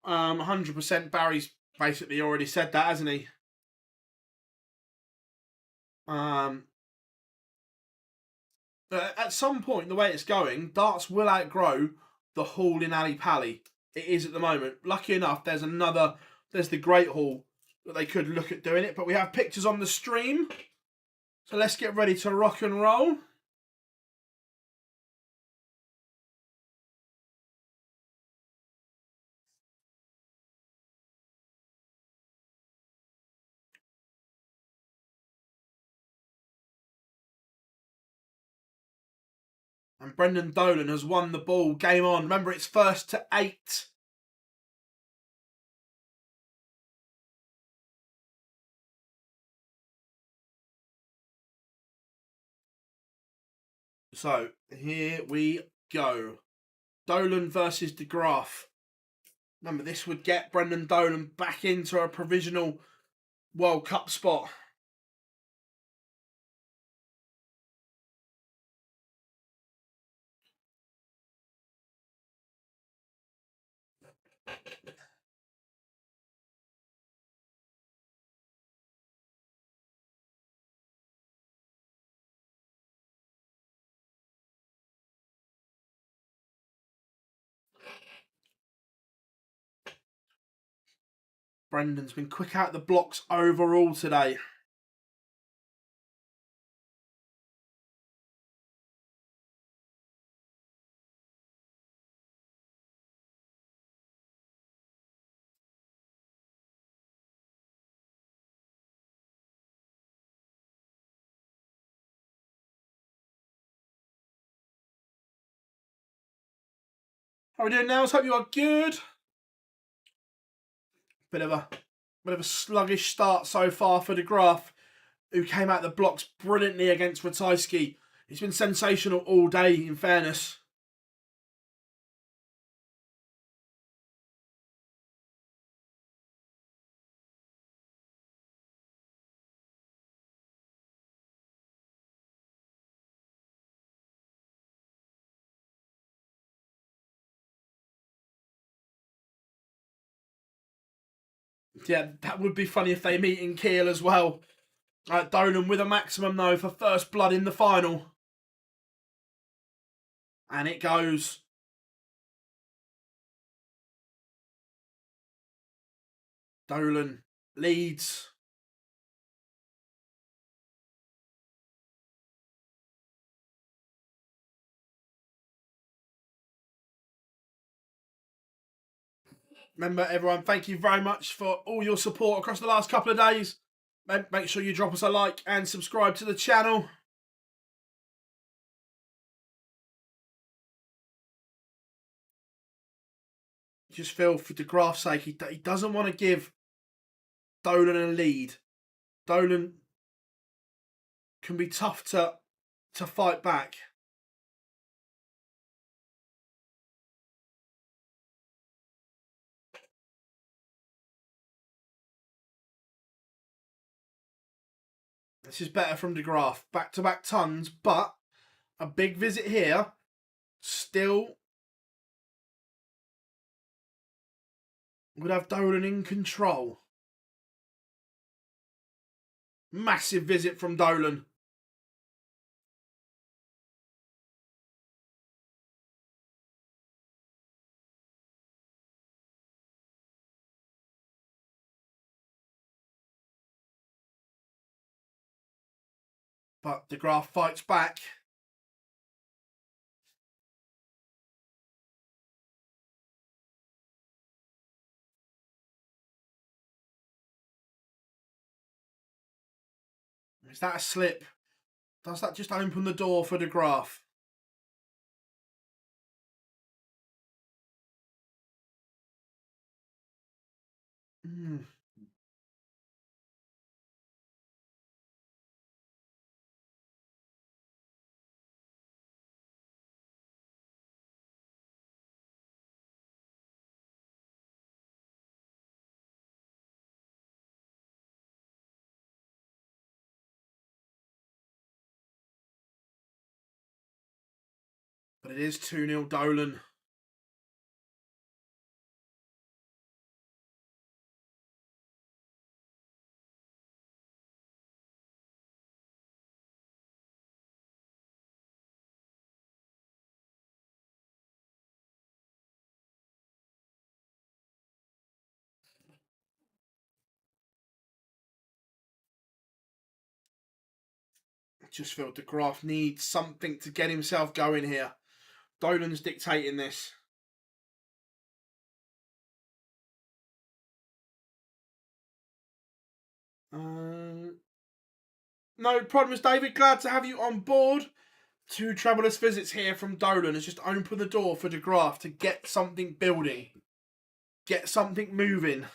100%. Barry's basically already said that, hasn't he? At some point, the way it's going, darts will outgrow the hall in Ali Pally. It is at the moment. Lucky enough, there's the Great Hall that they could look at doing it, but we have pictures on the stream. So let's get ready to rock and roll. And Brendan Dolan has won the ball. Game on. Remember, it's 1st to 8. So, here we go. Dolan versus De Graaf. Remember, this would get Brendan Dolan back into a provisional World Cup spot. Brendan's been quick out the blocks overall today. How are we doing now? I hope you are good. Bit of a sluggish start so far for De Graaf, who came out the blocks brilliantly against Ratajski. He's been sensational all day, in fairness. Yeah, that would be funny if they meet in Kiel as well. Dolan with a maximum, though, for first blood in the final. And it goes. Dolan leads. Remember, everyone, thank you very much for all your support across the last couple of days. Make sure you drop us a like and subscribe to the channel. just feel for De Graaf's sake, he doesn't want to give Dolan a lead. Dolan can be tough to fight back. This is better from De Graaf. Back-to-back tons, but a big visit here. Still would have Dolan in control. Massive visit from Dolan. But De Graaf fights back. Is that a slip? Does that just open the door for De Graaf? But it is 2-0 Dolan. I just feel De Graaf needs something to get himself going here. Dolan's dictating this. No problems, David. Glad to have you on board. 2 troublous visits here from Dolan has just opened the door for De Graaf to get something building. Get something moving.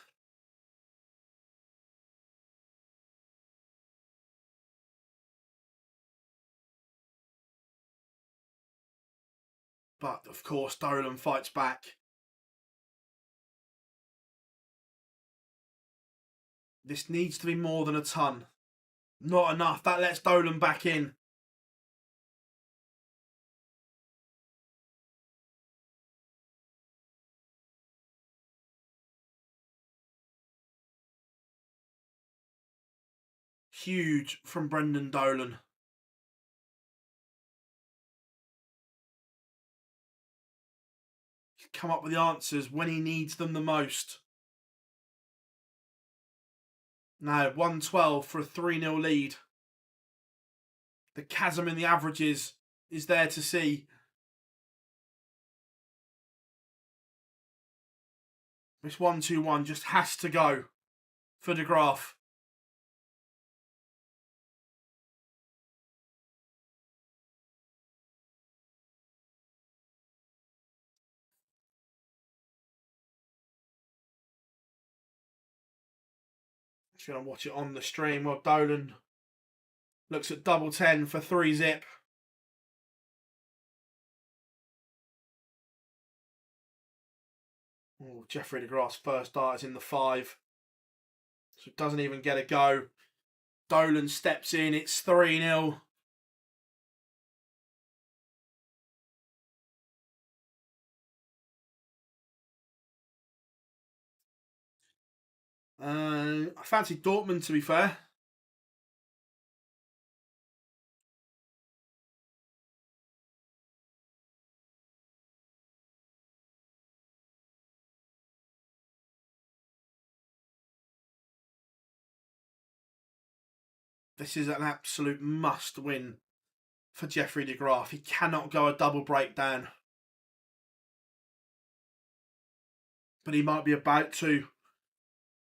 But, of course, Dolan fights back. This needs to be more than a ton. Not enough. That lets Dolan back in. Huge from Brendan Dolan. He's come up with the answers when he needs them the most. Now, 112 for a 3-0 lead. The chasm in the averages is there to see. This 1-2-1 just has to go for De Graaf. Just going to watch it on the stream while Dolan looks at double 10 for 3-zip. Oh, Jeffrey De Graaf's first dart is in the 5. So it doesn't even get a go. Dolan steps in, it's 3-0. I fancy Dortmund, to be fair. This is an absolute must win for Jeffrey De Graaf. He cannot go a double breakdown. But he might be about to.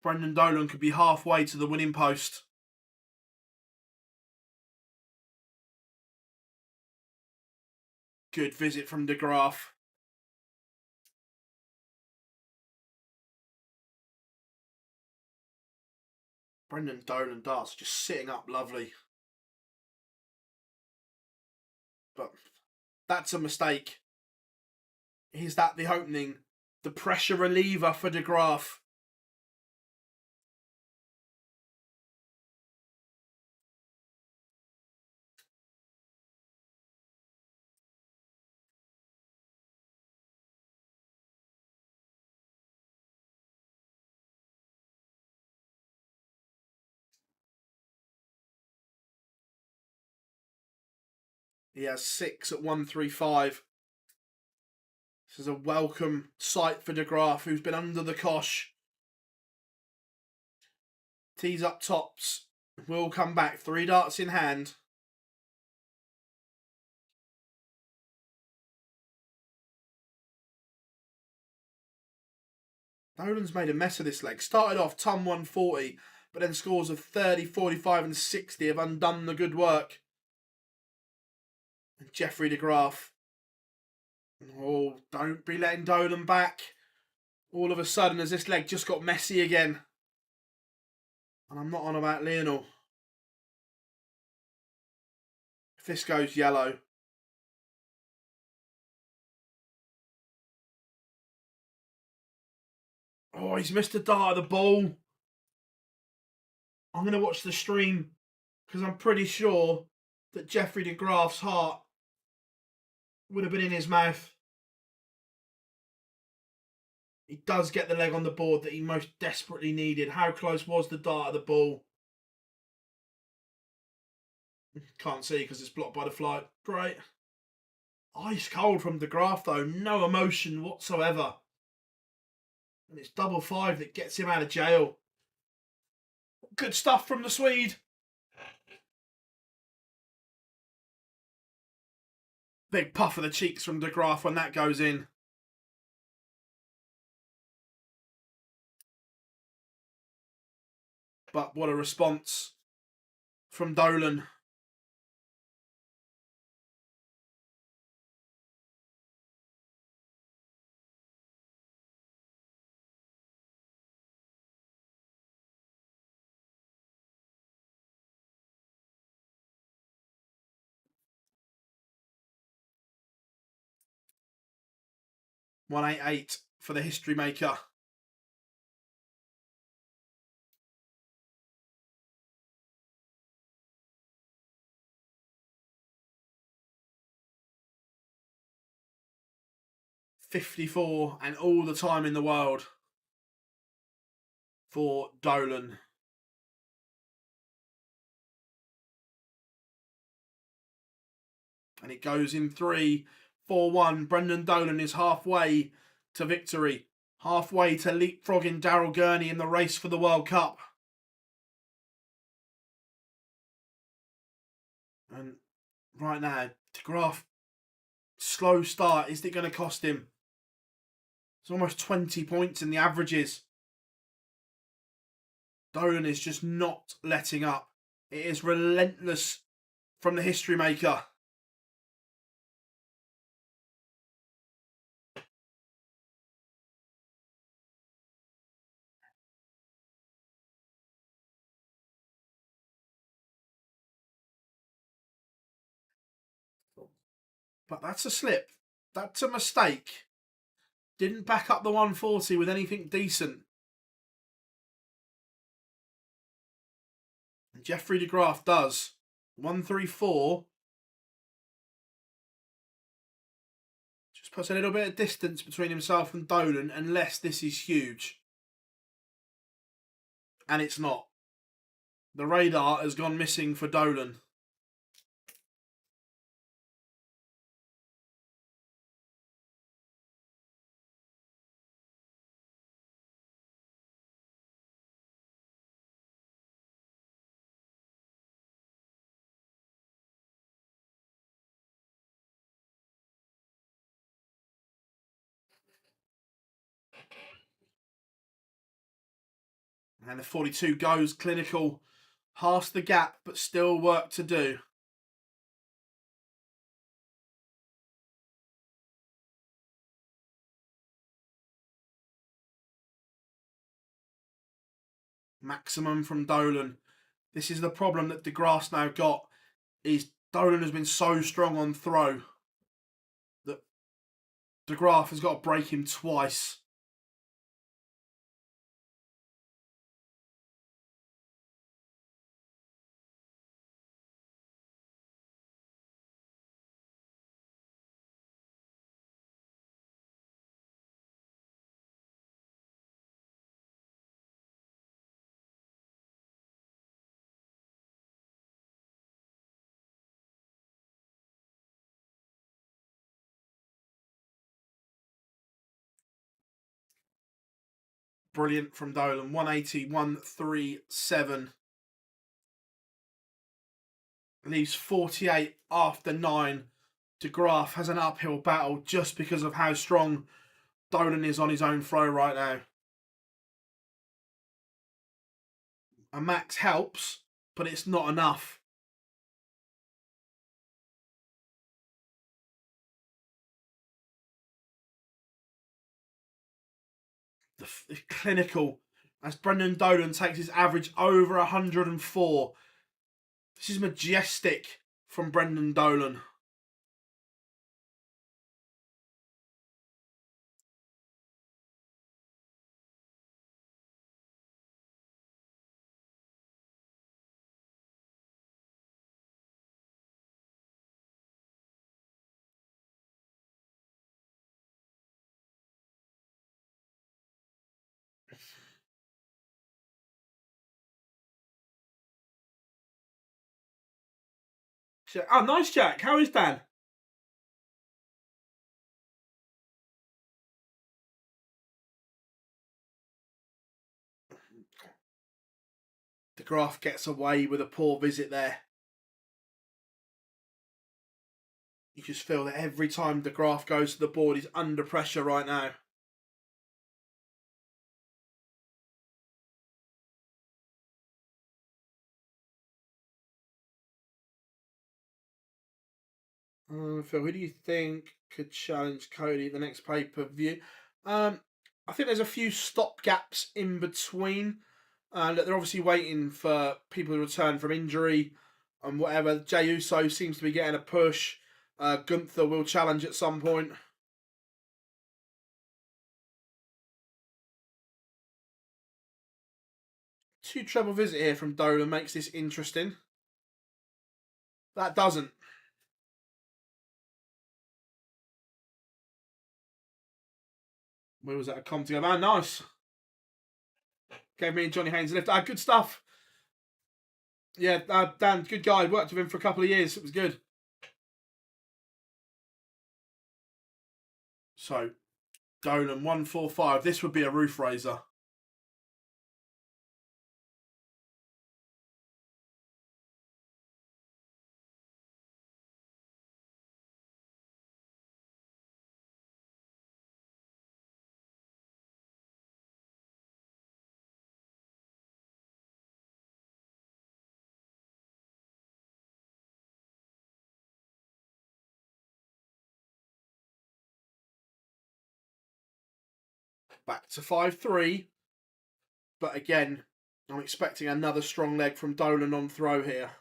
Brendan Dolan could be halfway to the winning post. Good visit from De Graaf. Brendan Dolan darts just sitting up lovely. But that's a mistake. Is that the opening? The pressure reliever for De Graaf. He has 6 at 135. This is a welcome sight for De Graaf, who's been under the cosh. Tees up tops. Will come back. 3 darts in hand. Dolan's made a mess of this leg. Started off ton 140, but then scores of 30, 45 and 60 have undone the good work. And Jeffrey De Graaf. Oh, don't be letting Dolan back. All of a sudden, as this leg just got messy again. And I'm not on about Lionel. If this goes yellow. Oh, he's missed a dart of the ball. I'm going to watch the stream because I'm pretty sure that Jeffrey De Graaf's heart would have been in his mouth. He does get the leg on the board that he most desperately needed. How close was the dart of the ball? Can't see because it's blocked by the flight. Great. Ice cold from De Graaf though. No emotion whatsoever. And it's 5-5 that gets him out of jail. Good stuff from the Swede. Big puff of the cheeks from De Graaf when that goes in. But what a response from Dolan. $188 for the history maker. $54 and all the time in the world for Dolan. And it goes in 3, 4-1. Brendan Dolan is halfway to victory. Halfway to leapfrogging Daryl Gurney in the race for the World Cup. And right now, De Graaf, slow start. Is it going to cost him? It's almost 20 points in the averages. Dolan is just not letting up. It is relentless from the history maker. But that's a slip. That's a mistake. Didn't back up the 140 with anything decent. And Jeffrey De Graaf does. 134. Just puts a little bit of distance between himself and Dolan, unless this is huge. And it's not. The radar has gone missing for Dolan. And the 42 goes clinical. Half the gap, but still work to do. Maximum from Dolan. This is the problem that De Grasse now got, is Dolan has been so strong on throw that De Graaf has got to break him twice. Brilliant from Dolan. 180, 137. Leaves 48 after 9. De Graaf has an uphill battle just because of how strong Dolan is on his own throw right now. A max helps, but it's not enough. The clinical, as Brendan Dolan takes his average over 104. This is majestic from Brendan Dolan. Oh, nice, Jack. How is Dan? De Graaf gets away with a poor visit there. You just feel that every time De Graaf goes to the board, he's under pressure right now. Phil, who do you think could challenge Cody at the next pay-per-view? I think there's a few stopgaps in between. They're obviously waiting for people to return from injury and whatever. Jey Uso seems to be getting a push. Gunther will challenge at some point. Two treble visit here from Dolan makes this interesting. That doesn't. Where was that? A com to go, man. Nice. Gave me and Johnny Haynes a lift. Good stuff. Yeah, Dan, good guy. Worked with him for a couple of years. It was good. So, Dolan 145. This would be a roof raiser. Back to 5-3. But again, I'm expecting another strong leg from Dolan on throw here.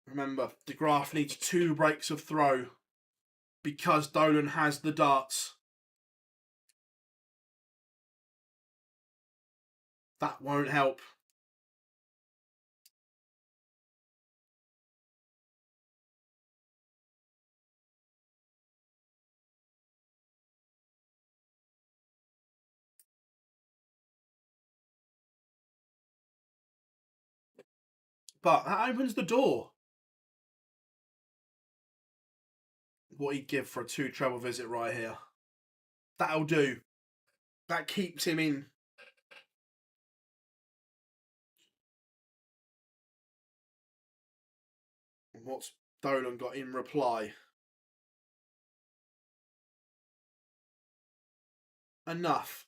Remember, De Graaf needs 2 breaks of throw because Dolan has the darts. That won't help. But that opens the door. What he'd give for a 2 treble visit right here. That'll do. That keeps him in. What's Dolan got in reply? Enough.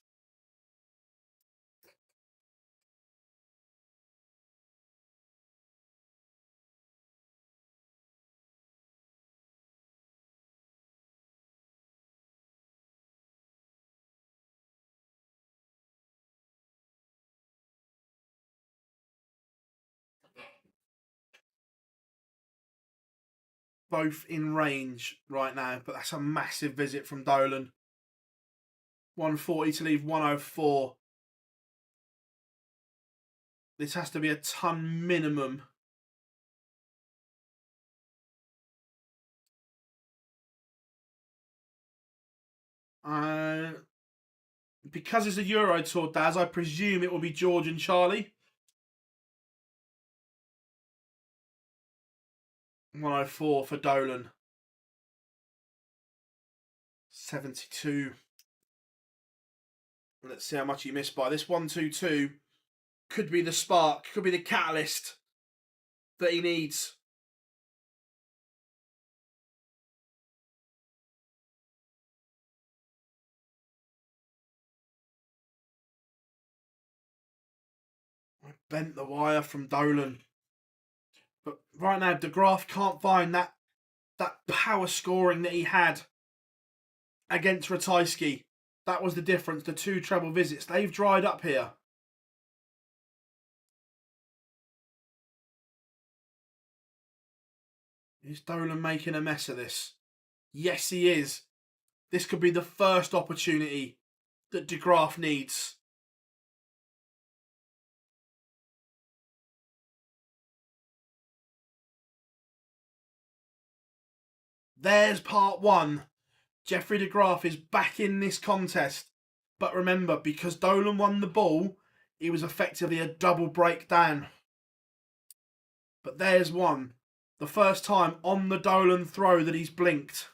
both in range right now, but that's a massive visit from Dolan. 140 to leave 104. This has to be a ton minimum. Because it's a Euro Tour, Daz, I presume it will be George and Charlie. 104 for Dolan. 72. Let's see how much he missed by. This 122 could be the spark, could be the catalyst that he needs. I bent the wire from Dolan. But right now, De Graaf can't find that power scoring that he had against Ratajski. That was the difference. The two treble visits, they've dried up here. Is Dolan making a mess of this? Yes, he is. This could be the first opportunity that De Graaf needs. There's part one. Jeffrey De Graaf is back in this contest. But remember, because Dolan won the ball, he was effectively a double breakdown. But there's one. The first time on the Dolan throw that he's blinked.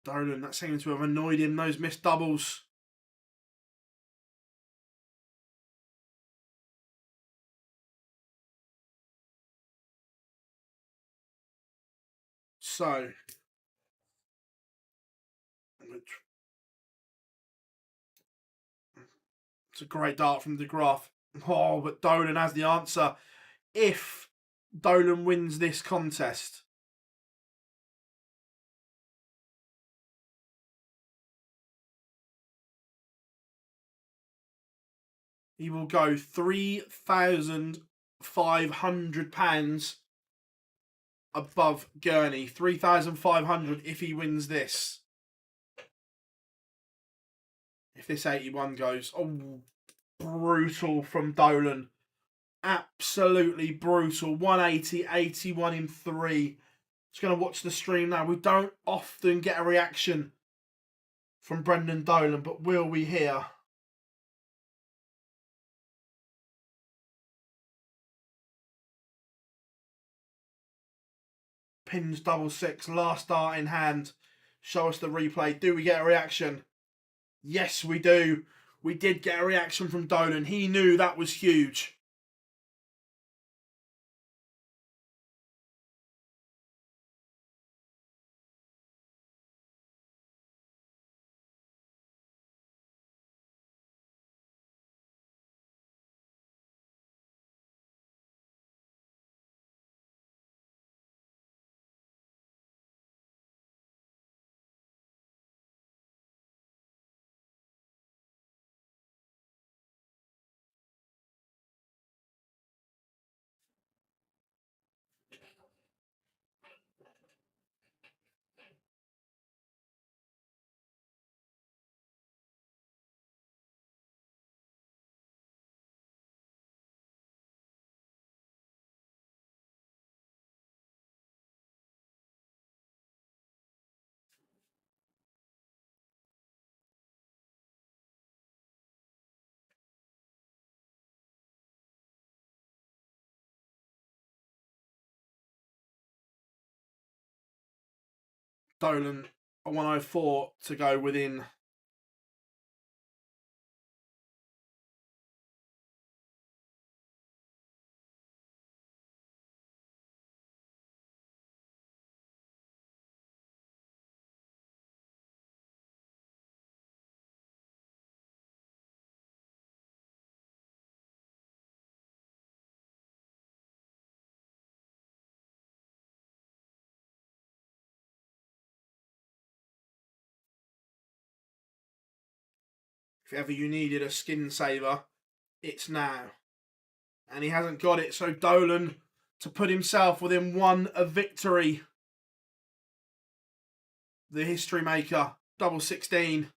Dolan, that seems to have annoyed him, those missed doubles. So, it's a great dart from De Graaf. Oh, but Dolan has the answer. If Dolan wins this contest, he will go £3,500 above Gurney. 3,500 if he wins this. If this 81 goes, oh, brutal from Dolan. Absolutely brutal. 180, 81 in 3. Just going to watch the stream now. We don't often get a reaction from Brendan Dolan, but will we here? Pins double six, last dart in hand. Show us the replay. Do we get a reaction? Yes, we do. We did get a reaction from Dolan. He knew that was huge. Dolan a 104 to go within if ever you needed a skin saver, it's now. And he hasn't got it, so Dolan to put himself within one of victory. The history maker, double 16.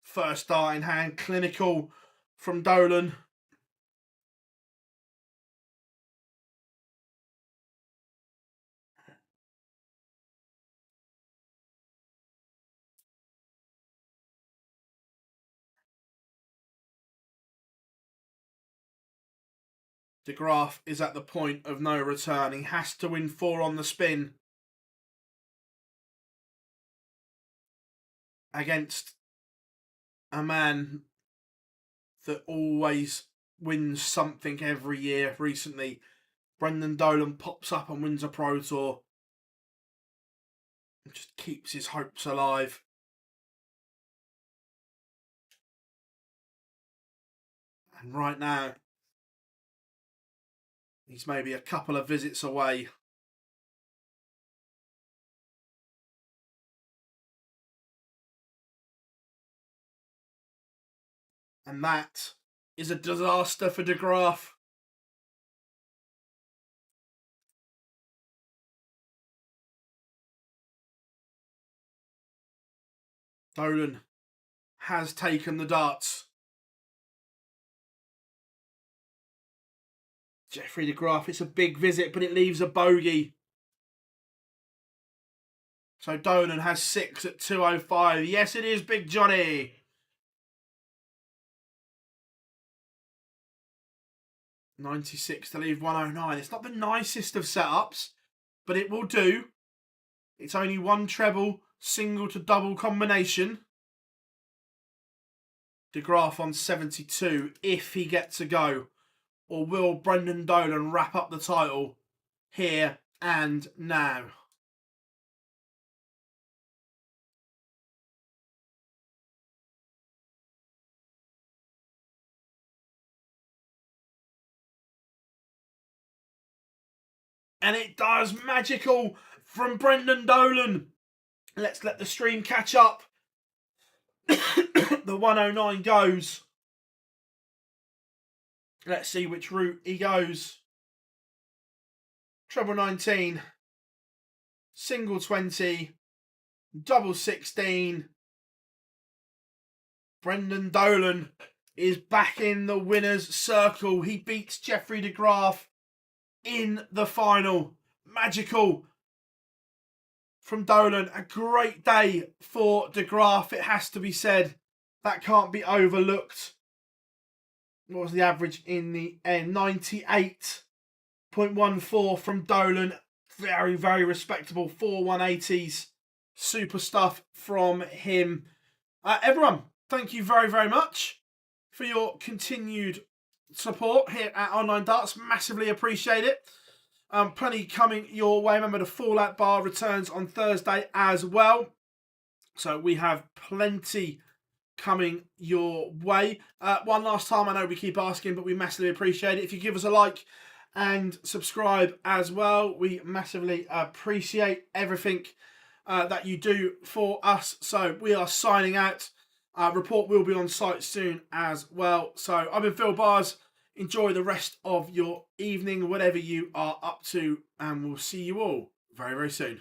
First dart in hand, clinical from Dolan. De Graaf is at the point of no return. He has to win 4 on the spin against a man that always wins something every year recently. Brendan Dolan pops up and wins a Pro Tour. And just keeps his hopes alive. And right now, he's maybe a couple of visits away. And that is a disaster for De Graaf. Dolan has taken the darts. Jeffrey De Graaf, it's a big visit, but it leaves a bogey. So Dolan has 6 at 205. Yes, it is Big Johnny. $96 to leave 109. It's not the nicest of setups, but it will do. It's only one treble, single to double combination. De Graaf on 72 if he gets a go. Or will Brendan Dolan wrap up the title here and now? And it does. Magical from Brendan Dolan. Let's let the stream catch up. The 109 goes. Let's see which route he goes. Treble 19. Single 20. Double 16. Brendan Dolan is back in the winner's circle. He beats Jeffrey De Graaf in the final. Magical from Dolan. A great day for De Graaf, it has to be said. That can't be overlooked. What was the average in the end? 98.14 from Dolan. Very, very respectable. 4 180s. Super stuff from him. Everyone, thank you very, very much for your continued support here at Online Darts. Massively appreciate it. Plenty coming your way. Remember, the Fallout Bar returns on Thursday as well. So we have plenty coming your way. One last time, I know we keep asking, but we massively appreciate it. If you give us a like and subscribe as well, we massively appreciate everything that you do for us. So we are signing out. Report will be on site soon as well. So I've been Phil Bars. Enjoy the rest of your evening, whatever you are up to, and we'll see you all very, very soon.